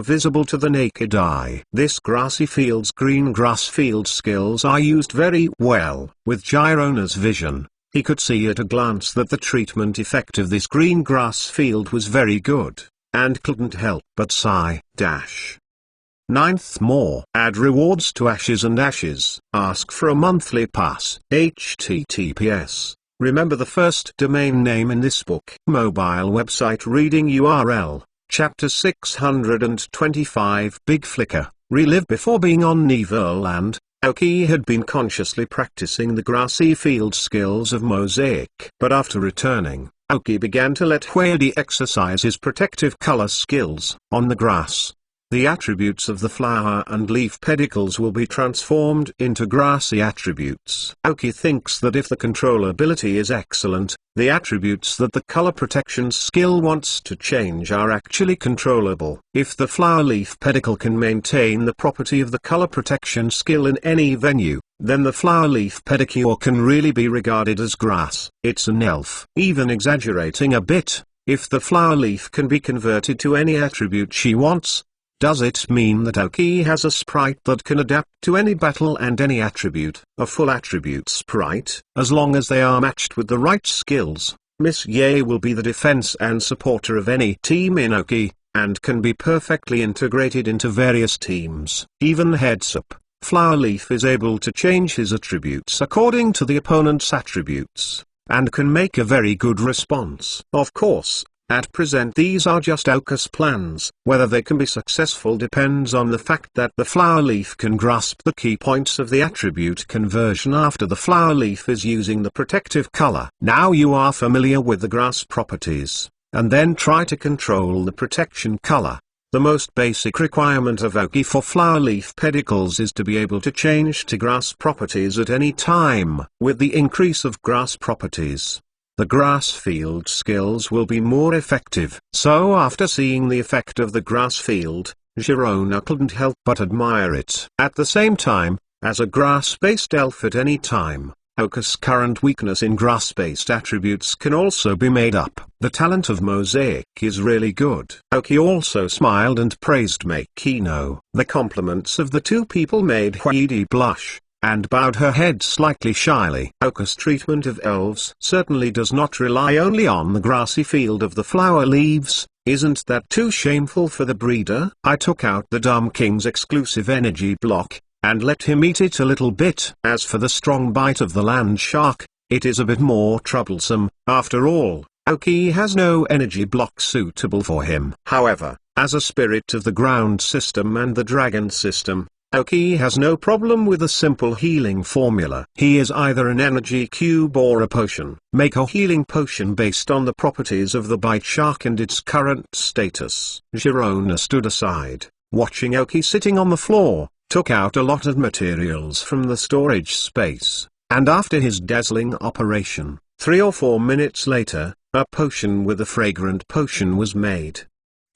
visible to the naked eye. This grassy field's green grass field skills are used very well. With Girona's vision, he could see at a glance that the treatment effect of this green grass field was very good, and couldn't help but sigh. 9th More. Add rewards to Ashes and Ashes. Ask for a monthly pass. HTTPS. Remember the first domain name in this book. Mobile website reading URL. Chapter 625. Big Flicker. Relive. Before being on Neverland, Aoki had been consciously practicing the grassy field skills of Mosaic. But after returning, Aoki began to let Huedi exercise his protective color skills on the grass. The attributes of the flower and leaf pedicles will be transformed into grassy attributes. Aoki thinks that if the control ability is excellent, the attributes that the color protection skill wants to change are actually controllable. If the flower leaf pedicle can maintain the property of the color protection skill in any venue, then the flower leaf pedicure can really be regarded as grass. It's an elf. Even exaggerating a bit, if the flower leaf can be converted to any attribute she wants, does it mean that Aoki has a sprite that can adapt to any battle and any attribute? A full attribute sprite, as long as they are matched with the right skills. Miss Ye will be the defense and supporter of any team in Aoki, and can be perfectly integrated into various teams. Even heads up, Flower Leaf is able to change his attributes according to the opponent's attributes, and can make a very good response. Of course, at present these are just Aoki's plans. Whether they can be successful depends on the fact that the flower leaf can grasp the key points of the attribute conversion after the flower leaf is using the protective color. Now you are familiar with the grass properties, and then try to control the protection color. The most basic requirement of Aoki for flower leaf pedicles is to be able to change to grass properties at any time. With the increase of grass properties, the grass field skills will be more effective. So after seeing the effect of the grass field, Girona couldn't help but admire it. At the same time, as a grass-based elf at any time, Aoki's current weakness in grass-based attributes can also be made up. The talent of Mosaic is really good. Aoki also smiled and praised Makino. The compliments of the two people made Huedi blush, and bowed her head slightly shyly. Aoki's treatment of elves certainly does not rely only on the grassy field of the flower leaves. Isn't that too shameful for the breeder? I took out the Dumb King's exclusive energy block, and let him eat it a little bit. As for the strong bite of the land shark, it is a bit more troublesome. After all, Aoki has no energy block suitable for him. However, as a spirit of the ground system and the dragon system, Aoki has no problem with a simple healing formula. He is either an energy cube or a potion. Make a healing potion based on the properties of the bite shark and its current status. Girona stood aside, watching Aoki sitting on the floor, took out a lot of materials from the storage space, and after his dazzling operation, 3 or 4 minutes later, a potion with a fragrant potion was made.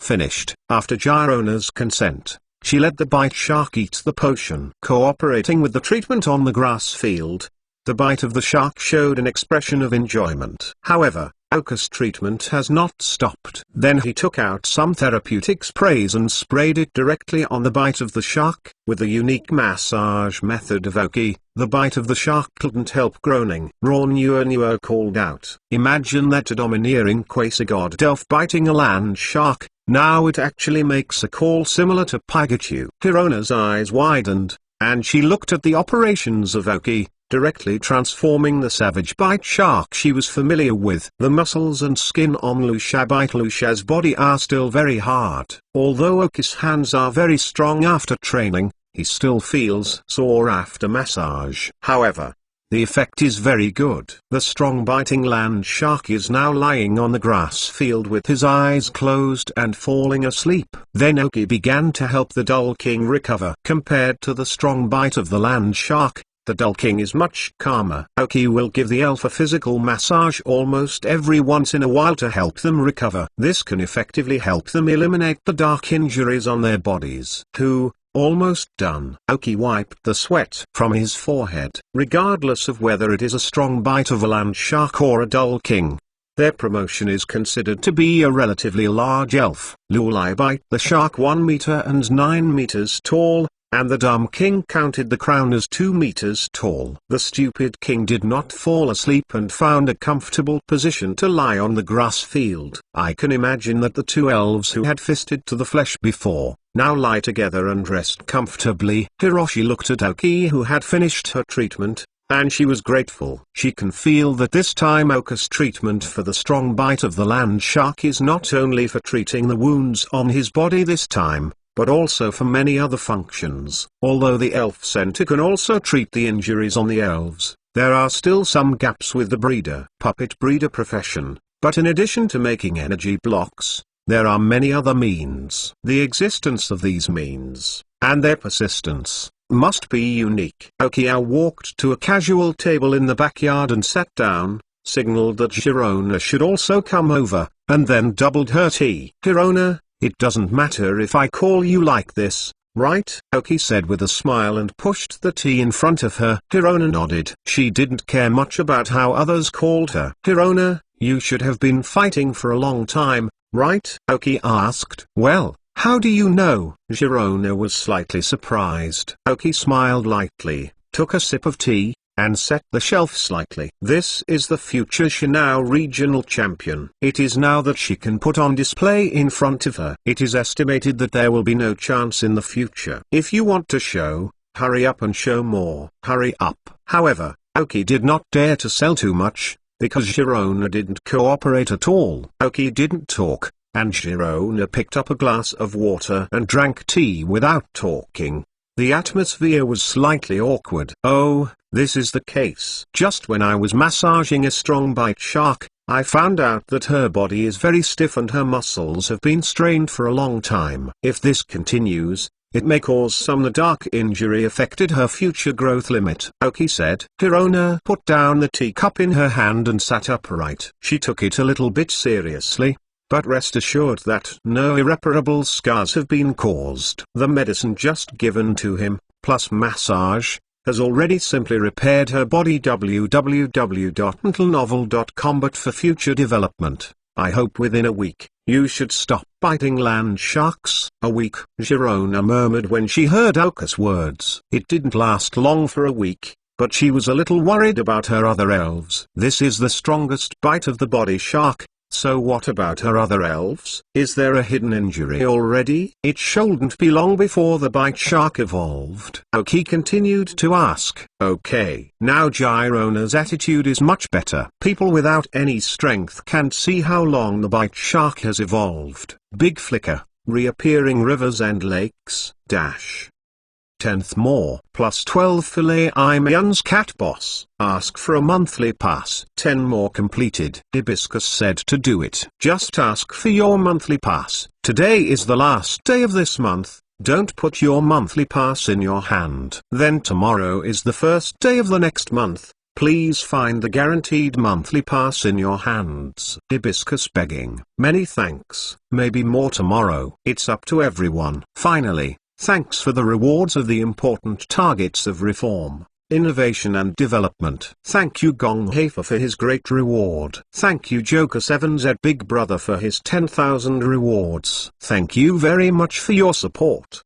Finished. After Girona's consent, she let the bite shark eat the potion. Cooperating with the treatment on the grass field, the bite of the shark showed an expression of enjoyment. However, Aoki's treatment has not stopped. Then he took out some therapeutic sprays and sprayed it directly on the bite of the shark. With the unique massage method of Aoki, the bite of the shark couldn't help groaning. Nuo called out. Imagine that a domineering quasi-god elf biting a land shark. Now it actually makes a call similar to Pikachu. Girona's eyes widened, and she looked at the operations of Aoki, directly transforming the savage bite shark she was familiar with. The muscles and skin on Lucia's body are still very hard. Although Aoki's hands are very strong after training, he still feels sore after massage. However, the effect is very good. The strong biting land shark is now lying on the grass field with his eyes closed and falling asleep. Then Aoki began to help the Doll King recover. Compared to the strong bite of the land shark, The Dull King is much calmer. Aoki will give the elf a physical massage almost every once in a while to help them recover. This can effectively help them eliminate the dark injuries on their bodies. Almost done. Aoki wiped the sweat from his forehead. Regardless of whether it is a strong bite of a land shark or a Dull King, their promotion is considered to be a relatively large elf. Lulai bite the shark 1 meter and 9 meters tall, and the dumb king counted the crown as 2 meters tall. The stupid king did not fall asleep and found a comfortable position to lie on the grass field. I can imagine that the two elves who had fisted to the flesh before, now lie together and rest comfortably. Hiroshi looked at Aoki, who had finished her treatment, and she was grateful. She can feel that this time Aoki's treatment for the strong bite of the land shark is not only for treating the wounds on his body this time, but also for many other functions. Although the elf center can also treat the injuries on the elves, there are still some gaps with the puppet breeder profession, but in addition to making energy blocks, there are many other means. The existence of these means, and their persistence, must be unique. Aoki walked to a casual table in the backyard and sat down, signaled that Girona should also come over, and then doubled her tea. Girona, it doesn't matter if I call you like this, right? Aoki said with a smile and pushed the tea in front of her. Girona nodded. She didn't care much about how others called her. Girona, you should have been fighting for a long time, right? Aoki asked. Well, how do you know? Girona was slightly surprised. Aoki smiled lightly, took a sip of tea, and set the shelf slightly. This is the future Shinao regional champion. It is now that she can put on display in front of her. It is estimated that there will be no chance in the future. If you want to show, hurry up and show more. Hurry up. However, Aoki did not dare to sell too much, because Girona didn't cooperate at all. Aoki didn't talk, and Girona picked up a glass of water and drank tea without talking. The atmosphere was slightly awkward. Oh, this is the case. Just when I was massaging a strong bite shark, I found out that her body is very stiff and her muscles have been strained for a long time. If this continues, it may cause some. The dark injury affected her future growth limit, Aoki said. Girona put down the teacup in her hand and sat upright. She took it a little bit seriously, but rest assured that no irreparable scars have been caused. The medicine just given to him, plus massage, has already simply repaired her body. www.mentalnovel.com. But for future development, I hope within a week, you should stop biting land sharks. A week, Girona murmured when she heard Aoki's words. It didn't last long for a week, but she was a little worried about her other elves. This is the strongest bite of the body shark. So what about her other elves? Is there a hidden injury already? It shouldn't be long before the bite shark evolved. Aoki continued to ask. Okay. Now Girona's attitude is much better. People without any strength can't see how long the bite shark has evolved. Big flicker, reappearing rivers and lakes, dash. 10th more. Plus 12 filet Imion's cat boss. Ask for a monthly pass. 10 more completed. Hibiscus said to do it. Just ask for your monthly pass. Today is the last day of this month. Don't put your monthly pass in your hand. Then tomorrow is the first day of the next month. Please find the guaranteed monthly pass in your hands. Hibiscus begging. Many thanks. Maybe more tomorrow. It's up to everyone. Finally. Thanks for the rewards of the important targets of reform, innovation and development. Thank you Gong Hafer for his great reward. Thank you Joker7Z Big Brother for his 10,000 rewards. Thank you very much for your support.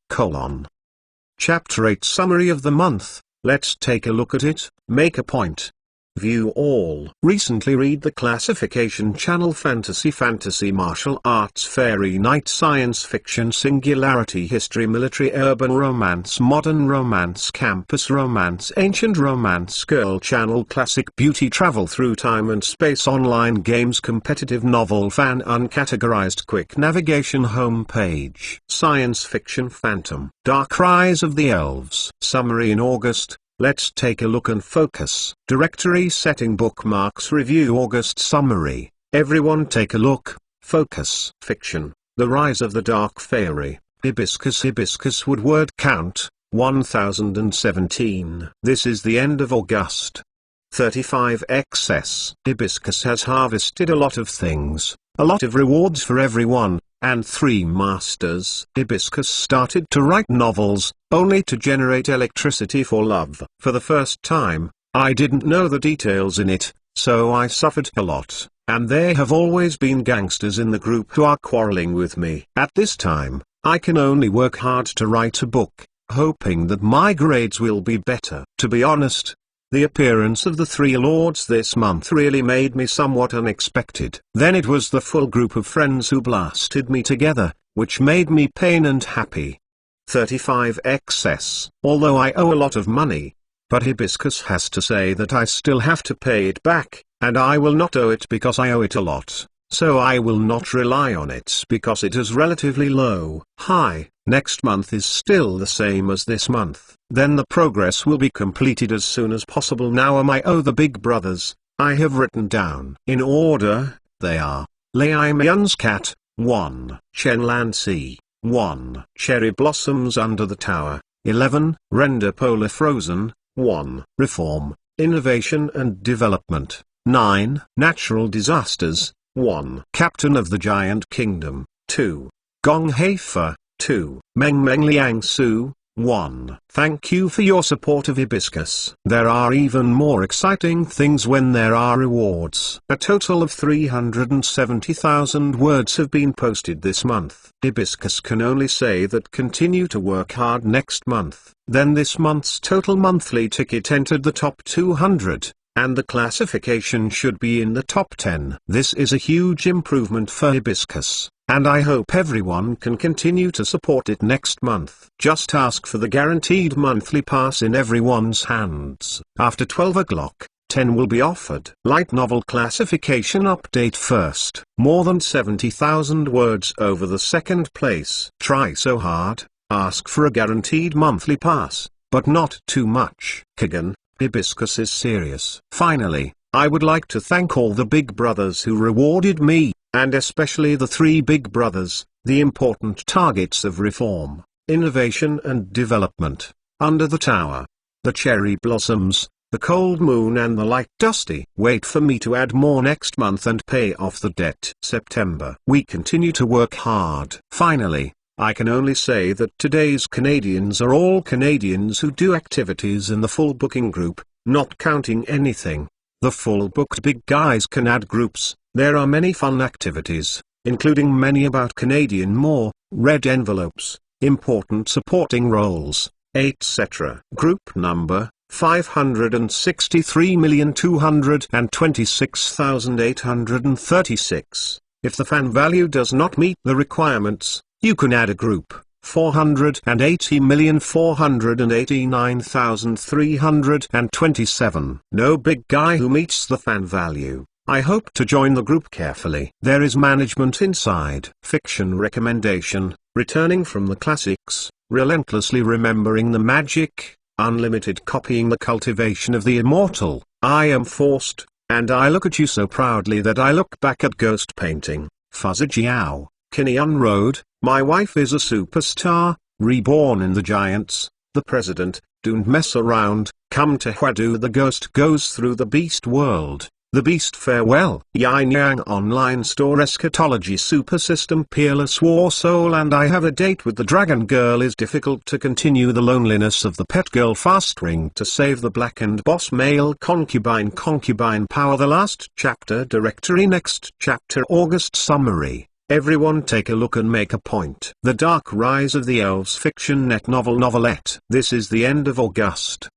Chapter 8 Summary of the Month. Let's take a look at it. Make a point. View all. Recently read the Classification Channel Fantasy Martial Arts Fairy Night Science Fiction Singularity History Military Urban Romance Modern Romance Campus Romance Ancient Romance Girl Channel Classic Beauty Travel Through Time and Space Online Games Competitive Novel Fan Uncategorized Quick Navigation Home Page Science Fiction Phantom Dark Rise of the Elves Summary in August. Let's take a look and focus. Directory setting bookmarks review August summary. Everyone take a look, focus. Fiction, The Rise of the Dark Fairy, Hibiscus would word count, 1017. This is the end of August. 35 XS. Hibiscus has harvested a lot of things, a lot of rewards for everyone, and 3 masters. Hibiscus started to write novels, only to generate electricity for love. For the first time, I didn't know the details in it, so I suffered a lot, and there have always been gangsters in the group who are quarreling with me. At this time, I can only work hard to write a book, hoping that my grades will be better. To be honest, the appearance of the 3 lords this month really made me somewhat unexpected. Then it was the full group of friends who blasted me together, which made me pain and happy. 35 XS. Although I owe a lot of money, but Hibiscus has to say that I still have to pay it back, and I will not owe it because I owe it a lot, so I will not rely on it because it is relatively low. Hi, next month is still the same as this month. Then the progress will be completed as soon as possible. Now I owe the big brothers. I have written down in order. They are Lei Mian's Cat, 1, Chen Lanci, 1, Cherry Blossoms Under the Tower, 11, Render Polar Frozen, 1, Reform, Innovation and Development, 9, Natural Disasters, 1, Captain of the Giant Kingdom, 2, Gong Heifa, 2, Meng Meng Liang Su, 1. Thank you for your support of Hibiscus. There are even more exciting things when there are rewards. A total of 370,000 words have been posted this month. Hibiscus can only say that continue to work hard next month. Then this month's total monthly ticket entered the top 200, and the classification should be in the top 10. This is a huge improvement for Hibiscus, and I hope everyone can continue to support it next month. Just ask for the guaranteed monthly pass in everyone's hands. After 12 o'clock, 10 will be offered. Light novel classification update first. More than 70,000 words over the second place. Try so hard, ask for a guaranteed monthly pass, but not too much. Kagan, Hibiscus is serious. Finally, I would like to thank all the big brothers who rewarded me, and especially the 3 big brothers, the important targets of reform, innovation and development, Under the Tower, the Cherry Blossoms, the Cold Moon and the Light Dusty. Wait for me to add more next month and pay off the debt. September. We continue to work hard. Finally, I can only say that today's Canadians are all Canadians who do activities in the full booking group, not counting anything. The full booked big guys can add groups. There are many fun activities, including many about Canadian more, red envelopes, important supporting roles, etc. Group number, 563,226,836. If the fan value does not meet the requirements, you can add a group, 480,489,327. No big guy who meets the fan value. I hope to join the group carefully. There is management inside. Fiction recommendation, returning from the classics, relentlessly remembering the magic, unlimited copying the cultivation of the immortal. I am forced, and I look at you so proudly that I look back at ghost painting. Fuzzy Jiao, Kinyan Road, my wife is a superstar, reborn in the Giants, the president, don't mess around, come to Huadu. The ghost goes through the beast world. The Beast Farewell, Yin Yang Online Store Eschatology Super System Peerless War Soul and I Have a Date with the Dragon Girl. Is difficult to continue the loneliness of the pet girl. Fast ring to save the blackened boss male concubine. Concubine power. The last chapter directory. Next chapter August summary. Everyone take a look and make a point. The Dark Rise of the Elves fiction net novel novelette. This is the end of August.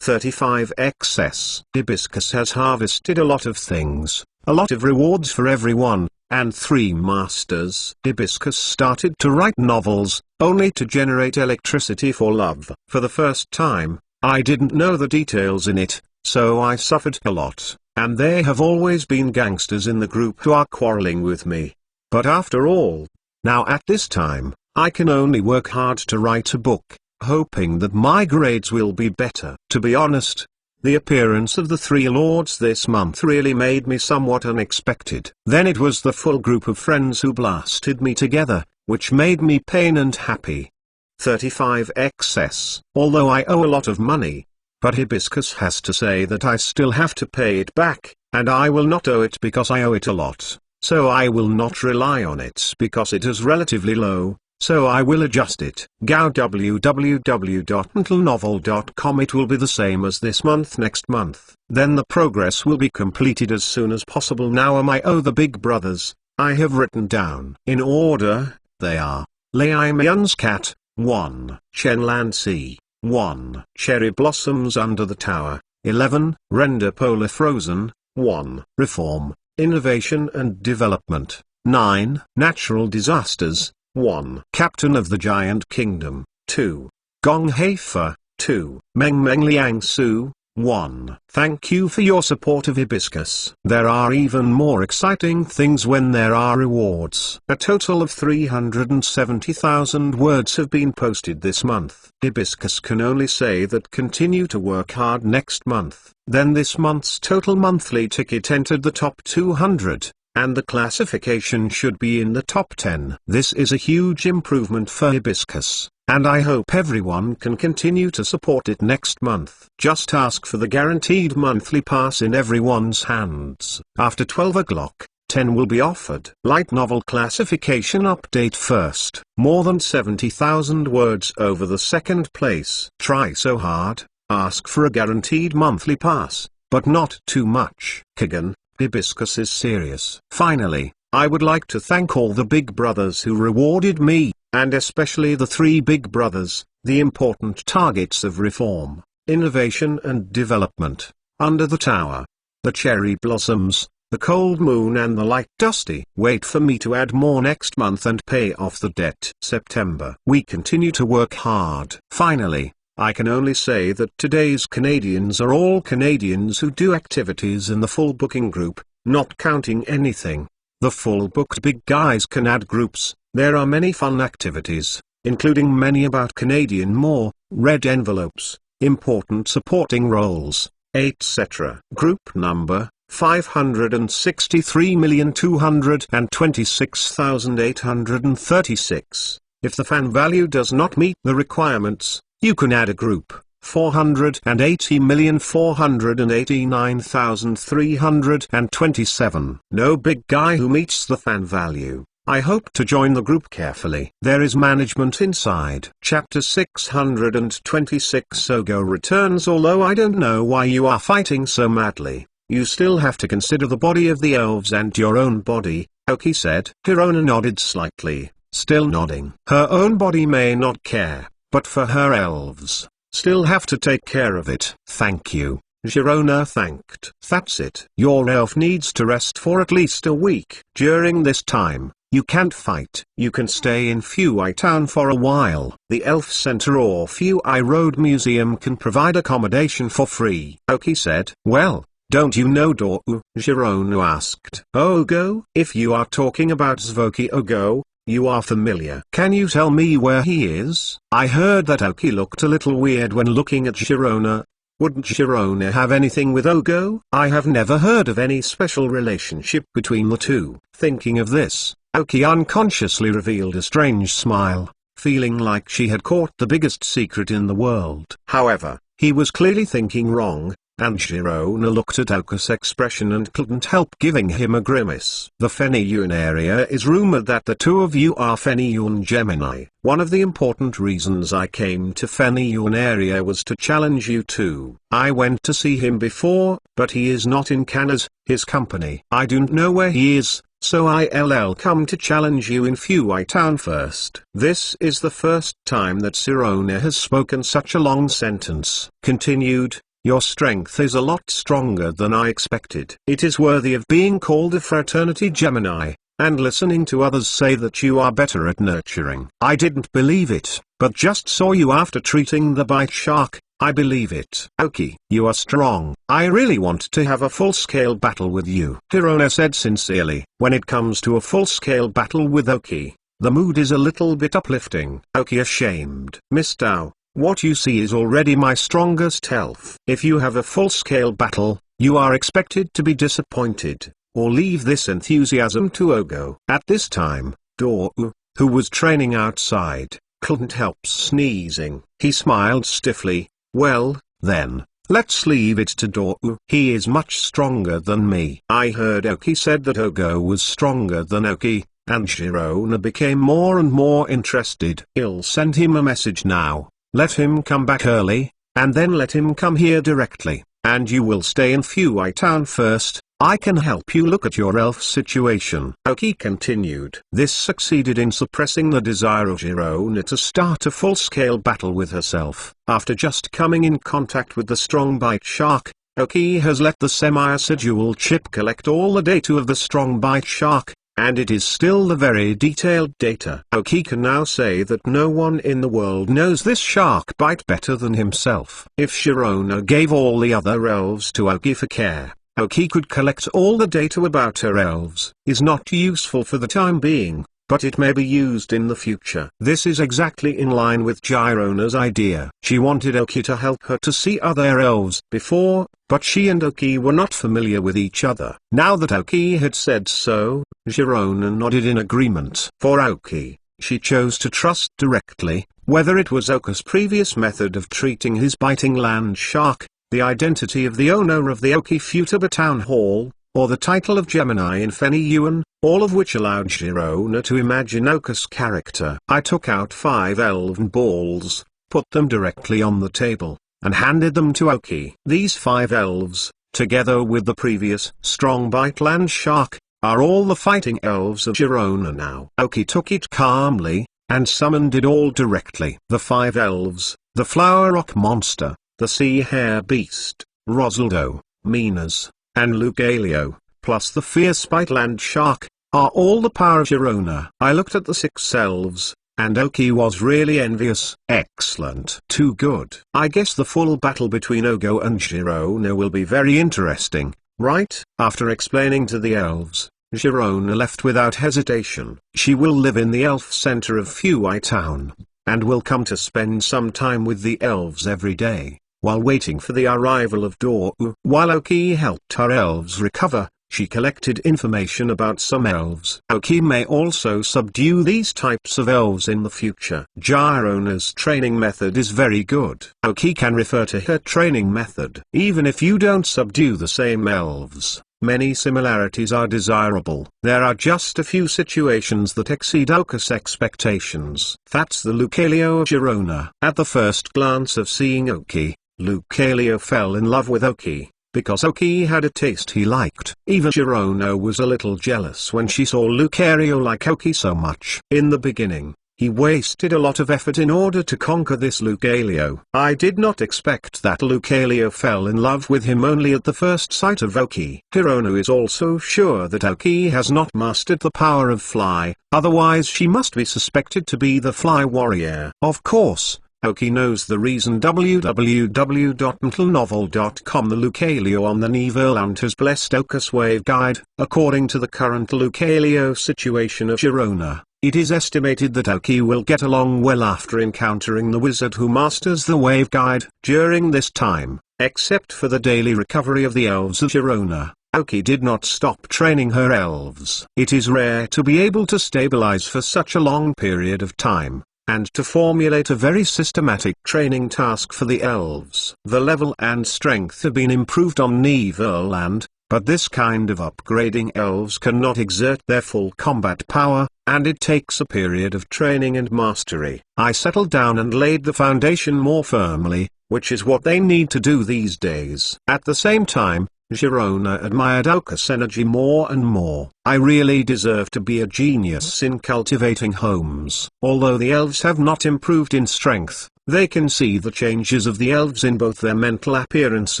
35 XS. Hibiscus has harvested a lot of things, a lot of rewards for everyone, and 3 masters. Hibiscus started to write novels, only to generate electricity for love. For the first time, I didn't know the details in it, so I suffered a lot, and there have always been gangsters in the group who are quarreling with me. But after all, now at this time, I can only work hard to write a book, hoping that my grades will be better. To be honest, the appearance of the 3 lords this month really made me somewhat unexpected. Then it was the full group of friends who blasted me together, which made me pain and happy. 35 XS. Although I owe a lot of money, but Hibiscus has to say that I still have to pay it back, and I will not owe it because I owe it a lot. So I will not rely on it because it is relatively low, so I will adjust it. Go www.untilnovel.com. It will be the same as this month next month. Then the progress will be completed as soon as possible. Now I owe the big brothers. I have written down in order. They are Lei Myun's Cat, 1. Chenland Sea, 1. Cherry Blossoms Under the Tower, 11. Render Polar Frozen, 1. Reform, Innovation and Development, 9. Natural Disasters, 1. Captain of the Giant Kingdom, 2. Gong Heifa, 2. Meng Meng Liang Su, 1. Thank you for your support of Hibiscus. There are even more exciting things when there are rewards. A total of 370,000 words have been posted this month. Hibiscus can only say that continue to work hard next month. Then this month's total monthly ticket entered the top 200, and the classification should be in the top 10. This is a huge improvement for Hibiscus, and I hope everyone can continue to support it next month. Just ask for the guaranteed monthly pass in everyone's hands. After 12 o'clock, 10 will be offered. Light novel classification update first. More than 70,000 words over the second place. Try so hard, ask for a guaranteed monthly pass, but not too much. Kagan, Hibiscus is serious. Finally, I would like to thank all the big brothers who rewarded me, and especially the 3 big brothers, the important targets of reform, innovation and development, Under the Tower, the Cherry Blossoms, the Cold Moon and the Light Dusty. Wait for me to add more next month and pay off the debt. September. We continue to work hard. Finally, I can only say that today's Canadians are all Canadians who do activities in the full booking group, not counting anything. The full booked big guys can add groups. There are many fun activities, including many about Canadian more, red envelopes, important supporting roles, etc. Group number 563,226,836. If the fan value does not meet the requirements, you can add a group. 480,489,327. No big guy who meets the fan value. I hope to join the group carefully. There is management inside. Chapter 626 Ogo returns. Although I don't know why you are fighting so madly, you still have to consider the body of the elves and your own body, Oki said. Hirona nodded slightly, still nodding. Her own body may not care, but for her elves, still have to take care of it. Thank you, Girona thanked. That's it. Your elf needs to rest for at least a week. During this time, you can't fight. You can stay in Fuai Town for a while. The Elf Center or Fuai Road Museum can provide accommodation for free. Oki said. Well, don't you know Dou? Girona asked. Ogo? If you are talking about Zvoki Ogo, you are familiar. Can you tell me where he is? I heard that Oki looked a little weird when looking at Girona. Wouldn't Girona have anything with Ogo? I have never heard of any special relationship between the two. Thinking of this, Oki unconsciously revealed a strange smile, feeling like she had caught the biggest secret in the world. However, he was clearly thinking wrong, and Girona looked at Oka's expression and couldn't help giving him a grimace. The Feniyun area is rumored that the two of you are Feniyun Gemini. One of the important reasons I came to Feniyun area was to challenge you two. I went to see him before, but he is not in Canas, his company. I don't know where he is, so I'll come to challenge you in Fuai Town first. This is the first time that Girona has spoken such a long sentence. Continued. Your strength is a lot stronger than I expected. It is worthy of being called a fraternity Gemini, and listening to others say that you are better at nurturing. I didn't believe it, but just saw you after treating the bite shark. I believe it. Oki, you are strong. I really want to have a full-scale battle with you. Hirona said sincerely. When it comes to a full-scale battle with Oki, the mood is a little bit uplifting. Oki ashamed. Miss Tao. What you see is already my strongest elf. If you have a full-scale battle, you are expected to be disappointed, or leave this enthusiasm to Ogo. At this time, Dou, who was training outside, couldn't help sneezing. He smiled stiffly. Well, then, let's leave it to Dou. He is much stronger than me. I heard Oki said that Ogo was stronger than Oki, and Girona became more and more interested. I'll send him a message now. Let him come back early, and then let him come here directly, and you will stay in Fuai Town first. I can help you look at your elf situation. Oki continued. This succeeded in suppressing the desire of Girona to start a full-scale battle with herself. After just coming in contact with the strong bite shark, Oki has let the semi-assidual chip collect all the data of the strong bite shark, and it is still the very detailed data. Oki can now say that no one in the world knows this shark bite better than himself. If Girona gave all the other elves to Oki for care, Oki could collect all the data about her elves. Is not useful for the time being, but it may be used in the future. This is exactly in line with Girona's idea. She wanted Oki to help her to see other elves before, but she and Oki were not familiar with each other. Now that Oki had said so, Girona nodded in agreement. For Oki, she chose to trust directly, whether it was Oka's previous method of treating his biting land shark, the identity of the owner of the Oki Futaba Town Hall, or the title of Gemini in Feni Yuan, all of which allowed Girona to imagine Oka's character. I took out 5 elven balls, put them directly on the table, and handed them to Oki. These 5 elves, together with the previous strong bite land shark, are all the fighting elves of Girona now. Oki took it calmly, and summoned it all directly. The 5 elves, the flower rock monster, the sea hare beast, Rosaldo, Minas, and Lucario, plus the fierce bite land shark, are all the power of Girona. I looked at the 6 elves, and Oki was really envious. Excellent. Too good. I guess the full battle between Ogo and Girona will be very interesting, right? After explaining to the elves, Girona left without hesitation. She will live in the elf center of Fuai Town, and will come to spend some time with the elves every day, while waiting for the arrival of Dou. While Oki helped her elves recover, she collected information about some elves. Oki may also subdue these types of elves in the future. Girona's training method is very good. Oki can refer to her training method. Even if you don't subdue the same elves, many similarities are desirable. There are just a few situations that exceed Oka's expectations. That's the Lucario of Girona. At the first glance of seeing Oki, Lucario fell in love with Oki, because Oki had a taste he liked. Even Girona was a little jealous when she saw Lucario like Oki so much. In the beginning, he wasted a lot of effort in order to conquer this Lucario. I did not expect that Lucario fell in love with him only at the first sight of Oki. Girona is also sure that Oki has not mastered the power of fly, otherwise she must be suspected to be the fly warrior. Of course, Oki knows the reason. www.mentalnovel.com. The Lucario on the Neverland has blessed Oka's wave guide. According to the current Lucario situation of Girona, it is estimated that Oki will get along well after encountering the wizard who masters the wave guide. During this time, except for the daily recovery of the elves of Girona, Oki did not stop training her elves. It is rare to be able to stabilize for such a long period of time, and to formulate a very systematic training task for the elves. The level and strength have been improved on Neverland, but this kind of upgrading elves cannot exert their full combat power, and it takes a period of training and mastery. I settled down and laid the foundation more firmly, which is what they need to do these days. At the same time, Girona admired Oka's energy more and more. I really deserve to be a genius in cultivating homes. Although the elves have not improved in strength, they can see the changes of the elves in both their mental appearance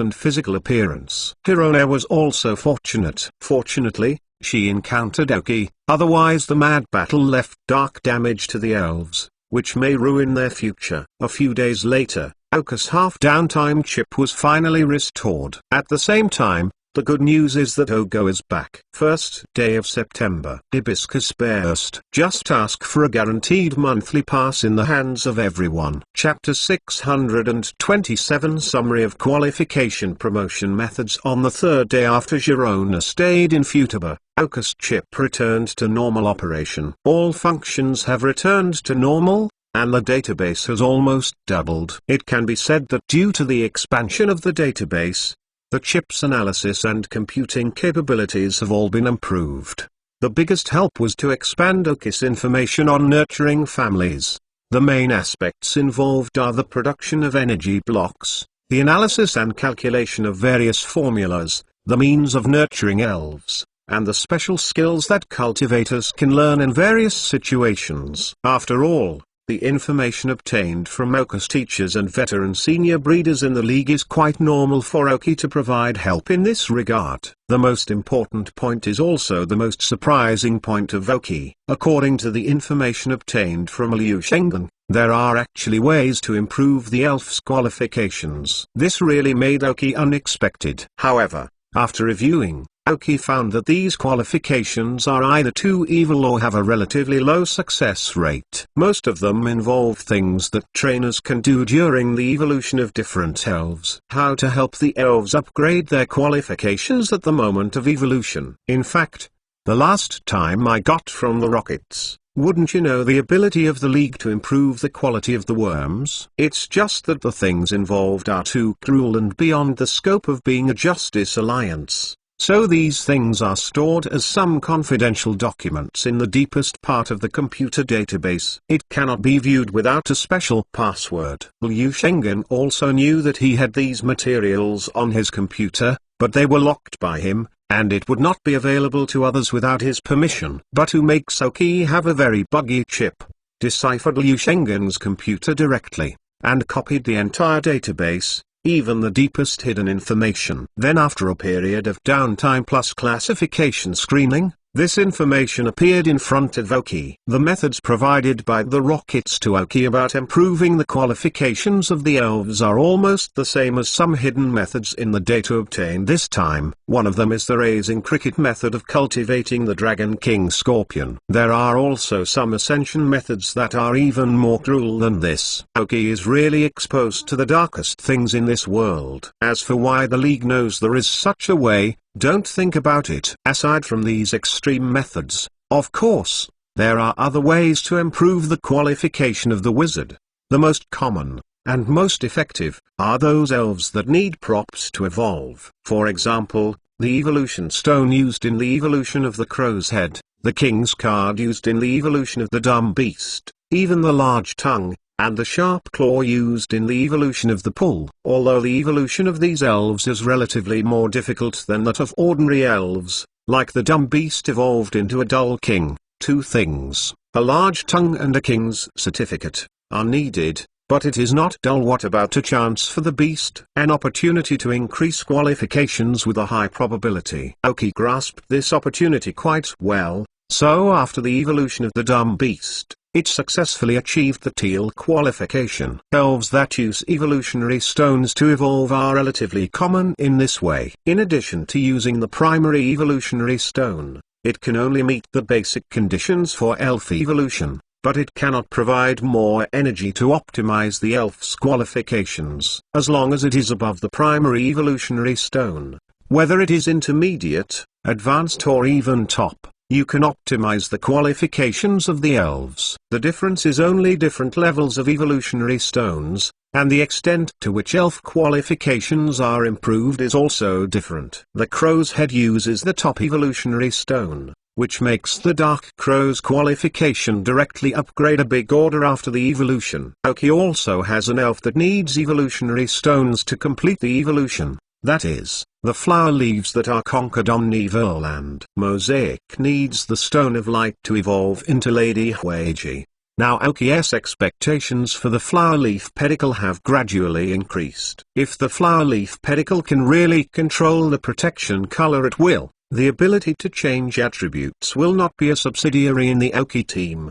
and physical appearance. Girona was also fortunate. Fortunately, she encountered Oki, otherwise the mad battle left dark damage to the elves, which may ruin their future. A few days later, Oka's half-downtime chip was finally restored. At the same time, the good news is that Ogo is back. First day of September. Hibiscus burst. Just ask for a guaranteed monthly pass in the hands of everyone. Chapter 627. Summary of qualification promotion methods. On the 3rd day after Girona stayed in Futaba, Oka's chip returned to normal operation. All functions have returned to normal, and the database has almost doubled. It can be said that due to the expansion of the database, the chip's analysis and computing capabilities have all been improved. The biggest help was to expand Oki's information on nurturing families. The main aspects involved are the production of energy blocks, the analysis and calculation of various formulas, the means of nurturing elves, and the special skills that cultivators can learn in various situations. After all, the information obtained from Oki's teachers and veteran senior breeders in the league is quite normal for Oki to provide help in this regard. The most important point is also the most surprising point of Oki. According to the information obtained from Liu Shengen, there are actually ways to improve the elf's qualifications. This really made Oki unexpected. However, after reviewing, Oki found that these qualifications are either too evil or have a relatively low success rate. Most of them involve things that trainers can do during the evolution of different elves. How to help the elves upgrade their qualifications at the moment of evolution. In fact, the last time I got from the Rockets, wouldn't you know the ability of the League to improve the quality of the worms? It's just that the things involved are too cruel and beyond the scope of being a Justice Alliance. So these things are stored as some confidential documents in the deepest part of the computer database. It cannot be viewed without a special password. Liu Shengen also knew that he had these materials on his computer, but they were locked by him, and it would not be available to others without his permission. But who makes Oki have a very buggy chip, deciphered Liu Shengen's computer directly, and copied the entire database, even the deepest hidden information. Then after a period of downtime plus classification screening, this information appeared in front of Oki. The methods provided by the Rockets to Oki about improving the qualifications of the elves are almost the same as some hidden methods in the data obtained this time. One of them is the raising cricket method of cultivating the Dragon King Scorpion. There are also some ascension methods that are even more cruel than this. Oki is really exposed to the darkest things in this world. As for why the League knows there is such a way, don't think about it. Aside from these extreme methods, of course, there are other ways to improve the qualification of the wizard. The most common, and most effective, are those elves that need props to evolve. For example, the evolution stone used in the evolution of the crow's head, the king's card used in the evolution of the dumb beast, even the large tongue, and the sharp claw used in the evolution of the pull. Although the evolution of these elves is relatively more difficult than that of ordinary elves, like the dumb beast evolved into a dull king, two things, a large tongue and a king's certificate, are needed, but it is not dull. What about a chance for the beast? An opportunity to increase qualifications with a high probability. Oki grasped this opportunity quite well, so after the evolution of the dumb beast, it successfully achieved the teal qualification. Elves that use evolutionary stones to evolve are relatively common in this way. In addition to using the primary evolutionary stone, it can only meet the basic conditions for elf evolution, but it cannot provide more energy to optimize the elf's qualifications. As long as it is above the primary evolutionary stone, whether it is intermediate, advanced or even top, you can optimize the qualifications of the elves. The difference is only different levels of evolutionary stones, and the extent to which elf qualifications are improved is also different. The crow's head uses the top evolutionary stone, which makes the dark crow's qualification directly upgrade a big order after the evolution. Oki also has an elf that needs evolutionary stones to complete the evolution. That is, the flower leaves that are conquered on Neverland. Mosaic needs the Stone of Light to evolve into Lady Huiji. Now Oki's expectations for the flower leaf pedicle have gradually increased. If the flower leaf pedicle can really control the protection color at will, the ability to change attributes will not be a subsidiary in the Oki team.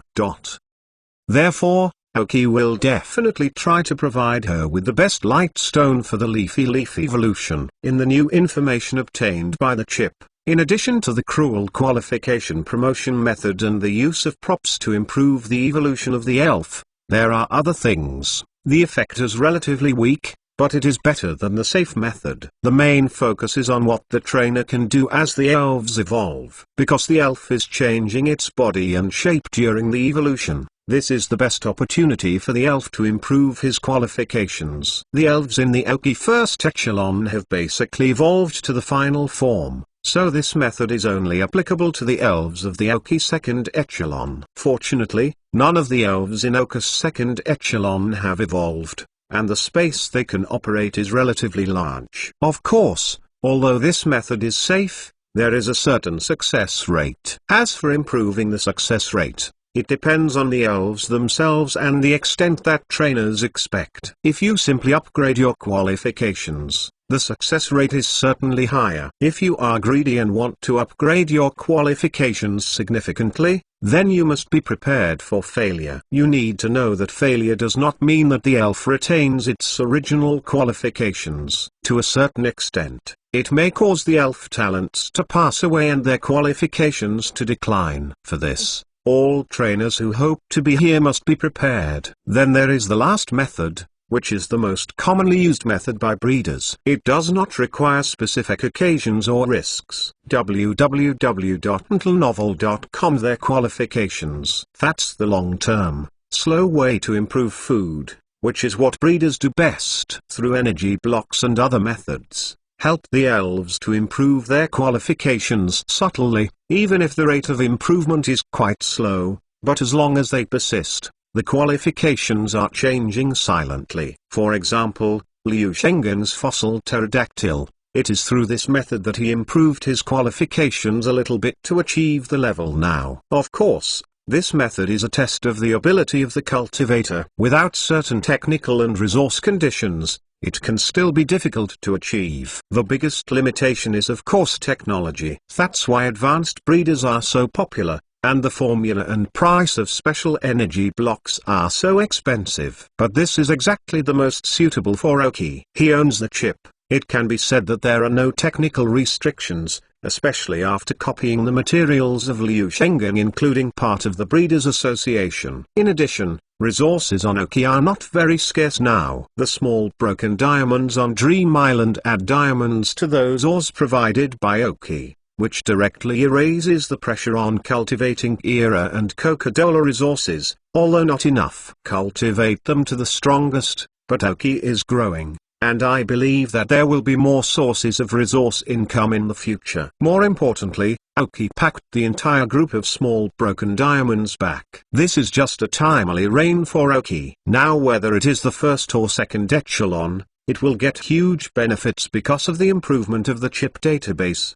Therefore, Oki will definitely try to provide her with the best light stone for the leafy leaf evolution. In the new information obtained by the chip, in addition to the cruel qualification promotion method and the use of props to improve the evolution of the elf, there are other things. The effect is relatively weak, but it is better than the safe method. The main focus is on what the trainer can do as the elves evolve. Because the elf is changing its body and shape during the evolution, This is the best opportunity for the elf to improve his qualifications. The elves in the Oki first echelon have basically evolved to the final form, so this method is only applicable to the elves of the Oki second echelon. Fortunately, none of the elves in Oka's second echelon have evolved, and the space they can operate is relatively large. Of course, although this method is safe, there is a certain success rate. As for improving the success rate, it depends on the elves themselves and the extent that trainers expect. If you simply upgrade your qualifications, the success rate is certainly higher. If you are greedy and want to upgrade your qualifications significantly, then you must be prepared for failure. You need to know that failure does not mean that the elf retains its original qualifications. To a certain extent, it may cause the elf talents to pass away and their qualifications to decline. For this, all trainers who hope to be here must be prepared. Then there is the last method, which is the most commonly used method by breeders. It does not require specific occasions or risks. www.mentalnovel.com Their qualifications. That's the long-term, slow way to improve food, which is what breeders do best. Through energy blocks and other methods, help the elves to improve their qualifications subtly, even if the rate of improvement is quite slow, but as long as they persist, the qualifications are changing silently. For example, Liu Shengen's fossil pterodactyl. It is through this method that he improved his qualifications a little bit to achieve the level now. Of course, this method is a test of the ability of the cultivator. Without certain technical and resource conditions, it can still be difficult to achieve. The biggest limitation is of course technology. That's why advanced breeders are so popular, and the formula and price of special energy blocks are so expensive. But this is exactly the most suitable for Oki. He owns the chip. It can be said that there are no technical restrictions, especially after copying the materials of Liu Shengen, including part of the Breeders' Association. In addition, resources on Oki are not very scarce now. The small broken diamonds on Dream Island add diamonds to those ores provided by Oki, which directly erases the pressure on cultivating Era and Coca-Cola resources, although not enough. Cultivate them to the strongest, but Oki is growing, and I believe that there will be more sources of resource income in the future. More importantly, Oki packed the entire group of small broken diamonds back. This is just a timely reign for Oki. Now whether it is the first or second echelon, it will get huge benefits because of the improvement of the chip database.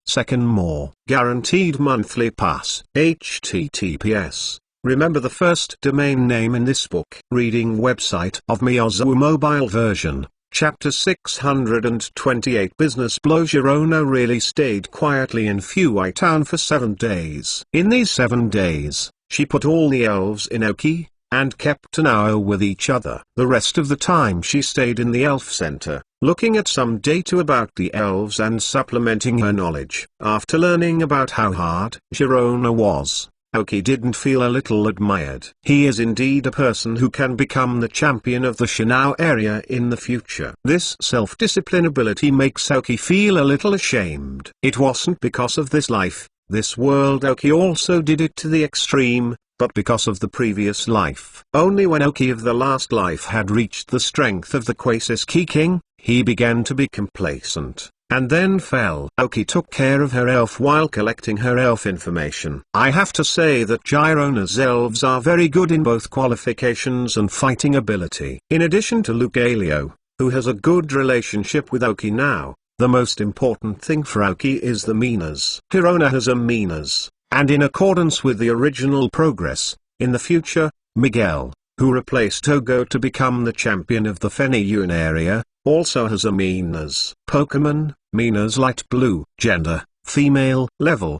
Second more. Guaranteed monthly pass. HTTPS. Remember the first domain name in this book. Reading website of Miyazu mobile version. Chapter 628 Business Blow. Girona really stayed quietly in Fuai town for 7 days. In these 7 days, she put all the elves in Oki, and kept an hour with each other. The rest of the time she stayed in the elf center, looking at some data about the elves and supplementing her knowledge. After learning about how hard Girona was, Oki didn't feel a little admired. He is indeed a person who can become the champion of the Shinao area in the future. This self-discipline ability makes Oki feel a little ashamed. It wasn't because of this life, this world. Oki also did it to the extreme, but because of the previous life. Only when Oki of the last life had reached the strength of the Quasis King, he began to be complacent, and then fell. Oki took care of her elf while collecting her elf information. I have to say that Girona's elves are very good in both qualifications and fighting ability. In addition to Lugalio, who has a good relationship with Oki now, the most important thing for Oki is the Minas. Girona has a Minas, and in accordance with the original progress, in the future, Miguel, who replaced Togo to become the champion of the Feniyun area, also has a Minas. Pokemon, Minas Light Blue. Gender, female. Level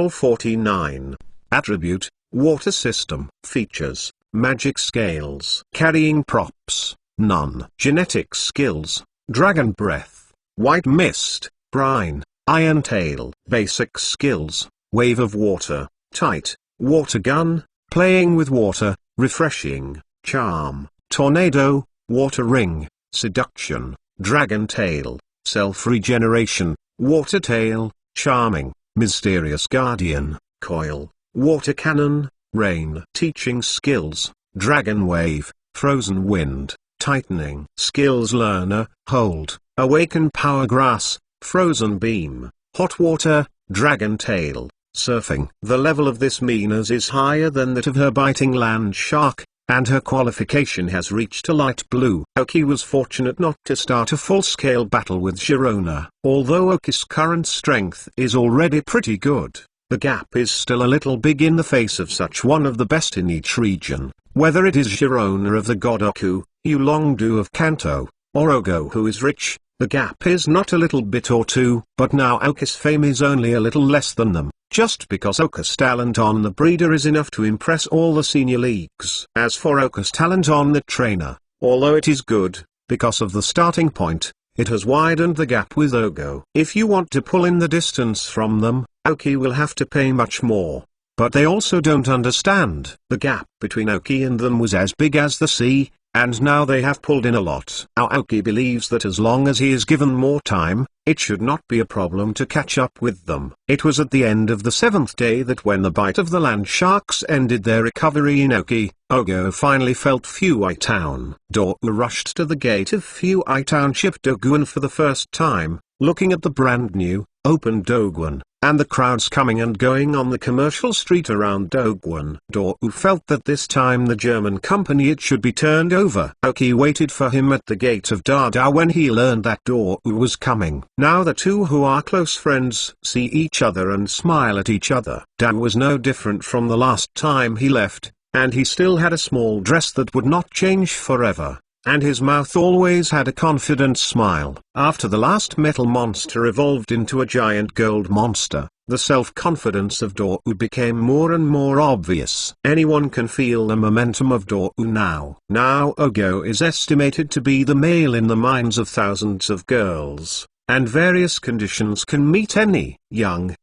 49. Attribute, water system. Features, magic scales. Carrying props, none. Genetic skills, dragon breath, white mist, brine, iron tail. Basic skills, wave of water, tight, water gun, playing with water, refreshing, charm, tornado, water ring, seduction, dragon tail, self-regeneration, water tail, charming, mysterious guardian, coil, water cannon, Rain. Teaching skills, Dragon Wave, Frozen Wind, Tightening. Skills Learner, Hold, Awaken Power Grass, Frozen Beam, Hot Water, Dragon Tail, Surfing. The level of this Minas is higher than that of her biting land shark, and her qualification has reached a light blue. Oki was fortunate not to start a full-scale battle with Sharona. Although Oki's current strength is already pretty good, the gap is still a little big in the face of such one of the best in each region. Whether it is Sharona of the god Aku, Ulongdu of Kanto, or Ogo who is rich, the gap is not a little bit or two, but now Oki's fame is only a little less than them. Just because Oki's talent on the breeder is enough to impress all the senior leagues. As for Oki's talent on the trainer, although it is good, because of the starting point, it has widened the gap with Ogo. If you want to pull in the distance from them, Oki will have to pay much more. But they also don't understand. The gap between Oki and them was as big as the sea, and now they have pulled in a lot. Aoki believes that as long as he is given more time, it should not be a problem to catch up with them. It was at the end of the 7th day that when the bite of the land sharks ended their recovery in Oki, Ogo finally felt Fuai Town. Doru rushed to the gate of Fuai Township Doguan for the first time, looking at the brand new, open Doguan, and the crowds coming and going on the commercial street around Doguan. Doru felt that this time the German company it should be turned over. Oki waited for him at the gate of Dada when he learned that Doru was coming. Now the two who are close friends see each other and smile at each other. Dan was no different from the last time he left, and he still had a small dress that would not change forever. And his mouth always had a confident smile. After the last metal monster evolved into a giant gold monster, the self-confidence of Doru became more and more obvious. Anyone can feel the momentum of Doru now. Now Ogo is estimated to be the male in the minds of thousands of girls, and various conditions can meet any young,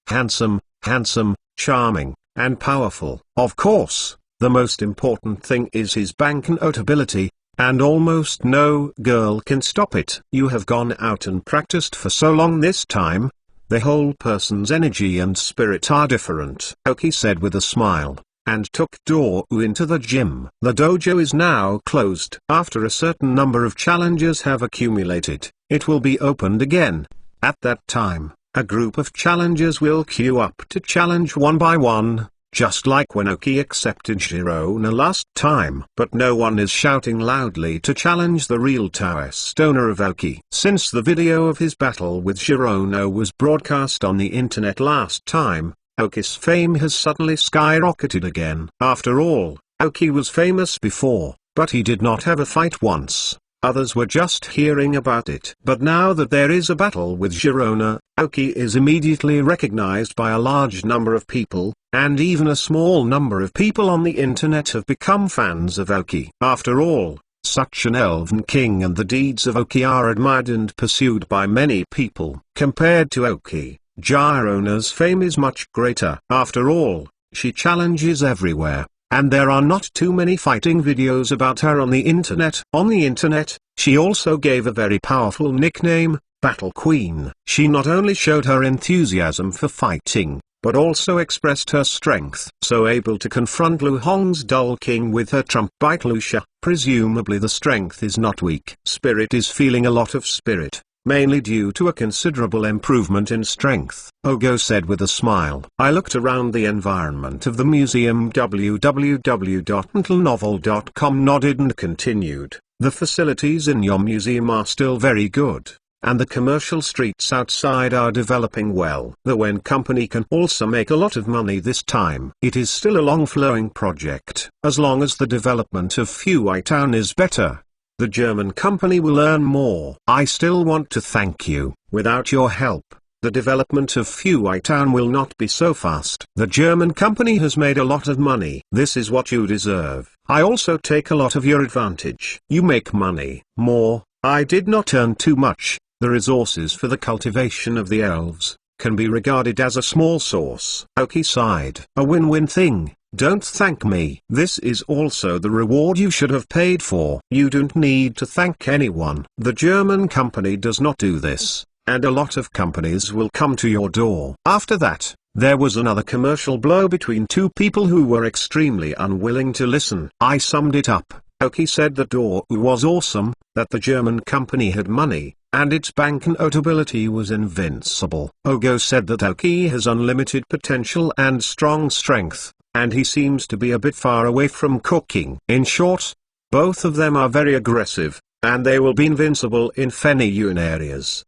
handsome, charming, and powerful. Of course, the most important thing is his banknote ability, and almost no girl can stop it. You have gone out and practiced for so long this time, the whole person's energy and spirit are different, Oki said with a smile, and took Doru into the gym. The dojo is now closed. After a certain number of challenges have accumulated, it will be opened again. At that time, a group of challengers will queue up to challenge one by one, just like when Oki accepted Sharona last time. But no one is shouting loudly to challenge the real Taoist owner of Oki. Since the video of his battle with Sharona was broadcast on the internet last time, Oki's fame has suddenly skyrocketed again. After all, Oki was famous before, but he did not have a fight once. Others were just hearing about it. But now that there is a battle with Sharona, Oki is immediately recognized by a large number of people, and even a small number of people on the internet have become fans of Oki. After all, such an elven king and the deeds of Oki are admired and pursued by many people. Compared to Oki, Sharona's fame is much greater. After all, she challenges everywhere, and there are not too many fighting videos about her on the internet. On the internet, she also gave a very powerful nickname, Battle Queen. She not only showed her enthusiasm for fighting, but also expressed her strength. So able to confront Lu Hong's Dull King with her trump bite Lucia. Presumably the strength is not weak. Spirit is feeling a lot of spirit, mainly due to a considerable improvement in strength, Ogo said with a smile. I looked around the environment of the museum. www.mentalnovel.com nodded and continued. The facilities in your museum are still very good, and the commercial streets outside are developing well. The Wen company can also make a lot of money this time. It is still a long-flowing project. As long as the development of Fuai Town is better, the German company will earn more. I still want to thank you. Without your help, the development of Fuai Town will not be so fast. The German company has made a lot of money. This is what you deserve. I also take a lot of your advantage. You make money. More. I did not earn too much. The resources for the cultivation of the elves can be regarded as a small source. Oki sighed. A win-win thing. Don't thank me. This is also the reward you should have paid for. You don't need to thank anyone. The German company does not do this, and a lot of companies will come to your door. After that, There was another commercial blow between two people who were extremely unwilling to listen. I summed it up. Oki said that Doru was awesome, that the German company had money, and its banknotability was invincible. Ogo said that Oki has unlimited potential and strong strength, and he seems to be a bit far away from cooking. In short, both of them are very aggressive, and they will be invincible in Feniyun areas.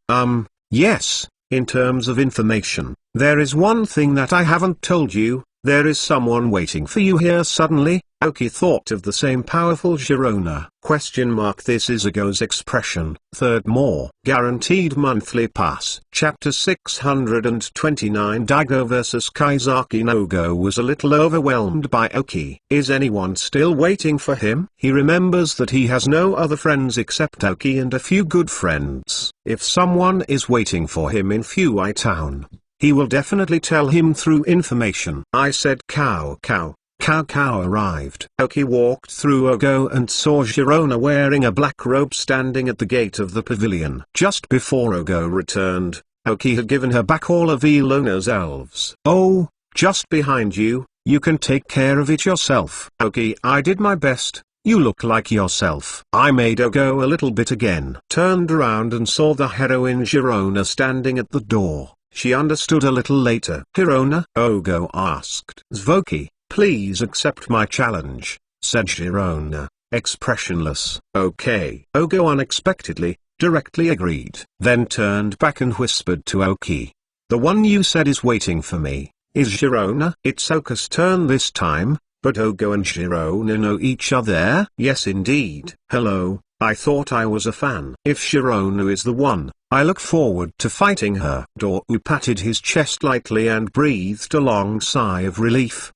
Yes, in terms of information, there is one thing that I haven't told you. There is someone waiting for you here. Suddenly, Oki thought of the same powerful Girona. This is Ogo's expression. Third more. Guaranteed monthly pass. Chapter 629 Daigo vs Kaizaki. Ogo was a little overwhelmed by Oki. Is anyone still waiting for him? He remembers that he has no other friends except Oki and a few good friends. If someone is waiting for him in Fuai Town, he will definitely tell him through information. I said cow cow. Cow Cow arrived. Oki walked through Ogo and saw Girona wearing a black robe standing at the gate of the pavilion. Just before Ogo returned, Oki had given her back all of Ilona's elves. Oh, just behind you, you can take care of it yourself. Oki, I did my best, you look like yourself. I made Ogo a little bit again. Turned around and saw the heroine Girona standing at the door. She understood a little later. Girona? Ogo asked. Zvoki, please accept my challenge, said Girona, expressionless. Okay. Ogo unexpectedly, directly agreed. Then turned back and whispered to Oki. The one you said is waiting for me, is Girona? It's Oka's turn this time, but Ogo and Girona know each other? Yes indeed. Hello, I thought I was a fan. If Girona is the one, I look forward to fighting her. Doru patted his chest lightly and breathed a long sigh of relief.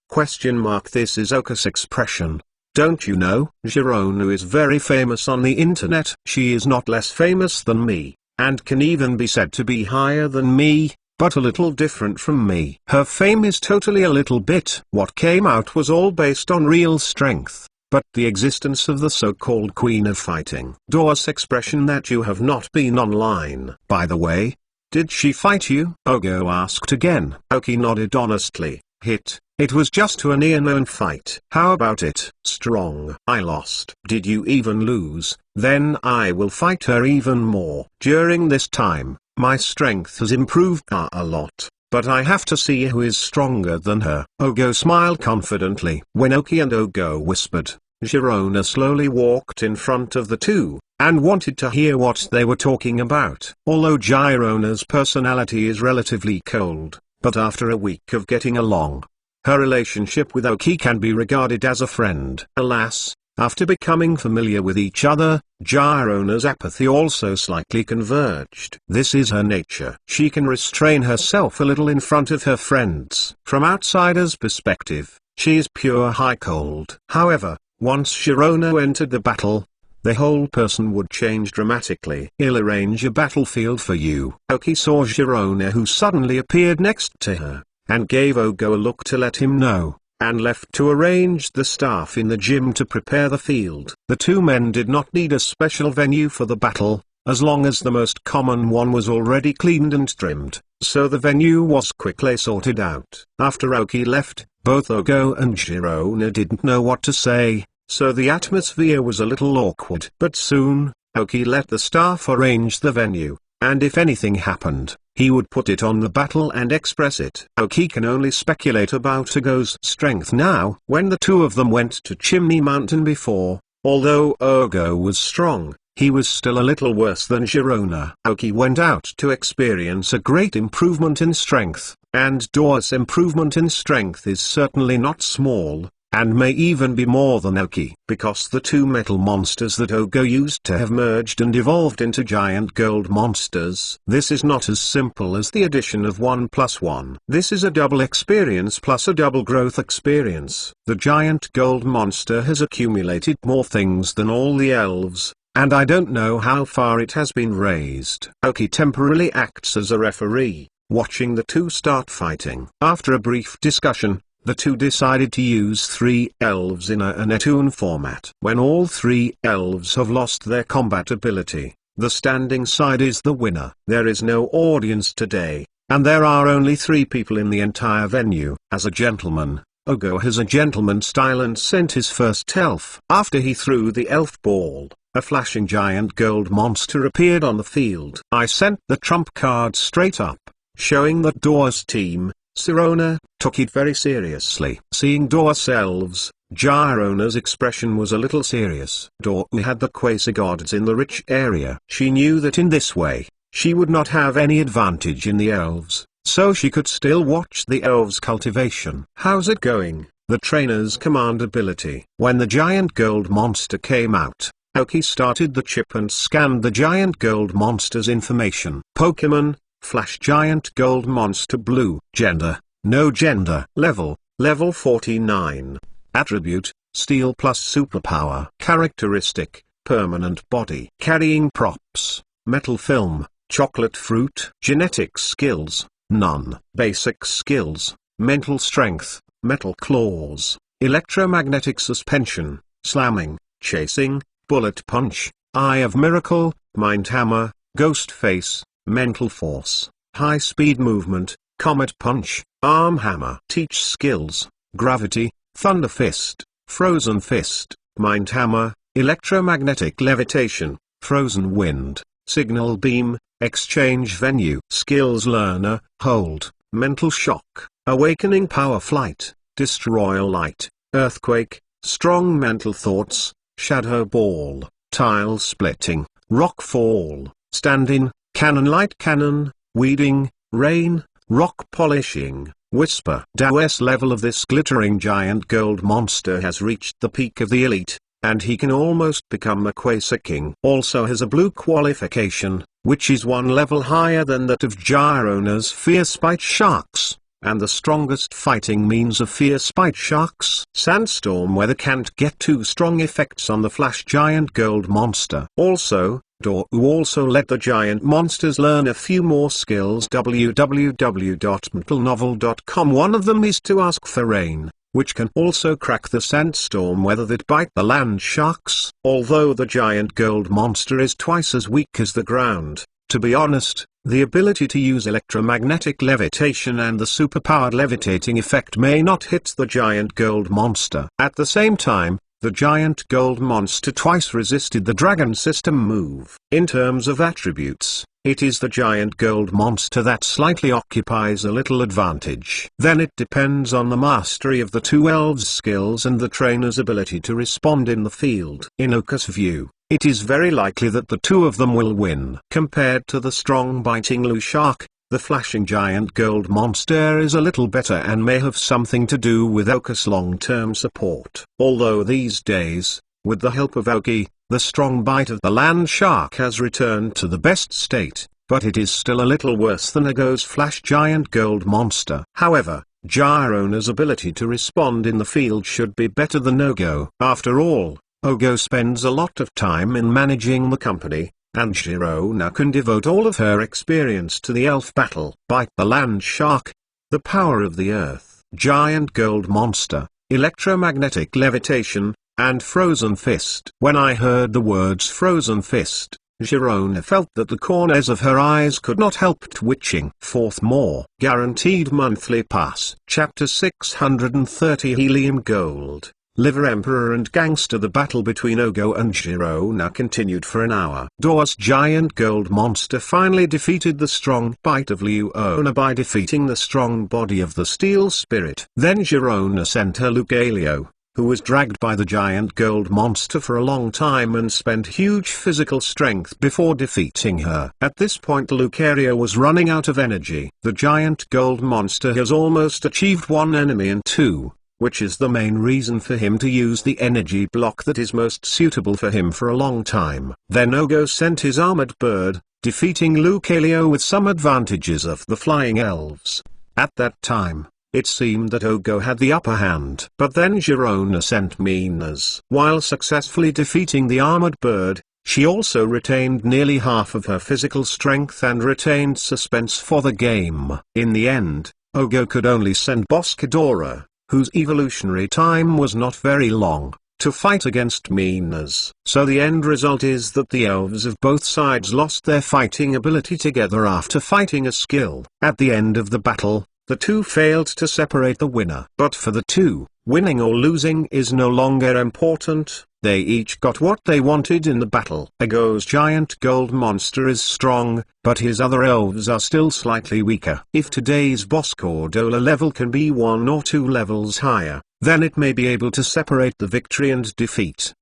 This is Oka's expression. Don't you know? Girona is very famous on the internet. She is not less famous than me, and can even be said to be higher than me, but a little different from me. Her fame is totally a little bit. What came out was all based on real strength. But the existence of the so-called Queen of Fighting. Doru's expression that you have not been online. By the way, did she fight you? Ogo asked again. Oki nodded honestly. It was just to a near-known fight. How about it? Strong. I lost. Did you even lose? Then I will fight her even more. During this time, my strength has improved a lot. But I have to see who is stronger than her. Ogo smiled confidently. When Oki and Ogo whispered, Girona slowly walked in front of the two, and wanted to hear what they were talking about. Although Girona's personality is relatively cold, but after a week of getting along, her relationship with Oki can be regarded as a friend. Alas, after becoming familiar with each other, Girona's apathy also slightly converged. This is her nature. She can restrain herself a little in front of her friends. From outsider's perspective, she is pure high cold. However, once Girona entered the battle, the whole person would change dramatically. I'll arrange a battlefield for you. Oki saw Girona, who suddenly appeared next to her, and gave Ogo a look to let him know, and left to arrange the staff in the gym to prepare the field. The two men did not need a special venue for the battle, as long as the most common one was already cleaned and trimmed, so the venue was quickly sorted out. After Oki left, both Ogo and Girona didn't know what to say, so the atmosphere was a little awkward. But soon, Oki let the staff arrange the venue, and if anything happened, he would put it on the battle and express it. Oki can only speculate about Ogo's strength now. When the two of them went to Chimney Mountain before, although Ogo was strong, he was still a little worse than Girona. Oki went out to experience a great improvement in strength, and Doru's improvement in strength is certainly not small, and may even be more than Oki. Because the two metal monsters that Ogo used to have merged and evolved into giant gold monsters. This is not as simple as the addition of 1 plus 1. This is a double experience plus a double growth experience. The giant gold monster has accumulated more things than all the elves, and I don't know how far it has been raised. Oki temporarily acts as a referee, watching the two start fighting. After a brief discussion, the two decided to use 3 elves in a Netoon format. When all 3 elves have lost their combat ability, the standing side is the winner. There is no audience today, and there are only 3 people in the entire venue. As a gentleman, Ogo has a gentleman style and sent his first elf. After he threw the elf ball, a flashing giant gold monster appeared on the field. I sent the trump card straight up, showing that Dor's team, Sirona, took it very seriously. Seeing Dor's elves, Girona's expression was a little serious. Dor had the Quasar gods in the rich area. She knew that in this way, she would not have any advantage in the elves, so she could still watch the elves' cultivation. "How's it going?" the trainer's command ability. When the giant gold monster came out, Oki started the chip and scanned the giant gold monster's information. Pokemon, Flash Giant Gold Monster Blue. Gender, no gender. Level 49. Attribute, Steel plus Superpower. Characteristic, Permanent Body. Carrying Props, Metal Film, Chocolate Fruit. Genetic Skills, none. Basic Skills, Mental Strength, Metal Claws. Electromagnetic Suspension, Slamming, Chasing, Bullet Punch, Eye of Miracle, Mind Hammer, Ghost Face, Mental Force, High Speed Movement, Comet Punch, Arm Hammer. Teach Skills, Gravity, Thunder Fist, Frozen Fist, Mind Hammer, Electromagnetic Levitation, Frozen Wind, Signal Beam, Exchange Venue. Skills Learner, Hold, Mental Shock, Awakening Power Flight, Destroy Light, Earthquake, Strong Mental Thoughts, Shadow Ball, Tile Splitting, Rock Fall, Stand-in, Cannon Light Cannon, Weeding, Rain, Rock Polishing, Whisper. Dawes level of this glittering giant gold monster has reached the peak of the elite, and he can almost become a Quasar King. Also has a blue qualification, which is 1 level higher than that of Girona's Fierce Spite Sharks, and the strongest fighting means of Fierce Spite Sharks. Sandstorm weather can't get too strong effects on the Flash Giant Gold Monster. Also, Doru also let the giant monsters learn a few more skills. www.mentalnovel.com. One of them is to ask for rain, which can also crack the sandstorm weather that bite the land sharks. Although the giant gold monster is twice as weak as the ground, to be honest, the ability to use electromagnetic levitation and the superpowered levitating effect may not hit the giant gold monster. At the same time, the giant gold monster twice resisted the dragon system move. In terms of attributes, it is the giant gold monster that slightly occupies a little advantage. Then it depends on the mastery of the 2 elves' skills and the trainer's ability to respond in the field. In Oka's view, it is very likely that the 2 of them will win. Compared to the strong biting Lu Shark, the flashing giant gold monster is a little better and may have something to do with Oka's long-term support. Although these days, with the help of Oki, the strong bite of the land shark has returned to the best state, but it is still a little worse than Ogo's flash giant gold monster. However, Girona's ability to respond in the field should be better than Ogo. After all, Ogo spends a lot of time in managing the company, and Girona can devote all of her experience to the elf battle. Bite the land shark, the power of the earth, giant gold monster, electromagnetic levitation, and frozen fist. When I heard the words frozen fist, Girona felt that the corners of her eyes could not help twitching. 4th more guaranteed monthly pass. Chapter 630 Helium Gold. Liver Emperor and Gangster. The battle between Ogo and Girona continued for an hour. Dor's giant gold monster finally defeated the strong bite of Leona by defeating the strong body of the steel spirit. Then Girona sent her Lucario, who was dragged by the giant gold monster for a long time and spent huge physical strength before defeating her. At this point Lucario was running out of energy. The giant gold monster has almost achieved 1 enemy and 2, which is the main reason for him to use the energy block that is most suitable for him for a long time. Then Ogo sent his armored bird, defeating Lucario with some advantages of the flying elves. At that time, it seemed that Ogo had the upper hand. But then Girona sent Minas. While successfully defeating the armored bird, she also retained nearly half of her physical strength and retained suspense for the game. In the end, Ogo could only send Boscadora, whose evolutionary time was not very long, to fight against Minas. So the end result is that the elves of both sides lost their fighting ability together after fighting a skill. At the end of the battle, the two failed to separate the winner. But for the two, winning or losing is no longer important. They each got what they wanted in the battle. Ogo's giant gold monster is strong, but his other elves are still slightly weaker. If today's boss Cordola level can be 1 or 2 levels higher, then it may be able to separate the victory and defeat.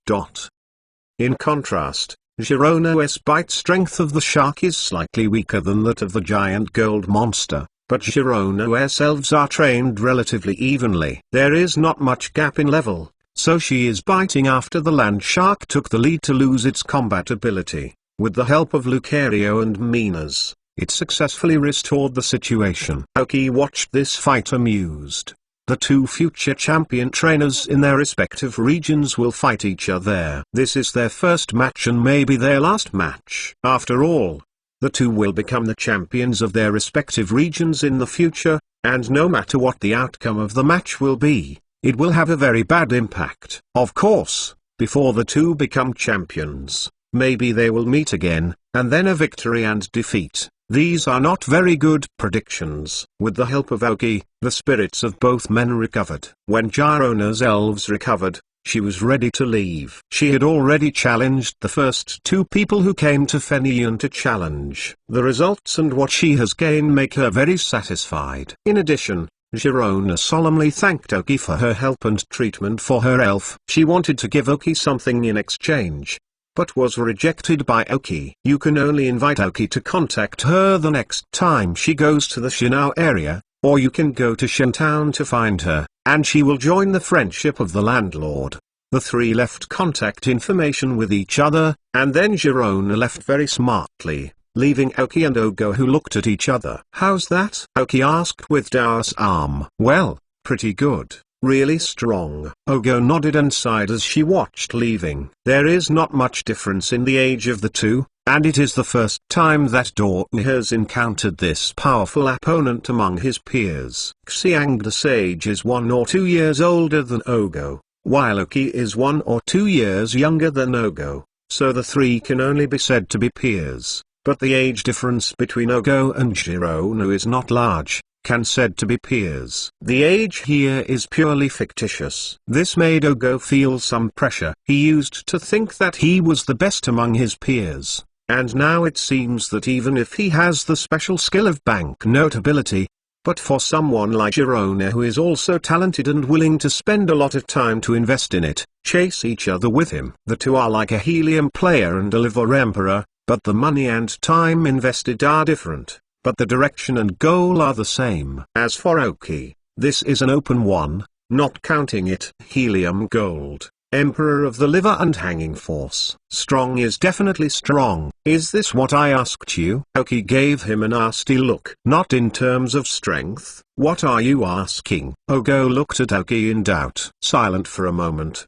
In contrast, Girona's bite strength of the shark is slightly weaker than that of the giant gold monster, but Girona's elves are trained relatively evenly. There is not much gap in level, so she is biting after the land shark took the lead to lose its combat ability. With the help of Lucario and Minas, it successfully restored the situation. Aoki watched this fight amused. The two future champion trainers in their respective regions will fight each other. This is their first match and maybe their last match. After all, the two will become the champions of their respective regions in the future, and no matter what the outcome of the match will be, it will have a very bad impact. Of course, before the two become champions, maybe they will meet again, and then a victory and defeat. These are not very good predictions. With the help of Aoki, the spirits of both men recovered. When Girona's elves recovered, she was ready to leave. She had already challenged the first two people who came to Fenion to challenge. The results and what she has gained make her very satisfied. In addition, Girona solemnly thanked Aoki for her help and treatment for her elf. She wanted to give Aoki something in exchange, but was rejected by Aoki. You can only invite Aoki to contact her the next time she goes to the Shinao area, or you can go to Shintown to find her, and she will join the friendship of the landlord. The three left contact information with each other, and then Girona left very smartly, leaving Aoki and Ogo, who looked at each other. "How's that?" Aoki asked with Dao's arm. "Well, pretty good. Really strong." Ogo nodded and sighed as she watched leaving. There is not much difference in the age of the two, and it is the first time that Dao has encountered this powerful opponent among his peers. Xiang the sage is 1 or 2 years older than Ogo, while Aoki is 1 or 2 years younger than Ogo, so the three can only be said to be peers. But the age difference between Ogo and Girona is not large, can said to be peers. The age here is purely fictitious. This made Ogo feel some pressure. He used to think that he was the best among his peers, and now it seems that even if he has the special skill of banknote ability, but for someone like Girona who is also talented and willing to spend a lot of time to invest in it, chase each other with him. The two are like a helium player and a liver emperor, but the money and time invested are different, but the direction and goal are the same. As for Aoki, this is an open one, not counting it. Helium Gold, Emperor of the Liver and Hanging Force. Strong is definitely strong. Is this what I asked you? Aoki gave him a nasty look. Not in terms of strength. What are you asking? Ogo looked at Aoki in doubt. Silent for a moment.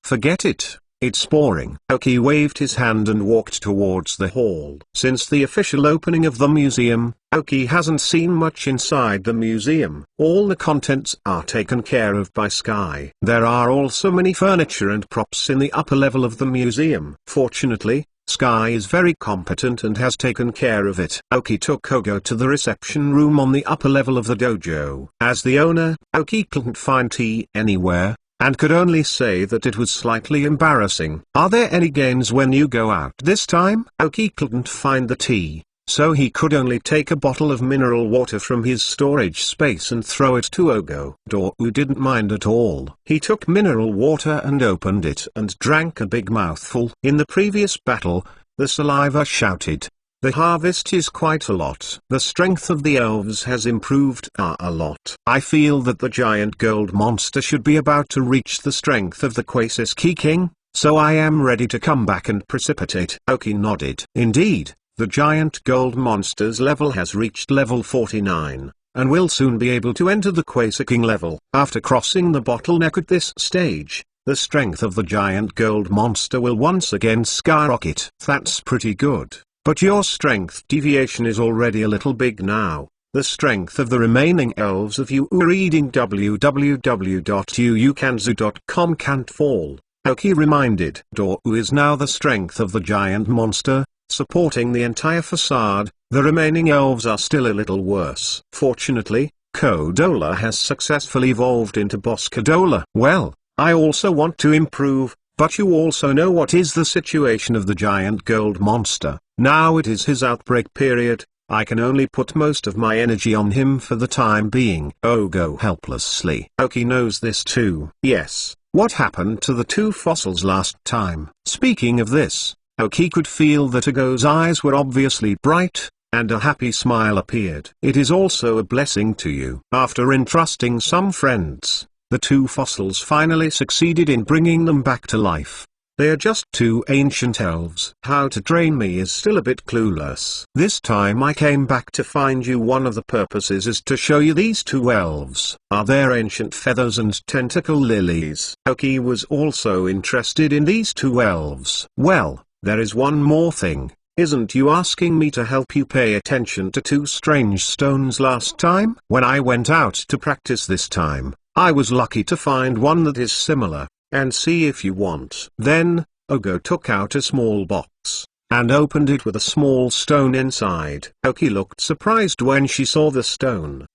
Forget it. It's boring. Aoki waved his hand and walked towards the hall. Since the official opening of the museum, Aoki hasn't seen much inside the museum. All the contents are taken care of by Sky. There are also many furniture and props in the upper level of the museum. Fortunately, Sky is very competent and has taken care of it. Aoki took Ogo to the reception room on the upper level of the dojo. As the owner, Aoki couldn't find tea anywhere, and could only say that it was slightly embarrassing. Are there any games when you go out this time? Aoki couldn't find the tea, so he could only take a bottle of mineral water from his storage space and throw it to Ogo. Dao didn't mind at all. He took mineral water and opened it and drank a big mouthful. In the previous battle, the saliva shouted, "The harvest is quite a lot." The strength of the elves has improved a lot. I feel that the giant gold monster should be about to reach the strength of the Quasiski King, so I am ready to come back and precipitate. Aoki nodded. Indeed, the giant gold monster's level has reached level 49, and will soon be able to enter the Quasiking level. After crossing the bottleneck at this stage, the strength of the giant gold monster will once again skyrocket. That's pretty good. But your strength deviation is already a little big now. The strength of the remaining elves of you who are reading www.uukanzu.com can't fall. Oki reminded. Doru is now the strength of the giant monster, supporting the entire facade. The remaining elves are still a little worse. Fortunately, Kodola has successfully evolved into Boss Kodola. Well, I also want to improve, but you also know what is the situation of the giant gold monster. Now it is his outbreak period. I can only put most of my energy on him for the time being. Ogo helplessly. Oki knows this too. Yes, what happened to the two fossils last time? Speaking of this, Oki could feel that Ogo's eyes were obviously bright, and a happy smile appeared. It is also a blessing to you. After entrusting some friends, the two fossils finally succeeded in bringing them back to life. They are just two ancient elves. How to train me is still a bit clueless. This time I came back to find you. One of the purposes is to show you these two elves. Are there ancient feathers and tentacle lilies? Oki was also interested in these two elves. Well, there is one more thing. Isn't you asking me to help you pay attention to two strange stones last time? When I went out to practice this time, I was lucky to find one that is similar. And see if you want. Then, Ogo took out a small box, and opened it with a small stone inside. Oki looked surprised when she saw the stone.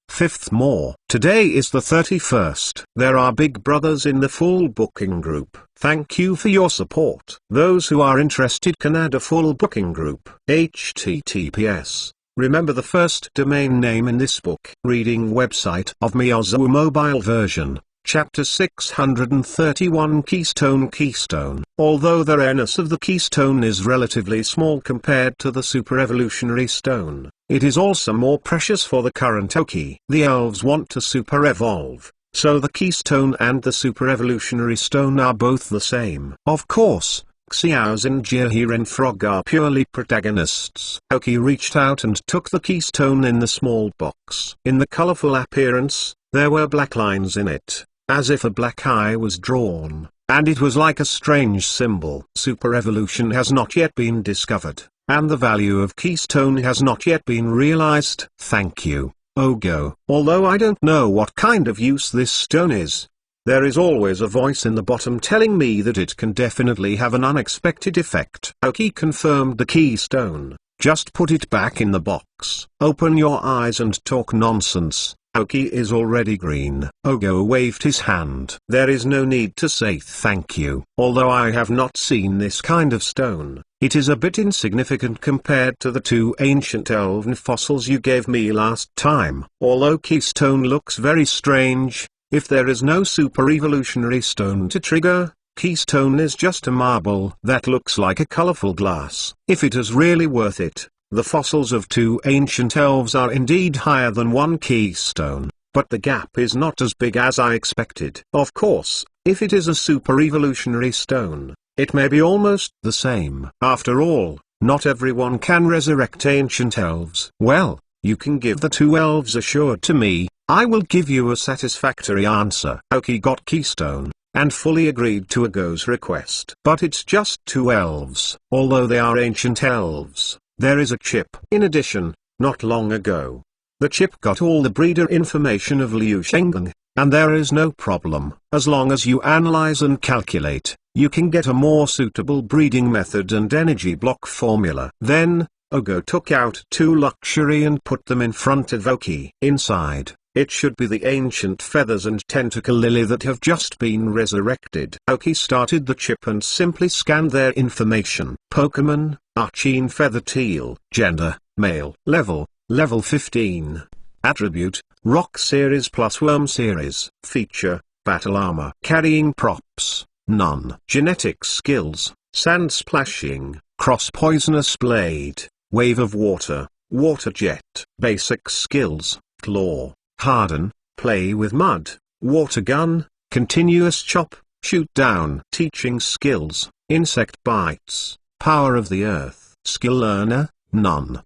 Fifth more. Today is the 31st. There are big brothers in the full booking group. Thank you for your support. Those who are interested can add a full booking group. HTTPS. Remember the first domain name in this book. Reading website of Miyazu mobile version. Chapter 631 Keystone. Although the rareness of the keystone is relatively small compared to the super evolutionary stone, it is also more precious for the current Oki. The elves want to super evolve, so the keystone and the super evolutionary stone are both the same. Of course, Xiao's and Jiahiren Frog are purely protagonists. Oki reached out and took the keystone in the small box. In the colorful appearance, there were black lines in it, as if a black eye was drawn, and it was like a strange symbol. Super evolution has not yet been discovered, and the value of keystone has not yet been realized. Thank you, Ogo. Although I don't know what kind of use this stone is, there is always a voice in the bottom telling me that it can definitely have an unexpected effect. Oki confirmed the keystone. Just put it back in the box. Open your eyes and talk nonsense. Oki is already green. Ogo waved his hand. There is no need to say thank you. Although I have not seen this kind of stone, it is a bit insignificant compared to the two ancient elven fossils you gave me last time. Although keystone looks very strange, if there is no super evolutionary stone to trigger, keystone is just a marble that looks like a colorful glass. If it is really worth it, the fossils of two ancient elves are indeed higher than one keystone, but the gap is not as big as I expected. Of course, if it is a super evolutionary stone, it may be almost the same. After all, not everyone can resurrect ancient elves. Well, you can give the two elves assured to me. I will give you a satisfactory answer. Oki got keystone, and fully agreed to Ogo's request. But it's just two elves. Although they are ancient elves, there is a chip. In addition, not long ago, the chip got all the breeder information of Liu Shengang, and there is no problem. As long as you analyze and calculate, you can get a more suitable breeding method and energy block formula. Then, Ogo took out two luxury and put them in front of Oki. Inside, it should be the ancient feathers and tentacle lily that have just been resurrected. Oki started the chip and simply scanned their information. Pokemon, Archene Feather Teal. Gender, male. Level 15. Attribute, Rock Series plus Worm Series. Feature, Battle Armor. Carrying Props, none. Genetic Skills, Sand Splashing, Cross Poisonous Blade, Wave of Water, Water Jet. Basic Skills, Claw, Harden, Play with Mud, Water Gun, Continuous Chop, Shoot Down. Teaching Skills, Insect Bites, Power of the Earth. Skill Learner, none.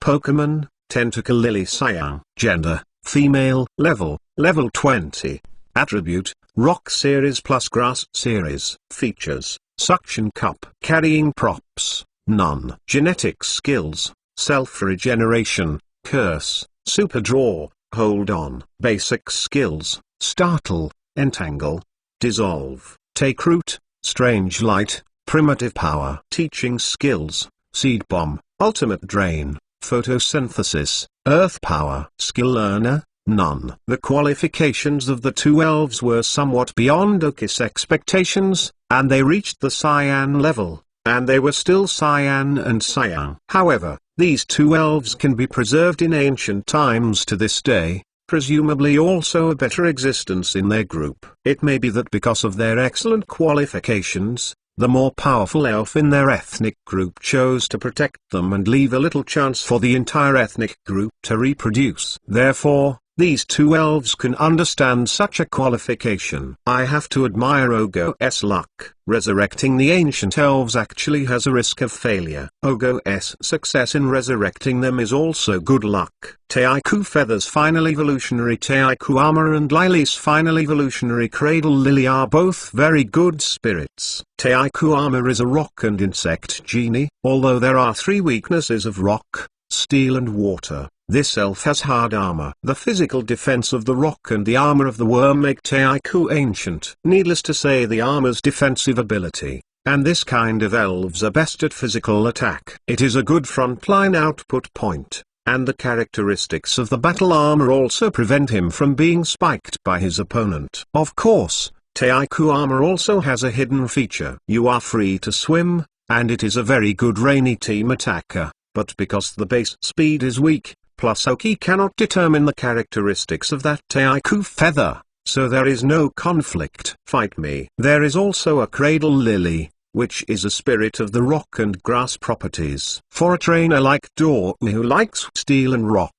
Pokemon, Tentacle Lily Cyan. Gender, female. Level 20. Attribute, Rock Series plus Grass Series. Features, Suction Cup. Carrying Props, none. Genetic Skills, self-regeneration, curse, super draw, hold on, basic skills, startle, entangle, dissolve, take root, strange light, primitive power, teaching skills, seed bomb, ultimate drain, photosynthesis, earth power, skill learner, none. The qualifications of the two elves were somewhat beyond Oki's expectations, and they reached the Cyan level, and they were still Cyan and Cyan. However, these two elves can be preserved in ancient times to this day, presumably also a better existence in their group. It may be that because of their excellent qualifications, the more powerful elf in their ethnic group chose to protect them and leave a little chance for the entire ethnic group to reproduce. Therefore, these two elves can understand such a qualification. I have to admire Ogo's luck. Resurrecting the ancient elves actually has a risk of failure. Ogo's success in resurrecting them is also good luck. Taiku Feather's final evolutionary Taiku Armor and Lily's final evolutionary Cradle Lily are both very good spirits. Taiku Armor is a rock and insect genie. Although there are three weaknesses of rock, steel and water, this elf has hard armor. The physical defense of the rock and the armor of the worm make Taiku ancient. Needless to say, the armor's defensive ability, and this kind of elves are best at physical attack. It is a good frontline output point, and the characteristics of the battle armor also prevent him from being spiked by his opponent. Of course, Taiku armor also has a hidden feature. You are free to swim, and it is a very good rainy team attacker, but because the base speed is weak, plus Oki cannot determine the characteristics of that Taiku Feather, so there is no conflict. Fight me. There is also a Cradle Lily, which is a spirit of the rock and grass properties. For a trainer like Dor who likes steel and rock,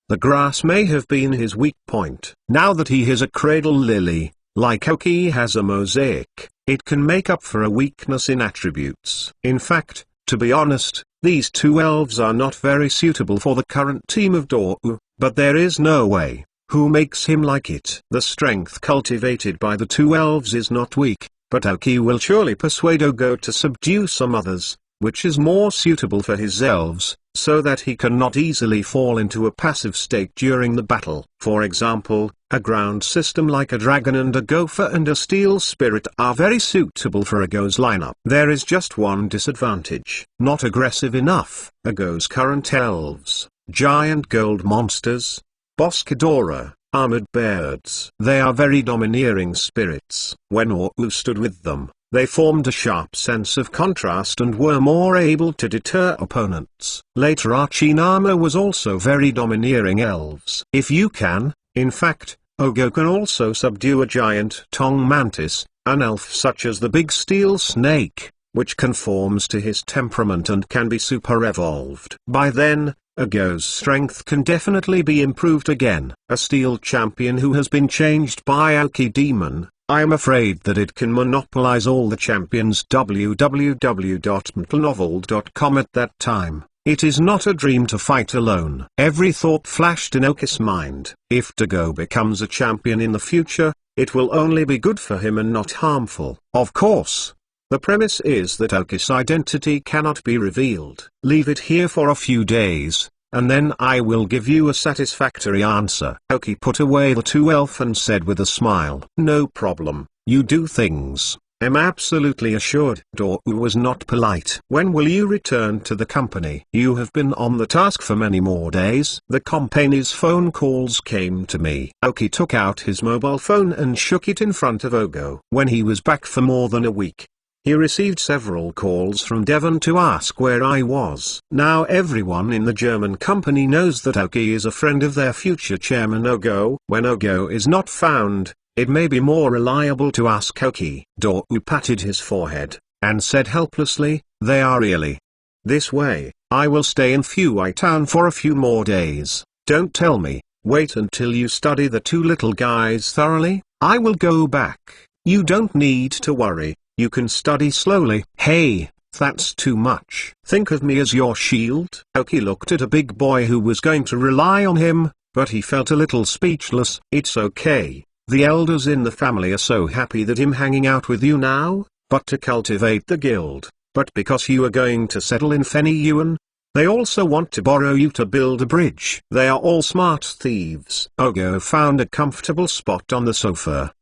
the grass may have been his weak point. Now that he has a Cradle Lily, like Oki has a mosaic, it can make up for a weakness in attributes. In fact, to be honest, these two elves are not very suitable for the current team of Dor, but there is no way. Who makes him like it? The strength cultivated by the two elves is not weak, but Oki will surely persuade Ogo to subdue some others, which is more suitable for his elves, so that he cannot easily fall into a passive state during the battle. For example, a ground system like a dragon and a gopher and a steel spirit are very suitable for Ogo's lineup. There is just one disadvantage: not aggressive enough. Ogo's current elves, giant gold monsters, Boscadora, armored birds. They are very domineering spirits. When Oru stood with them, they formed a sharp sense of contrast and were more able to deter opponents. Later Archinama was also very domineering elves. If you can, in fact, Ogo can also subdue a giant tongue mantis, an elf such as the big steel snake, which conforms to his temperament and can be super evolved. By then, Ogo's strength can definitely be improved again. A steel champion who has been changed by Oki Demon, I am afraid that it can monopolize all the champions. www.mtlnovel.com. At that time, it is not a dream to fight alone. Every thought flashed in Oki's mind. If Dago becomes a champion in the future, it will only be good for him and not harmful. Of course, the premise is that Oki's identity cannot be revealed. Leave it here for a few days, and then I will give you a satisfactory answer. Oki put away the two elf and said with a smile, "No problem, you do things. I'm absolutely assured." Dor was not polite. "When will you return to the company? You have been on the task for many more days." The company's phone calls came to me. Oki took out his mobile phone and shook it in front of Ogo. When he was back for more than a week, he received several calls from Devon to ask where I was. Now everyone in the German company knows that Oki is a friend of their future chairman Ogo. When Ogo is not found, it may be more reliable to ask Oki. Dor patted his forehead, and said helplessly, "They are really. This way, I will stay in Fuai Town for a few more days. Don't tell me. Wait until you study the two little guys thoroughly. I will go back. You don't need to worry. You can study slowly." "Hey, that's too much. Think of me as your shield." Oki looked at a big boy who was going to rely on him, but he felt a little speechless. "It's okay. The elders in the family are so happy that I'm hanging out with you now, but to cultivate the guild. But because you are going to settle in Fenny Yuan, They also want to borrow you to build a bridge. They are all smart thieves. Ogo found a comfortable spot on the sofa.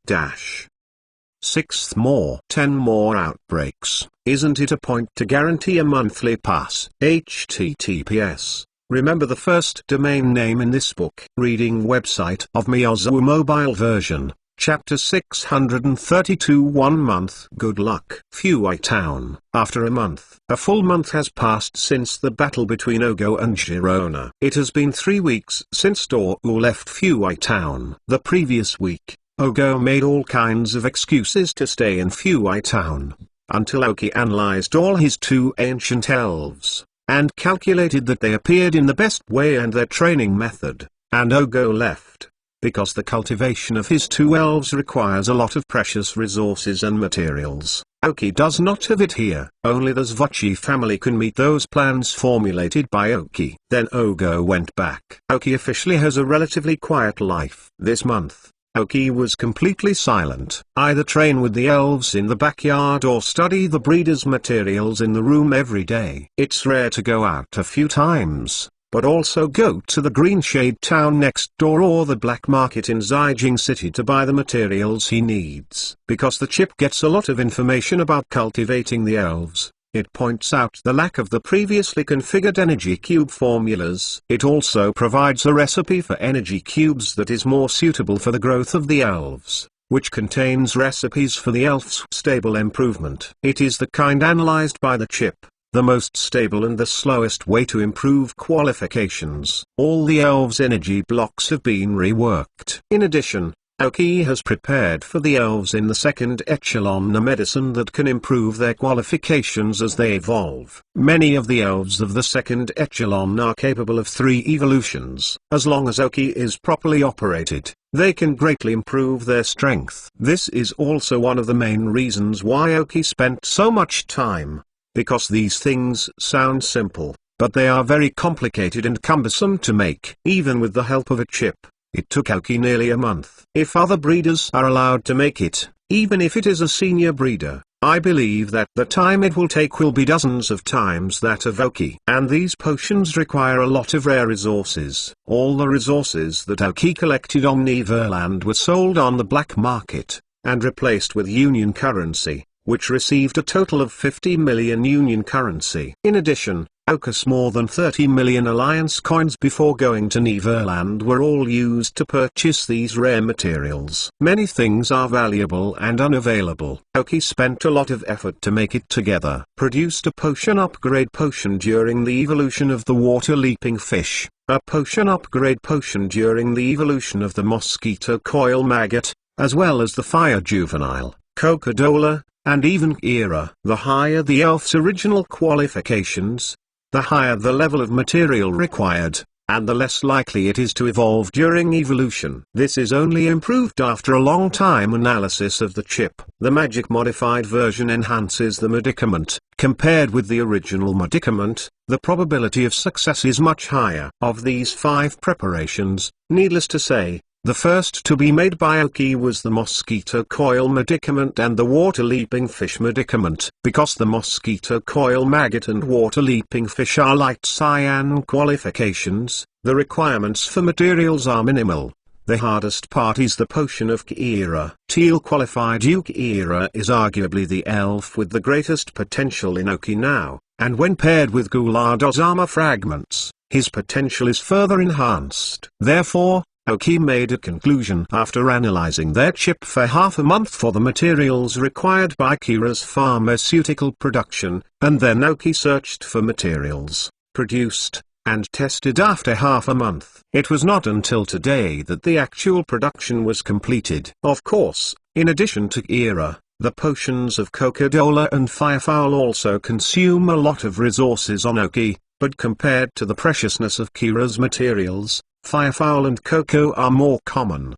6th more. 10 more outbreaks. Isn't it a point to guarantee a monthly pass? HTTPS. Remember the first domain name in this book. Reading website of Miyazu mobile version. Chapter 632 1 month. Good luck. Fuai Town. After a month. A full month has passed since the battle between Ogo and Girona. It has been 3 weeks since Dou left Fuai Town. The previous week, Ogo made all kinds of excuses to stay in Fuai Town, until Aoki analyzed all his 2 ancient elves, and calculated that they appeared in the best way and their training method, and Ogo left, because the cultivation of his 2 elves requires a lot of precious resources and materials. Aoki does not have it here, only the Zvuchi family can meet those plans formulated by Aoki. Then Ogo went back. Aoki officially has a relatively quiet life. This month, Aoki was completely silent. Either train with the elves in the backyard or study the breeder's materials in the room every day. It's rare to go out a few times, but also go to the Green Shade town next door or the black market in Zijing City to buy the materials he needs. Because the chip gets a lot of information about cultivating the elves, it points out the lack of the previously configured energy cube formulas. It also provides a recipe for energy cubes that is more suitable for the growth of the elves, which contains recipes for the elves' stable improvement. It is the kind analyzed by the chip, the most stable and the slowest way to improve qualifications. All the elves' energy blocks have been reworked. In addition, Aoki has prepared for the elves in the second echelon a medicine that can improve their qualifications as they evolve. Many of the elves of the second echelon are capable of 3 evolutions. As long as Aoki is properly operated, they can greatly improve their strength. This is also one of the main reasons why Aoki spent so much time, because these things sound simple, but they are very complicated and cumbersome to make. Even with the help of a chip, it took Aoki nearly a month. If other breeders are allowed to make it, even if it is a senior breeder, I believe that the time it will take will be dozens of times that of Aoki. And these potions require a lot of rare resources. All the resources that Aoki collected on Neverland were sold on the black market, and replaced with Union currency, which received a total of 50 million Union currency. In addition, Aoki's more than 30 million Alliance coins before going to Neverland were all used to purchase these rare materials. Many things are valuable and unavailable. Aoki spent a lot of effort to make it together. Produced a potion upgrade potion during the evolution of the water leaping fish, a potion upgrade potion during the evolution of the mosquito coil maggot, as well as the fire juvenile, Coca-Cola, and even Kira. The higher the elf's original qualifications, the higher the level of material required, and the less likely it is to evolve during evolution. This is only improved after a long time analysis of the chip. The magic modified version enhances the medicament. Compared with the original medicament, the probability of success is much higher. Of these 5 preparations, needless to say, the first to be made by Aoki was the mosquito coil medicament and the water leaping fish medicament. Because the mosquito coil maggot and water leaping fish are light cyan qualifications, the requirements for materials are minimal. The hardest part is the potion of Kira. Teal qualified Kira is arguably the elf with the greatest potential in Aoki now, and when paired with Gulado's armor fragments, his potential is further enhanced. Therefore, Aoki made a conclusion after analyzing their chip for half a month for the materials required by Kira's pharmaceutical production, and then Aoki searched for materials, produced, and tested after half a month. It was not until today that the actual production was completed. Of course, in addition to Kira, the potions of Coca-Cola and Firefowl also consume a lot of resources on Aoki, but compared to the preciousness of Kira's materials, Firefowl and Cocoa are more common.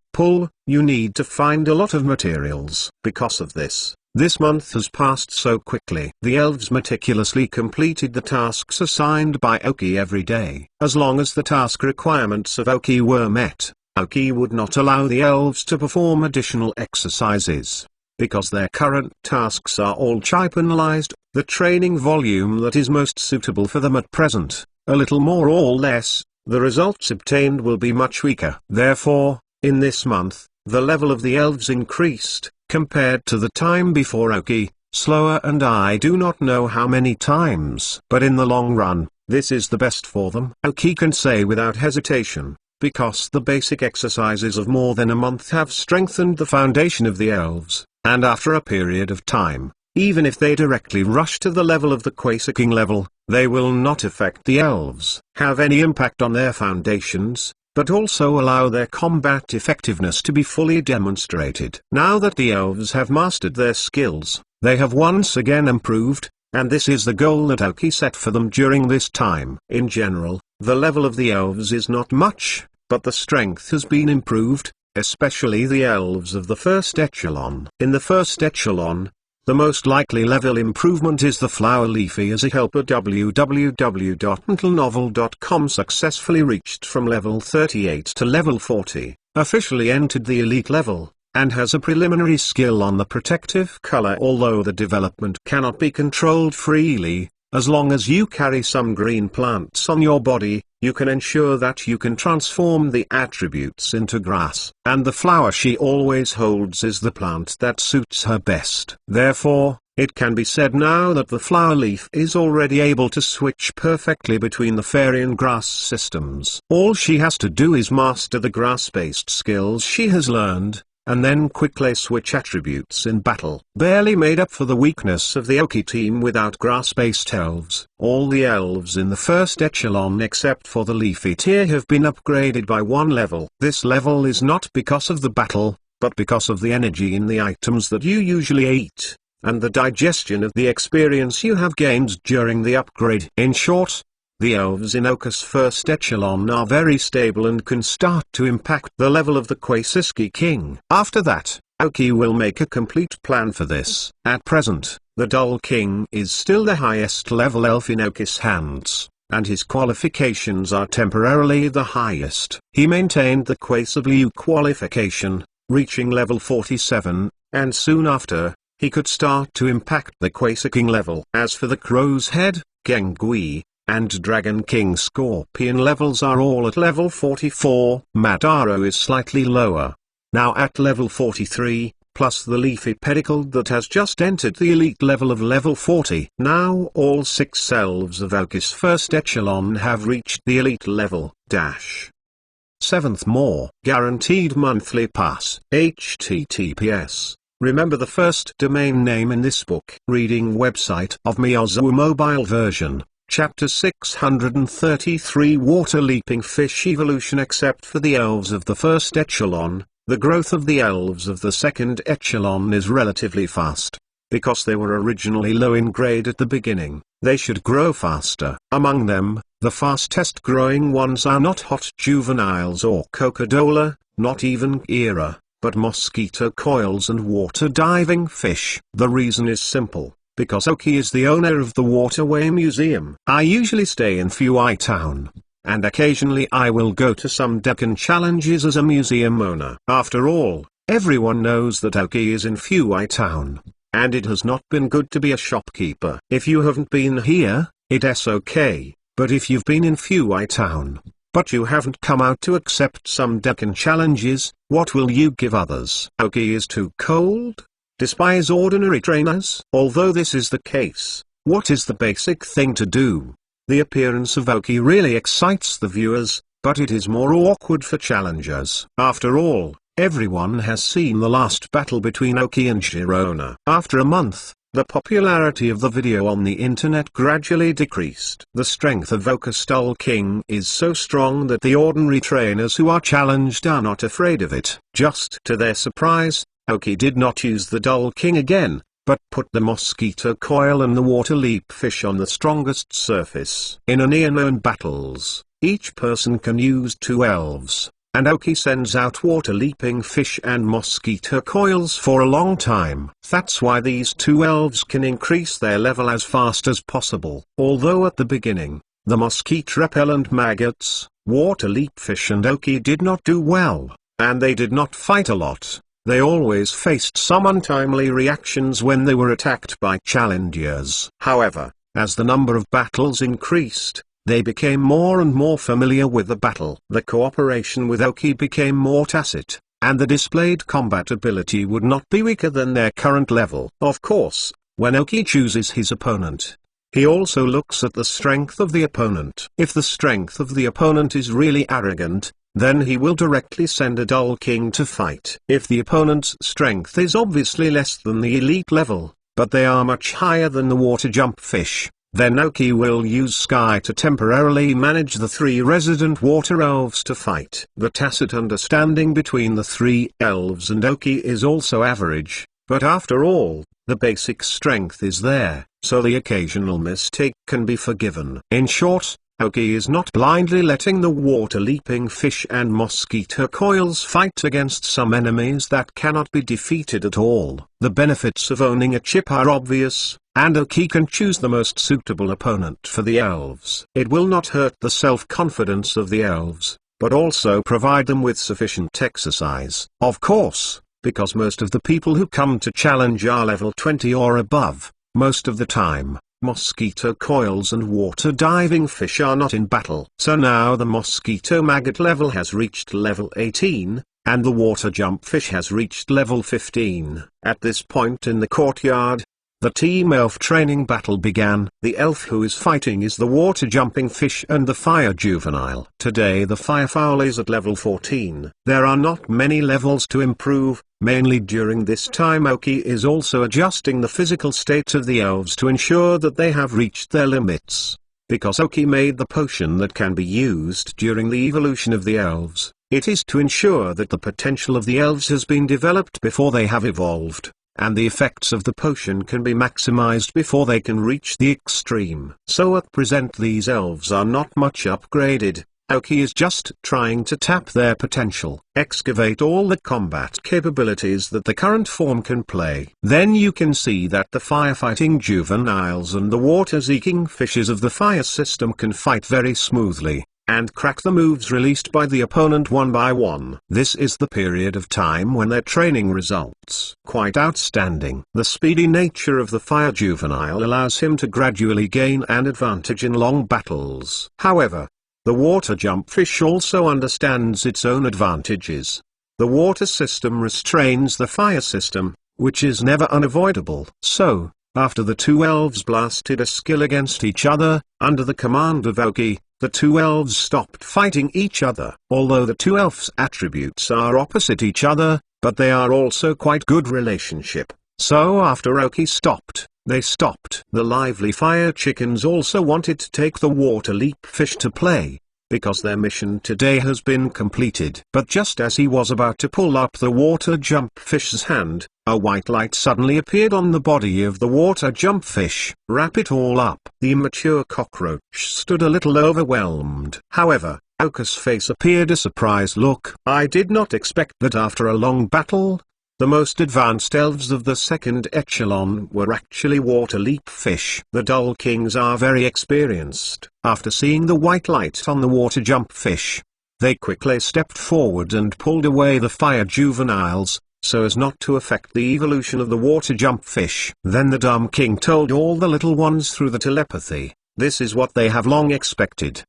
You need to find a lot of materials. Because of this, this month has passed so quickly. The elves meticulously completed the tasks assigned by Aoki every day. As long as the task requirements of Aoki were met, Aoki would not allow the elves to perform additional exercises. Because their current tasks are all chip analyzed, the training volume that is most suitable for them at present, a little more or less, the results obtained will be much weaker. Therefore, in this month, the level of the elves increased, compared to the time before Aoki, slower, and I do not know how many times. But in the long run, this is the best for them. Aoki can say without hesitation, because the basic exercises of more than a month have strengthened the foundation of the elves, and after a period of time, even if they directly rush to the level of the Quasar King level, they will not affect the elves, have any impact on their foundations, but also allow their combat effectiveness to be fully demonstrated. Now that the elves have mastered their skills, they have once again improved, and this is the goal that Aoki set for them during this time. In general, the level of the elves is not much, but the strength has been improved, especially the elves of the first echelon. In the first echelon, the most likely level improvement is the Flower Leafy as a helper. www.mentalnovel.com successfully reached from level 38 to level 40, officially entered the elite level, and has a preliminary skill on the protective color. Although the development cannot be controlled freely, as long as you carry some green plants on your body, you can ensure that you can transform the attributes into grass. And the flower she always holds is the plant that suits her best. Therefore, it can be said now that the flower leaf is already able to switch perfectly between the fairy and grass systems. All she has to do is master the grass-based skills she has learned, and then quickly switch attributes in battle. Barely made up for the weakness of the Aoki team without grass-based elves. All the elves in the first echelon except for the Leafy tier have been upgraded by one level. This level is not because of the battle, but because of the energy in the items that you usually eat, and the digestion of the experience you have gained during the upgrade. In short, the elves in Aoki's first echelon are very stable and can start to impact the level of the Quasar King. After that, Aoki will make a complete plan for this. At present, the Dull King is still the highest level elf in Aoki's hands, and his qualifications are temporarily the highest. He maintained the Quasar Blue qualification, reaching level 47, and soon after, he could start to impact the Quasar King level. As for the Crow's Head, Gengui, and Dragon King Scorpion levels are all at level 44. Madara is slightly lower, now at level 43, plus the Leafy Pedicle that has just entered the elite level of level 40. Now all 6 elves of Aoki's first echelon have reached the elite level. 7th more guaranteed monthly pass. HTTPS. Remember the first domain name in this book. Reading website of Miyazawa mobile version. Chapter 633 Water Leaping Fish Evolution. Except for the elves of the first echelon, the growth of the elves of the second echelon is relatively fast. Because they were originally low in grade at the beginning, they should grow faster. Among them, the fastest growing ones are not hot juveniles or Cocodola, not even Gira, but mosquito coils and water diving fish. The reason is simple. Because Aoki is the owner of the Waterway Museum. I usually stay in Fuai Town, and occasionally I will go to some Deccan challenges as a museum owner. After all, everyone knows that Aoki is in Fuai Town, and it has not been good to be a shopkeeper. If you haven't been here, it's okay, but if you've been in Fuai Town, but you haven't come out to accept some Deccan challenges, what will you give others? Aoki is too cold? Despise ordinary trainers? Although this is the case, what is the basic thing to do? The appearance of Aoki really excites the viewers, but it is more awkward for challengers. After all, everyone has seen the last battle between Aoki and Girona. After a month, the popularity of the video on the internet gradually decreased. The strength of Aoki's Dull King is so strong that the ordinary trainers who are challenged are not afraid of it. Just to their surprise, Aoki did not use the Dull King again, but put the mosquito coil and the water leap fish on the strongest surface. In unknown battles, each person can use 2 elves, and Aoki sends out water leaping fish and mosquito coils for a long time. That's why these 2 elves can increase their level as fast as possible. Although at the beginning, the mosquito repellent maggots, water leap fish and Aoki did not do well, and they did not fight a lot. They always faced some untimely reactions when they were attacked by challengers. However, as the number of battles increased, They became more and more familiar with the battle. The cooperation with Oki became more tacit, and the displayed combat ability would not be weaker than their current level. Of course, when Oki chooses his opponent, he also looks at the strength of the opponent. If the strength of the opponent is really arrogant, then he will directly send a Dull King to fight. If the opponent's strength is obviously less than the elite level, but they are much higher than the water jump fish, then Oki will use Sky to temporarily manage the 3 resident water elves to fight. The tacit understanding between the 3 elves and Oki is also average, but after all, the basic strength is there, so the occasional mistake can be forgiven. In short, Oki is not blindly letting the water-leaping fish and mosquito coils fight against some enemies that cannot be defeated at all. The benefits of owning a chip are obvious, and Oki can choose the most suitable opponent for the elves. It will not hurt the self-confidence of the elves, but also provide them with sufficient exercise. Of course, because most of the people who come to challenge are level 20 or above, most of the time, mosquito coils and water diving fish are not in battle. So now the mosquito maggot level has reached level 18, and the water jump fish has reached level 15. At this point in the courtyard, the Team Elf training battle began. The elf who is fighting is the water jumping fish and the fire juvenile. Today the firefowl is at level 14. There are not many levels to improve. Mainly during this time Oki is also adjusting the physical state of the elves to ensure that they have reached their limits. Because Oki made the potion that can be used during the evolution of the elves, it is to ensure that the potential of the elves has been developed before they have evolved, and the effects of the potion can be maximized before they can reach the extreme. So at present these elves are not much upgraded. Oki is just trying to tap their potential, excavate all the combat capabilities that the current form can play. Then you can see that the firefighting juveniles and the water-seeking fishes of the fire system can fight very smoothly, and crack the moves released by the opponent one by one. This is the period of time when their training results quite outstanding. The speedy nature of the fire juvenile allows him to gradually gain an advantage in long battles. However, the water jump fish also understands its own advantages. The water system restrains the fire system, which is never unavoidable. So, after the 2 elves blasted a skill against each other, under the command of Oki, the 2 elves stopped fighting each other. Although the 2 elves' attributes are opposite each other, but they are also quite good relationship. So after Oki stopped, they stopped. The lively fire chickens also wanted to take the water leap fish to play, because their mission today has been completed. But just as he was about to pull up the water jump fish's hand, a white light suddenly appeared on the body of the water jump fish. Wrap it all up. The immature cockroach stood a little overwhelmed. However, Oka's face appeared a surprised look. I did not expect that after a long battle, the most advanced elves of the second echelon were actually water leap fish. The Dull Kings are very experienced. After seeing the white light on the water jump fish, they quickly stepped forward and pulled away the fire juveniles, so as not to affect the evolution of the water jump fish. Then the Dumb King told all the little ones through the telepathy, this is what they have long expected.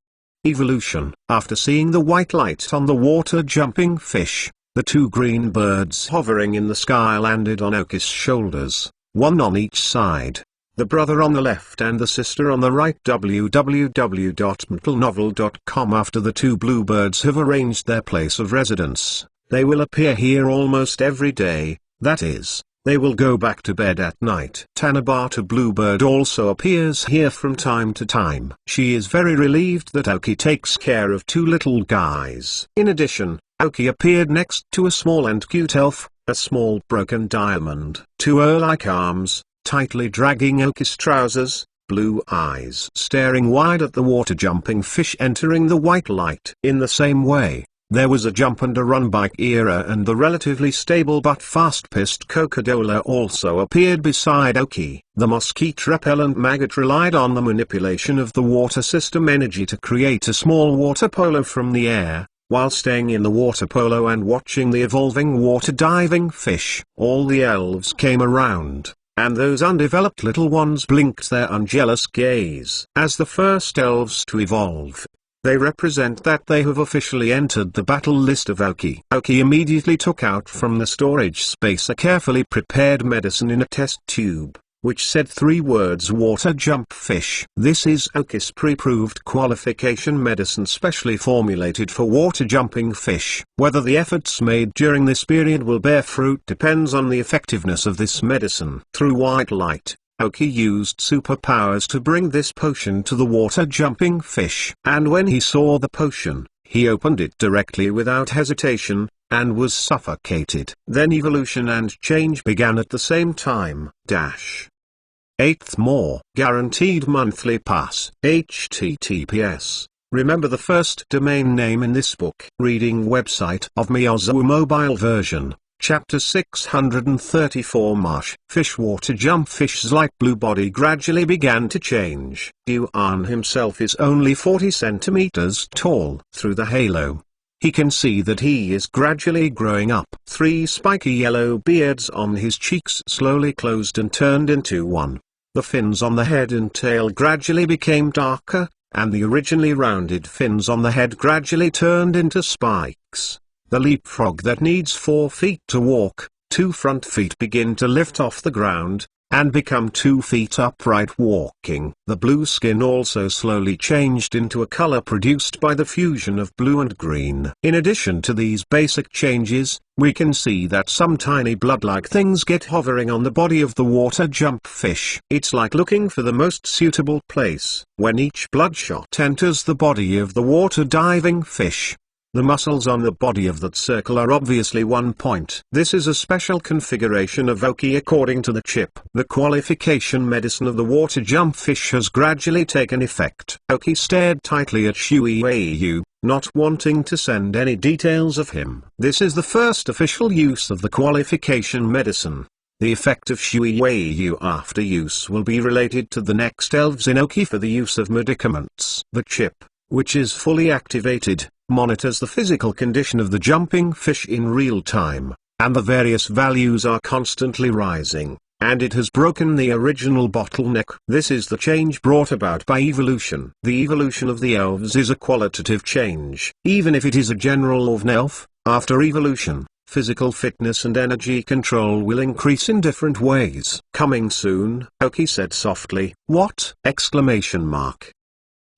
Evolution. After seeing the white light on the water jumping fish, the 2 green birds hovering in the sky landed on Oki's shoulders, one on each side. The brother on the left and the sister on the right. www.mentalnovel.com. After the 2 bluebirds have arranged their place of residence, they will appear here almost every day, that is, they will go back to bed at night. Tanabata Bluebird also appears here from time to time. She is very relieved that Oki takes care of 2 little guys. In addition, Oki appeared next to a small and cute elf, a small broken diamond. 2 ear-like arms, tightly dragging Oki's trousers, blue eyes staring wide at the water-jumping fish entering the white light. In the same way, there was a jump and a run by Kira, and the relatively stable but fast-paced Coca-Cola also appeared beside Oki. The mosquito-repellent maggot relied on the manipulation of the water system energy to create a small water polo from the air. While staying in the water polo and watching the evolving water diving fish, all the elves came around. and those undeveloped little ones blinked their unjealous gaze. As the first elves to evolve, they represent that they have officially entered the battle list of Aoki. Aoki immediately took out from the storage space a carefully prepared medicine in a test tube, which said 3 words: water jump fish. This is Aoki's pre-proved qualification medicine specially formulated for water jumping fish. Whether the efforts made during this period will bear fruit depends on the effectiveness of this medicine. Through white light, Aoki used superpowers to bring this potion to the water jumping fish. And when he saw the potion, he opened it directly without hesitation, and was suffocated. Then evolution and change began at the same time. 8th more guaranteed monthly pass. HTTPS. Remember the first domain name in this book. Reading website of Miyazu mobile version. Chapter 634 Marsh. Fish water jump fish's light blue body gradually began to change. Yuan himself is only 40 centimeters tall. Through the halo, he can see that he is gradually growing up. 3 spiky yellow beards on his cheeks slowly closed and turned into one. The fins on the head and tail gradually became darker, and the originally rounded fins on the head gradually turned into spikes. The leapfrog that needs 4 feet to walk, 2 front feet begin to lift off the ground, and become 2 feet upright walking. The blue skin also slowly changed into a color produced by the fusion of blue and green. In addition to these basic changes, we can see that some tiny blood-like things get hovering on the body of the water jump fish. It's like looking for the most suitable place. When each bloodshot enters the body of the water diving fish, the muscles on the body of that circle are obviously one point. This is a special configuration of Aoki according to the chip. The qualification medicine of the water jump fish has gradually taken effect. Aoki stared tightly at Shuiyu, not wanting to send any details of him. This is the first official use of the qualification medicine. The effect of Shuiyu after use will be related to the next elves in Aoki for the use of medicaments. The chip, which is fully activated, monitors the physical condition of the jumping fish in real time, and the various values are constantly rising, and it has broken the original bottleneck. This is the change brought about by evolution. The evolution of the elves is a qualitative change. Even if it is a general of an elf, after evolution, physical fitness and energy control will increase in different ways. Coming soon, Aoki said softly. What? Exclamation mark.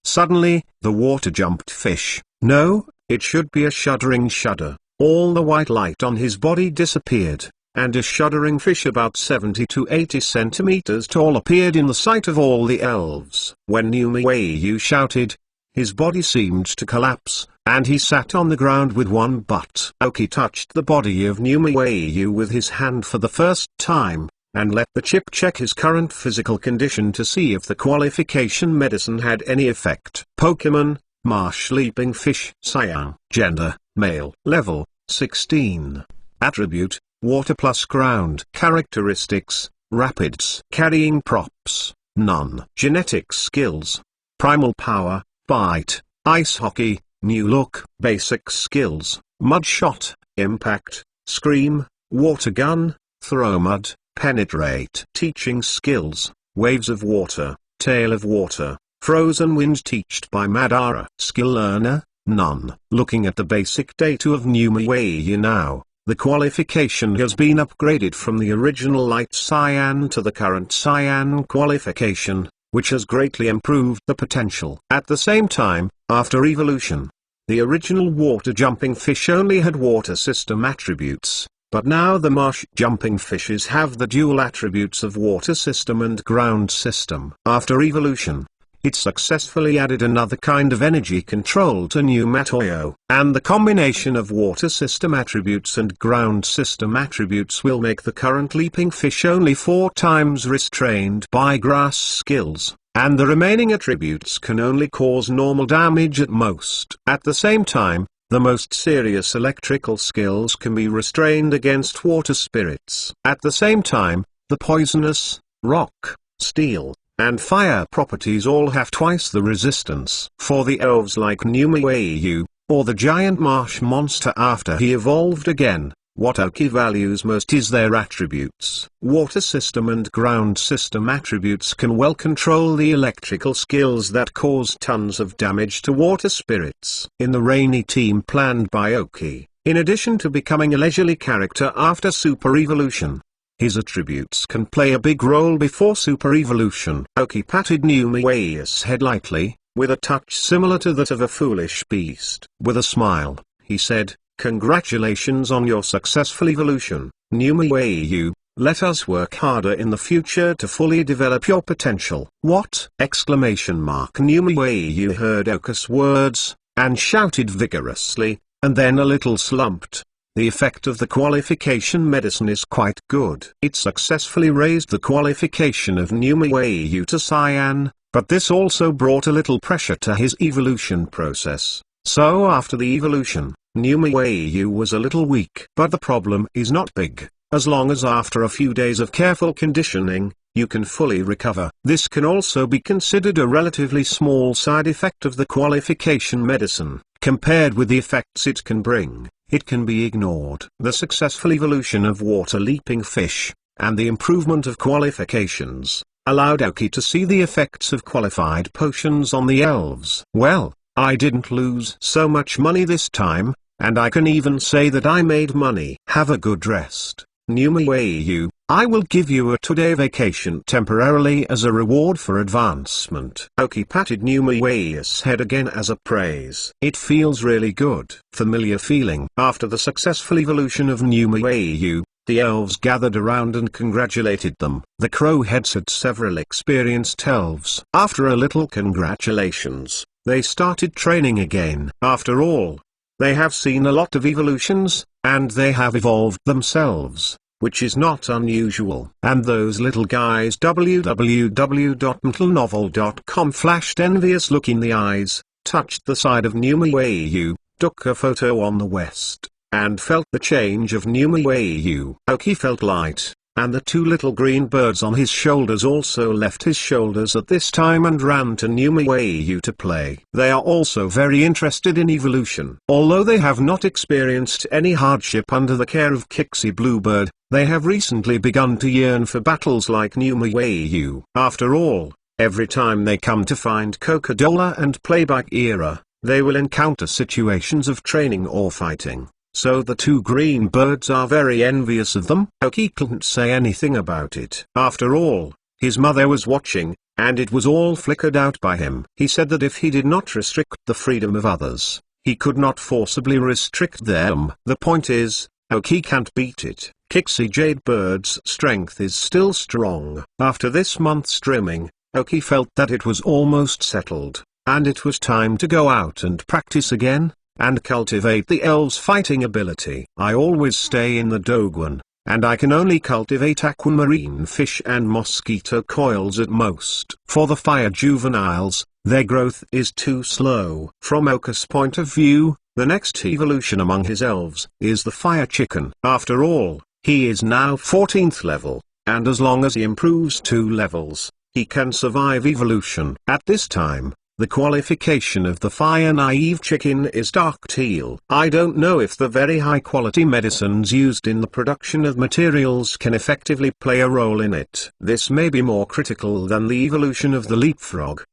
Suddenly, the water jumped fish. No, it should be a shuddering shudder. All the white light on his body disappeared, and a shuddering fish about 70 to 80 centimeters tall appeared in the sight of all the elves. When Numiwayu shouted, his body seemed to collapse, and he sat on the ground with one butt. Aoki touched the body of Numiwayu with his hand for the first time, and let the chip check his current physical condition to see if the qualification medicine had any effect. Pokemon, Marsh Leaping Fish. Cyan. Gender, male. Level, 16. Attribute, water plus ground. Characteristics, rapids. Carrying props, none. Genetic skills, primal power, bite, ice hockey, new look. Basic skills, mud shot, impact, scream, water gun, throw mud, penetrate. Teaching skills, waves of water, tail of water, frozen wind. Taught by Madara. Skill learner, none. Looking at the basic data of Numiwayu now, the qualification has been upgraded from the original light cyan to the current cyan qualification, which has greatly improved the potential. At the same time, after evolution, the original water jumping fish only had water system attributes. But now the marsh jumping fishes have the dual attributes of water system and ground system. After evolution, it successfully added another kind of energy control to Numatoyo, and the combination of water system attributes and ground system attributes will make the current leaping fish only 4 times restrained by grass skills, and the remaining attributes can only cause normal damage at most. At the same time, the most serious electrical skills can be restrained against water spirits. At the same time, the poisonous, rock, steel, and fire properties all have twice the resistance. For the elves like Numiwayu, or the giant marsh monster after he evolved again, What Aoki values most is their attributes. Water system and ground system attributes can well control the electrical skills that cause tons of damage to water spirits. In the rainy team planned by Aoki, in addition to becoming a leisurely character after Super Evolution, his attributes can play a big role before Super Evolution. Aoki patted Numewa's head lightly, with a touch similar to that of a foolish beast. With a smile, he said, "Congratulations on your successful evolution, Numeweu. Let us work harder in the future to fully develop your potential." "What?" Numeweu heard Oka's words, and shouted vigorously, and then a little slumped. The effect of the qualification medicine is quite good. It successfully raised the qualification of Numeweu to Cyan, but this also brought a little pressure to his evolution process. So after the evolution, Numeweu was a little weak. But the problem is not big, as long as after a few days of careful conditioning, you can fully recover. This can also be considered a relatively small side effect of the qualification medicine. Compared with the effects it can bring, it can be ignored. The successful evolution of water leaping fish, and the improvement of qualifications, allowed Aoki to see the effects of qualified potions on the elves. "Well, I didn't lose so much money this time, and I can even say that I made money. Have a good rest, Numeweu. I will give you a 2-day vacation temporarily as a reward for advancement." Aoki patted Numeweu's head again as a praise. It feels really good. Familiar feeling. After the successful evolution of Numeweu, the elves gathered around and congratulated them. The crow heads had several experienced elves. After a little congratulations, they started training again. After all, they have seen a lot of evolutions, and they have evolved themselves, which is not unusual. And those little guys www.mentalnovel.com flashed envious look in the eyes, touched the side of Numeweu, took a photo on the west, and felt the change of Numeweu. Aoki felt light, and the two little green birds on his shoulders also left his shoulders at this time and ran to Numeweu to play. They are also very interested in evolution. Although they have not experienced any hardship under the care of Kixie Bluebird, they have recently begun to yearn for battles like Numeweu. After all, every time they come to find Coca-Cola and play Bagheera, they will encounter situations of training or fighting. So the two green birds are very envious of them. Aoki couldn't say anything about it. After all, his mother was watching, and it was all flickered out by him. He said that if he did not restrict the freedom of others, he could not forcibly restrict them. The point is, Aoki can't beat it. Kixie Jadebird's strength is still strong. After this month's trimming, Aoki felt that it was almost settled, and it was time to go out and practice again, and cultivate the elves' fighting ability. "I always stay in the Doguan, and I can only cultivate aquamarine fish and mosquito coils at most. For the fire juveniles, their growth is too slow." From Oka's point of view, the next evolution among his elves is the fire chicken. After all, he is now 14th level, and as long as he improves 2 levels, he can survive evolution. At this time, the qualification of the fire-naive chicken is dark teal. I don't know if the very high-quality medicines used in the production of materials can effectively play a role in it. This may be more critical than the evolution of the leapfrog.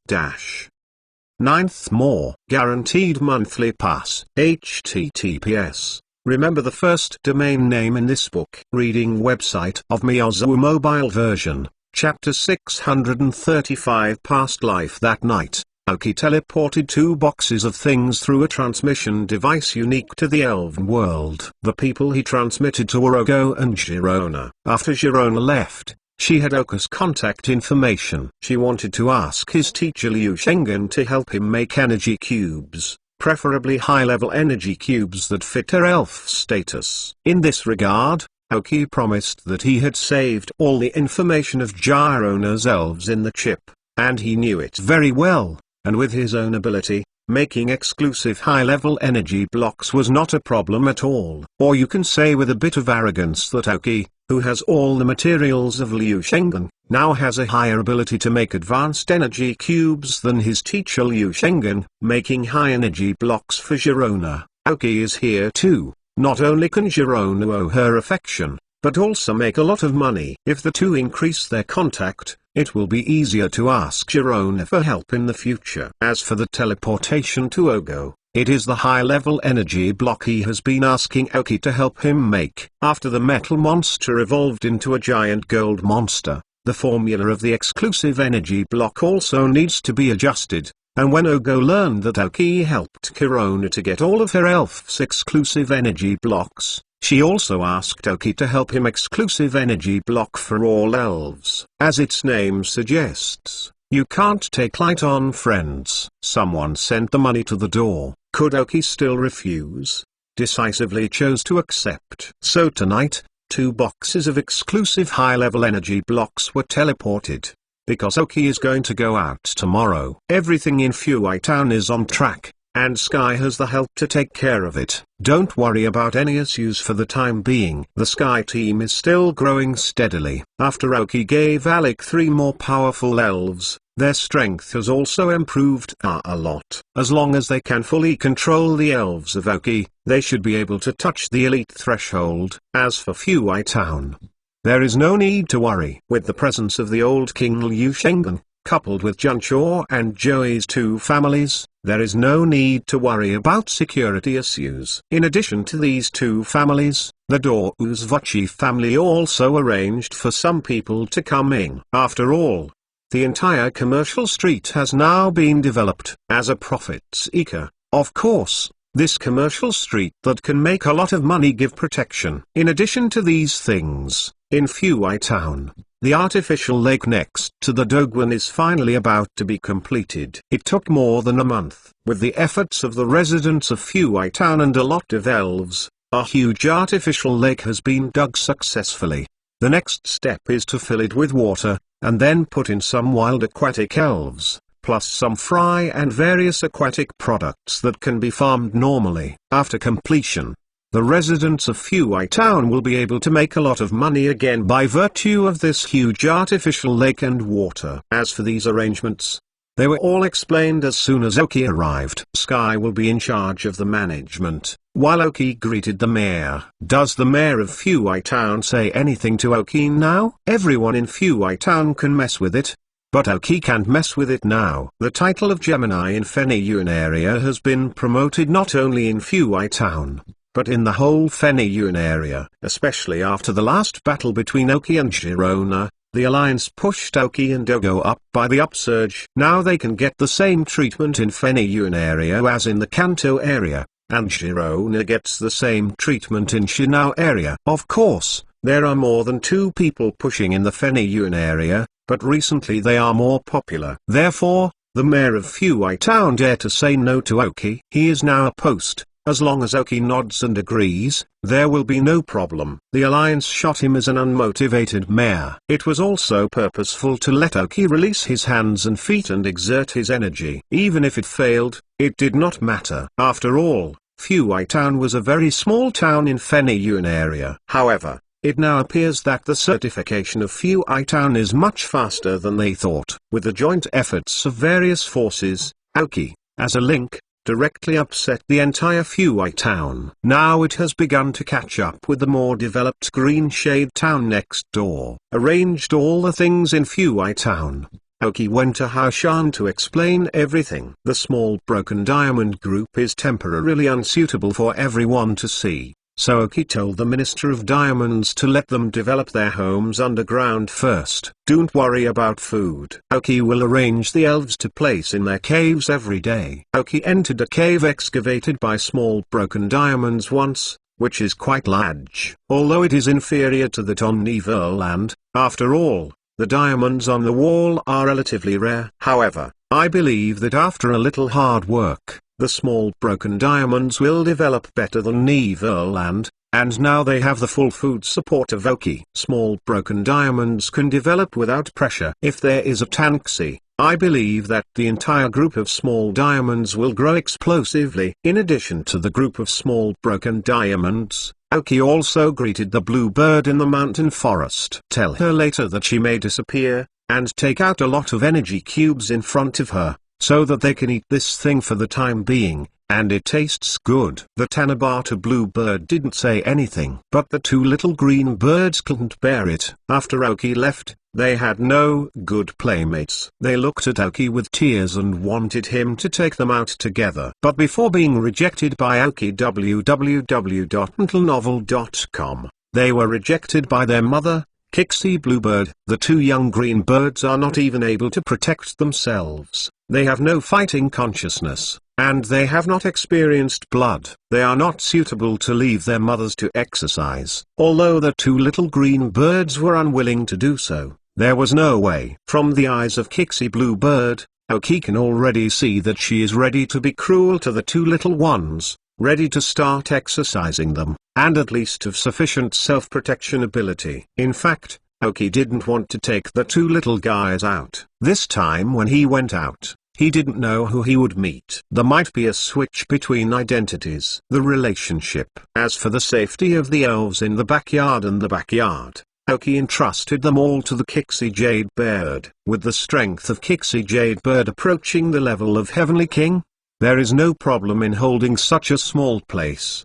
9th More Guaranteed Monthly Pass. HTTPS. Remember the first domain name in this book. Reading website of Miyazawa mobile version. Chapter 635 Past Life. That night, Aoki teleported 2 boxes of things through a transmission device unique to the Elven world. The people he transmitted to were Ogo and Girona. After Girona left, she had Oka's contact information. She wanted to ask his teacher Liu Shengen to help him make energy cubes, preferably high-level energy cubes that fit her elf status. In this regard, Aoki promised that he had saved all the information of Girona's elves in the chip, and he knew it very well. And with his own ability, making exclusive high-level energy blocks was not a problem at all. Or you can say with a bit of arrogance that Aoki, who has all the materials of Liu Shengen, now has a higher ability to make advanced energy cubes than his teacher Liu Shengen, making high-energy blocks for Girona. Aoki is here too, Not only can Girona owe her affection, but also make a lot of money. If the two increase their contact, it will be easier to ask Girona for help in the future. As for the teleportation to Ogo, it is the high-level energy block he has been asking Aoki to help him make. After the metal monster evolved into a giant gold monster, the formula of the exclusive energy block also needs to be adjusted, and when Ogo learned that Aoki helped Girona to get all of her elf's exclusive energy blocks, she also asked Aoki to help him exclusive energy block for all elves. As its name suggests, you can't take light on friends. Someone sent the money to the door. Could Aoki still refuse? Decisively chose to accept. So tonight, 2 boxes of exclusive high-level energy blocks were teleported. Because Aoki is going to go out tomorrow. Everything in Fuai Town is on track, and Sky has the help to take care of it. Don't worry about any issues for the time being. The Sky team is still growing steadily. After Aoki gave Alec 3 more powerful elves, their strength has also improved a lot. As long as they can fully control the elves of Aoki, they should be able to touch the elite threshold. As for Fuai Town, there is no need to worry. With the presence of the old King Liu Shengen, coupled with Junqiao and Joey's 2 families, there is no need to worry about security issues. In addition to these 2 families, the Douzvuchi family also arranged for some people to come in. After all, the entire commercial street has now been developed. As a profit seeker, of course, this commercial street that can make a lot of money give protection. In addition to these things, in Fuai Town, the artificial lake next to the Doguan is finally about to be completed. It took more than a month. With the efforts of the residents of Fuai Town and a lot of elves, a huge artificial lake has been dug successfully. The next step is to fill it with water, and then put in some wild aquatic elves, plus some fry and various aquatic products that can be farmed normally. After completion, the residents of Fuai Town will be able to make a lot of money again by virtue of this huge artificial lake and water. As for these arrangements, they were all explained as soon as Aoki arrived. Sky will be in charge of the management, while Aoki greeted the mayor. Does the mayor of Fuai Town say anything to Aoki now? Everyone in Fuai Town can mess with it, but Aoki can't mess with it now. The title of Gemini in Feniyun area has been promoted not only in Fuai Town, but in the whole Feniyun area. Especially after the last battle between Aoki and Girona, the alliance pushed Aoki and Ogo up by the upsurge. Now they can get the same treatment in Feniyun area as in the Kanto area, and Girona gets the same treatment in Shinao area. Of course, there are more than 2 people pushing in the Feniyun area, but recently they are more popular. Therefore, the mayor of Fuai Town dare to say no to Aoki. He is now a post. As long as Aoki nods and agrees, there will be no problem. The alliance shot him as an unmotivated mayor. It was also purposeful to let Aoki release his hands and feet and exert his energy. Even if it failed, it did not matter. After all, Fuai Town was a very small town in Feniyun area. However, it now appears that the certification of Fuai Town is much faster than they thought. With the joint efforts of various forces, Aoki, as a link, directly upset the entire Fuai Town. Now it has begun to catch up with the more developed Green Shade Town next door. Arranged all the things in Fuai Town, Aoki went to Haoshan to explain everything. The small broken diamond group is temporarily unsuitable for everyone to see, so Aoki told the Minister of Diamonds to let them develop their homes underground first. Don't worry about food. Aoki will arrange the elves to place in their caves every day. Aoki entered a cave excavated by small broken diamonds once, which is quite large. Although it is inferior to that on Neverland, after all, the diamonds on the wall are relatively rare. However, I believe that after a little hard work, the small broken diamonds will develop better than Neverland, and now they have the full food support of Aoki. Small broken diamonds can develop without pressure. If there is a Tanxi, I believe that the entire group of small diamonds will grow explosively. In addition to the group of small broken diamonds, Aoki also greeted the blue bird in the mountain forest. Tell her later that she may disappear, and take out a lot of energy cubes in front of her, so that they can eat this thing for the time being, and it tastes good. The Tanabata bluebird didn't say anything, but the two little green birds couldn't bear it. After Aoki left, they had no good playmates. They looked at Aoki with tears and wanted him to take them out together. But before being rejected by Aoki www.littlenovel.com, they were rejected by their mother, Kixie Bluebird. The two young green birds are not even able to protect themselves. They have no fighting consciousness, and they have not experienced blood. They are not suitable to leave their mothers to exercise. Although the two little green birds were unwilling to do so, there was no way. From the eyes of Kixie Bluebird, Aoki can already see that she is ready to be cruel to the two little ones, ready to start exercising them, and at least of sufficient self-protection ability. In fact, Aoki didn't want to take the two little guys out. This time when he went out, he didn't know who he would meet. There might be a switch between identities. The relationship. As for the safety of the elves in the backyard and the backyard, Aoki entrusted them all to the Kixie Jadebird. With the strength of Kixie Jadebird approaching the level of Heavenly King, there is no problem in holding such a small place.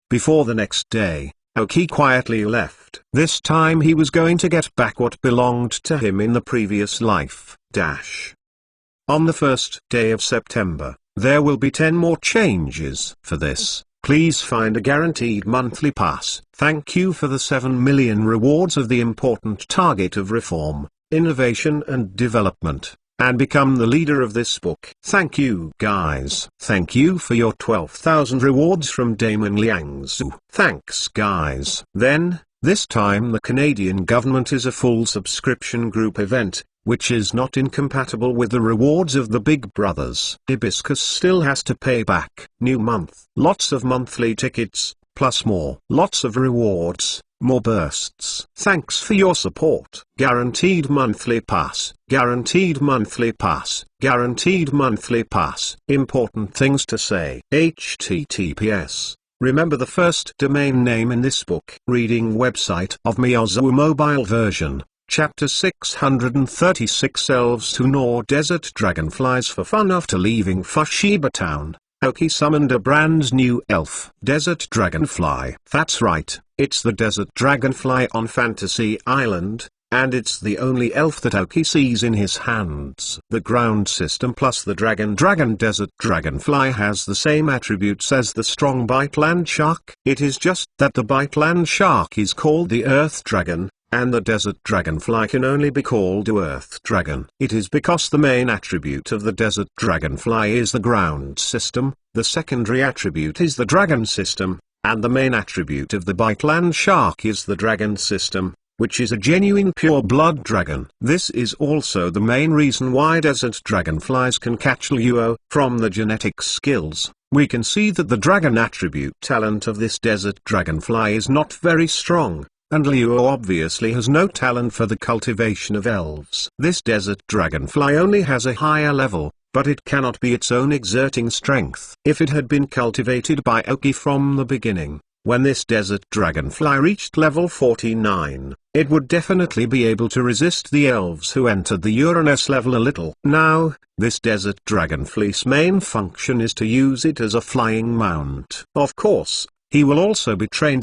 Before the next day, Aoki quietly left. This time he was going to get back what belonged to him in the previous life. On the first day of September, there will be 10 more changes. For this, please find a guaranteed monthly pass. Thank you for the 7 million rewards of the important target of reform, innovation and development, and become the leader of this book. Thank you guys. Thank you for your 12,000 rewards from Damon Liangzu. Thanks guys. Then, this time the Canadian government is a full subscription group event, which is not incompatible with the rewards of the Big Brothers. Hibiscus still has to pay back. New month. Lots of monthly tickets, plus more. Lots of rewards, more bursts. Thanks for your support. Guaranteed monthly pass. Guaranteed monthly pass. Guaranteed monthly pass. Important things to say. HTTPS. Remember the first domain name in this book. Reading website of Miyazu mobile version. Chapter 636 Elves who gnaw desert dragonflies for fun. After leaving Fushiba Town, Aoki summoned a brand new elf. Desert dragonfly. That's right, it's the desert dragonfly on Fantasy Island, and it's the only elf that Aoki sees in his hands. The ground system plus the dragon desert dragonfly has the same attributes as the strong bite land shark. It is just that the bite land shark is called the earth dragon, and the desert dragonfly can only be called a earth dragon. It is because the main attribute of the desert dragonfly is the ground system, the secondary attribute is the dragon system, and the main attribute of the bite land shark is the dragon system, which is a genuine pure-blood dragon. This is also the main reason why desert dragonflies can catch Luo. From the genetic skills, we can see that the dragon attribute talent of this desert dragonfly is not very strong, and Luo obviously has no talent for the cultivation of elves. This desert dragonfly only has a higher level, but it cannot be its own exerting strength. If it had been cultivated by Aoki from the beginning, when this desert dragonfly reached level 49, it would definitely be able to resist the elves who entered the Uranus level a little. Now, this desert dragonfly's main function is to use it as a flying mount. Of course, he will also be trained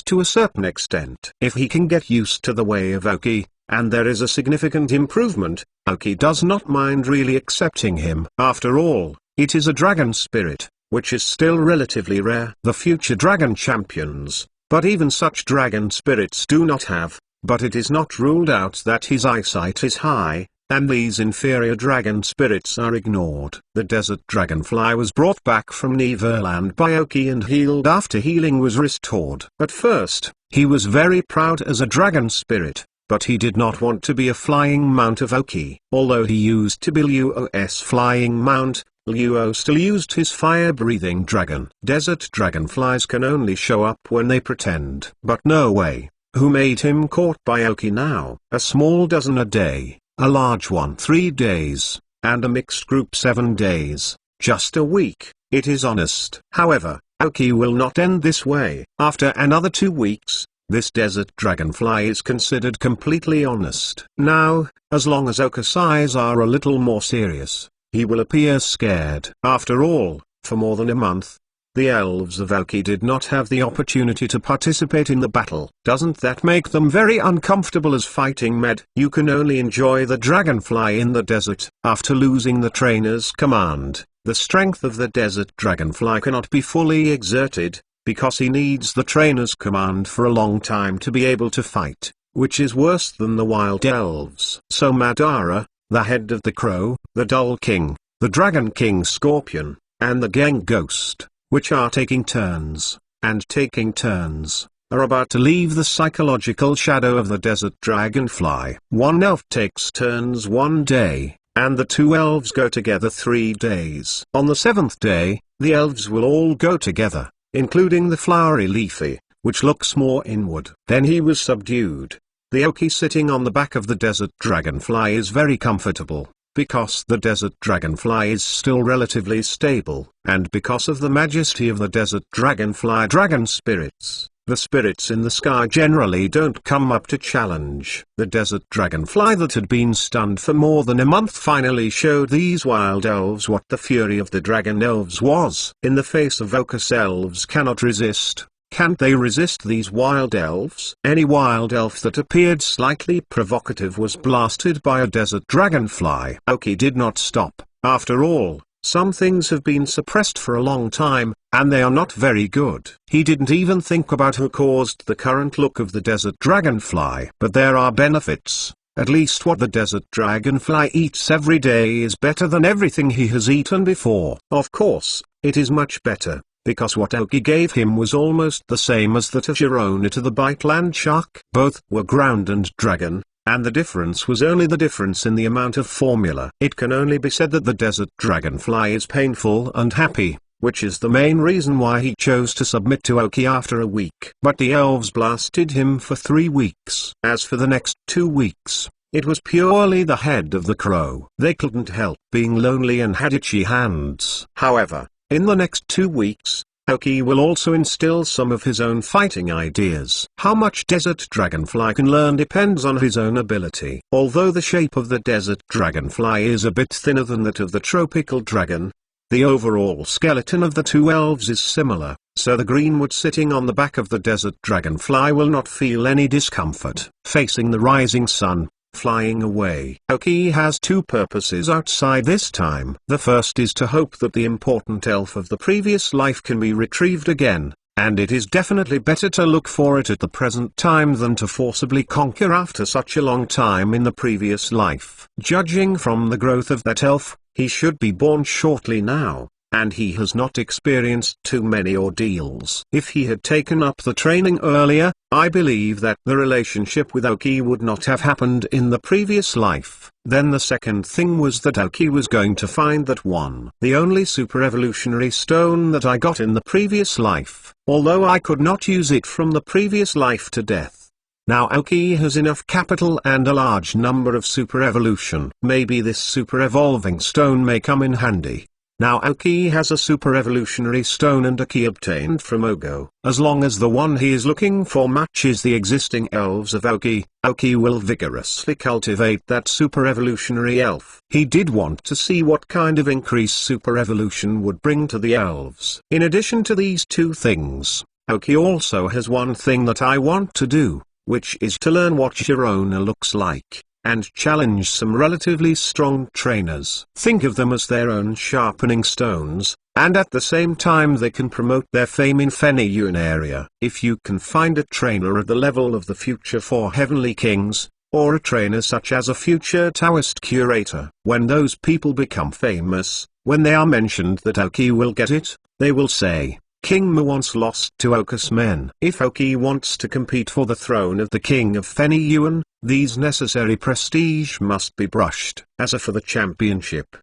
to a certain extent. If he can get used to the way of Aoki, and there is a significant improvement, Aoki does not mind really accepting him. After all, it is a dragon spirit, which is still relatively rare. The future dragon champions, but even such dragon spirits do not have, but it is not ruled out that his eyesight is high, and these inferior dragon spirits are ignored. The desert dragonfly was brought back from Neverland by Aoki and healed after healing was restored. At first, he was very proud as a dragon spirit, but he did not want to be a flying mount of Aoki. Although he used to be Luo's flying mount, Luo still used his fire-breathing dragon. Desert dragonflies can only show up when they pretend. But no way. Who made him caught by Aoki now? A small dozen a day, a large one 3 days, and a mixed group 7 days, just a week. It is honest. However, Aoki will not end this way. After another 2 weeks, this desert dragonfly is considered completely honest. Now, as long as Aoki's eyes are a little more serious, he will appear scared. After all, for more than a month, the elves of Aoki did not have the opportunity to participate in the battle. Doesn't that make them very uncomfortable as fighting med? You can only enjoy the dragonfly in the desert. After losing the trainer's command, the strength of the desert dragonfly cannot be fully exerted, because he needs the trainer's command for a long time to be able to fight, which is worse than the wild elves. So Madara, the head of the crow, the Dull King, the Dragon King Scorpion, and the Gang Ghost, which are taking turns, are about to leave the psychological shadow of the desert dragonfly. One elf takes turns 1 day, and the 2 elves go together 3 days. On the 7th day, the elves will all go together, including the flowery Leafy, which looks more inward. Then he was subdued. The Aoki sitting on the back of the desert dragonfly is very comfortable, because the desert dragonfly is still relatively stable, and because of the majesty of the desert dragonfly dragon spirits. The spirits in the sky generally don't come up to challenge. The desert dragonfly that had been stunned for more than a month finally showed these wild elves what the fury of the dragon elves was. In the face of Ocus, elves cannot resist. Can't they resist these wild elves? Any wild elf that appeared slightly provocative was blasted by a desert dragonfly. Aoki did not stop. After all, some things have been suppressed for a long time, and they are not very good. He didn't even think about who caused the current look of the desert dragonfly. But there are benefits. At least what the desert dragonfly eats every day is better than everything he has eaten before. Of course, it is much better, because what Aoki gave him was almost the same as that of Girona to the Biteland shark. Both were ground and dragon, and the difference was only the difference in the amount of formula. It can only be said that the desert dragonfly is painful and happy, which is the main reason why he chose to submit to Aoki after a week. But the elves blasted him for 3 weeks. As for the next 2 weeks, it was purely the head of the crow. They couldn't help being lonely and had itchy hands. However, in the next 2 weeks, Aoki will also instill some of his own fighting ideas. How much Desert Dragonfly can learn depends on his own ability. Although the shape of the Desert Dragonfly is a bit thinner than that of the Tropical Dragon, the overall skeleton of the 2 elves is similar, so the greenwood sitting on the back of the Desert Dragonfly will not feel any discomfort. Facing the rising sun, flying away. Aoki has 2 purposes outside this time. The first is to hope that the important elf of the previous life can be retrieved again, and it is definitely better to look for it at the present time than to forcibly conquer after such a long time in the previous life. Judging from the growth of that elf, he should be born shortly now, and he has not experienced too many ordeals. If he had taken up the training earlier, I believe that the relationship with Aoki would not have happened in the previous life. Then the second thing was that Aoki was going to find that one, the only super evolutionary stone that I got in the previous life, although I could not use it from the previous life to death. Now Aoki has enough capital and a large number of super evolution. Maybe this super evolving stone may come in handy. Now Aoki has a super evolutionary stone and a key obtained from Ogo. As long as the one he is looking for matches the existing elves of Aoki, Aoki will vigorously cultivate that super evolutionary elf. He did want to see what kind of increase super evolution would bring to the elves. In addition to these 2 things, Aoki also has one thing that I want to do, which is to learn what Girona looks like, and challenge some relatively strong trainers. Think of them as their own sharpening stones, and at the same time they can promote their fame in Feniyuan area. If you can find a trainer at the level of the future 4 heavenly kings, or a trainer such as a future Taoist curator, when those people become famous, when they are mentioned that Aoki will get it, they will say, King Mu once lost to Ocus men. If Aoki wants to compete for the throne of the king of Feniyuan, these necessary prestige must be brushed. As for the championship,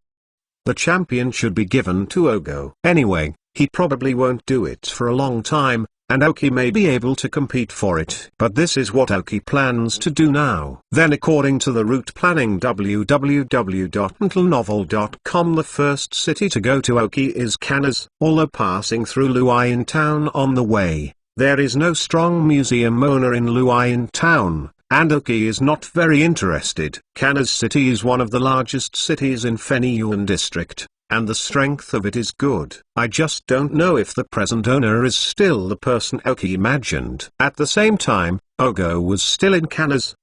the champion should be given to Ogo. Anyway, he probably won't do it for a long time, and Aoki may be able to compete for it. But this is what Aoki plans to do now. Then according to the route planning www.untlenovel.com, the first city to go to Aoki is Kanas. Although passing through Luoyang town on the way, there is no strong museum owner in Luoyang town, and Oki is not very interested. Kanas City is one of the largest cities in Fenyuan district, and the strength of it is good. I just don't know if the present owner is still the person Oki imagined. At the same time, Ogo was still in Kanas.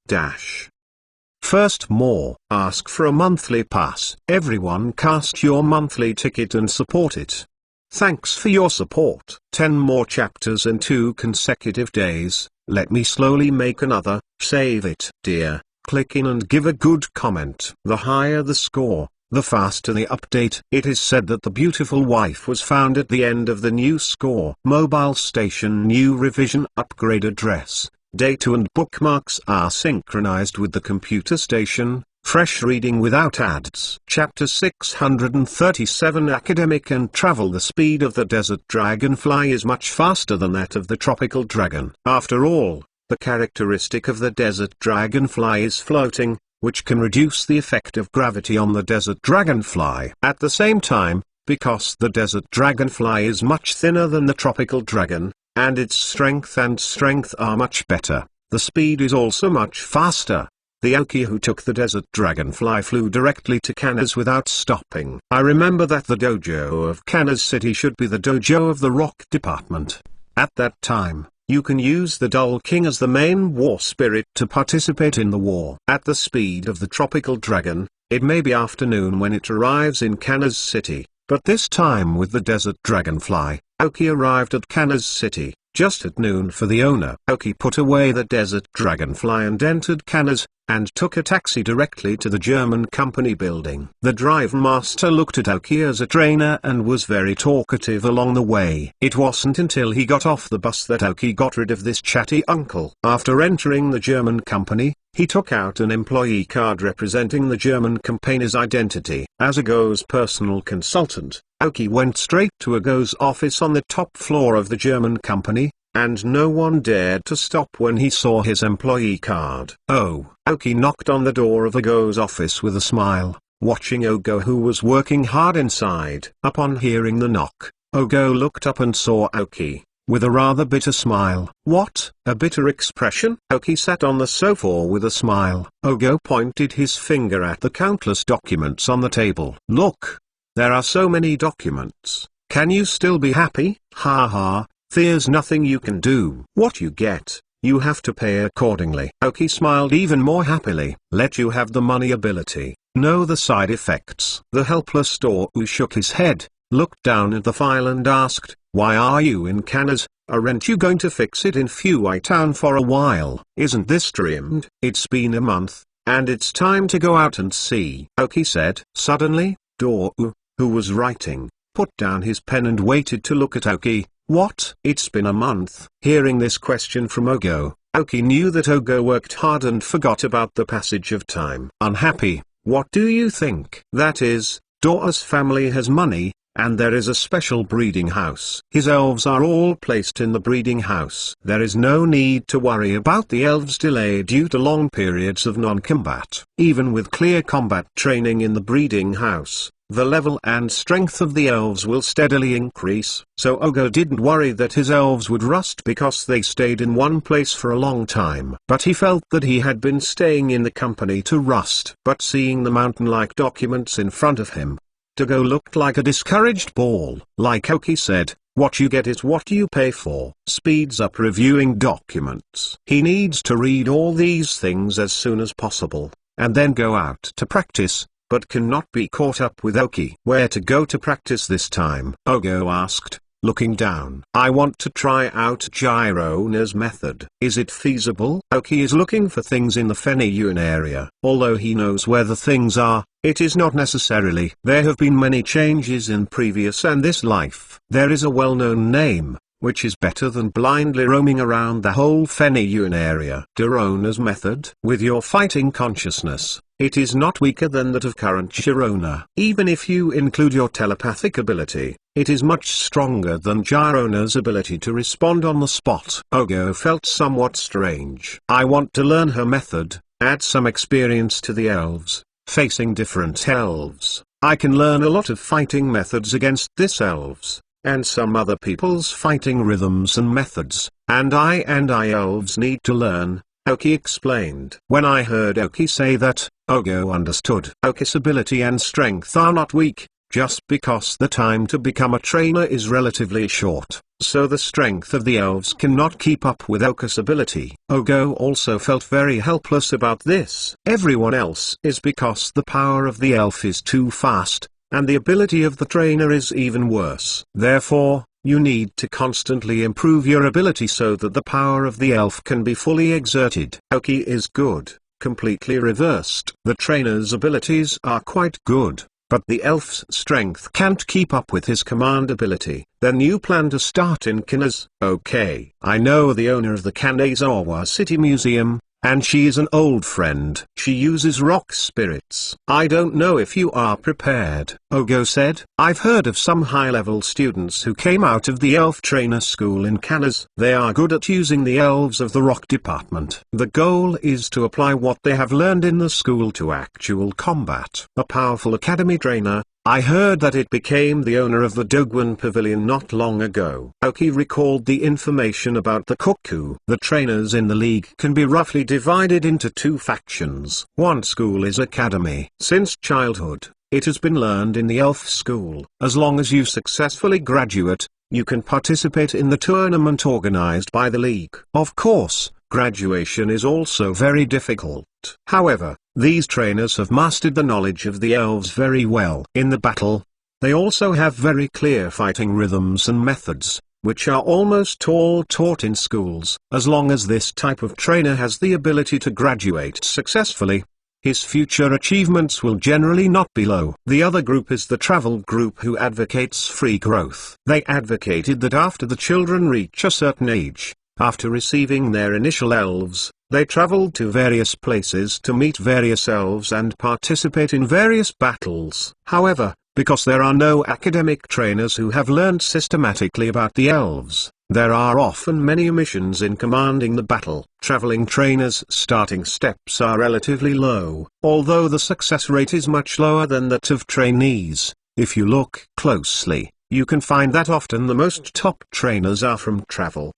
First more. Ask for a monthly pass. Everyone cast your monthly ticket and support it. Thanks for your support. 10 more chapters in 2 consecutive days. Let me slowly make another. Save it. Dear, click in and give a good comment. The higher the score, the faster the update. It is said that the beautiful wife was found at the end of the new score. Mobile station new revision upgrade address. Data and bookmarks are synchronized with the computer station. Fresh reading without ads. Chapter 637 Academic and Travel. The speed of the desert dragonfly is much faster than that of the tropical dragon. After all, the characteristic of the desert dragonfly is floating, which can reduce the effect of gravity on the desert dragonfly. At the same time, because the desert dragonfly is much thinner than the tropical dragon, and its strength are much better, the speed is also much faster. The Oki who took the desert dragonfly flew directly to Kanas without stopping. I remember that the dojo of Kanas City should be the dojo of the rock department. At that time, you can use the Dull King as the main war spirit to participate in the war. At the speed of the tropical dragon, it may be afternoon when it arrives in Kanas City, but this time with the desert dragonfly, Oki arrived at Kanas City just at noon for the owner. Oki put away the desert dragonfly and entered Kanas, and took a taxi directly to the German company building. The drive master looked at Oki as a trainer and was very talkative along the way. It wasn't until he got off the bus that Oki got rid of this chatty uncle. After entering the German company, he took out an employee card representing the German company's identity. As Ogo's personal consultant, Oki went straight to Ogo's office on the top floor of the German company, and no one dared to stop when he saw his employee card. Oki knocked on the door of Ogo's office with a smile, watching Ogo who was working hard inside. Upon hearing the knock, Ogo looked up and saw Oki, with a rather bitter smile. What? A bitter expression? Oki sat on the sofa with a smile. Ogo pointed his finger at the countless documents on the table. Look! There are so many documents. Can you still be happy? Ha ha, there's nothing you can do. What you get, you have to pay accordingly. Oki smiled even more happily. Let you have the money ability. Know the side effects. The helpless Dou shook his head, looked down at the file and asked, why are you in Kanas? Aren't you going to fix it in Fuai Town for a while? Isn't this trimmed? It's been a month, and it's time to go out and see. Oki said. Suddenly, Dou, who was writing, put down his pen and waited to look at Oki. What? It's been a month. Hearing this question from Ogo, Oki knew that Ogo worked hard and forgot about the passage of time. Unhappy? What do you think? That is, Dou's family has money, and there is a special breeding house. His elves are all placed in the breeding house. There is no need to worry about the elves' delay due to long periods of non-combat. Even with clear combat training in the breeding house, the level and strength of the elves will steadily increase. So Ogo didn't worry that his elves would rust because they stayed in one place for a long time. But he felt that he had been staying in the company to rust. But seeing the mountain-like documents in front of him, Ogo looked like a discouraged ball. Like Oki said, what you get is what you pay for. Speeds up reviewing documents. He needs to read all these things as soon as possible, and then go out to practice, but cannot be caught up with Oki. Where to go to practice this time? Ogo asked, looking down. I want to try out Girona's method. Is it feasible? Oki is looking for things in the Fenyuan area. Although he knows where the things are, it is not necessarily. There have been many changes in previous and this life. There is a well-known name, which is better than blindly roaming around the whole Fenyuan area. Girona's method. With your fighting consciousness, it is not weaker than that of current Girona. Even if you include your telepathic ability, it is much stronger than Girona's ability to respond on the spot. Ogo felt somewhat strange. I want to learn her method, add some experience to the elves. Facing different elves, I can learn a lot of fighting methods against this elves, and some other people's fighting rhythms and methods, and I elves need to learn, Oki explained. When I heard Oki say that, Ogo understood. Oki's ability and strength are not weak, just because the time to become a trainer is relatively short, so the strength of the elves cannot keep up with Oki's ability. Ogo also felt very helpless about this. Everyone else is because the power of the elf is too fast, and the ability of the trainer is even worse. Therefore, you need to constantly improve your ability so that the power of the elf can be fully exerted. Oki is good, completely reversed. The trainer's abilities are quite good, but the elf's strength can't keep up with his command ability. Then you plan to start in Kanazawa. Okay. I know the owner of the Kanazawa City Museum, and she is an old friend. She uses rock spirits. I don't know if you are prepared, Ogo said. I've heard of some high-level students who came out of the elf trainer school in Kanazawa. They are good at using the elves of the rock department. The goal is to apply what they have learned in the school to actual combat. A powerful academy trainer. I heard that it became the owner of the Dogwon Pavilion not long ago. Oki recalled the information about the Cuckoo. The trainers in the league can be roughly divided into two factions. One school is academy. Since childhood, it has been learned in the elf school. As long as you successfully graduate, you can participate in the tournament organized by the league. Of course, graduation is also very difficult. However, these trainers have mastered the knowledge of the elves very well. In the battle, they also have very clear fighting rhythms and methods, which are almost all taught in schools. As long as this type of trainer has the ability to graduate successfully, his future achievements will generally not be low. The other group is the travel group who advocates free growth. They advocated that after the children reach a certain age, after receiving their initial elves, they traveled to various places to meet various elves and participate in various battles. However, because there are no academic trainers who have learned systematically about the elves, there are often many omissions in commanding the battle. Traveling trainers' starting steps are relatively low, although the success rate is much lower than that of trainees. If you look closely, you can find that often the most top trainers are from travel.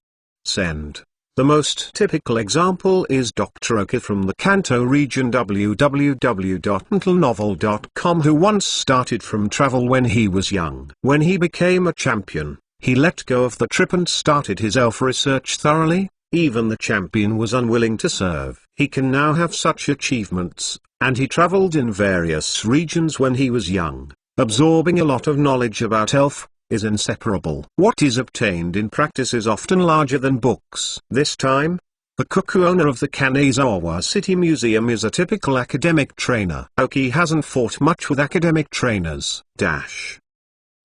Send. The most typical example is Dr. Oki from the Kanto region www.mentalnovel.com, who once started from travel when he was young. When he became a champion, he let go of the trip and started his elf research thoroughly. Even the champion was unwilling to serve. He can now have such achievements, and he traveled in various regions when he was young. Absorbing a lot of knowledge about elf is inseparable. What is obtained in practice is often larger than books. This time, the Cuckoo owner of the Kanazawa City Museum is a typical academic trainer. Oki hasn't fought much with academic trainers.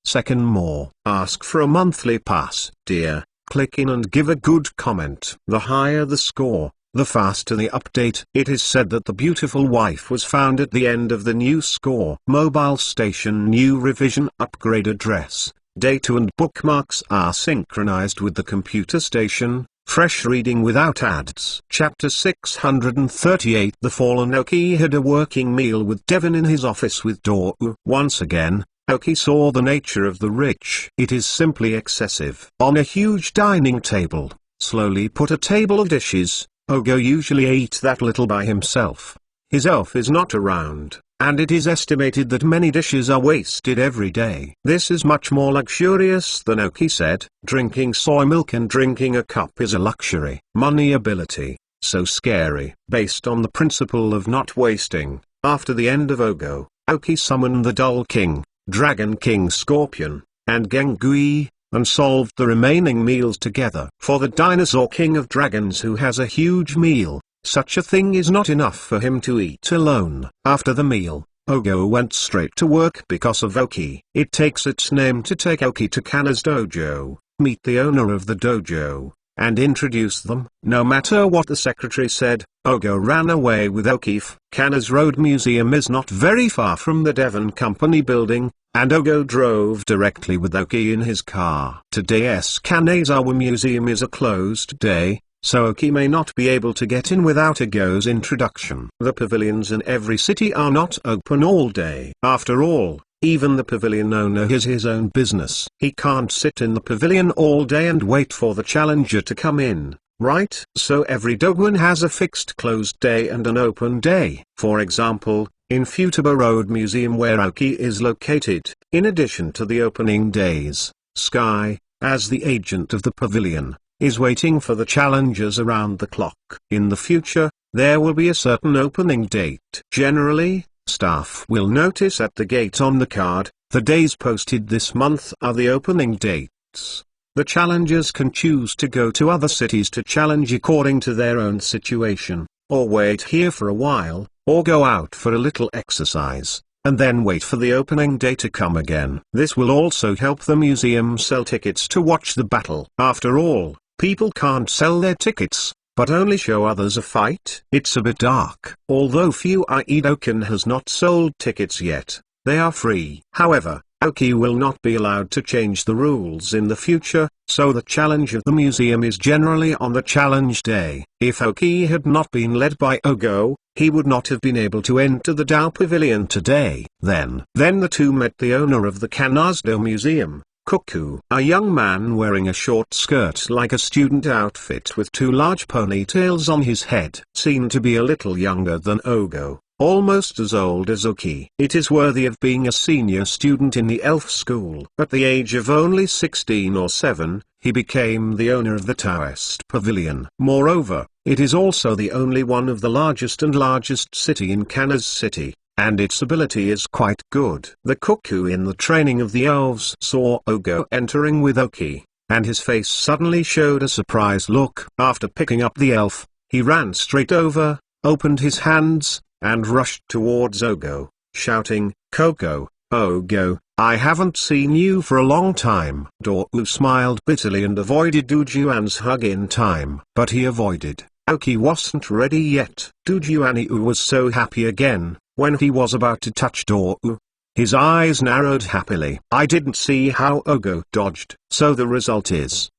Second more. Ask for a monthly pass. Dear, click in and give a good comment. The higher the score, the faster the update. It is said that the beautiful wife was found at the end of the new score. Mobile station new revision upgrade address. Data and bookmarks are synchronized with the computer station. Fresh reading without ads. Chapter 638. The fallen Oki had a working meal with Devon in his office with Dou. Once again, Oki saw the nature of the rich. It is simply excessive. On a huge dining table, slowly put a table of dishes. Ogo usually ate that little by himself. His elf is not around, and it is estimated that many dishes are wasted every day. This is much more luxurious than Oki said. Drinking soy milk and drinking a cup is a luxury. Money ability, so scary. Based on the principle of not wasting, after the end of Ogo, Oki summoned the Dull King, Dragon King Scorpion, and Gengui, and solved the remaining meals together. For the Dinosaur King of Dragons, who has a huge meal, such a thing is not enough for him to eat alone. After the meal, Ogo went straight to work because of Oki. It takes its name to take Oki to Kana's dojo, meet the owner of the dojo, and introduce them. No matter what the secretary said, Ogo ran away with Oki. Kana's Road Museum is not very far from the Devon Company building, and Ogo drove directly with Oki in his car. Today's Kanazawa Museum is a closed day, so Oki may not be able to get in without Ogo's introduction. The pavilions in every city are not open all day. After all, even the pavilion owner has his own business. He can't sit in the pavilion all day and wait for the challenger to come in. right? So every Doguin has a fixed closed day and an open day. For example, in Futaba Road Museum where Aoki is located, in addition to the opening days, Sky, as the agent of the pavilion, is waiting for the challengers around the clock. In the future, there will be a certain opening date. Generally, staff will notice at the gate on the card, the days posted this month are the opening dates. The challengers can choose to go to other cities to challenge according to their own situation, or wait here for a while, or go out for a little exercise, and then wait for the opening day to come again. This will also help the museum sell tickets to watch the battle. After all, people can't sell their tickets, but only show others a fight. It's a bit dark. Although few Aidoken has not sold tickets yet, they are free. However, Aoki will not be allowed to change the rules in the future, so the challenge of the museum is generally on the challenge day. If Aoki had not been led by Ogo, he would not have been able to enter the Dao Pavilion today. Then the two met the owner of the Kanazdo Museum, Cuckoo. A young man wearing a short skirt like a student outfit with two large ponytails on his head. Seemed to be a little younger than Ogo, almost as old as Aoki. It is worthy of being a senior student in the elf school. At the age of only 16 or 7, he became the owner of the Taoist Pavilion. Moreover, it is also the only one of the largest city in Kanas City, and its ability is quite good. The Cuckoo in the training of the elves saw Ogo entering with Aoki, and his face suddenly showed a surprised look. After picking up the elf, he ran straight over, opened his hands, and rushed towards Ogo, shouting, "Koko, Ogo, I haven't seen you for a long time." Dou smiled bitterly and avoided Dujuan's hug in time. But he avoided. Aoki wasn't ready yet. Dujuaniu was so happy again, when he was about to touch Dou. His eyes narrowed happily. I didn't see how Ogo dodged, so the result is,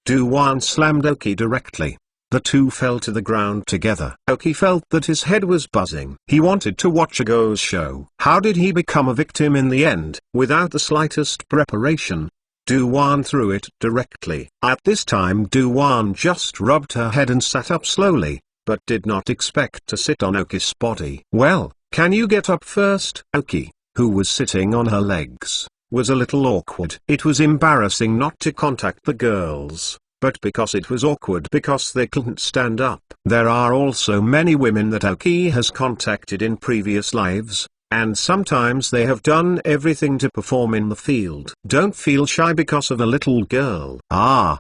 Dujuan slammed Aoki directly. The two fell to the ground together. Aoki felt that his head was buzzing. He wanted to watch Ogo's show. How did he become a victim in the end? Without the slightest preparation, Dujuan threw it directly. At this time Dujuan just rubbed her head and sat up slowly, but did not expect to sit on Aoki's body. Well, can you get up first? Aoki, who was sitting on her legs, was a little awkward. It was embarrassing not to contact the girls, but because it was awkward because they couldn't stand up. There are also many women that Aoki has contacted in previous lives, and sometimes they have done everything to perform in the field. Don't feel shy because of a little girl.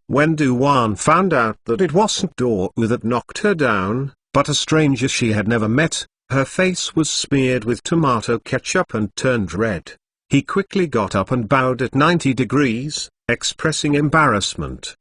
When Dujuan found out that it wasn't Dou that knocked her down, but a stranger she had never met, her face was smeared with tomato ketchup and turned red. He quickly got up and bowed at 90 degrees, expressing embarrassment.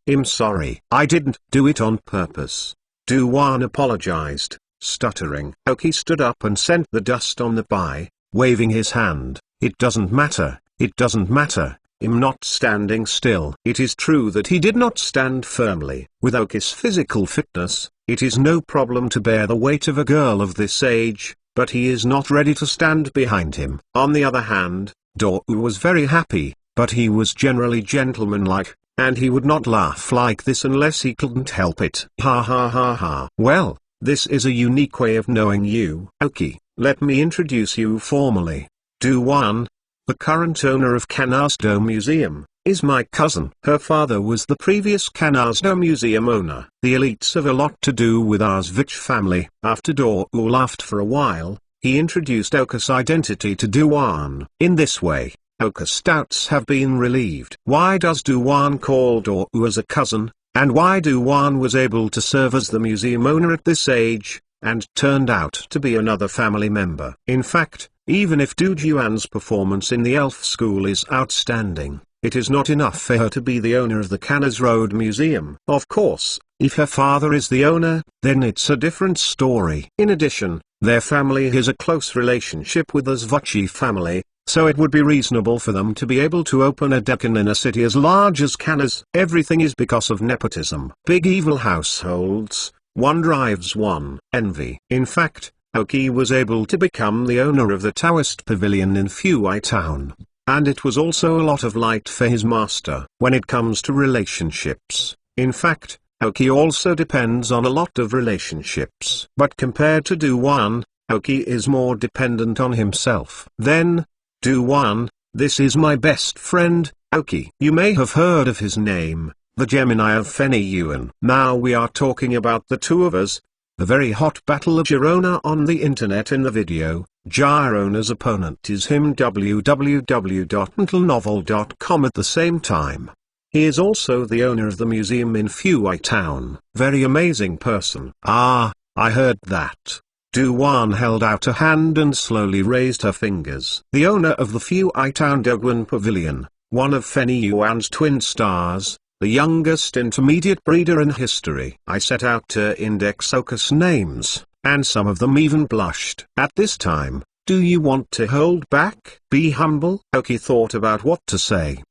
I'm sorry. I didn't do it on purpose. Dujuan apologized, stuttering. Aoki stood up and sent the dust on the by, waving his hand. It doesn't matter, I'm not standing still. It is true that he did not stand firmly. With Aoki's physical fitness, it is no problem to bear the weight of a girl of this age, but he is not ready to stand behind him. On the other hand, Dou was very happy, but he was generally gentlemanlike, and he would not laugh like this unless he couldn't help it. Ha ha ha ha. Well, this is a unique way of knowing you. Aoki, let me introduce you formally. Dujuan, the current owner of Kanazdo Museum, is my cousin. Her father was the previous Kanazdo Museum owner. The elites have a lot to do with our Zvich family. After Dou laughed for a while, he introduced Aoki's identity to Dujuan. In this way, Aoki's doubts have been relieved. Why does Dujuan call Dou as a cousin, and why Dujuan was able to serve as the museum owner at this age, and turned out to be another family member? In fact, even if Dujuan's performance in the elf school is outstanding, it is not enough for her to be the owner of the Kanas Road Museum. Of course, if her father is the owner, then it's a different story. In addition, their family has a close relationship with the Zvuchi family, so it would be reasonable for them to be able to open a Decan in a city as large as Kanas. Everything is because of nepotism. Big evil households, one drives one. Envy. In fact, Aoki was able to become the owner of the Taoist Pavilion in Fuai Town, and it was also a lot of light for his master. When it comes to relationships, in fact, Oki also depends on a lot of relationships. But compared to Do-Won, Oki is more dependent on himself. Then, Do-Won, this is my best friend, Oki. You may have heard of his name, the Gemini of Fennyuan. Now we are talking about the two of us. The very hot battle of Girona on the internet in the video. Girona's opponent is him, www.mentalnovel.com. At the same time, he is also the owner of the museum in Phuai Town. Very amazing person. Ah, I heard that. Do-Won held out a hand and slowly raised her fingers. The owner of the Phuai Town Do-Won Pavilion, one of Fennyuan's twin stars, the youngest intermediate breeder in history. I set out to index Okus names, and some of them even blushed. At this time, do you want to hold back? Be humble? Oki thought about what to say.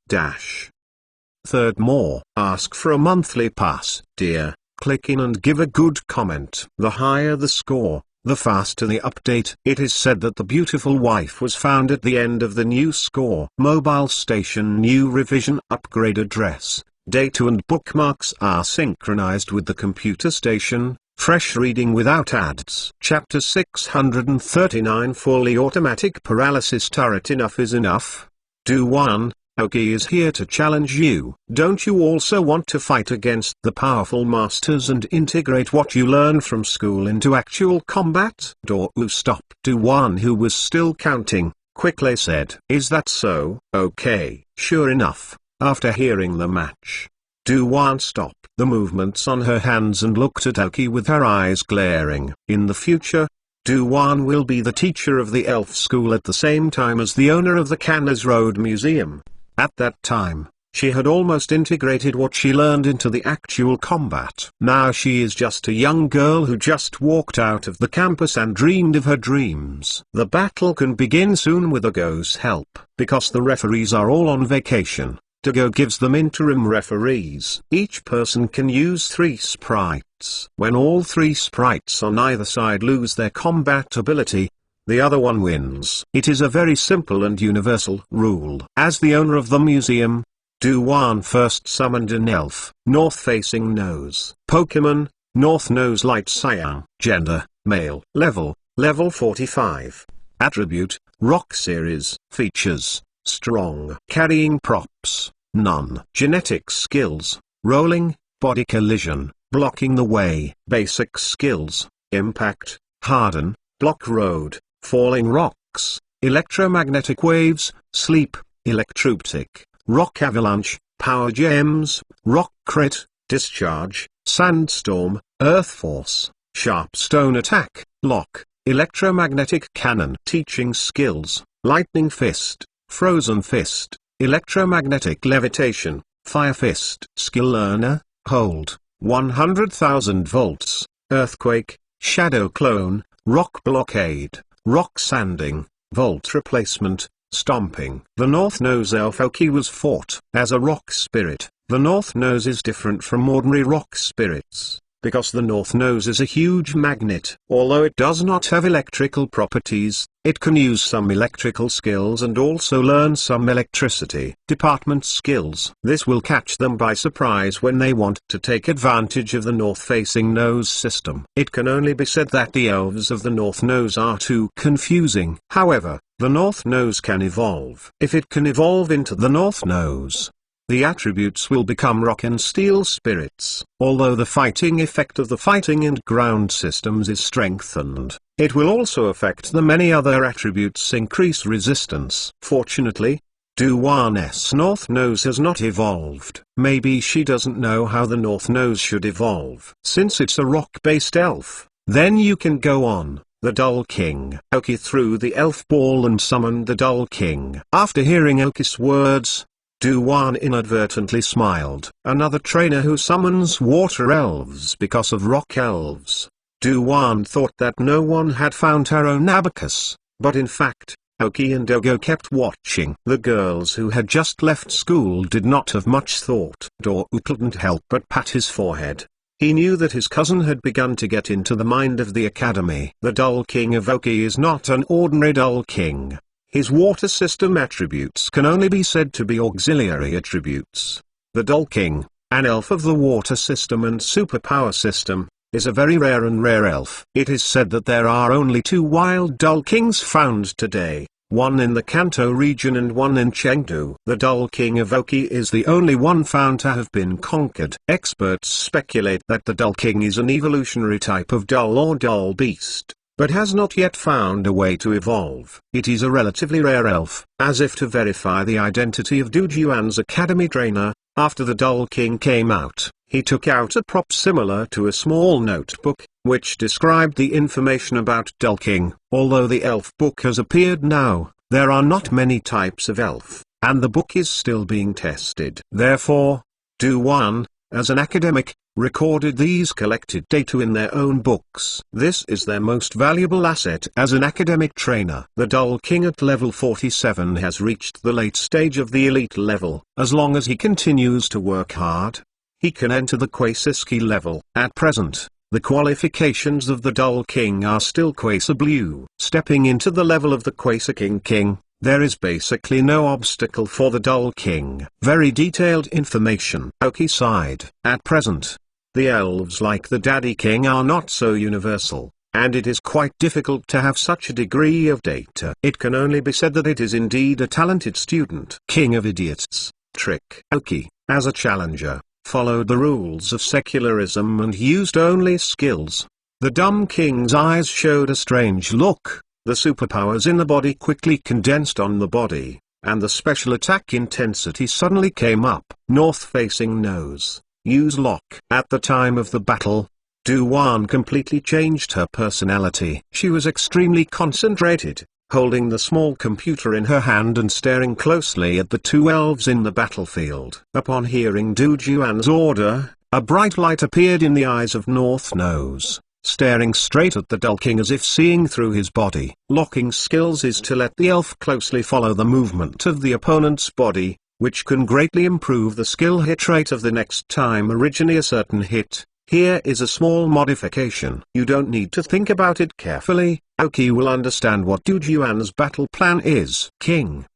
Third more. Ask for a monthly pass, dear. Click in and give a good comment. The higher the score, the faster the update. It is said that the beautiful wife was found at the end of the new score. Mobile station new revision upgrade address. Data and bookmarks are synchronized with the computer station. Fresh reading without ads. Chapter 639 Fully automatic paralysis turret. Enough is enough. Do-Won, Oki is here to challenge you. Don't you also want to fight against the powerful masters and integrate what you learn from school into actual combat? Do-Won stopped. Do-Won, who was still counting, quickly said, "Is that so?" "Okay." Sure enough, after hearing the match, Do-Won stopped the movements on her hands and looked at Oki with her eyes glaring. In the future, Do-Won will be the teacher of the elf school at the same time as the owner of the Cannes Road Museum. At that time, she had almost integrated what she learned into the actual combat. Now she is just a young girl who just walked out of the campus and dreamed of her dreams. The battle can begin soon with Do-Go's help. Because the referees are all on vacation, Do-Go gives them interim referees. Each person can use 3 sprites. When all 3 sprites on either side lose their combat ability, the other one wins. It is a very simple and universal rule. As the owner of the museum, Do-Won first summoned an elf. North-facing nose. Pokemon, North Nose Light Cyan. Gender, male. Level 45. Attribute, Rock Series. Features, strong. Carrying props, none. Genetic skills, rolling, body collision, blocking the way. Basic skills, impact, harden, block road, falling rocks, electromagnetic waves, sleep, electroptic, rock avalanche, power gems, rock crit, discharge, sandstorm, earth force, sharp stone attack, lock, electromagnetic cannon. Teaching skills, lightning fist, frozen fist, electromagnetic levitation, fire fist. Skill learner, hold, 100,000 volts, earthquake, shadow clone, rock blockade, rock sanding, volt replacement, stomping. The North Nose elf Oki was fought as a rock spirit. The North Nose is different from ordinary rock spirits, because the North Nose is a huge magnet. Although it does not have electrical properties, it can use some electrical skills and also learn some electricity department skills. This will catch them by surprise when they want to take advantage of the north-facing nose system. It can only be said that the elves of the North Nose are too confusing. However, the North Nose can evolve. If it can evolve into the North Nose, the attributes will become rock and steel spirits. Although the fighting effect of the fighting and ground systems is strengthened, it will also affect the many other attributes increase resistance. Fortunately, Do-Won's North Nose has not evolved. Maybe she doesn't know how the North Nose should evolve. Since it's a rock-based elf, then you can go on. The Dull King. Oki threw the elf ball and summoned the Dull King. After hearing Oki's words, Do-Won inadvertently smiled. Another trainer who summons water elves because of rock elves. Do-Won thought that no one had found her own abacus, but in fact, Oki and Do-Go kept watching. The girls who had just left school did not have much thought. Do-Go couldn't help but pat his forehead. He knew that his cousin had begun to get into the mind of the academy. The Dull King of Oki is not an ordinary Dull King. His water system attributes can only be said to be auxiliary attributes. The Dull King, an elf of the water system and superpower system, is a very rare and rare elf. It is said that there are only 2 wild Dull Kings found today, one in the Kanto region and one in Chengdu. The Dull King of Oki is the only one found to have been conquered. Experts speculate that the Dull King is an evolutionary type of Dull or Dull Beast, but has not yet found a way to evolve. It is a relatively rare elf. As if to verify the identity of Du Juan's academy trainer, after the Dull King came out, he took out a prop similar to a small notebook, which described the information about Dull King. Although the elf book has appeared now, there are not many types of elf, and the book is still being tested. Therefore, Du Juan, as an academic, recorded these collected data in their own books. This is their most valuable asset as an academic trainer. The Dull King at level 47 has reached the late stage of the elite level. As long as he continues to work hard, he can enter the Quasiski level. At present, the qualifications of the Dull King are still Quasi Blue. Stepping into the level of the Quasi King, there is basically no obstacle for the Dull King. Very detailed information. Oki side. At present, the elves like the Daddy King are not so universal, and it is quite difficult to have such a degree of data. It can only be said that it is indeed a talented student. King of Idiots. Trick. Oki, as a challenger, followed the rules of secularism and used only skills. The dumb king's eyes showed a strange look, the superpowers in the body quickly condensed on the body, and the special attack intensity suddenly came up. North-facing nose, use lock. At the time of the battle, Du Juan completely changed her personality. She was extremely concentrated, holding the small computer in her hand and staring closely at the 2 elves in the battlefield. Upon hearing Du Juan's order, a bright light appeared in the eyes of North Nose, staring straight at the Dull King as if seeing through his body. Locking skills is to let the elf closely follow the movement of the opponent's body, which can greatly improve the skill hit rate of the next time originally a certain hit. Here is a small modification. You don't need to think about it carefully. Oki will understand what Du Juan's battle plan is. King,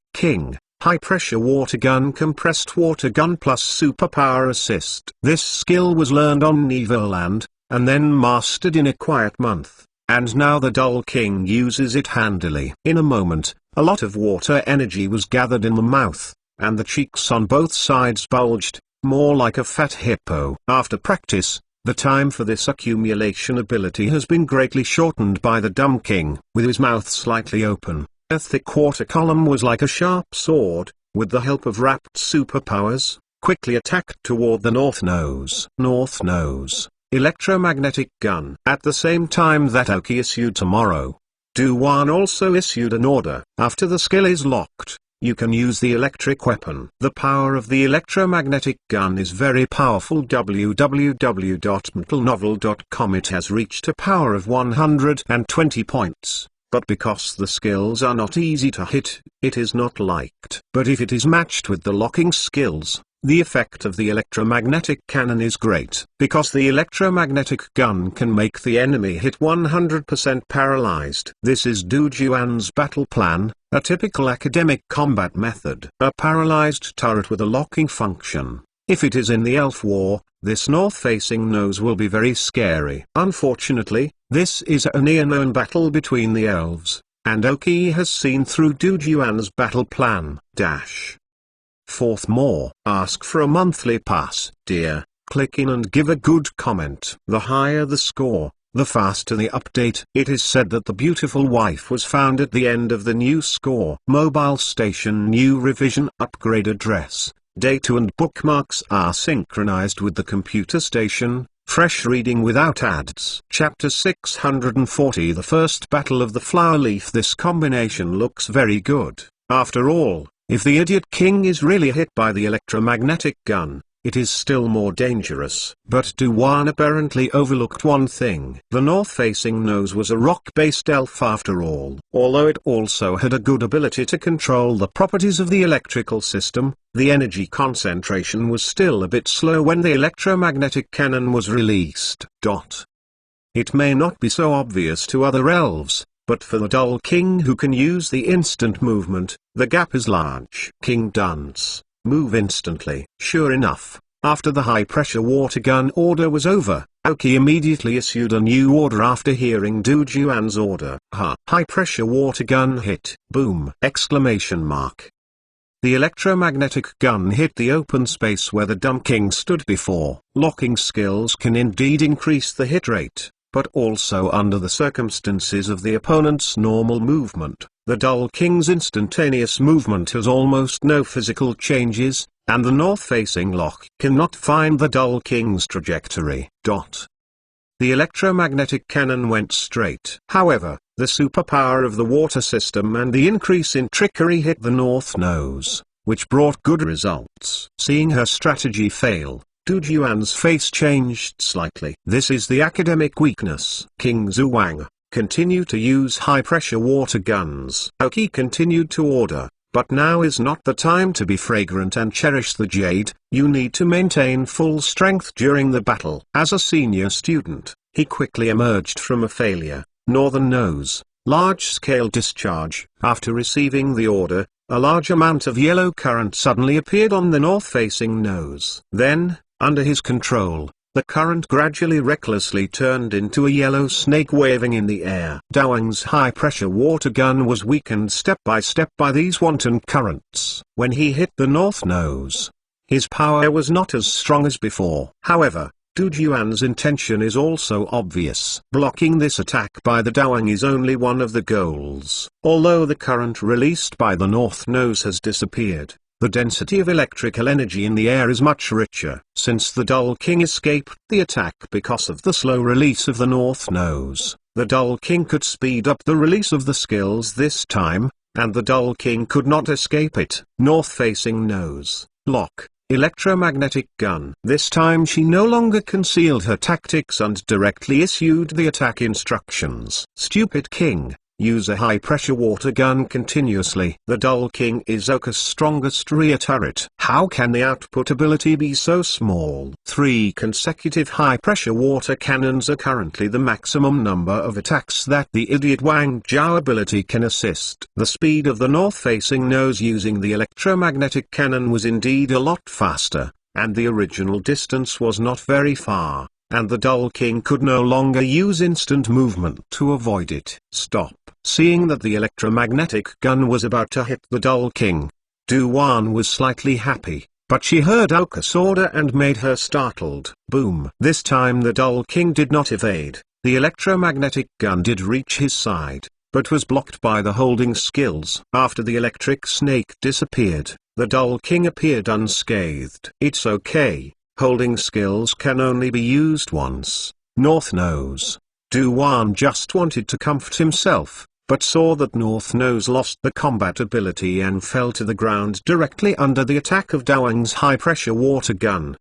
high pressure water gun, compressed water gun plus superpower assist. This skill was learned on Neverland, and then mastered in a quiet month, and now the Dull King uses it handily. In a moment, a lot of water energy was gathered in the mouth, and the cheeks on both sides bulged, more like a fat hippo. After practice, the time for this accumulation ability has been greatly shortened by the dumb king. With his mouth slightly open, a thick water column was like a sharp sword, with the help of wrapped superpowers, quickly attacked toward the North Nose. North Nose, electromagnetic gun. At the same time that Oki issued tomorrow, Du Juan also issued an order. After the skill is locked, you can use the electric weapon. The power of the electromagnetic gun is very powerful. www.mentalnovel.com. It has reached a power of 120 points, but because the skills are not easy to hit, it is not liked. But if it is matched with the locking skills, the effect of the electromagnetic cannon is great, because the electromagnetic gun can make the enemy hit 100% paralyzed. This is Du Juan's battle plan, a typical academic combat method. A paralyzed turret with a locking function. If it is in the Elf War, this north-facing nose will be very scary. Unfortunately, this is a near-known battle between the elves, and Oki has seen through Du Juan's battle plan. Fourth, more. Ask for a monthly pass. Dear, click in and give a good comment. The higher the score, the faster the update. It is said that the beautiful wife was found at the end of the new score. Mobile station new revision upgrade address. Data and bookmarks are synchronized with the computer station. Fresh reading without ads. Chapter 640. The first battle of the flower leaf. This combination looks very good. After all, if the idiot king is really hit by the electromagnetic gun, it is still more dangerous. But Du Juan apparently overlooked one thing. The north-facing nose was a rock-based elf after all. Although it also had a good ability to control the properties of the electrical system, the energy concentration was still a bit slow when the electromagnetic cannon was released. It may not be so obvious to other elves, but for the Dull King who can use the instant movement, the gap is large. King Dance, move instantly. Sure enough, After the high-pressure water gun order was over, Aoki immediately issued a new order after hearing Du Juan's order. High-pressure water gun hit. Boom! Exclamation mark. The electromagnetic gun hit the open space where the Dumb King stood before. Locking skills can indeed increase the hit rate, but also under the circumstances of the opponent's normal movement. The Dull King's instantaneous movement has almost no physical changes, and the north-facing lock cannot find the Dull King's trajectory. The electromagnetic cannon went straight. However, the superpower of the water system and the increase in trickery hit the North Nose, which brought good results. Seeing her strategy fail, Du Juan's face changed slightly. This is the academic weakness. King Zhuang, continue to use high-pressure water guns. Aoki continued to order, but now is not the time to be fragrant and cherish the jade. You need to maintain full strength during the battle. As a senior student, he quickly emerged from a failure. Northern Nose, large-scale discharge. After receiving the order, a large amount of yellow current suddenly appeared on the north-facing nose. Then, under his control, the current gradually recklessly turned into a yellow snake waving in the air. Dawang's high-pressure water gun was weakened step by step by these wanton currents. When he hit the North Nose, his power was not as strong as before. However, Du Juan's intention is also obvious. Blocking this attack by the Dawang is only one of the goals. Although the current released by the North Nose has disappeared, the density of electrical energy in the air is much richer. Since the Dull King escaped the attack because of the slow release of the North Nose, the Dull King could speed up the release of the skills this time, and the Dull King could not escape it. North-facing nose, lock, electromagnetic gun. This time she no longer concealed her tactics and directly issued the attack instructions. Stupid King. Use a high-pressure water gun continuously. The Dull King is Oka's strongest rear turret. How can the output ability be so small? 3 consecutive high-pressure water cannons are currently the maximum number of attacks that the idiot Wang Zhao ability can assist. The speed of the north-facing nose using the electromagnetic cannon was indeed a lot faster, and the original distance was not very far, and the Dull King could no longer use instant movement to avoid it. Stop. Seeing that the electromagnetic gun was about to hit the Dull King, Du Juan was slightly happy, but she heard Oka's order and made her startled. Boom. This time the Dull King did not evade. The electromagnetic gun did reach his side, but was blocked by the holding skills. After the electric snake disappeared, the Dull King appeared unscathed. It's okay. Holding skills can only be used once. North Nose. Du Juan just wanted to comfort himself, but saw that North Nose lost the combat ability and fell to the ground directly under the attack of Dawang's high-pressure water gun.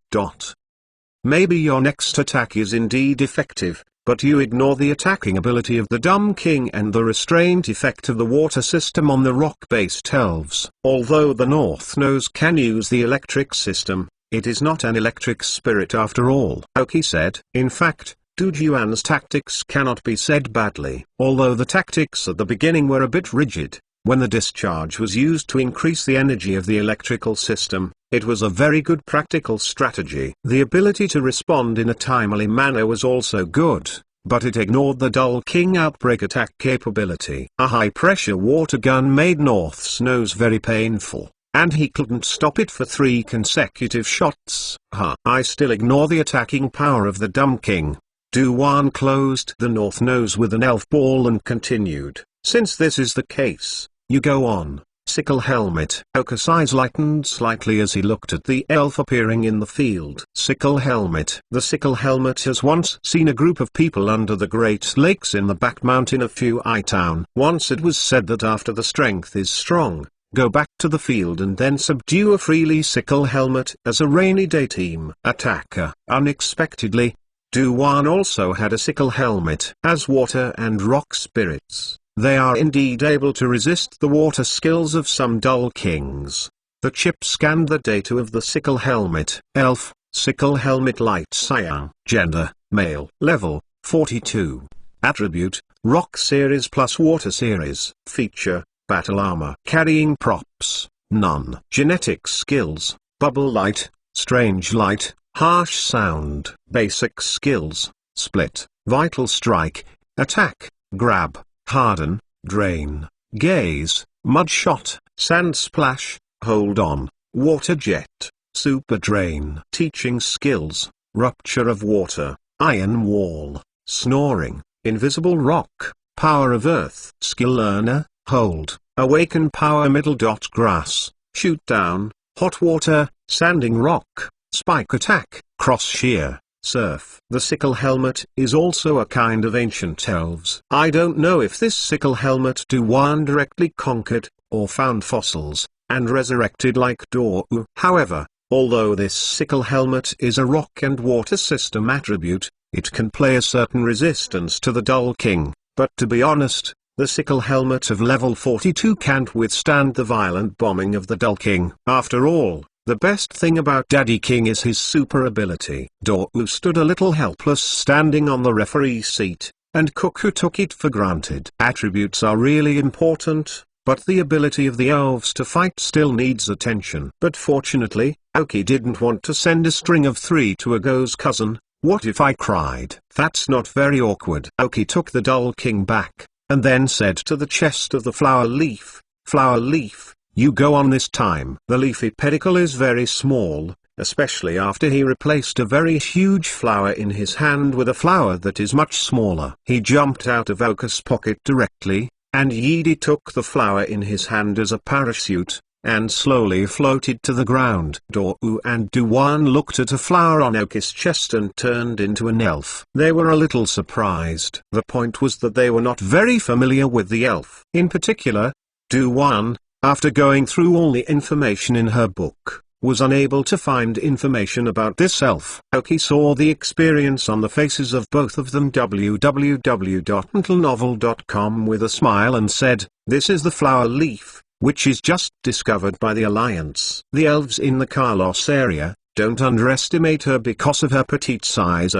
Maybe your next attack is indeed effective, but you ignore the attacking ability of the Dumb King and the restraint effect of the water system on the rock-based elves. Although the North Nose can use the electric system, it is not an electric spirit after all. Aoki said. In fact, Du Juan's tactics cannot be said badly. Although the tactics at the beginning were a bit rigid, when the discharge was used to increase the energy of the electrical system, it was a very good practical strategy. The ability to respond in a timely manner was also good, but it ignored the Dull King outbreak attack capability. A high-pressure water gun made North's nose very painful, and he couldn't stop it for 3 consecutive shots. I still ignore the attacking power of the Dumb King. Du Juan closed the North Nose with an elf ball and continued. Since this is the case, you go on. Sickle Helmet. Oka's eyes lightened slightly as he looked at the elf appearing in the field. Sickle Helmet. The Sickle Helmet has once seen a group of people under the Great Lakes in the back mountain of Fu-Ai Town. Once it was said that after the strength is strong, go back to the field and then subdue a freely Sickle Helmet as a rainy day team attacker. Unexpectedly, Du Juan also had a Sickle Helmet. As water and rock spirits, they are indeed able to resist the water skills of some Dull Kings. The chip scanned the data of the Sickle Helmet. Elf, Sickle Helmet Light Cyan. Gender, male. Level, 42. Attribute, Rock Series plus Water Series. Feature, Battle Armor. Carrying props, none. Genetic skills, Bubble Light, strange light, harsh sound. Basic skills: split, vital strike, attack, grab, harden, drain, gaze, mud shot, sand splash, hold on, water jet, super drain. Teaching skills: rupture of water, iron wall, snoring, invisible rock, power of earth. Skill learner: hold, awaken power. Middle dot grass, shoot down, hot water, sanding rock, spike attack, cross shear, surf. The sickle helmet is also a kind of ancient elves. I don't know if this sickle helmet Duan directly conquered, or found fossils, and resurrected like Dou. However, although this sickle helmet is a rock and water system attribute, it can play a certain resistance to the Dull King, but to be honest, the sickle helmet of level 42 can't withstand the violent bombing of the Dull King. After all, the best thing about Daddy King is his super ability. Dou stood a little helpless standing on the referee seat, and Cuckoo took it for granted. Attributes are really important, but the ability of the elves to fight still needs attention. But fortunately, Aoki didn't want to send a string of 3 to Ago's cousin. What if I cried? That's not very awkward. Aoki took the Dull King back, and then said to the chest of the flower leaf, you go on this time. The leafy pedicle is very small, especially after he replaced a very huge flower in his hand with a flower that is much smaller. He jumped out of Oka's pocket directly, and Yi took the flower in his hand as a parachute, and slowly floated to the ground. Dou and Duan looked at a flower on Oka's chest and turned into an elf. They were a little surprised. The point was that they were not very familiar with the elf. In particular, Duan, after going through all the information in her book, was unable to find information about this elf. Aoki saw the experience on the faces of both of them. www.mentalnovel.com with a smile and said, "This is the flower leaf, which is just discovered by the Alliance. The elves in the Carlos area, don't underestimate her because of her petite size.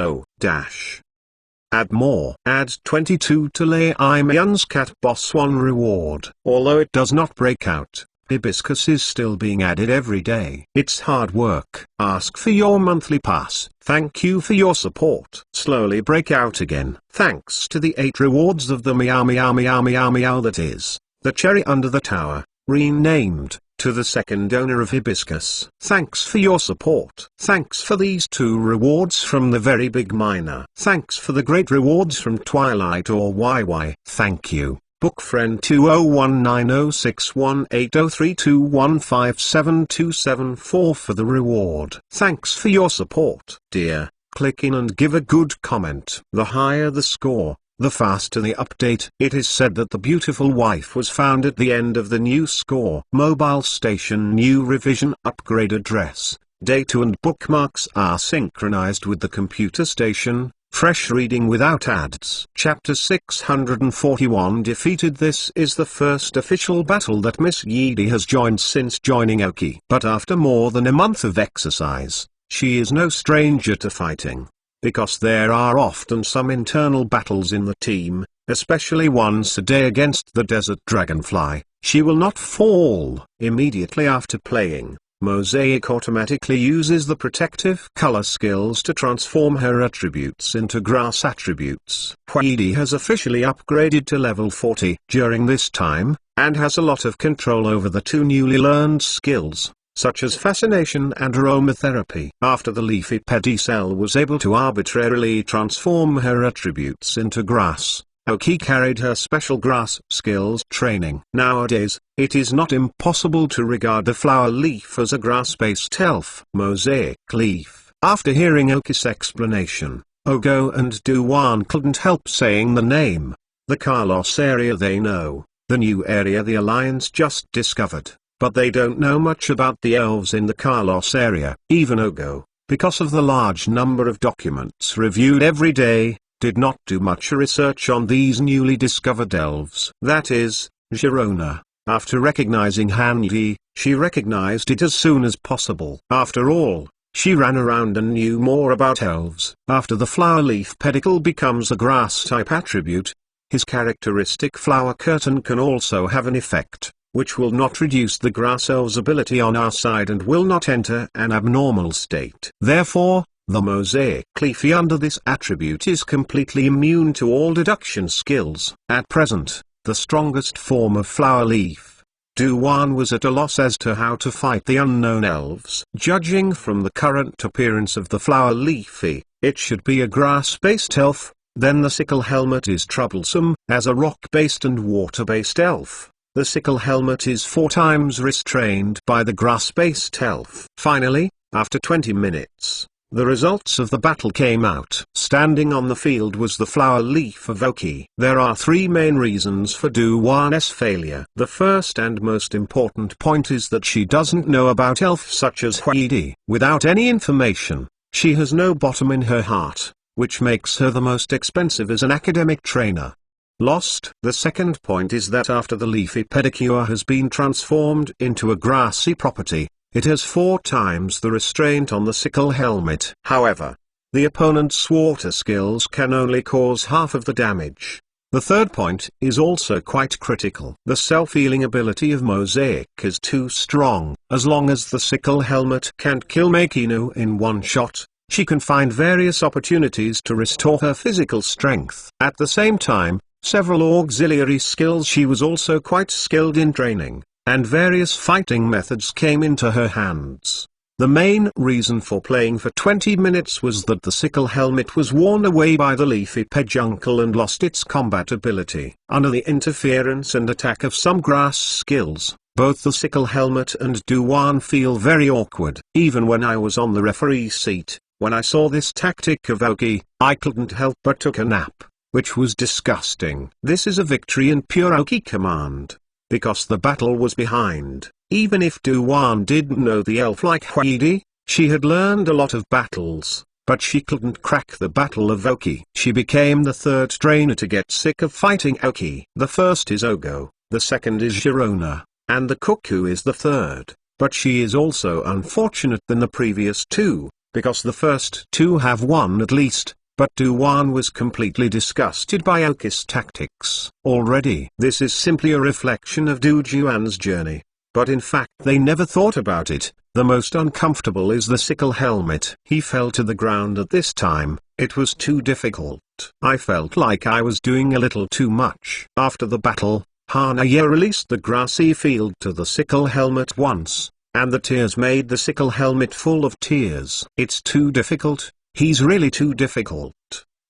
Add more. Add 22 to Lei Imyan's Cat Boss 1 reward. Although it does not break out, Hibiscus is still being added every day. It's hard work. Ask for your monthly pass. Thank you for your support. Slowly break out again. Thanks to the 8 rewards of the Meow Meow Meow Meow Meow, that is, the cherry under the tower, renamed, to the second owner of Hibiscus. Thanks for your support. Thanks for these 2 rewards from the very big miner. Thanks for the great rewards from Twilight or YY. Thank you. Bookfriend 2019061803215727 for the reward. Thanks for your support, dear. Click in and give a good comment. The higher the score, the faster the update. It is said that the beautiful wife was found at the end of the new score. Mobile station new revision upgrade address, data and bookmarks are synchronized with the computer station. Fresh reading without ads. Chapter 641 defeated. This is the first official battle that Miss Yi has joined since joining Aoki. But after more than a month of exercise, she is no stranger to fighting. Because there are often some internal battles in the team, especially once a day against the desert dragonfly, she will not fall. Immediately after playing, Mosaic automatically uses the protective color skills to transform her attributes into grass attributes. Huidi has officially upgraded to level 40 during this time, and has a lot of control over the 2 newly learned skills, such as fascination and aromatherapy. After the leafy pedicel was able to arbitrarily transform her attributes into grass, Aoki carried her special grass skills training. Nowadays, it is not impossible to regard the flower leaf as a grass-based elf. Mosaic leaf. After hearing Aoki's explanation, Ogo and Duan couldn't help saying the name. The Carlos area they know, the new area the Alliance just discovered, but they don't know much about the elves in the Carlos area. Even Ogo, because of the large number of documents reviewed every day, did not do much research on these newly discovered elves. That is, Girona. After recognizing Han Yi, she recognized it as soon as possible. After all, she ran around and knew more about elves. After the flower leaf pedicle becomes a grass-type attribute, his characteristic flower curtain can also have an effect. which will not reduce the grass elves' ability on our side and will not enter an abnormal state. Therefore, the mosaic leafy under this attribute is completely immune to all deduction skills. At present, the strongest form of flower leaf, Duan was at a loss as to how to fight the unknown elves. Judging from the current appearance of the flower leafy, it should be a grass-based elf. Then the sickle helmet is troublesome. As a rock-based and water-based elf, the sickle helmet is 4 times restrained by the grass-based elf. Finally, after 20 minutes, the results of the battle came out. Standing on the field was the flower leaf of Oki. There are 3 main reasons for Duan's failure. The first and most important point is that she doesn't know about elf such as Huidi. Without any information, she has no bottom in her heart, which makes her the most expensive as an academic trainer. Lost. The second point is that after the leafy pedicure has been transformed into a grassy property, it has 4 times the restraint on the sickle helmet. However, the opponent's water skills can only cause half of the damage. The third point is also quite critical. The self-healing ability of Mosaic is too strong. As long as the sickle helmet can't kill Makino in one shot, she can find various opportunities to restore her physical strength. At the same time, several auxiliary skills she was also quite skilled in training, and various fighting methods came into her hands. The main reason for playing for 20 minutes was that the sickle helmet was worn away by the leafy peduncle and lost its combat ability. Under the interference and attack of some grass skills, both the sickle helmet and Duan feel very awkward. Even when I was on the referee seat, when I saw this tactic of Oki, I couldn't help but took a nap, which was disgusting. This is a victory in pure Oki command, because the battle was behind. Even if Duan didn't know the elf like Huidi, she had learned a lot of battles, but she couldn't crack the battle of Oki. She became the 3rd trainer to get sick of fighting Oki. The first is Ogo, the second is Girona, and the Cuckoo is the 3rd. But she is also unfortunate than the previous 2, because the first 2 have won at least. But Duan was completely disgusted by Oki's tactics. Already, this is simply a reflection of Dujuan's journey. But in fact they never thought about it. The most uncomfortable is the sickle helmet. He fell to the ground at this time. It was too difficult. I felt like I was doing a little too much. After the battle, Hanaya released the grassy field to the sickle helmet once, and the tears made the sickle helmet full of tears. It's too difficult. He's really too difficult.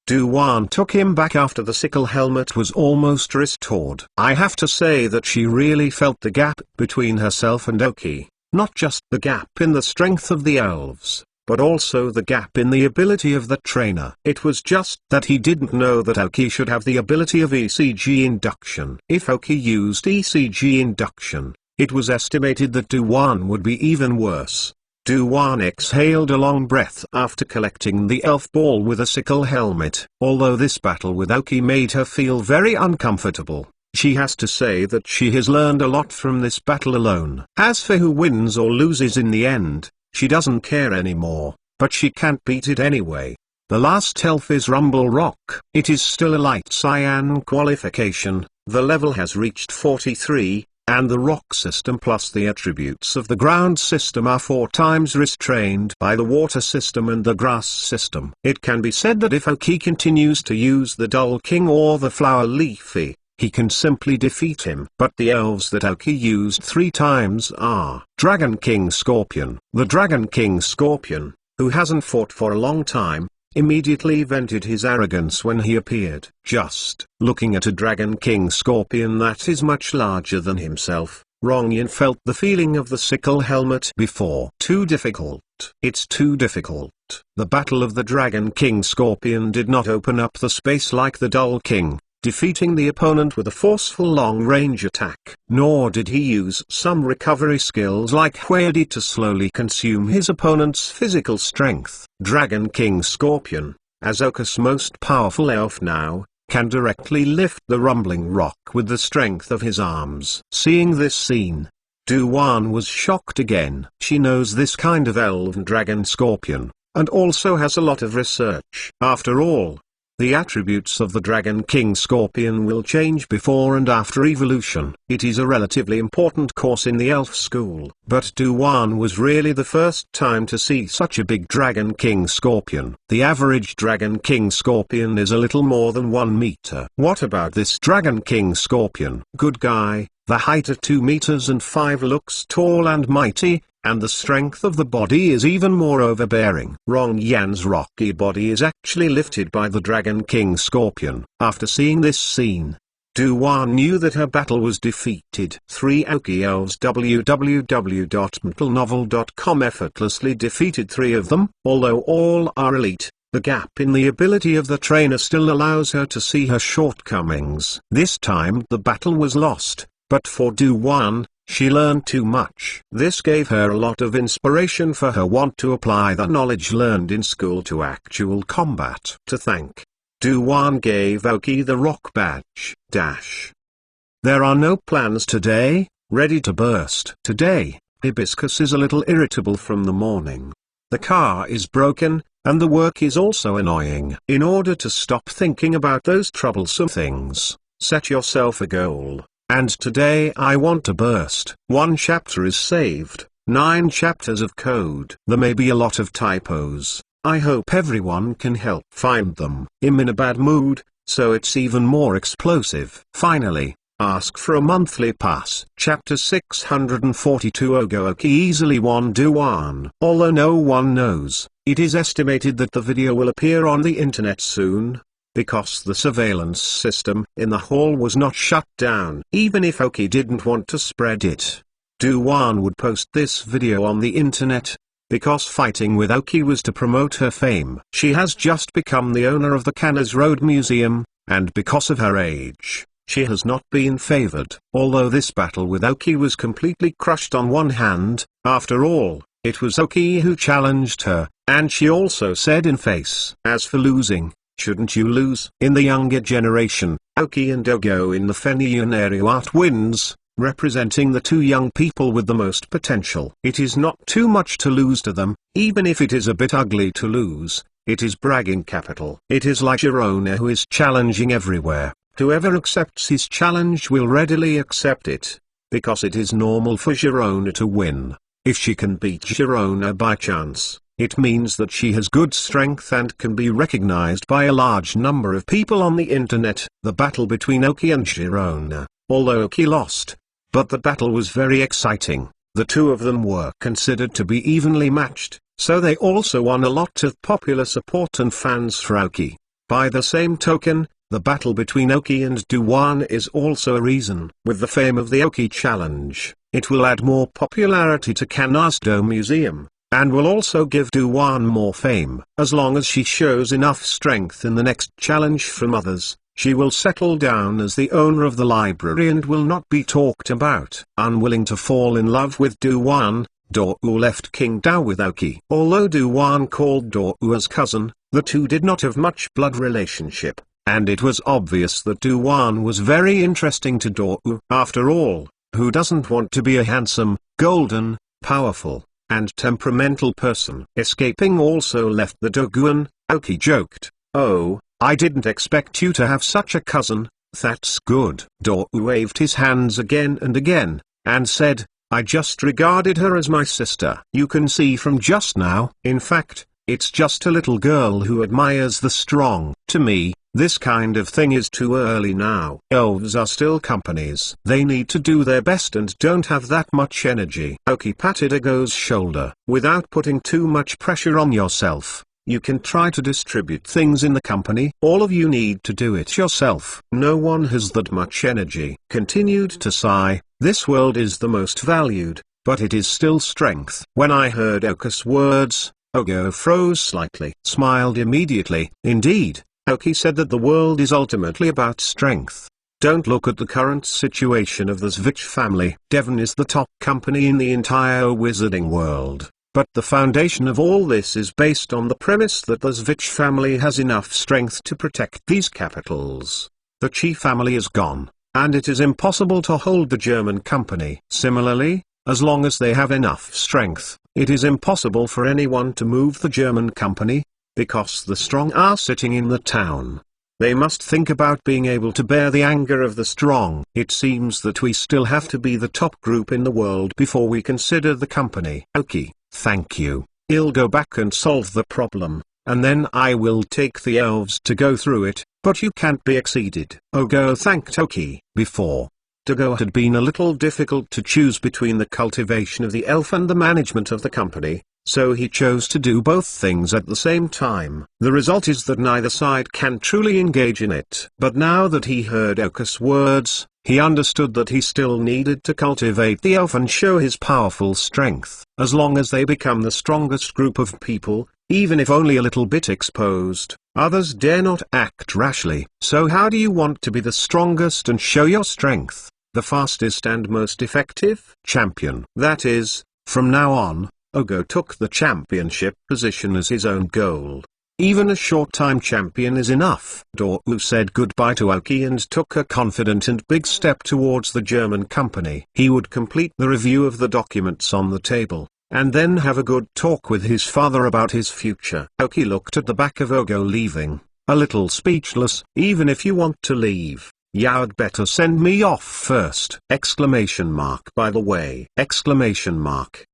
Duan took him back after the sickle helmet was almost restored. I have to say that she really felt the gap between herself and Oki, not just the gap in the strength of the elves, but also the gap in the ability of the trainer. It was just that he didn't know that Oki should have the ability of ECG induction. If Oki used ECG induction, it was estimated that Duan would be even worse. Duan exhaled a long breath after collecting the elf ball with a sickle helmet. Although this battle with Oki made her feel very uncomfortable, she has to say that she has learned a lot from this battle alone. As for who wins or loses in the end, she doesn't care anymore, but she can't beat it anyway. The last elf is Rumble Rock. It is still a light cyan qualification. The level has reached 43. And the rock system plus the attributes of the ground system are 4 times restrained by the water system and the grass system. It can be said that if Oki continues to use the Dull King or the Flower Leafy, he can simply defeat him. But the elves that Oki used 3 times are Dragon King Scorpion. The Dragon King Scorpion, who hasn't fought for a long time, immediately vented his arrogance when he appeared. Just looking at a Dragon King Scorpion that is much larger than himself, Rongyan felt the feeling of the sickle helmet before. Too difficult. It's too difficult. The battle of the Dragon King Scorpion did not open up the space like the Dull King, defeating the opponent with a forceful long-range attack. Nor did he use some recovery skills like Huedi to slowly consume his opponent's physical strength. Dragon King Scorpion, as Oka's most powerful elf now, can directly lift the rumbling rock with the strength of his arms. Seeing this scene, Duan was shocked again. She knows this kind of elven Dragon Scorpion, and also has a lot of research. After all, The attributes of the Dragon King Scorpion will change before and after evolution. It is a relatively important course in the elf school. But Duan was really the first time to see such a big Dragon King Scorpion. The average Dragon King Scorpion is a little more than 1 meter. What about this Dragon King Scorpion? Good guy. The height of 2 meters and 5 looks tall and mighty, and the strength of the body is even more overbearing. Rong Yan's rocky body is actually lifted by the Dragon King Scorpion. After seeing this scene, Duan knew that her battle was defeated. 3 Aoki elves www.mtlnovel.com effortlessly defeated 3 of them. Although all are elite, the gap in the ability of the trainer still allows her to see her shortcomings. This time the battle was lost, but for Duan, she learned too much. This gave her a lot of inspiration for her want to apply the knowledge learned in school to actual combat. To thank, Duan gave Aoki the rock badge. There are no plans today, ready to burst. Today, Hibiscus is a little irritable from the morning. The car is broken, and the work is also annoying. In order to stop thinking about those troublesome things, set yourself a goal. And today I want to burst. 1 chapter is saved, 9 chapters of code. There may be a lot of typos. I hope everyone can help find them. I'm in a bad mood, so it's even more explosive. Finally, ask for a monthly pass. Chapter 642 Ogo-Oki easily won Duan. Although no one knows, it is estimated that the video will appear on the internet soon, because the surveillance system in the hall was not shut down. Even if Aoki didn't want to spread it, Duan would post this video on the internet, because fighting with Aoki was to promote her fame. She has just become the owner of the Cannas Road Museum, and because of her age, she has not been favored. Although this battle with Aoki was completely crushed on one hand, after all, it was Aoki who challenged her, and she also said in face. As for losing, shouldn't you lose? In the younger generation, Aoki and Ogo in the Fenian area are twins, representing the 2 young people with the most potential. It is not too much to lose to them, even if it is a bit ugly to lose. It is bragging capital. It is like Girona, who is challenging everywhere. Whoever accepts his challenge will readily accept it, because it is normal for Girona to win. If she can beat Girona by chance, it means that she has good strength and can be recognized by a large number of people on the internet. The battle between Aoki and Girona, although Aoki lost, but the battle was very exciting. The 2 of them were considered to be evenly matched, so they also won a lot of popular support and fans for Aoki. By the same token, the battle between Aoki and Duan is also a reason. With the fame of the Aoki challenge, it will add more popularity to Canasdo Museum, and will also give Duan more fame. As long as she shows enough strength in the next challenge from others, she will settle down as the owner of the library and will not be talked about. Unwilling to fall in love with Duan, Dou left King Dao with Aoki. Although Duan called Dou as cousin, the 2 did not have much blood relationship, and it was obvious that Duan was very interesting to Dou. After all, who doesn't want to be a handsome, golden, powerful, and temperamental person? Escaping also left the Doguan. Aoki joked, "Oh, I didn't expect you to have such a cousin, that's good." Dou waved his hands again and again, and said, "I just regarded her as my sister. You can see from just now. In fact, it's just a little girl who admires the strong. To me, this kind of thing is too early now. Elves are still companies. They need to do their best and don't have that much energy." Aoki patted Ogo's shoulder. "Without putting too much pressure on yourself, you can try to distribute things in the company. All of you need to do it yourself. No one has that much energy." Continued to sigh. This world is the most valued, but it is still strength. When I heard Aoki's words, Ogo froze slightly. Smiled immediately. Indeed, Aoki said that the world is ultimately about strength. Don't look at the current situation of the Zvich family. Devon is the top company in the entire wizarding world. But the foundation of all this is based on the premise that the Zvich family has enough strength to protect these capitals. The Qi family is gone, and it is impossible to hold the German company. Similarly, as long as they have enough strength, it is impossible for anyone to move the German company. because the strong are sitting in the town. They must think about being able to bear the anger of the strong. It seems that we still have to be the top group in the world before we consider the company. Oki, thank you. I'll go back and solve the problem, and then I will take the elves to go through it, but you can't be exceeded. Ogo thanked Oki. Before, Dogo had been a little difficult to choose between the cultivation of the elf and the management of the company, so he chose to do both things at the same time. The result is that neither side can truly engage in it. But now that he heard Okus' words, he understood that he still needed to cultivate the elf and show his powerful strength. As long as they become the strongest group of people, even if only a little bit exposed, others dare not act rashly. So how do you want to be the strongest and show your strength? The fastest and most effective champion. That is, from now on, Ogo took the championship position as his own goal. Even a short-time champion is enough. Doru said goodbye to Oki and took a confident and big step towards the German company. He would complete the review of the documents on the table, and then have a good talk with his father about his future. Oki looked at the back of Ogo leaving, a little speechless. Even if you want to leave, you'd better send me off first! Exclamation mark. By the way! Exclamation mark.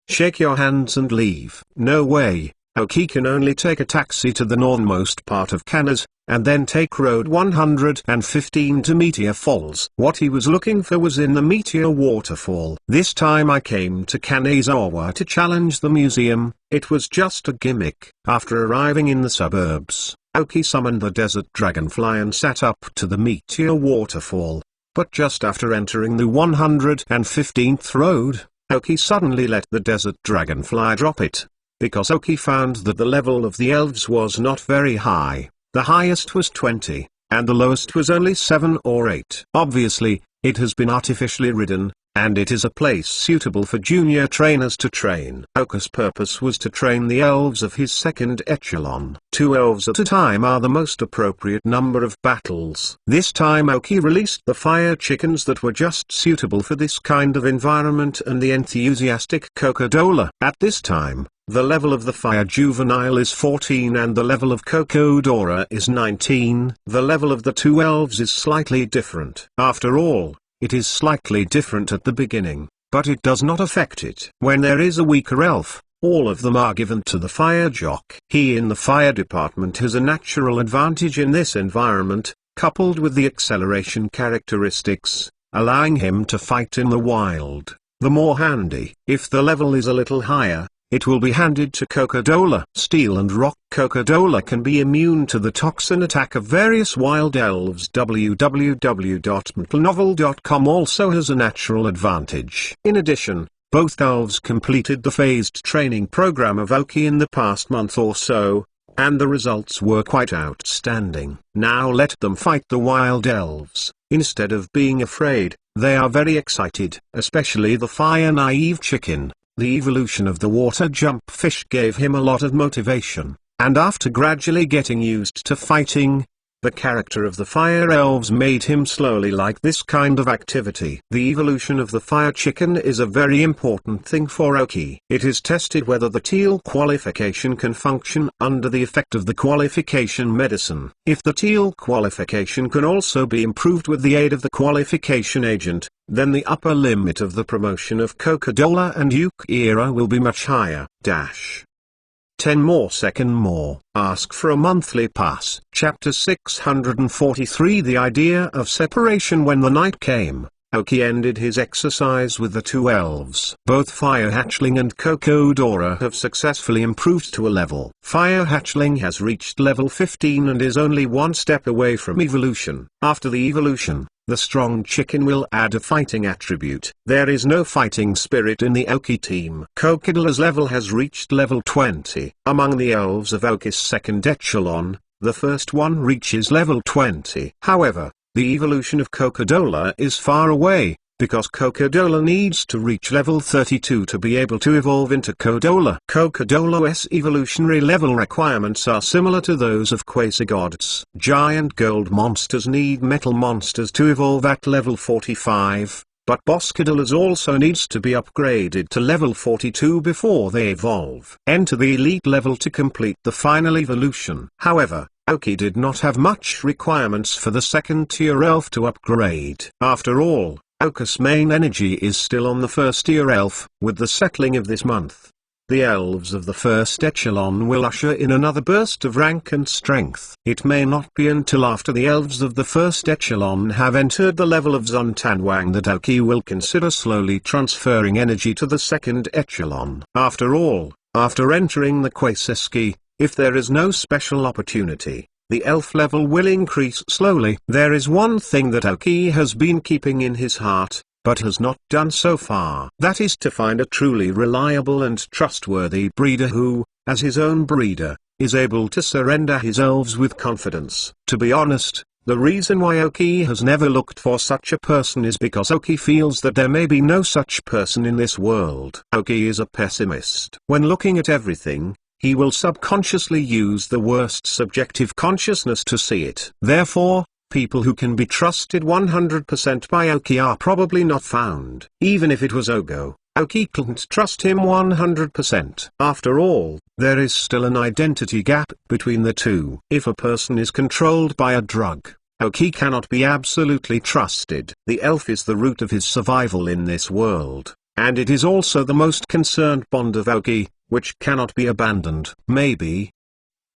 Shake your hands and leave. No way. Oki can only take a taxi to the northernmost part of Kanas, and then take Road 115 to Meteor Falls. What he was looking for was in the Meteor Waterfall. This time I came to Kanazawa to challenge the museum. It was just a gimmick. After arriving in the suburbs, Oki summoned the desert dragonfly and sat up to the Meteor Waterfall. But just after entering the 115th road, Oki suddenly let the desert dragonfly drop it, because Oki found that the level of the elves was not very high. The highest was 20, and the lowest was only 7 or 8. Obviously, it has been artificially ridden, and it is a place suitable for junior trainers to train. Oku's purpose was to train the elves of his second echelon. 2 elves at a time are the most appropriate number of battles. This time Oki released the fire chickens that were just suitable for this kind of environment and the enthusiastic Kokodola. At this time, the level of the fire juvenile is 14 and the level of Kokodora is 19. The level of the 2 elves is slightly different. After all, it is slightly different at the beginning, but it does not affect it. When there is a weaker elf, all of them are given to the fire jock. He in the fire department has a natural advantage in this environment, coupled with the acceleration characteristics, allowing him to fight in the wild. The more handy. If the level is a little higher, it will be handed to Kokodola. Steel and Rock Kokodola can be immune to the toxin attack of various wild elves. www.mtlnovel.com also has a natural advantage. In addition, both elves completed the phased training program of Oki in the past month or so, and the results were quite outstanding. Now let them fight the wild elves. Instead of being afraid, they are very excited. Especially the fire-naive chicken. The evolution of the water jump fish gave him a lot of motivation, and after gradually getting used to fighting, the character of the fire elves made him slowly like this kind of activity. The evolution of the fire chicken is a very important thing for Oki. It is tested whether the teal qualification can function under the effect of the qualification medicine. If the teal qualification can also be improved with the aid of the qualification agent, then the upper limit of the promotion of Kokodola and Yukira will be much higher. 10 more second more. Ask for a monthly pass. Chapter 643. The idea of separation. When the night came, Oki ended his exercise with the 2 elves. Both Fire Hatchling and Kokodora have successfully improved to a level. Fire Hatchling has reached level 15 and is only 1 step away from evolution. After the evolution, the strong chicken will add a fighting attribute. There is no fighting spirit in the Oki team. Kokodola's level has reached level 20. Among the elves of Oki's second echelon, the first one reaches level 20. However, the evolution of Kokodola is far away, because Kokodola needs to reach level 32 to be able to evolve into Kodola. Kokodola's evolutionary level requirements are similar to those of Quasigods. Giant gold monsters need metal monsters to evolve at level 45, but Boskadillas also needs to be upgraded to level 42 before they evolve. Enter the elite level to complete the final evolution. However, Aoki did not have much requirements for the second tier elf to upgrade. After all, Aoki's main energy is still on the first tier elf. With the settling of this month, the elves of the first echelon will usher in another burst of rank and strength. It may not be until after the elves of the first echelon have entered the level of Zuntanwang that Aoki will consider slowly transferring energy to the second echelon. After all, after entering the Queseski, if there is no special opportunity, the elf level will increase slowly. There is one thing that Aoki has been keeping in his heart, but has not done so far. That is to find a truly reliable and trustworthy breeder who, as his own breeder, is able to surrender his elves with confidence. To be honest, the reason why Aoki has never looked for such a person is because Aoki feels that there may be no such person in this world. Aoki is a pessimist. When looking at everything, he will subconsciously use the worst subjective consciousness to see it. Therefore, people who can be trusted 100% by Aoki are probably not found. Even if it was Ogo, Aoki couldn't trust him 100%. After all, there is still an identity gap between the two. If a person is controlled by a drug, Aoki cannot be absolutely trusted. The elf is the root of his survival in this world, and it is also the most concerned bond of Aoki, which cannot be abandoned. Maybe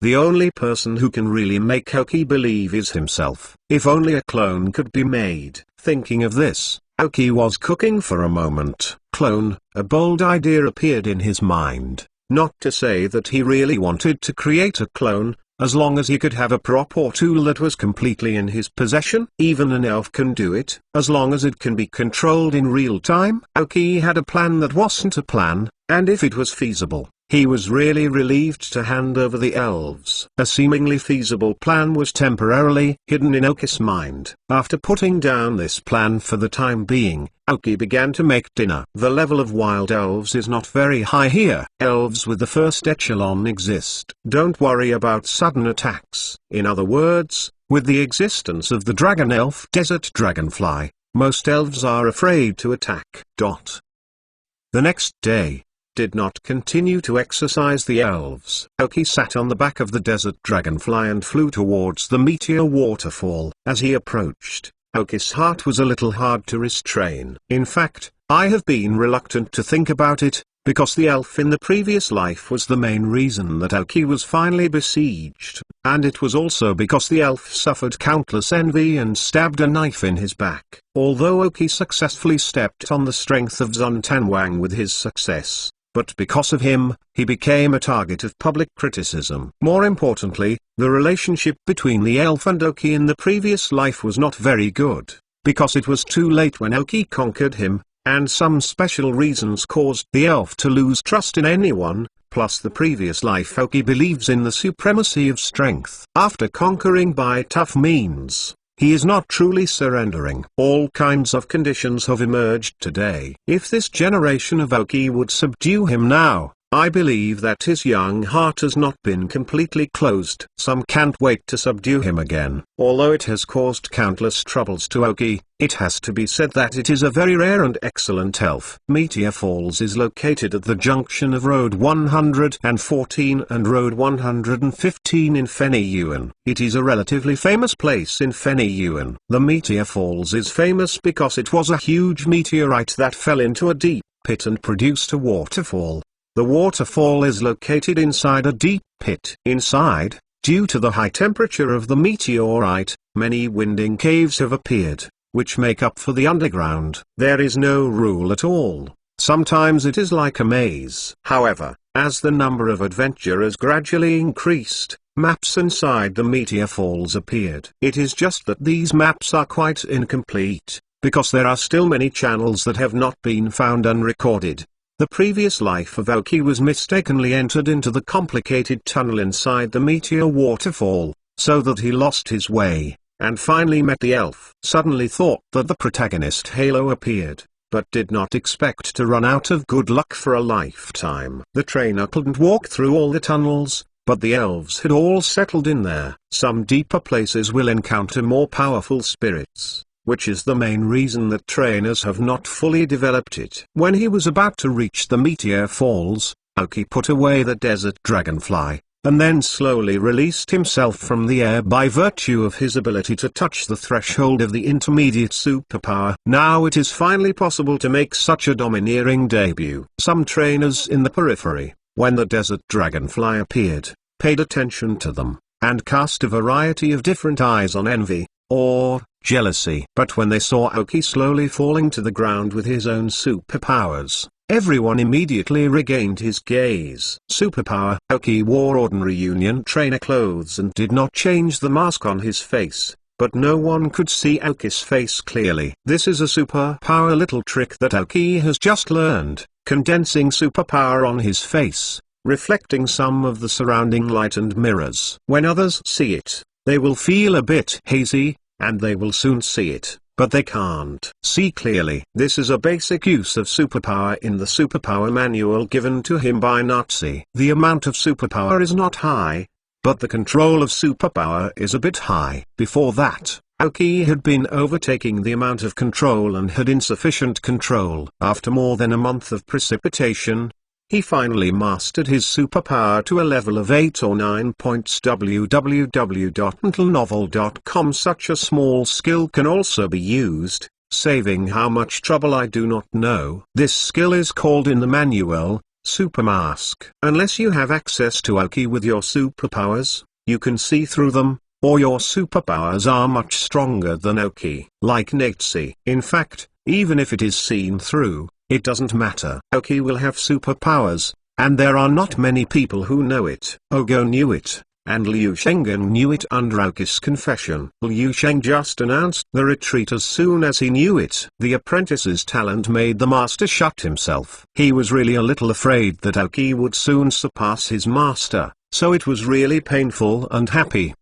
the only person who can really make Aoki believe is himself. If only a clone could be made. Thinking of this, Aoki was cooking for a moment. Clone, a bold idea appeared in his mind. Not to say that he really wanted to create a clone, as long as he could have a prop or tool that was completely in his possession. Even an elf can do it, as long as it can be controlled in real time. Aoki had a plan that wasn't a plan, and if it was feasible, he was really relieved to hand over the elves. A seemingly feasible plan was temporarily hidden in Aoki's mind. After putting down this plan for the time being, Aoki began to make dinner. The level of wild elves is not very high here. Elves with the first echelon exist. Don't worry about sudden attacks. In other words, with the existence of the dragon elf desert dragonfly, most elves are afraid to attack. The next day did not continue to exercise the elves. Aoki sat on the back of the desert dragonfly and flew towards the meteor waterfall. As he approached, Aoki's heart was a little hard to restrain. In fact, I have been reluctant to think about it, because the elf in the previous life was the main reason that Aoki was finally besieged, and it was also because the elf suffered countless envy and stabbed a knife in his back. Although Aoki successfully stepped on the strength of Zuntanwang with his success, but because of him, he became a target of public criticism. More importantly, the relationship between the elf and Aoki in the previous life was not very good, because it was too late when Aoki conquered him, and some special reasons caused the elf to lose trust in anyone. Plus the previous life Aoki believes in the supremacy of strength. After conquering by tough means, he is not truly surrendering. All kinds of conditions have emerged today. If this generation of Aoki would subdue him now, I believe that his young heart has not been completely closed. Some can't wait to subdue him again. Although it has caused countless troubles to Aoki, it has to be said that it is a very rare and excellent elf. Meteor Falls is located at the junction of Road 114 and Road 115 in Feniyuan. It is a relatively famous place in Feniyuan. The Meteor Falls is famous because it was a huge meteorite that fell into a deep pit and produced a waterfall. The waterfall is located inside a deep pit. Inside, due to the high temperature of the meteorite, many winding caves have appeared, which make up for the underground. There is no rule at all. Sometimes it is like a maze. However, as the number of adventurers gradually increased, maps inside the meteor falls appeared. It is just that these maps are quite incomplete, because there are still many channels that have not been found unrecorded. The previous life of Aoki was mistakenly entered into the complicated tunnel inside the meteor waterfall, so that he lost his way, and finally met the elf. Suddenly thought that the protagonist Halo appeared, but did not expect to run out of good luck for a lifetime. The trainer couldn't walk through all the tunnels, but the elves had all settled in there. Some deeper places will encounter more powerful spirits. which is the main reason that trainers have not fully developed it. When he was about to reach the Meteor Falls, Aoki put away the desert dragonfly, and then slowly released himself from the air by virtue of his ability to touch the threshold of the intermediate superpower. Now it is finally possible to make such a domineering debut. Some trainers in the periphery, when the desert dragonfly appeared, paid attention to them, and cast a variety of different eyes on envy, or jealousy. But when they saw Aoki slowly falling to the ground with his own superpowers, everyone immediately regained his gaze. Superpower. Aoki wore ordinary Union trainer clothes and did not change the mask on his face, but no one could see Aoki's face clearly. This is a superpower little trick that Aoki has just learned, condensing superpower on his face, reflecting some of the surrounding light and mirrors. When others see it, they will feel a bit hazy, and they will soon see it, but they can't see clearly. This is a basic use of superpower in the superpower manual given to him by Natsu. The amount of superpower is not high, but the control of superpower is a bit high. Before that, Aoki had been overtaking the amount of control and had insufficient control. After more than a month of precipitation, he finally mastered his superpower to a level of 8 or 9 points. www.mentalnovel.com. Such a small skill can also be used, saving how much trouble I do not know. This skill is called in the manual, Super Mask. Unless you have access to Aoki with your superpowers, you can see through them, or your superpowers are much stronger than Aoki. Like Natsu. In fact, even if it is seen through, it doesn't matter. Aoki will have superpowers, and there are not many people who know it. Ogo knew it, and Liu Shengen knew it under Aoki's confession. Liu Sheng just announced the retreat as soon as he knew it. The apprentice's talent made the master shut himself. He was really a little afraid that Aoki would soon surpass his master, so it was really painful and happy.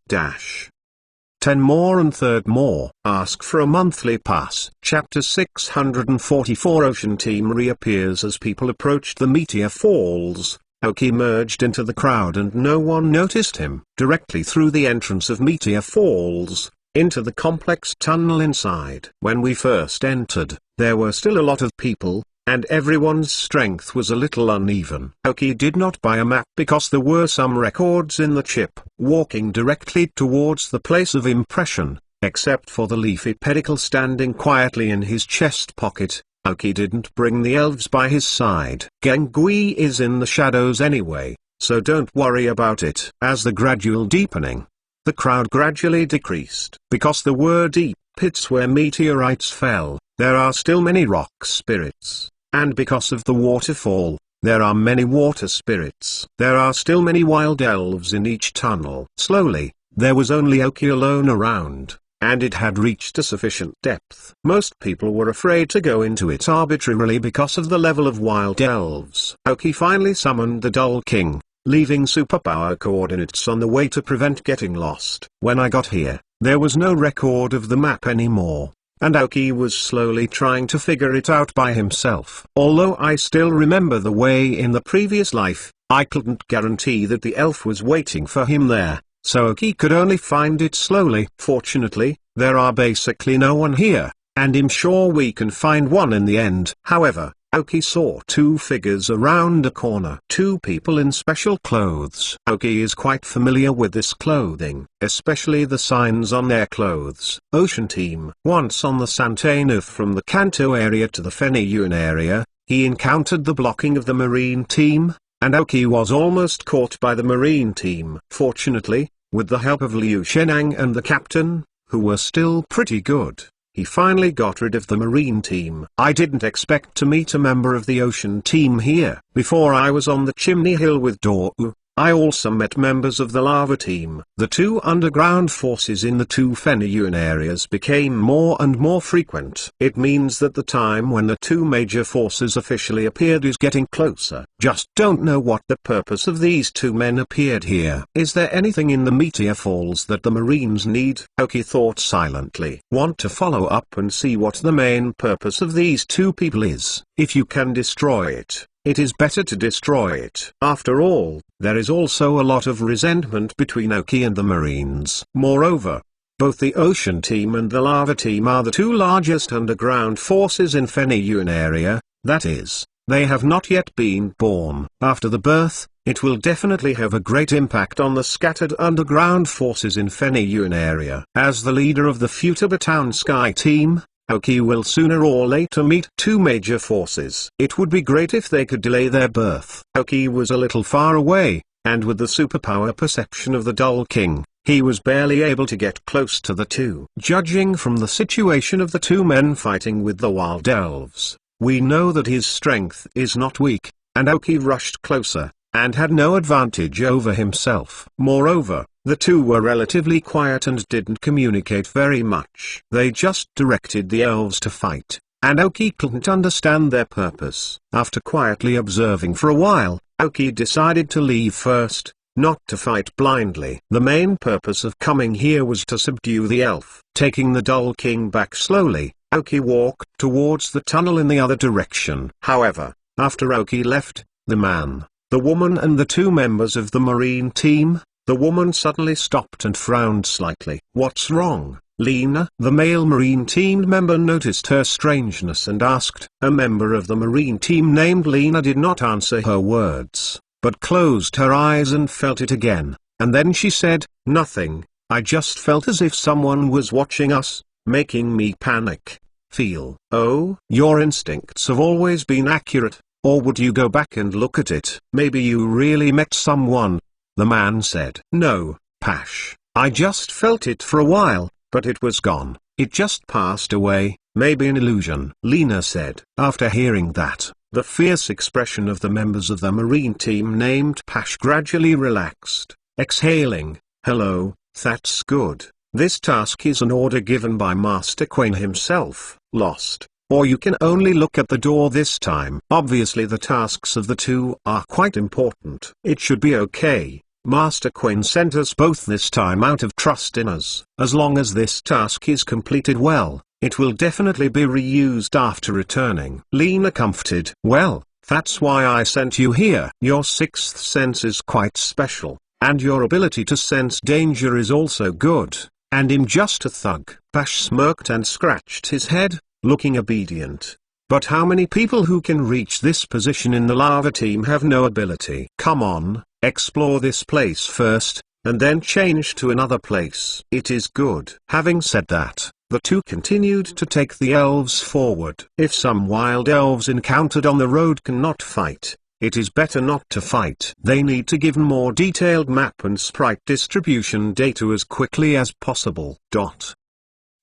10 more and third more. Ask for a monthly pass. Chapter 644. Ocean Team reappears as people approached the Meteor Falls. Aoki merged into the crowd and no one noticed him. Directly through the entrance of Meteor Falls, into the complex tunnel inside. When we first entered, there were still a lot of people, and everyone's strength was a little uneven. Aoki did not buy a map because there were some records in the chip. Walking directly towards the place of impression, except for the leafy pedicle standing quietly in his chest pocket, Aoki didn't bring the elves by his side. Gengui is in the shadows anyway, so don't worry about it. As the gradual deepening, the crowd gradually decreased. Because there were deep pits where meteorites fell, there are still many rock spirits. And because of the waterfall, there are many water spirits. There are still many wild elves in each tunnel. Slowly, there was only Aoki alone around, and it had reached a sufficient depth. Most people were afraid to go into it arbitrarily because of the level of wild elves. Aoki finally summoned the Dull King, leaving superpower coordinates on the way to prevent getting lost. When I got here, there was no record of the map anymore, and Aoki was slowly trying to figure it out by himself. Although I still remember the way in the previous life, I couldn't guarantee that the elf was waiting for him there, so Aoki could only find it slowly. Fortunately, there are basically no one here, and I'm sure we can find one in the end. However, Aoki saw two figures around a corner. Two people in special clothes. Aoki is quite familiar with this clothing, especially the signs on their clothes. Ocean Team. Once on the Santanuth from the Kanto area to the Feniyun area, he encountered the blocking of the Marine Team, and Aoki was almost caught by the Marine Team. Fortunately, with the help of Liu Shenang and the captain, who were still pretty good, he finally got rid of the Marine Team. I didn't expect to meet a member of the Ocean Team here. Before I was on the Chimney Hill with Dou, I also met members of the Lava Team. The two underground forces in the two Feniyun areas became more and more frequent. It means that the time when the two major forces officially appeared is getting closer. Just don't know what the purpose of these two men appeared here. Is there anything in the Meteor Falls that the Marines need? Aoki thought silently. Want to follow up and see what the main purpose of these two people is. If you can destroy it, it is better to destroy it. After all, there is also a lot of resentment between Aoki and the Marines. Moreover, Both the ocean team and the lava team are the two largest underground forces in Fenny-Unaria, that is, they have not yet been born. After the birth, it will definitely have a great impact on the scattered underground forces in Fenny-Unaria. As the leader of the Futaba Town Sky team, Aoki will sooner or later meet two major forces. It would be great if they could delay their birth. Aoki was a little far away, and with the superpower perception of the Dull King, he was barely able to get close to the two. Judging from the situation of the two men fighting with the wild elves, we know that his strength is not weak, and Aoki rushed closer, and had no advantage over himself. Moreover, the two were relatively quiet and didn't communicate very much. They just directed the elves to fight, and Aoki couldn't understand their purpose. After quietly observing for a while, Aoki decided to leave first, not to fight blindly. The main purpose of coming here was to subdue the elf. Taking the Dull King back slowly, Aoki walked towards the tunnel in the other direction. However, after Aoki left, the man, the woman and the two members of the marine team, the woman suddenly stopped and frowned slightly. "What's wrong, Lena?" The male marine team member noticed her strangeness and asked. A member of the marine team named Lena did not answer her words, but closed her eyes and felt it again, and then she said, "Nothing, I just felt as if someone was watching us, making me panic." Feel. Oh, your instincts have always been accurate, or would you go back and look at it? Maybe you really met someone, the man said. "No, Pash, I just felt it for a while, but it was gone, it just passed away, maybe an illusion," Lena said. After hearing that, the fierce expression of the members of the marine team named Pash gradually relaxed, exhaling, "Hello, that's good. This task is an order given by Master Quain himself, Lost, or you can only look at the door this time." Obviously the tasks of the two are quite important. It should be okay. Master Quain sent us both this time out of trust in us. As long as this task is completed well, it will definitely be reused after returning. Lena comforted. "Well, that's why I sent you here. Your sixth sense is quite special, and your ability to sense danger is also good, and I'm just a thug." Pash smirked and scratched his head, looking obedient. But how many people who can reach this position in the lava team have no ability? Come on, explore this place first, and then change to another place. It is good. Having said that, the two continued to take the elves forward. If some wild elves encountered on the road cannot fight, it is better not to fight. They need to give more detailed map and sprite distribution data as quickly as possible.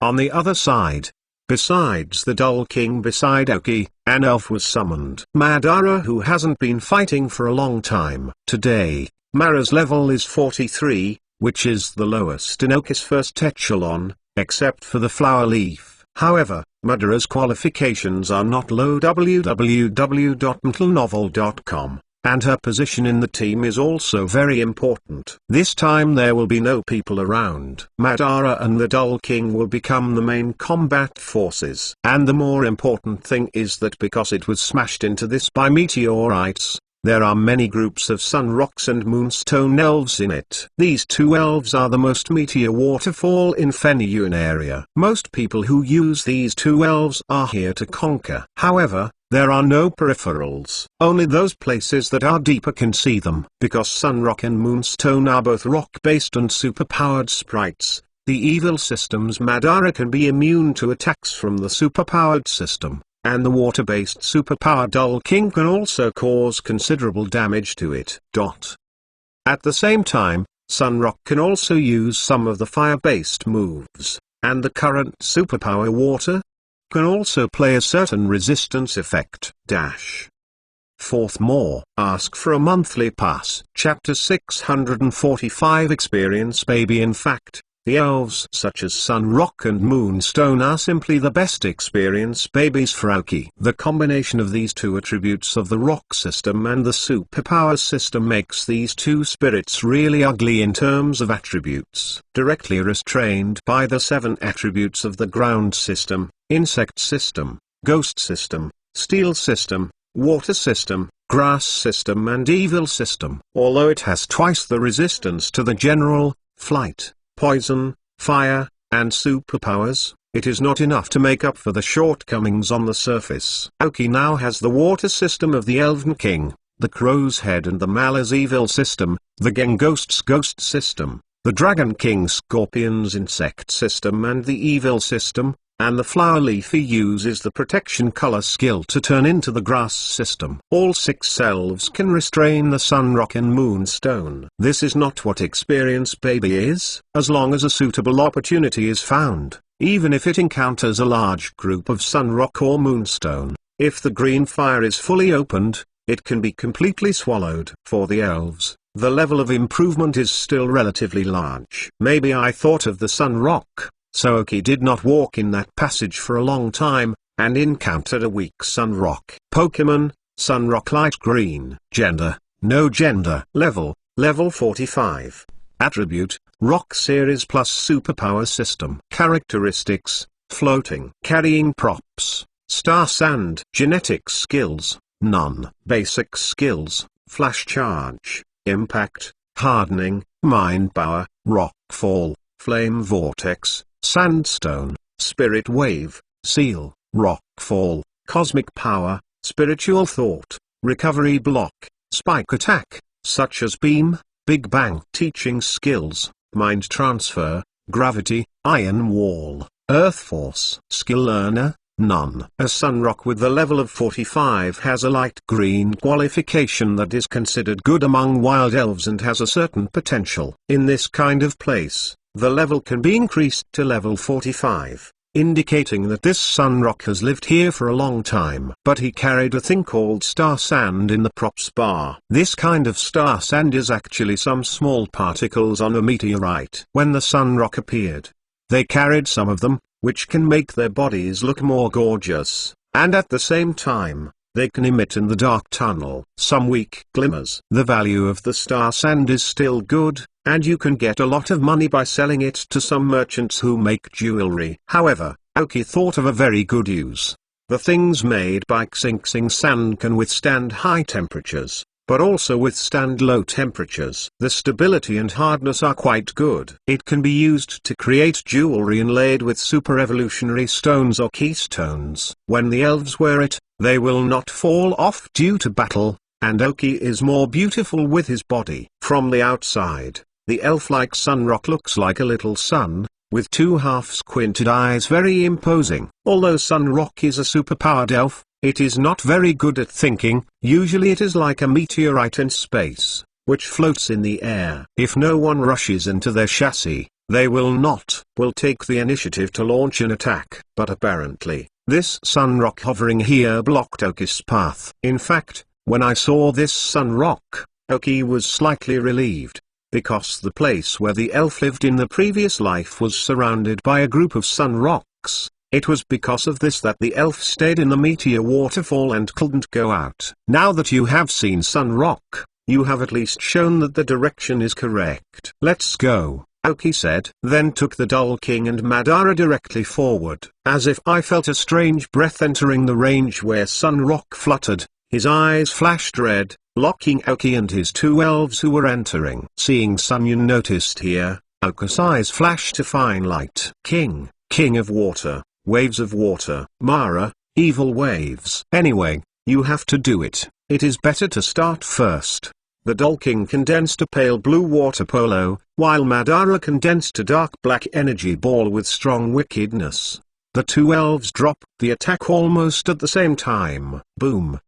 On the other side, besides the Dull King beside Aoki, an elf was summoned. Madara, who hasn't been fighting for a long time. Today, Mara's level is 43, which is the lowest in Aoki's first echelon, except for the flower leaf. However, Madara's qualifications are not low. www.mentalnovel.com, and her position in the team is also very important. This time there will be no people around. Madara and the Dull King will become the main combat forces. And the more important thing is that because it was smashed into this by meteorites, there are many groups of Sun Rocks and Moonstone elves in it. These two elves are the most meteor waterfall in Fenny-Unaria. Most people who use these two elves are here to conquer. However, there are no peripherals. Only those places that are deeper can see them. Because Sunrock and Moonstone are both rock-based and superpowered sprites, the evil system's Madara can be immune to attacks from the superpowered system, and the water-based superpowered Dull King can also cause considerable damage to it. At the same time, Sunrock can also use some of the fire-based moves, and the current superpower water can also play a certain resistance effect. Fourth more. Ask for a monthly pass. Chapter 645 Experience Baby. In fact, the elves such as Sunrock and Moonstone are simply the best experience babies for Aoki. The combination of these two attributes of the rock system and the superpower system makes these two spirits really ugly in terms of attributes. Directly restrained by the 7 attributes of the ground system, insect system, ghost system, steel system, water system, grass system and evil system. Although it has twice the resistance to the general, flight, poison, fire, and superpowers, it is not enough to make up for the shortcomings on the surface. Aoki now has the water system of the Elven King, the Crow's Head and the Mala's Evil system, the Gengost's Ghost system, the Dragon King Scorpion's Insect system and the Evil system, and the Flower Leaf he uses the Protection Color skill to turn into the Grass system. All 6 elves can restrain the Sun Rock and Moonstone. This is not what Experience Baby is, as long as a suitable opportunity is found, even if it encounters a large group of Sun Rock or Moonstone. If the green fire is fully opened, it can be completely swallowed. For the elves, the level of improvement is still relatively large. Maybe I thought of the Sun Rock, so Aoki did not walk in that passage for a long time, and encountered a weak Sun Rock. Pokemon, Sun Rock Light Green. Gender, no gender. Level 45. Attribute, Rock Series plus Superpower System. Characteristics, Floating. Carrying Props, Star Sand. Genetic Skills, none. Basic Skills, Flash Charge, Impact, Hardening, Mind Power, Rock Fall, Flame Vortex, Sandstone, Spirit Wave, Seal, Rock Fall, Cosmic Power, Spiritual Thought, Recovery Block, Spike Attack, such as Beam, Big Bang. Teaching Skills, Mind Transfer, Gravity, Iron Wall, Earth Force. Skill Learner, none. A Sun Rock with the level of 45 has a light green qualification that is considered good among wild elves and has a certain potential. In this kind of place, the level can be increased to level 45, indicating that this Sun Rock has lived here for a long time. But he carried a thing called Star Sand in the props bar. This kind of Star Sand is actually some small particles on a meteorite. When the Sun Rock appeared, they carried some of them, which can make their bodies look more gorgeous, and at the same time, they can emit in the dark tunnel some weak glimmers. The value of the Star Sand is still good, and you can get a lot of money by selling it to some merchants who make jewelry. However, Aoki thought of a very good use. The things made by Xinxing Sand can withstand high temperatures, but also withstand low temperatures. The stability and hardness are quite good. It can be used to create jewelry inlaid with super evolutionary stones or keystones. When the elves wear it, they will not fall off due to battle, and Aoki is more beautiful with his body. From the outside, the elf-like Sun Rock looks like a little sun, with 2 half-squinted eyes, very imposing. Although Sun Rock is a superpowered elf, it is not very good at thinking. Usually it is like a meteorite in space, which floats in the air. If no one rushes into their chassis, they will take the initiative to launch an attack. But apparently, this Sun Rock hovering here blocked Aoki's path. In fact, when I saw this Sun Rock, Aoki was slightly relieved, because the place where the elf lived in the previous life was surrounded by a group of Sun Rocks. It was because of this that the elf stayed in the meteor waterfall and couldn't go out. Now that you have seen Sun Rock, you have at least shown that the direction is correct. Let's go, Aoki said. Then took the Dull King and Madara directly forward. As if I felt a strange breath entering the range where Sun Rock fluttered, his eyes flashed red, locking Aoki and his 2 elves who were entering. Seeing Sun Yun noticed here, Aoki's eyes flashed a fine light. King of Water. Waves of water. Mara, evil waves. Anyway, you have to do it. It is better to start first. The Dull King condensed a pale blue water polo, while Madara condensed a dark black energy ball with strong wickedness. The 2 elves dropped the attack almost at the same time. Boom.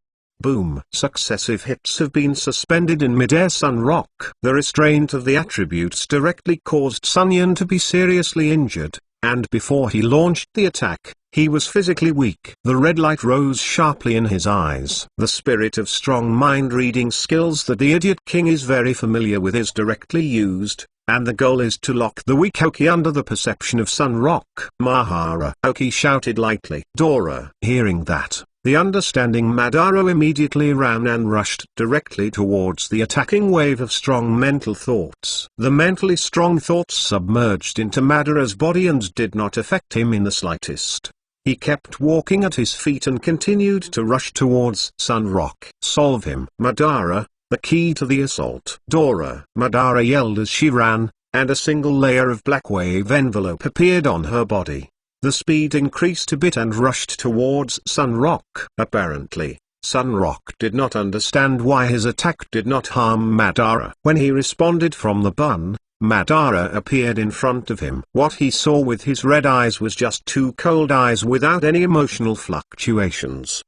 Boom. Successive hits have been suspended in midair. Sun Rock. The restraint of the attributes directly caused Sun Yun to be seriously injured, and before he launched the attack, he was physically weak. The red light rose sharply in his eyes. The spirit of strong mind-reading skills that the Idiot King is very familiar with is directly used, and the goal is to lock the weak Aoki under the perception of Sun Rock. Mahara. Aoki shouted lightly. Dora. Hearing that, the understanding Madara immediately ran and rushed directly towards the attacking wave of strong mental thoughts. The mentally strong thoughts submerged into Madara's body and did not affect him in the slightest. He kept walking at his feet and continued to rush towards Sun Rock. Solve him. Madara, the key to the assault. Dora. Madara yelled as she ran, and a single layer of black wave envelope appeared on her body. The speed increased a bit and rushed towards Sunrock. Apparently, Sunrock did not understand why his attack did not harm Madara. When he responded from the bun, Madara appeared in front of him. What he saw with his red eyes was just two cold eyes without any emotional fluctuations.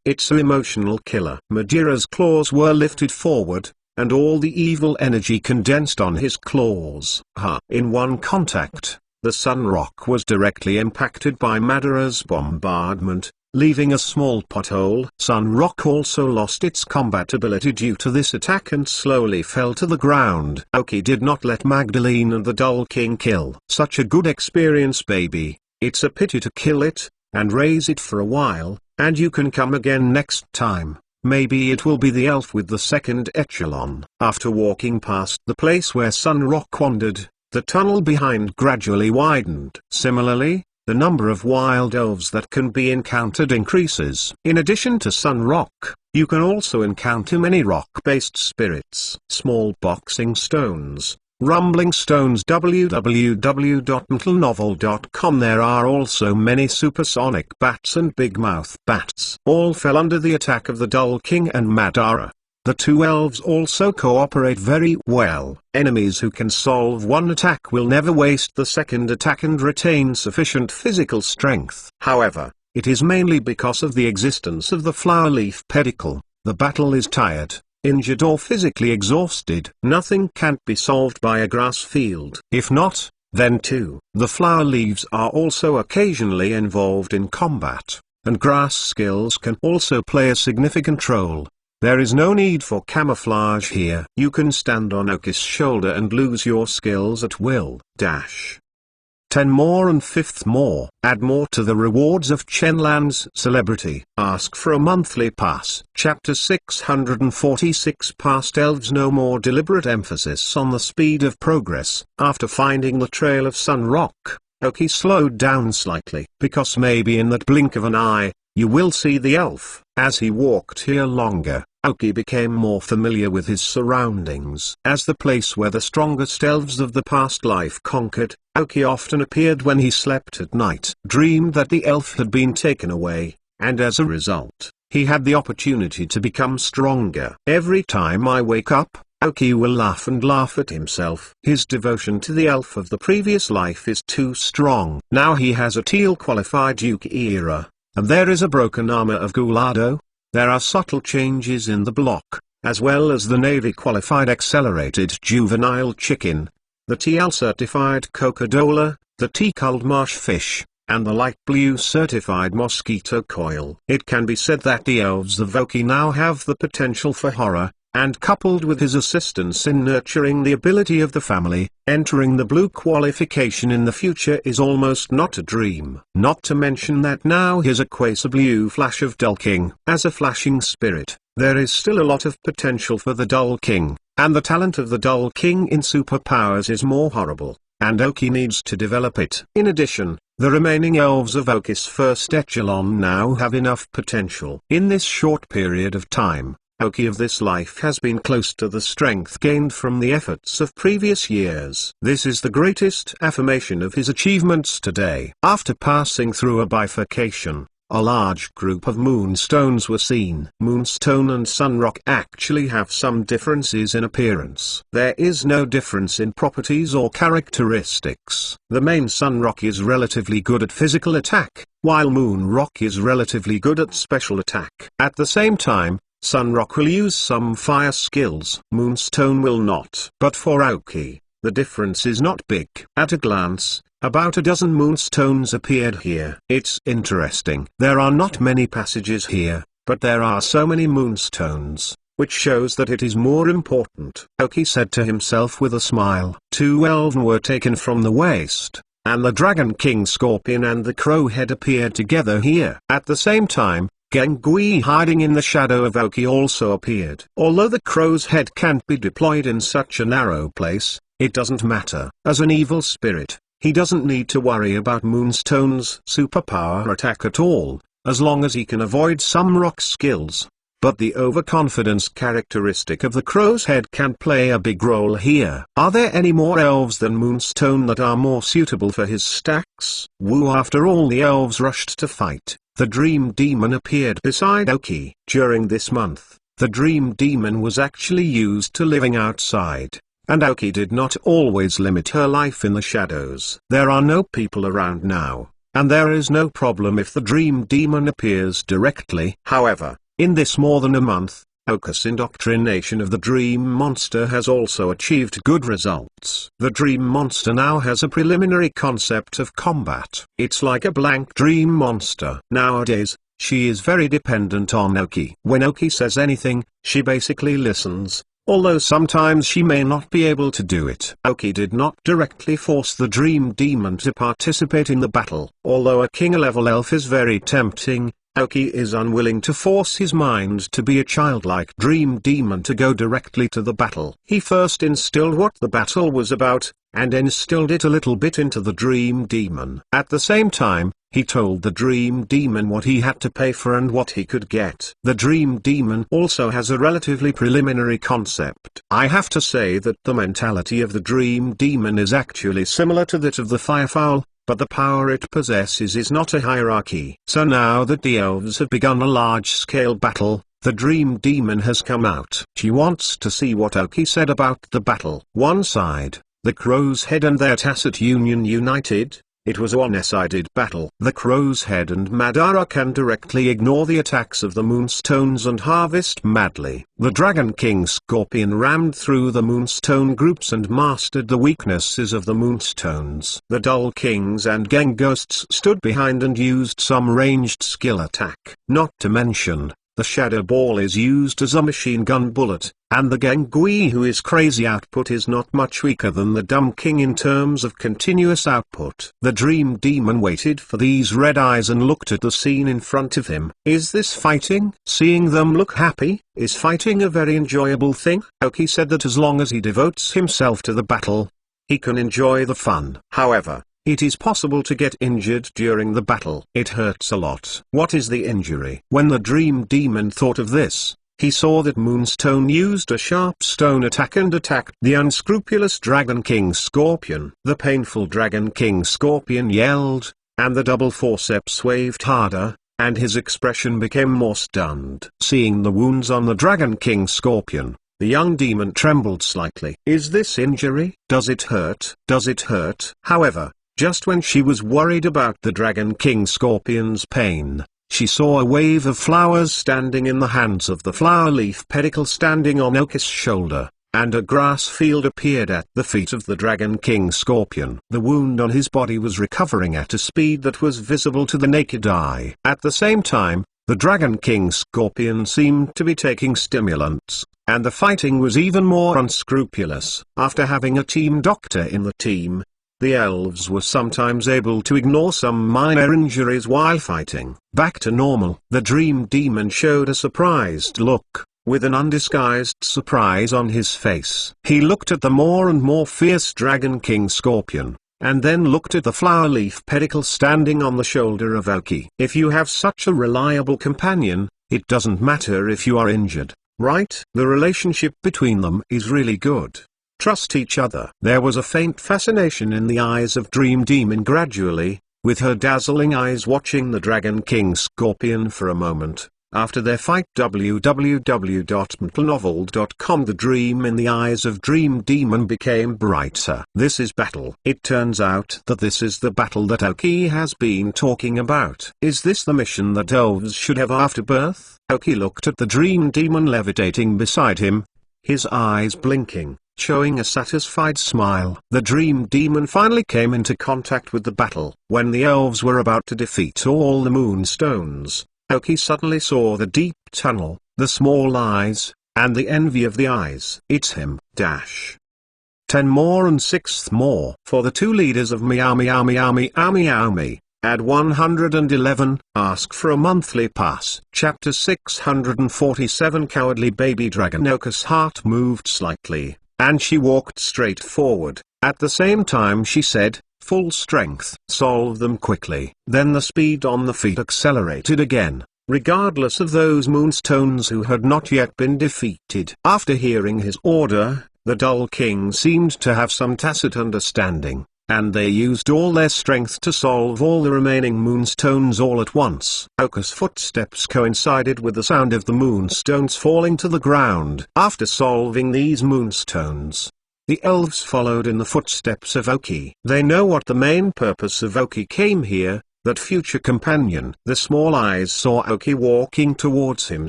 It's an emotional killer. Madara's claws were lifted forward, and all the evil energy condensed on his claws. In one contact, the Sunrock was directly impacted by Madara's bombardment, leaving a small pothole. Sunrock also lost its combat ability due to this attack and slowly fell to the ground. Aoki did not let Magdalene and the Dull King kill. Such a good experience, baby. It's a pity to kill it, and raise it for a while, and you can come again next time. Maybe it will be the elf with the second echelon. After walking past the place where Sunrock wandered, the tunnel behind gradually widened. Similarly, the number of wild elves that can be encountered increases. In addition to Sunrock, you can also encounter many rock-based spirits. Small boxing stones, rumbling stones. www.mentalnovel.com. There are also many supersonic bats and big mouth bats. All fell under the attack of the Dull King and Madara. The two elves also cooperate very well. Enemies who can solve one attack will never waste the second attack and retain sufficient physical strength. However, it is mainly because of the existence of the flower leaf pedicle. The battle is tired, injured or physically exhausted. Nothing can't be solved by a grass field. If not, then too, the flower leaves are also occasionally involved in combat, and grass skills can also play a significant role. There is no need for camouflage here. You can stand on Aoki's shoulder and lose your skills at will. 10 more and 5th more. Add more to the rewards of Chenlan's celebrity. Ask for a monthly pass. Chapter 646. Past elves. No more deliberate emphasis on the speed of progress. After finding the trail of Sunrock, Aoki slowed down slightly. Because maybe in that blink of an eye, you will see the elf. As he walked here longer, Aoki became more familiar with his surroundings. As the place where the strongest elves of the past life conquered, Aoki often appeared when he slept at night. Dreamed that the elf had been taken away, and as a result, he had the opportunity to become stronger. Every time I wake up, Aoki will laugh and laugh at himself. His devotion to the elf of the previous life is too strong. Now he has a teal qualified Yuki-ira, and there is a broken armor of Gulado. There are subtle changes in the block, as well as the Navy-qualified accelerated juvenile chicken, the TL-certified Coca-Cola, the T-culled marsh fish, and the light blue certified mosquito coil. It can be said that the elves of Aoki now have the potential for horror, and coupled with his assistance in nurturing the ability of the family, entering the blue qualification in the future is almost not a dream. Not to mention that now here's a quasi blue flash of Dull King. As a flashing spirit, there is still a lot of potential for the Dull King, and the talent of the Dull King in superpowers is more horrible, and Aoki needs to develop it. In addition, the remaining elves of Aoki's first echelon now have enough potential. In this short period of time, Aoki of this life has been close to the strength gained from the efforts of previous years. This is the greatest affirmation of his achievements today. After passing through a bifurcation, a large group of moonstones were seen. Moonstone and Sunrock actually have some differences in appearance. There is no difference in properties or characteristics. The main Sunrock is relatively good at physical attack, while Moonrock is relatively good at special attack. At the same time, Sunrock will use some fire skills. Moonstone will not. But for Aoki, the difference is not big. At a glance, about a dozen moonstones appeared here. It's interesting. There are not many passages here, but there are so many moonstones, which shows that it is more important. Aoki said to himself with a smile. 2 elven were taken from the waste, and the Dragon King Scorpion and the Crowhead appeared together here. At the same time, Gengui hiding in the shadow of Aoki also appeared. Although the crow's head can't be deployed in such a narrow place, it doesn't matter. As an evil spirit, he doesn't need to worry about Moonstone's superpower attack at all, as long as he can avoid some rock skills. but the overconfidence characteristic of the crow's head can play a big role here. Are there any more elves than Moonstone that are more suitable for his stacks? Woo! After all the elves rushed to fight, the Dream Demon appeared beside Aoki. During this month, the Dream Demon was actually used to living outside, and Aoki did not always limit her life in the shadows. There are no people around now, and there is no problem if the Dream Demon appears directly. However, in this more than a month, Aoki's indoctrination of the Dream Monster has also achieved good results. The Dream Monster now has a preliminary concept of combat. It's like a blank Dream Monster. Nowadays, she is very dependent on Aoki. When Aoki says anything, she basically listens, although sometimes she may not be able to do it. Aoki did not directly force the Dream Demon to participate in the battle. Although a king-level elf is very tempting, Aoki is unwilling to force his mind to be a childlike Dream Demon to go directly to the battle. He first instilled what the battle was about, and instilled it a little bit into the Dream Demon. At the same time, he told the Dream Demon what he had to pay for and what he could get. The Dream Demon also has a relatively preliminary concept. I have to say that the mentality of the Dream Demon is actually similar to that of the Firefowl, but the power it possesses is not a hierarchy. So now that the elves have begun a large-scale battle, the Dream Demon has come out. She wants to see what Aoki said about the battle. One side, the Crow's Head and their Tacit Union united. It was a one-sided battle. The Crow's Head and Madara can directly ignore the attacks of the Moonstones and harvest madly. The Dragon King Scorpion rammed through the Moonstone groups and mastered the weaknesses of the Moonstones. The Dull Kings and Gang Ghosts stood behind and used some ranged skill attack. Not to mention, the Shadow Ball is used as a machine gun bullet, and the Gangui who is crazy output is not much weaker than the Dumb King in terms of continuous output. The Dream Demon waited for these red eyes and looked at the scene in front of him. Is this fighting? Seeing them look happy, is fighting a very enjoyable thing? Aoki said that as long as he devotes himself to the battle, he can enjoy the fun. However, it is possible to get injured during the battle. It hurts a lot. What is the injury? When the Dream Demon thought of this, he saw that Moonstone used a sharp stone attack and attacked the unscrupulous Dragon King Scorpion. The painful Dragon King Scorpion yelled, and the double forceps waved harder, and his expression became more stunned. Seeing the wounds on the Dragon King Scorpion, the young demon trembled slightly. Is this injury? Does it hurt? Does it hurt? However, just when she was worried about the Dragon King Scorpion's pain, she saw a wave of flowers standing in the hands of the flower leaf pedicle standing on Aoki's shoulder, and a grass field appeared at the feet of the Dragon King Scorpion. The wound on his body was recovering at a speed that was visible to the naked eye. At the same time, the Dragon King Scorpion seemed to be taking stimulants, and the fighting was even more unscrupulous. After having a team doctor in the team, the elves were sometimes able to ignore some minor injuries while fighting. Back to normal. The Dream Demon showed a surprised look, with an undisguised surprise on his face. He looked at the more and more fierce Dragon King Scorpion, and then looked at the flower leaf pedicle standing on the shoulder of Aoki. If you have such a reliable companion, it doesn't matter if you are injured, right? The relationship between them is really good. Trust each other. There was a faint fascination in the eyes of Dream Demon gradually, with her dazzling eyes watching the Dragon King Scorpion for a moment. After their fight www.mtnovel.com the dream in the eyes of Dream Demon became brighter. This is battle. It turns out that this is the battle that Aoki has been talking about. Is this the mission that elves should have after birth? Aoki looked at the Dream Demon levitating beside him, his eyes blinking, showing a satisfied smile. The Dream Demon finally came into contact with the battle. When the elves were about to defeat all the Moonstones, Aoki suddenly saw the deep tunnel, the small eyes, and the envy of the eyes. It's him. 10 more and 6th more. For the two leaders of Meow Meow Meow Meow Meow Me, add 111, ask for a monthly pass. Chapter 647 Cowardly Baby Dragon. Aoki's heart moved slightly, and she walked straight forward. At the same time she said, full strength. Solve them quickly. Then the speed on the feet accelerated again, regardless of those moonstones who had not yet been defeated. After hearing his order, the Dull King seemed to have some tacit understanding, and they used all their strength to solve all the remaining moonstones all at once. Oka's footsteps coincided with the sound of the moonstones falling to the ground. After solving these moonstones, the elves followed in the footsteps of Oki. They know what the main purpose of Oki came here, that future companion. The small eyes saw Oki walking towards him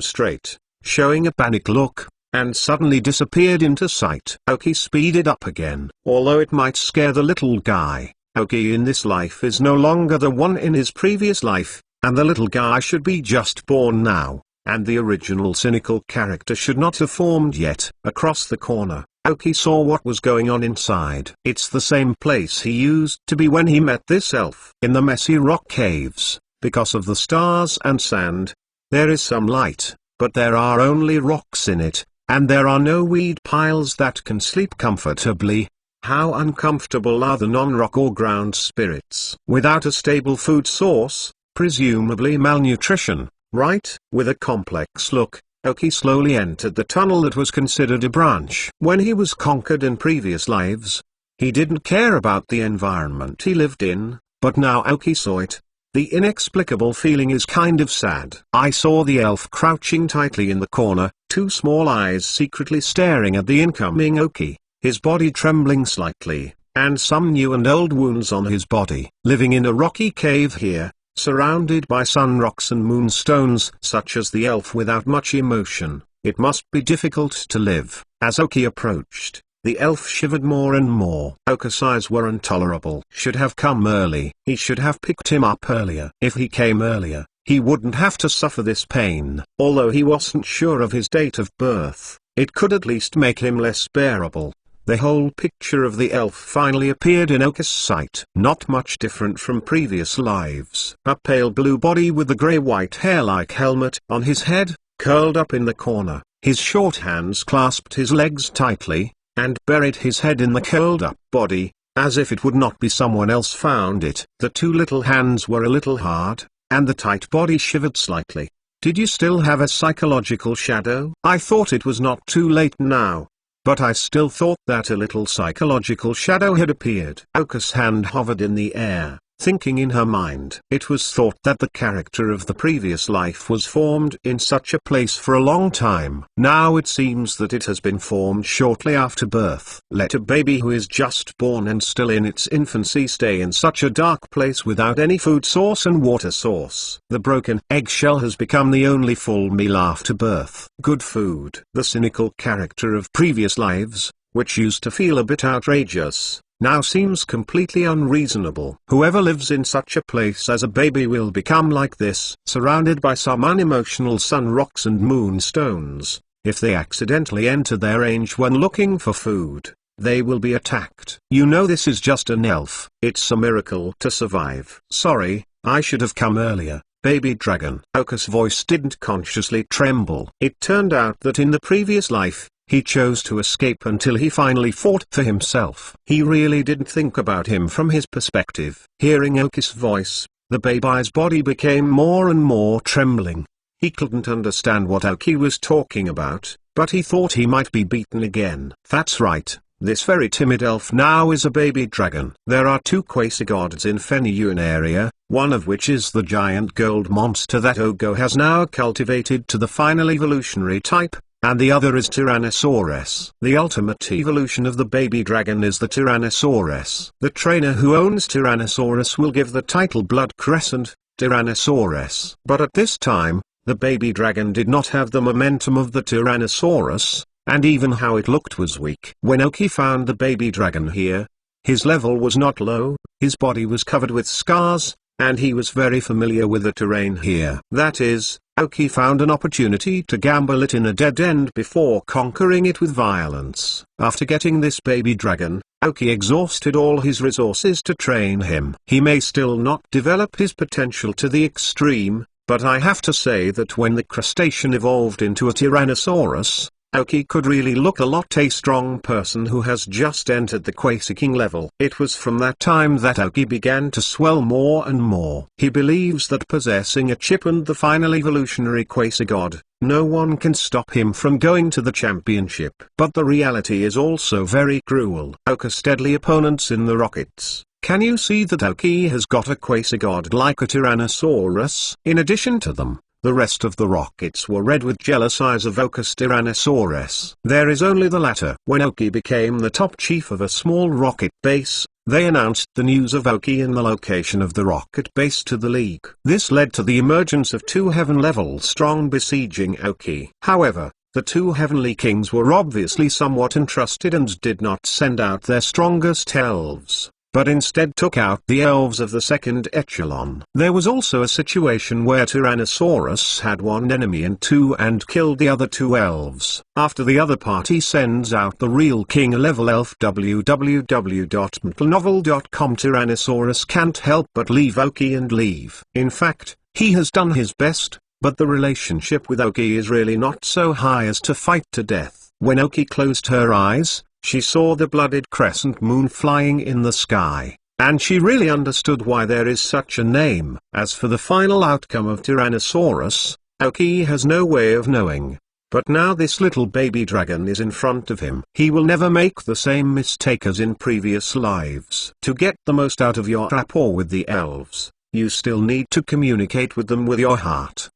straight, showing a panicked look, and suddenly disappeared into sight. Oki speeded up again. Although it might scare the little guy, Oki in this life is no longer the one in his previous life, and the little guy should be just born now, and the original cynical character should not have formed yet. Across the corner, Oki saw what was going on inside. It's the same place he used to be when he met this elf. In the messy rock caves, because of the stars and sand, there is some light, but there are only rocks in it, and there are no weed piles that can sleep comfortably. How uncomfortable are the non-rock or ground spirits? Without a stable food source, presumably malnutrition, right? With a complex look, Oki slowly entered the tunnel that was considered a branch. When he was conquered in previous lives, he didn't care about the environment he lived in, but now Oki saw it. The inexplicable feeling is kind of sad. I saw the elf crouching tightly in the corner, two small eyes secretly staring at the incoming Oki, his body trembling slightly, and some new and old wounds on his body. Living in a rocky cave here, surrounded by sun rocks and moonstones such as the elf without much emotion, it must be difficult to live. As Oki approached, the elf shivered more and more. Oka's eyes were intolerable. Should have come early. He should have picked him up earlier. If he came earlier, he wouldn't have to suffer this pain. Although he wasn't sure of his date of birth, it could at least make him less bearable. The whole picture of the elf finally appeared in Oka's sight. Not much different from previous lives. A pale blue body with a grey-white hair-like helmet on his head, curled up in the corner. His short hands clasped his legs tightly, and buried his head in the curled-up body, as if it would not be someone else found it. The two little hands were a little hard, and the tight body shivered slightly. Did you still have a psychological shadow? I thought it was not too late now. But I still thought that a little psychological shadow had appeared. Oka's hand hovered in the air, thinking in her mind. It was thought that the character of the previous life was formed in such a place for a long time. Now it seems that it has been formed shortly after birth. Let a baby who is just born and still in its infancy stay in such a dark place without any food source and water source. The broken eggshell has become the only full meal after birth. Good food. The cynical character of previous lives, which used to feel a bit outrageous, now seems completely unreasonable. Whoever lives in such a place as a baby will become like this, surrounded by some unemotional sun rocks and moonstones. If they accidentally enter their range when looking for food, they will be attacked. You know this is just an elf. It's a miracle to survive. Sorry, I should have come earlier, baby dragon. Oka's voice didn't consciously tremble. It turned out that in the previous life, he chose to escape until he finally fought for himself. He really didn't think about him from his perspective. Hearing Oki's voice, the baby's body became more and more trembling. He couldn't understand what Oki was talking about, but he thought he might be beaten again. That's right, this very timid elf now is a baby dragon. There are two quasi-gods in Feniyun area, one of which is the giant gold monster that Ogo has now cultivated to the final evolutionary type, and the other is Tyrannosaurus. The ultimate evolution of the baby dragon is the Tyrannosaurus. The trainer who owns Tyrannosaurus will give the title Blood Crescent, Tyrannosaurus. But at this time, the baby dragon did not have the momentum of the Tyrannosaurus, and even how it looked was weak. When Oki found the baby dragon here, his level was not low, his body was covered with scars, and he was very familiar with the terrain here. That is, Oki found an opportunity to gamble it in a dead end before conquering it with violence. After getting this baby dragon, Oki exhausted all his resources to train him. He may still not develop his potential to the extreme, but I have to say that when the crustacean evolved into a Tyrannosaurus, Aoki could really look a lot a strong person who has just entered the Quasi King level. It was from that time that Aoki began to swell more and more. He believes that possessing a chip and the final evolutionary Quasi God, no one can stop him from going to the championship. But the reality is also very cruel. Aoki's deadly opponents in the rockets. Can you see that Aoki has got a Quasi God like a Tyrannosaurus? In addition to them, the rest of the rockets were red with jealous eyes of Aoki's Tyrannosaurus. There is only the latter. When Aoki became the top chief of a small rocket base, they announced the news of Aoki and the location of the rocket base to the League. This led to the emergence of two heaven-level strong besieging Aoki. However, the two heavenly kings were obviously somewhat entrusted and did not send out their strongest elves, but instead took out the elves of the second echelon. There was also a situation where Tyrannosaurus had one enemy in two and killed the other two elves. After the other party sends out the real king, a level elf. www.mtlnovel.com. Tyrannosaurus can't help but leave Aoki and leave. In fact, he has done his best, but the relationship with Aoki is really not so high as to fight to death. When Aoki closed her eyes, she saw the blooded crescent moon flying in the sky, and she really understood why there is such a name. As for the final outcome of Tyrannosaurus, Aoki has no way of knowing. But now this little baby dragon is in front of him. He will never make the same mistake as in previous lives. To get the most out of your rapport with the elves, you still need to communicate with them with your heart.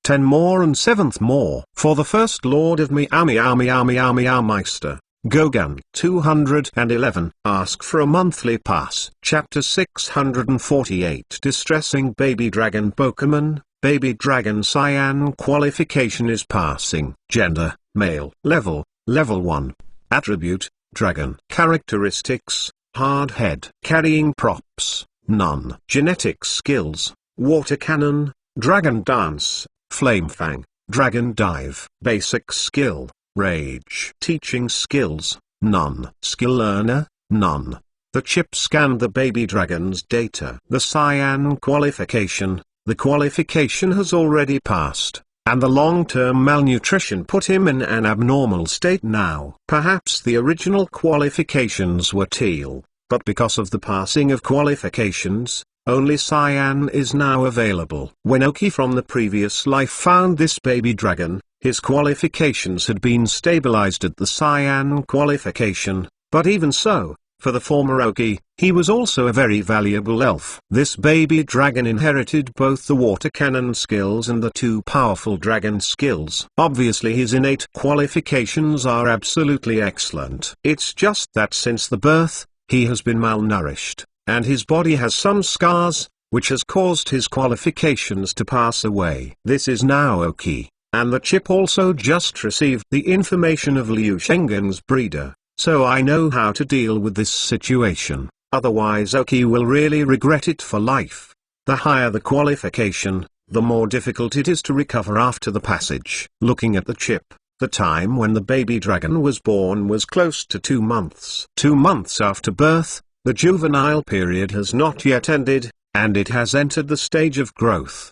10 more and 7th more. For the first Lord of Meister, Gogan. 211. Ask for a monthly pass. Chapter 648. Distressing Baby Dragon Pokemon. Baby Dragon Cyan qualification is passing. Gender, male. Level 1. Attribute, dragon. Characteristics, hard head. Carrying props, none. Genetic skills, water cannon, dragon dance, Flamefang, Dragon Dive. Basic skill, Rage. Teaching skills, none. Skill learner, none. The chip scanned the baby dragon's data. The Cyan qualification, the qualification has already passed, and the long-term malnutrition put him in an abnormal state now. Perhaps the original qualifications were teal, but because of the passing of qualifications, only Cyan is now available. When Aoki from the previous life found this baby dragon, his qualifications had been stabilized at the Cyan qualification, but even so, for the former Aoki, he was also a very valuable elf. This baby dragon inherited both the water cannon skills and the two powerful dragon skills. Obviously his innate qualifications are absolutely excellent. It's just that since the birth, he has been malnourished, and his body has some scars, which has caused his qualifications to pass away. This is now Aoki, and the chip also just received the information of Liu Shengen's breeder, so I know how to deal with this situation. Otherwise Aoki will really regret it for life. The higher the qualification, the more difficult it is to recover after the passage. Looking at the chip, the time when the baby dragon was born was close to 2 months. 2 months after birth, the juvenile period has not yet ended, and it has entered the stage of growth.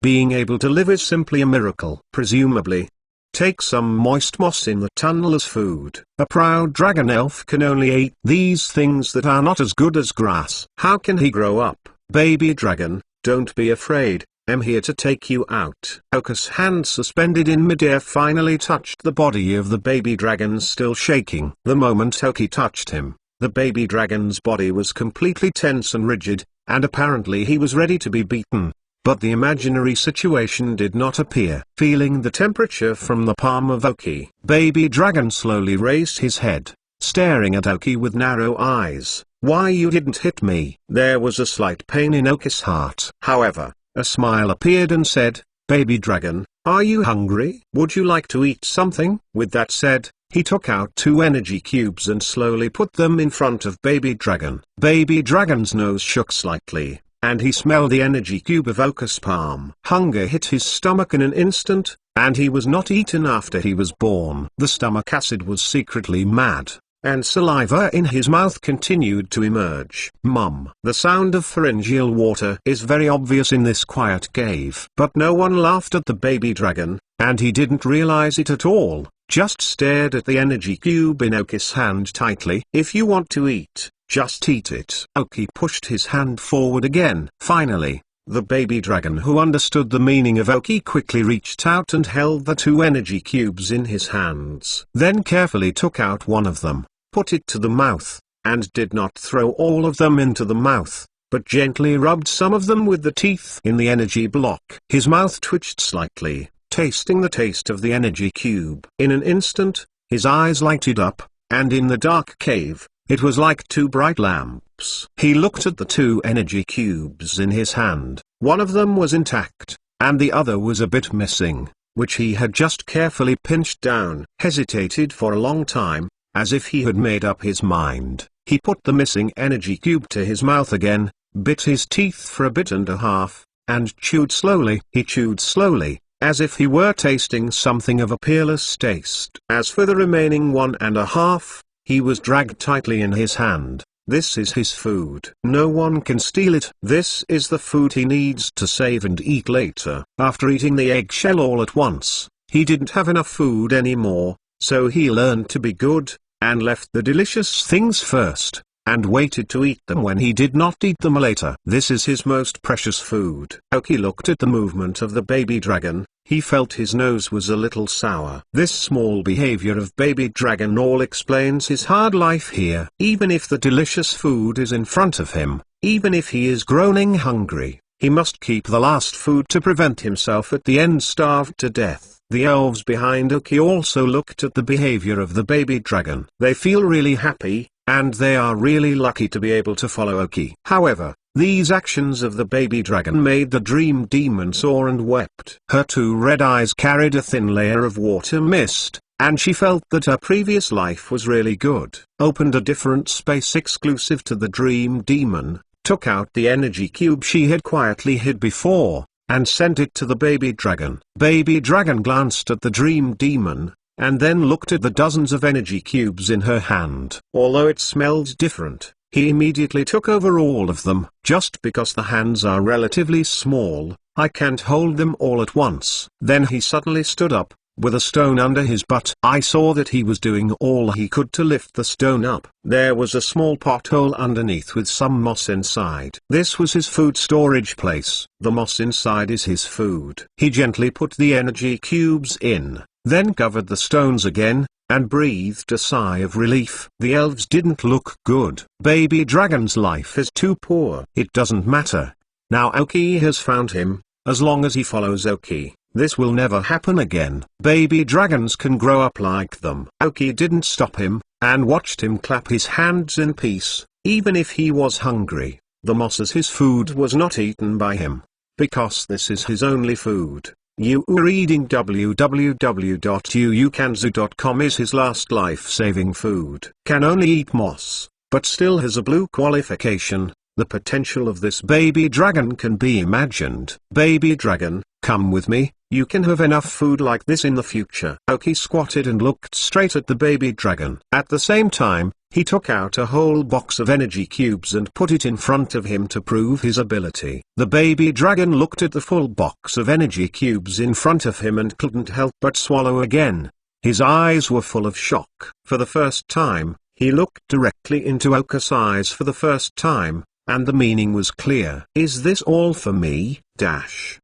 Being able to live is simply a miracle. Presumably, take some moist moss in the tunnel as food. A proud dragon elf can only eat these things that are not as good as grass. How can he grow up? Baby dragon, don't be afraid, I'm here to take you out. Aoki's hand suspended in midair finally touched the body of the baby dragon, still shaking. The moment Aoki touched him, the baby dragon's body was completely tense and rigid, and apparently he was ready to be beaten. But the imaginary situation did not appear. Feeling the temperature from the palm of Aoki, baby dragon slowly raised his head, staring at Aoki with narrow eyes. Why you didn't hit me? There was a slight pain in Aoki's heart. However, a smile appeared and said, Baby dragon, are you hungry? Would you like to eat something? With that said, he took out 2 energy cubes and slowly put them in front of baby dragon. Baby dragon's nose shook slightly, and he smelled the energy cube of Aoki's palm. Hunger hit his stomach in an instant, and he was not eaten after he was born. The stomach acid was secretly mad, and saliva in his mouth continued to emerge. Mum. The sound of pharyngeal water is very obvious in this quiet cave. But no one laughed at the baby dragon, and he didn't realize it at all, just stared at the energy cube in Oki's hand tightly. If you want to eat, just eat it. Oki pushed his hand forward again. Finally, the baby dragon, who understood the meaning of Oki, quickly reached out and held the 2 energy cubes in his hands. Then carefully took out one of them, put it to the mouth, and did not throw all of them into the mouth, but gently rubbed some of them with the teeth in the energy block. His mouth twitched slightly, tasting the taste of the energy cube. In an instant, his eyes lighted up, and in the dark cave, it was like 2 bright lamps. He looked at the 2 energy cubes in his hand. One of them was intact, and the other was a bit missing, which he had just carefully pinched down. Hesitated for a long time, as if he had made up his mind. He put the missing energy cube to his mouth again, bit his teeth for a bit and a half, and chewed slowly. He chewed slowly, as if he were tasting something of a peerless taste. As for the remaining 1 and a half, he was dragged tightly in his hand. This is his food. No one can steal it. This is the food he needs to save and eat later. After eating the eggshell all at once, he didn't have enough food anymore, so he learned to be good, and left the delicious things first, and waited to eat them when he did not eat them later. This is his most precious food. Oki looked at the movement of the baby dragon. He felt his nose was a little sour. This small behavior of baby dragon all explains his hard life here. Even if the delicious food is in front of him, even if he is groaning hungry, he must keep the last food to prevent himself at the end starved to death. The elves behind Oki also looked at the behavior of the baby dragon. They feel really happy, and they are really lucky to be able to follow Oki. However, these actions of the baby dragon made the dream demon sore and wept. Her 2 red eyes carried a thin layer of water mist, and she felt that her previous life was really good. Opened a different space exclusive to the dream demon, took out the energy cube she had quietly hid before, and sent it to the baby dragon. Baby dragon glanced at the dream demon, and then looked at the dozens of energy cubes in her hand. Although it smelled different, he immediately took over all of them. Just because the hands are relatively small, I can't hold them all at once. Then he suddenly stood up, with a stone under his butt. I saw that he was doing all he could to lift the stone up. There was a small pothole underneath with some moss inside. This was his food storage place. The moss inside is his food. He gently put the energy cubes in, then covered the stones again, and breathed a sigh of relief. The elves didn't look good. Baby dragon's life is too poor. It doesn't matter. Now Oki has found him. As long as he follows Oki, this will never happen again. Baby dragons can grow up like them. Oki didn't stop him, and watched him clap his hands in peace. Even if he was hungry, the moss as his food was not eaten by him, because this is his only food. Reading www.uukanzu.com is his last life-saving food. Can only eat moss, but still has a blue qualification. The potential of this baby dragon can be imagined. Baby dragon, come with me, you can have enough food like this in the future. Oki squatted and looked straight at the baby dragon. At the same time, he took out a whole box of energy cubes and put it in front of him to prove his ability. The baby dragon looked at the full box of energy cubes in front of him and couldn't help but swallow again. His eyes were full of shock. For the first time, he looked directly into Oka's eyes for the first time, and the meaning was clear. Is this all for me? 10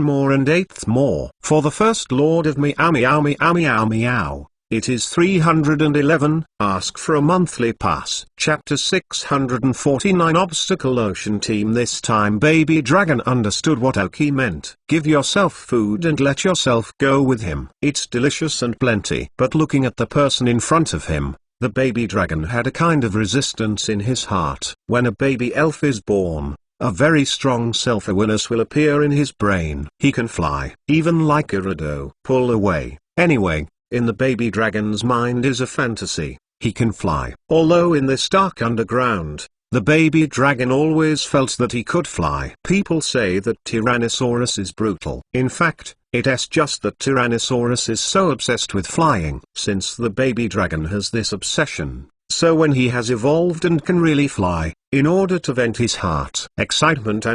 more and 8th more. For the first lord of meow meow meow meow meow. It is 311. Ask for a monthly pass. Chapter 649 Obstacle Ocean Team. This time Baby Dragon understood what Oki meant. Give yourself food and let yourself go with him. It's delicious and plenty. But looking at the person in front of him, the baby dragon had a kind of resistance in his heart. When a baby elf is born, a very strong self-awareness will appear in his brain. He can fly, even like Gerudo. Pull away. Anyway, in the baby dragon's mind is a fantasy. He can fly. Although in this dark underground, The baby dragon always felt that he could fly. People say that Tyrannosaurus is brutal. In fact, it's just that Tyrannosaurus is so obsessed with flying. Since the baby dragon has this obsession, so when he has evolved and can really fly, in order to vent his heart, excitement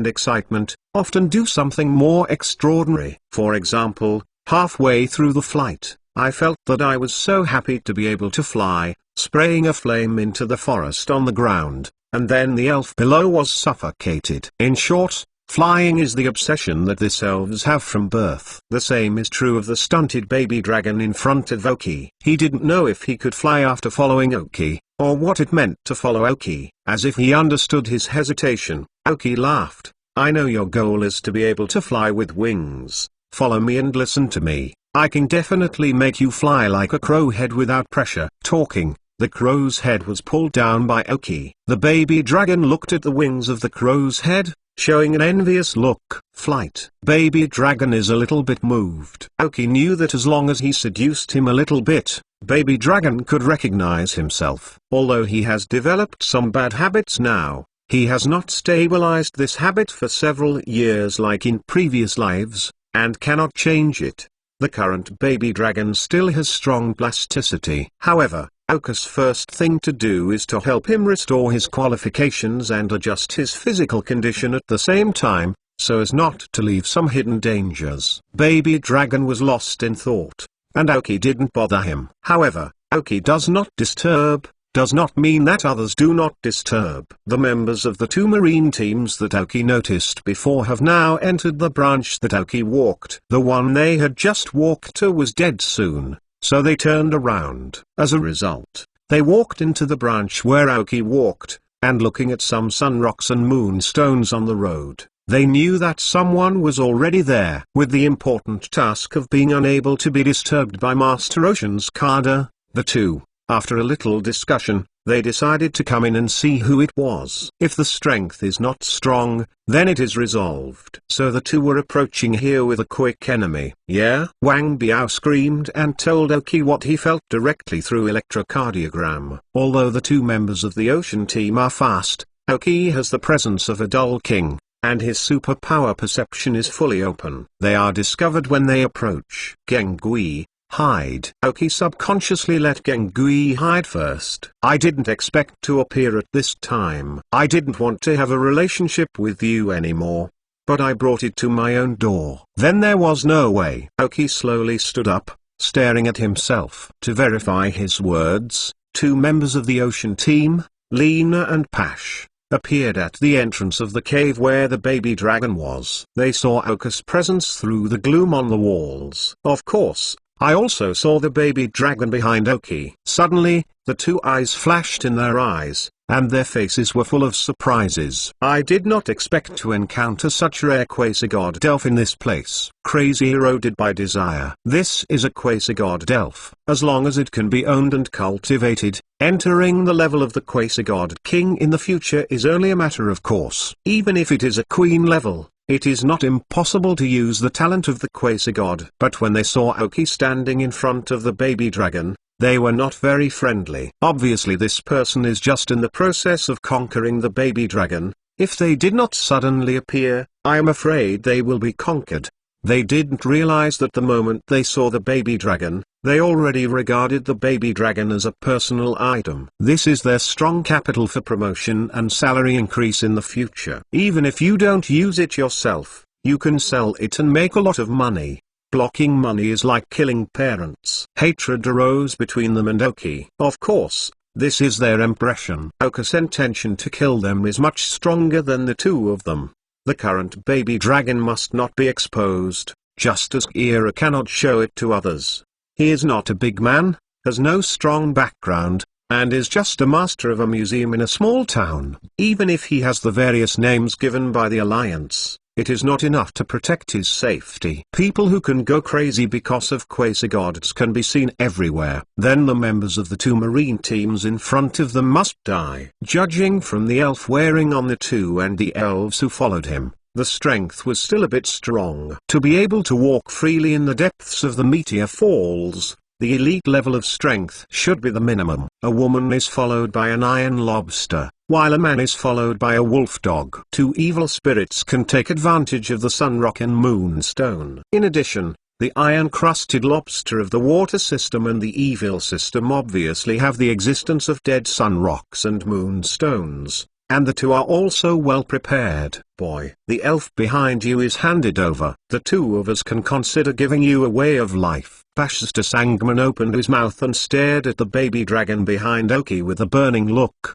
often do something more extraordinary. For example, halfway through the flight, I felt that I was so happy to be able to fly, spraying a flame into the forest on the ground, and then the elf below was suffocated. In short, flying is the obsession that these elves have from birth. The same is true of the stunted baby dragon in front of Oki. He didn't know if he could fly after following Oki, or what it meant to follow Oki. As if he understood his hesitation, Oki laughed. "I know your goal is to be able to fly with wings. Follow me and listen to me. I can definitely make you fly like a crow head without pressure." Talking, the crow's head was pulled down by Oki. The baby dragon looked at the wings of the crow's head, showing an envious look. Flight. Baby dragon is a little bit moved. Oki knew that as long as he seduced him a little bit, baby dragon could recognize himself. Although he has developed some bad habits now, he has not stabilized this habit for several years like in previous lives, and cannot change it. The current baby dragon still has strong plasticity. However, Oka's first thing to do is to help him restore his qualifications and adjust his physical condition at the same time, so as not to leave some hidden dangers. Baby dragon was lost in thought, and Oki didn't bother him. However, Oki does not disturb, does not mean that others do not disturb. The members of the two marine teams that Oki noticed before have now entered the branch that Oki walked. The one they had just walked to was dead soon, so they turned around. As a result, they walked into the branch where Oki walked, and looking at some sun rocks and moonstones on the road, they knew that someone was already there. With the important task of being unable to be disturbed by Master Ocean's Kada, the two, after a little discussion, they decided to come in and see who it was. If the strength is not strong, then it is resolved. So the two were approaching here with a quick enemy. "Yeah?" Wang Biao screamed and told Oki what he felt directly through electrocardiogram. Although the two members of the ocean team are fast, Oki has the presence of a dull king, and his superpower perception is fully open. They are discovered when they approach. Gengui, hide. Oki subconsciously let Gengui hide first. "I didn't expect to appear at this time. I didn't want to have a relationship with you anymore, but I brought it to my own door." Then there was no way. Oki slowly stood up, staring at himself. To verify his words, two members of the ocean team, Lena and Pash, appeared at the entrance of the cave where the baby dragon was. They saw Oka's presence through the gloom on the walls. Of course, I also saw the baby dragon behind Oki. Suddenly, the two eyes flashed in their eyes, and their faces were full of surprises. "I did not expect to encounter such rare quasi-god elf in this place." Crazy eroded by desire. This is a quasi-god elf. As long as it can be owned and cultivated, entering the level of the quasi-god king in the future is only a matter of course. Even if it is a queen level, it is not impossible to use the talent of the quasi-god. But when they saw Oki standing in front of the baby dragon, they were not very friendly. Obviously this person is just in the process of conquering the baby dragon. If they did not suddenly appear, I am afraid they will be conquered. They didn't realize that the moment they saw the baby dragon, they already regarded the baby dragon as a personal item. This is their strong capital for promotion and salary increase in the future. Even if you don't use it yourself, you can sell it and make a lot of money. Blocking money is like killing parents. Hatred arose between them and Oki. Of course, this is their impression. Oka's intention to kill them is much stronger than the two of them. The current baby dragon must not be exposed, just as Kira cannot show it to others. He is not a big man, has no strong background, and is just a master of a museum in a small town. Even if he has the various names given by the Alliance, it is not enough to protect his safety. People who can go crazy because of quasi-gods can be seen everywhere. Then the members of the two marine teams in front of them must die. Judging from the elf wearing on the two and the elves who followed him, the strength was still a bit strong. To be able to walk freely in the depths of the meteor falls, the elite level of strength should be the minimum. A woman is followed by an iron lobster, while a man is followed by a wolf dog. Two evil spirits can take advantage of the sun rock and moonstone. In addition, the iron-crusted lobster of the water system and the evil system obviously have the existence of dead sun rocks and moonstones, and the two are also well prepared. Boy, the elf behind you is handed over. The two of us can consider giving you a way of life. Pashsta Sangman opened his mouth and stared at the baby dragon behind Oki with a burning look.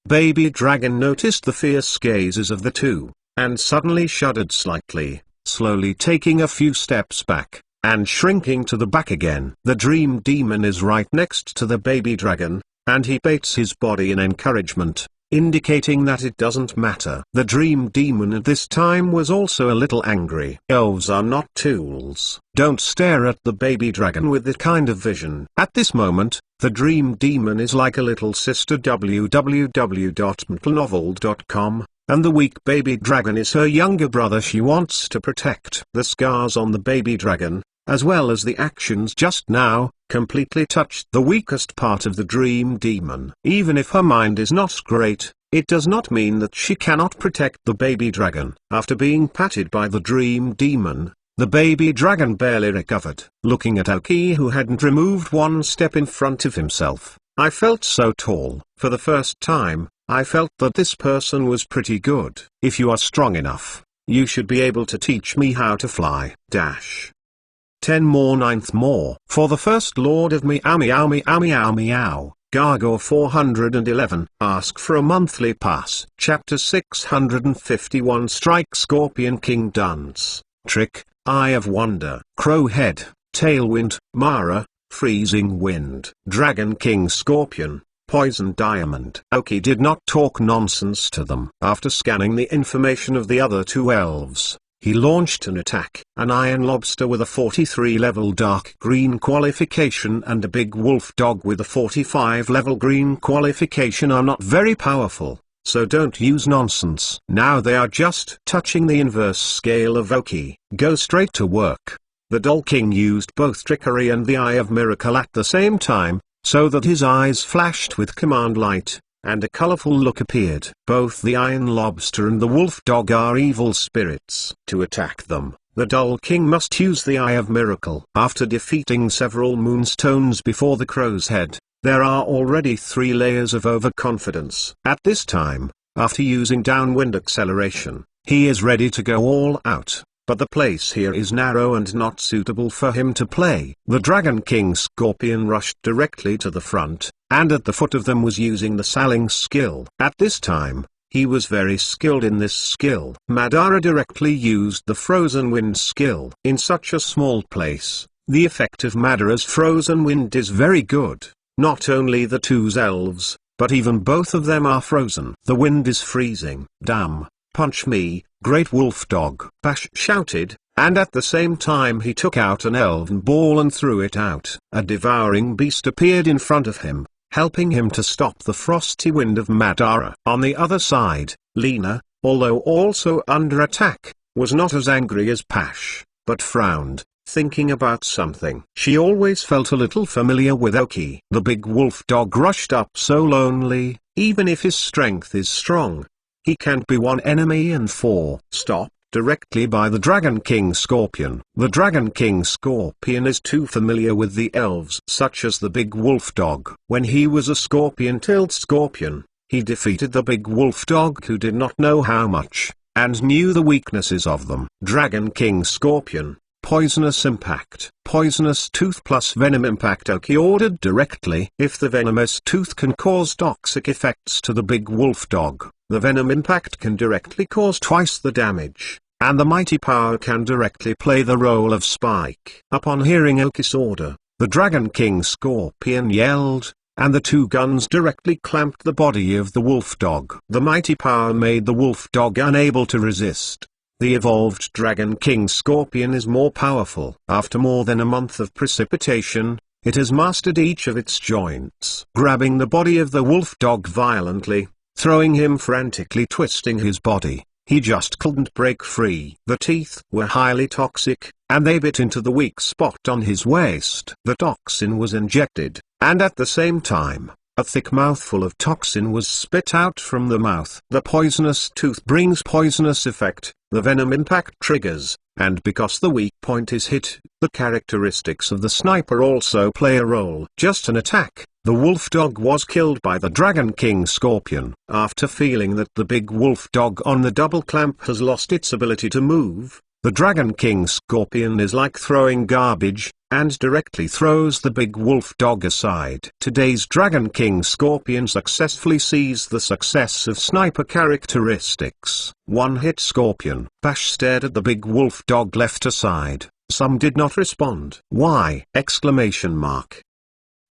Baby dragon noticed the fierce gazes of the two, and suddenly shuddered slightly, slowly taking a few steps back, and shrinking to the back again. The dream demon is right next to the baby dragon, and he baits his body in encouragement, indicating that it doesn't matter. The dream demon at this time was also a little angry. Elves are not tools. Don't stare at the baby dragon with that kind of vision. At this moment, the dream demon is like a little sister www.mtnovel.com, and the weak baby dragon is her younger brother she wants to protect. The scars on the baby dragon, as well as the actions just now, completely touched the weakest part of the dream demon. Even if her mind is not great, it does not mean that she cannot protect the baby dragon. After being patted by the dream demon, the baby dragon barely recovered. Looking at Oki, who hadn't removed one step in front of himself, I felt so tall. For the first time, I felt that this person was pretty good. If you are strong enough, you should be able to teach me how to fly. 10 more 9th more. For the first Lord of Meow Meow Meow Meow Meow, Gargoyle 411. Ask for a monthly pass. Chapter 651. Strike Scorpion King Dance. Trick, Eye of Wonder. Crowhead, Tailwind, Mara, Freezing Wind. Dragon King Scorpion, Poison Diamond. Oki did not talk nonsense to them. After scanning the information of the other two elves, he launched an attack. An iron lobster with a 43 level dark green qualification and a big wolf dog with a 45 level green qualification are not very powerful, so don't use nonsense. Now they are just touching the inverse scale of Oki. Go straight to work. The Doll King used both trickery and the Eye of Miracle at the same time, so that his eyes flashed with command light, and a colorful look appeared. Both the iron lobster and the wolf dog are evil spirits. To attack them, the Doll King must use the Eye of Miracle. After defeating several moonstones before the crow's head, there are already 3 layers of overconfidence. At this time, after using downwind acceleration, he is ready to go all out. But the place here is narrow and not suitable for him to play. The Dragon King Scorpion rushed directly to the front, and at the foot of them was using the Saling skill. At this time, he was very skilled in this skill. Madara directly used the Frozen Wind skill. In such a small place, the effect of Madara's Frozen Wind is very good. Not only the two elves, but even both of them are frozen. The wind is freezing. Damn. Punch me, Great Wolf Dog! Bash shouted, and at the same time he took out an elven ball and threw it out. A devouring beast appeared in front of him, helping him to stop the frosty wind of Madara. On the other side, Lena, although also under attack, was not as angry as Pash, but frowned, thinking about something. She always felt a little familiar with Oki. The big wolf dog rushed up so lonely. Even if his strength is strong, he can't be one enemy and 4. Stop, directly by the Dragon King Scorpion. The Dragon King Scorpion is too familiar with the elves, such as the big wolf dog. When he was a scorpion-tailed scorpion, he defeated the big wolf dog who did not know how much, and knew the weaknesses of them. Dragon King Scorpion, Poisonous Impact. Poisonous Tooth plus Venom Impact. Oki ordered directly. If the venomous tooth can cause toxic effects to the big wolf dog, the Venom Impact can directly cause twice the damage, and the Mighty Power can directly play the role of Spike. Upon hearing Oki's order, the Dragon King Scorpion yelled, and the two guns directly clamped the body of the wolf dog. The Mighty Power made the wolf dog unable to resist. The evolved Dragon King Scorpion is more powerful. After more than a month of precipitation, it has mastered each of its joints. Grabbing the body of the wolf dog violently, throwing him frantically twisting his body, he just couldn't break free. The teeth were highly toxic, and they bit into the weak spot on his waist. The toxin was injected, and at the same time, A thick mouthful of toxin was spit out from the mouth. The poisonous tooth brings poisonous effect, the venom impact triggers, and because the weak point is hit, the characteristics of the sniper also play a role. Just an attack. The wolf dog was killed by the Dragon King Scorpion. After feeling that the big wolf dog on the double clamp has lost its ability to move, the Dragon King Scorpion is like throwing garbage, and directly throws the big wolf dog aside. Today's Dragon King Scorpion successfully sees the success of sniper characteristics. One-hit Scorpion. Bash stared at the big wolf dog left aside. Some did not respond. Why? Exclamation mark.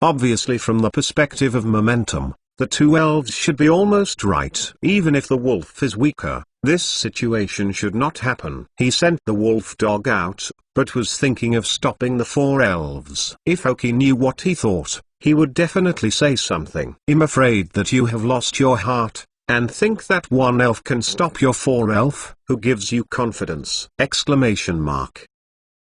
Obviously, from the perspective of momentum, the two elves should be almost right. Even if the wolf is weaker, this situation should not happen. He sent the wolf dog out, but was thinking of stopping the four elves. If Oki knew what he thought, he would definitely say something. I'm afraid that you have lost your heart, and think that one elf can stop your four elf. Who gives you confidence? Exclamation mark.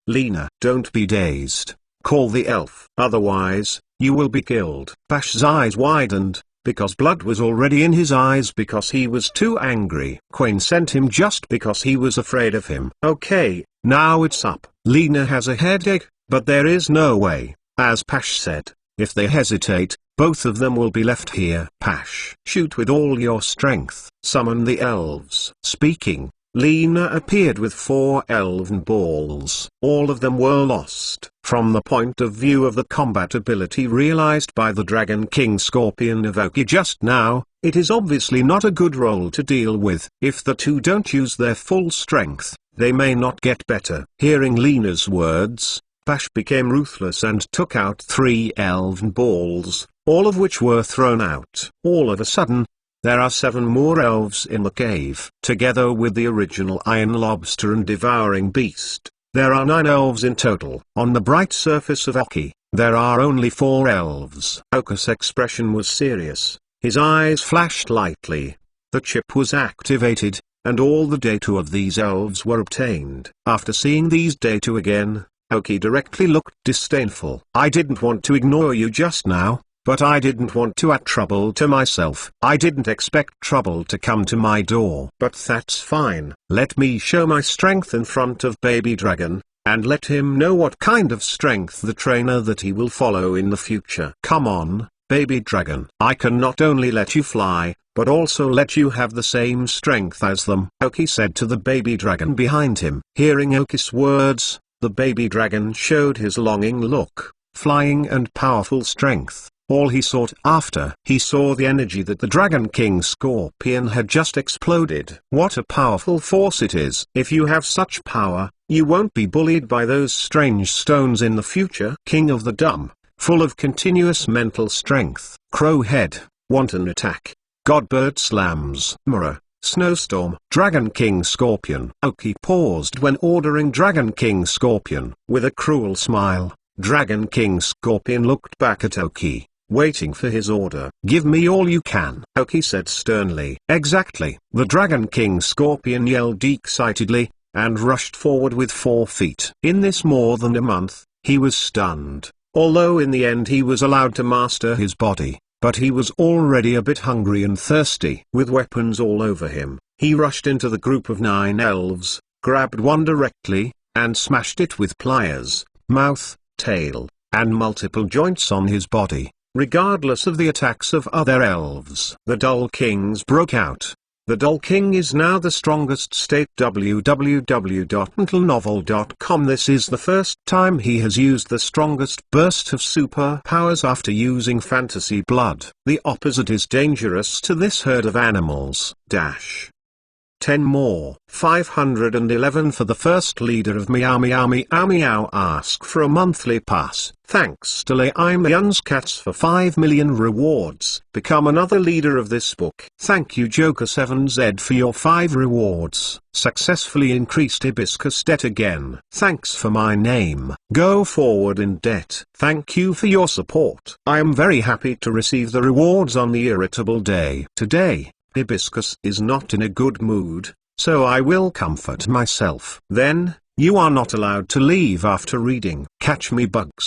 Lena, don't be dazed. Call the elf. Otherwise, you will be killed. Bash's eyes widened, because blood was already in his eyes because he was too angry. Quain sent him just because he was afraid of him. Okay, now it's up. Lena has a headache, but there is no way. As Pash said, if they hesitate, both of them will be left here. Pash, shoot with all your strength. Summon the elves. Speaking, Lena appeared with 4 elven balls. All of them were lost. From the point of view of the combat ability realized by the Dragon King Scorpion of Oki just now, it is obviously not a good role to deal with. If the two don't use their full strength, they may not get better. Hearing Lena's words, Bash became ruthless and took out 3 elven balls, all of which were thrown out. All of a sudden, there are 7 more elves in the cave. Together with the original Iron Lobster and Devouring Beast, there are 9 elves in total. On the bright surface of Oki, there are only 4 elves. Oka's expression was serious. His eyes flashed lightly. The chip was activated, and all the data of these elves were obtained. After seeing these data again, Oki directly looked disdainful. I didn't want to ignore you just now, but I didn't want to add trouble to myself. I didn't expect trouble to come to my door. But that's fine. Let me show my strength in front of Baby Dragon, and let him know what kind of strength the trainer that he will follow in the future. Come on, Baby Dragon. I can not only let you fly, but also let you have the same strength as them. Oki said to the Baby Dragon behind him. Hearing Oki's words, the Baby Dragon showed his longing look. Flying and powerful strength. All he sought after. He saw the energy that the Dragon King Scorpion had just exploded. What a powerful force it is. If you have such power, you won't be bullied by those strange stones in the future. King of the Dumb, full of continuous mental strength. Crowhead, wanton attack. Godbird slams. Mirror, snowstorm. Dragon King Scorpion. Oki paused when ordering Dragon King Scorpion. With a cruel smile, Dragon King Scorpion looked back at Oki, waiting for his order. Give me all you can, Oki said sternly. Exactly. The Dragon King Scorpion yelled excitedly, and rushed forward with 4 feet. In this more than a month, he was stunned. Although in the end he was allowed to master his body, but he was already a bit hungry and thirsty. With weapons all over him, he rushed into the group of 9 elves, grabbed one directly, and smashed it with pliers, mouth, tail, and multiple joints on his body. Regardless of the attacks of other elves, the Dull Kings broke out. The Dull King is now the strongest state. www.mentalnovel.com. This is the first time he has used the strongest burst of superpowers after using fantasy blood. The opposite is dangerous to this herd of animals. 10 more. 511 for the first leader of Meow Meow Meow Meow. Ask for a monthly pass. Thanks to Leimyan's Cats for 5 million rewards. Become another leader of this book. Thank you Joker7Z for your 5 rewards. Successfully increased hibiscus debt again. Thanks for my name. Go forward in debt. Thank you for your support. I am very happy to receive the rewards on the irritable day. Today, Hibiscus is not in a good mood, so I will comfort myself. Then, you are not allowed to leave after reading. Catch me bugs.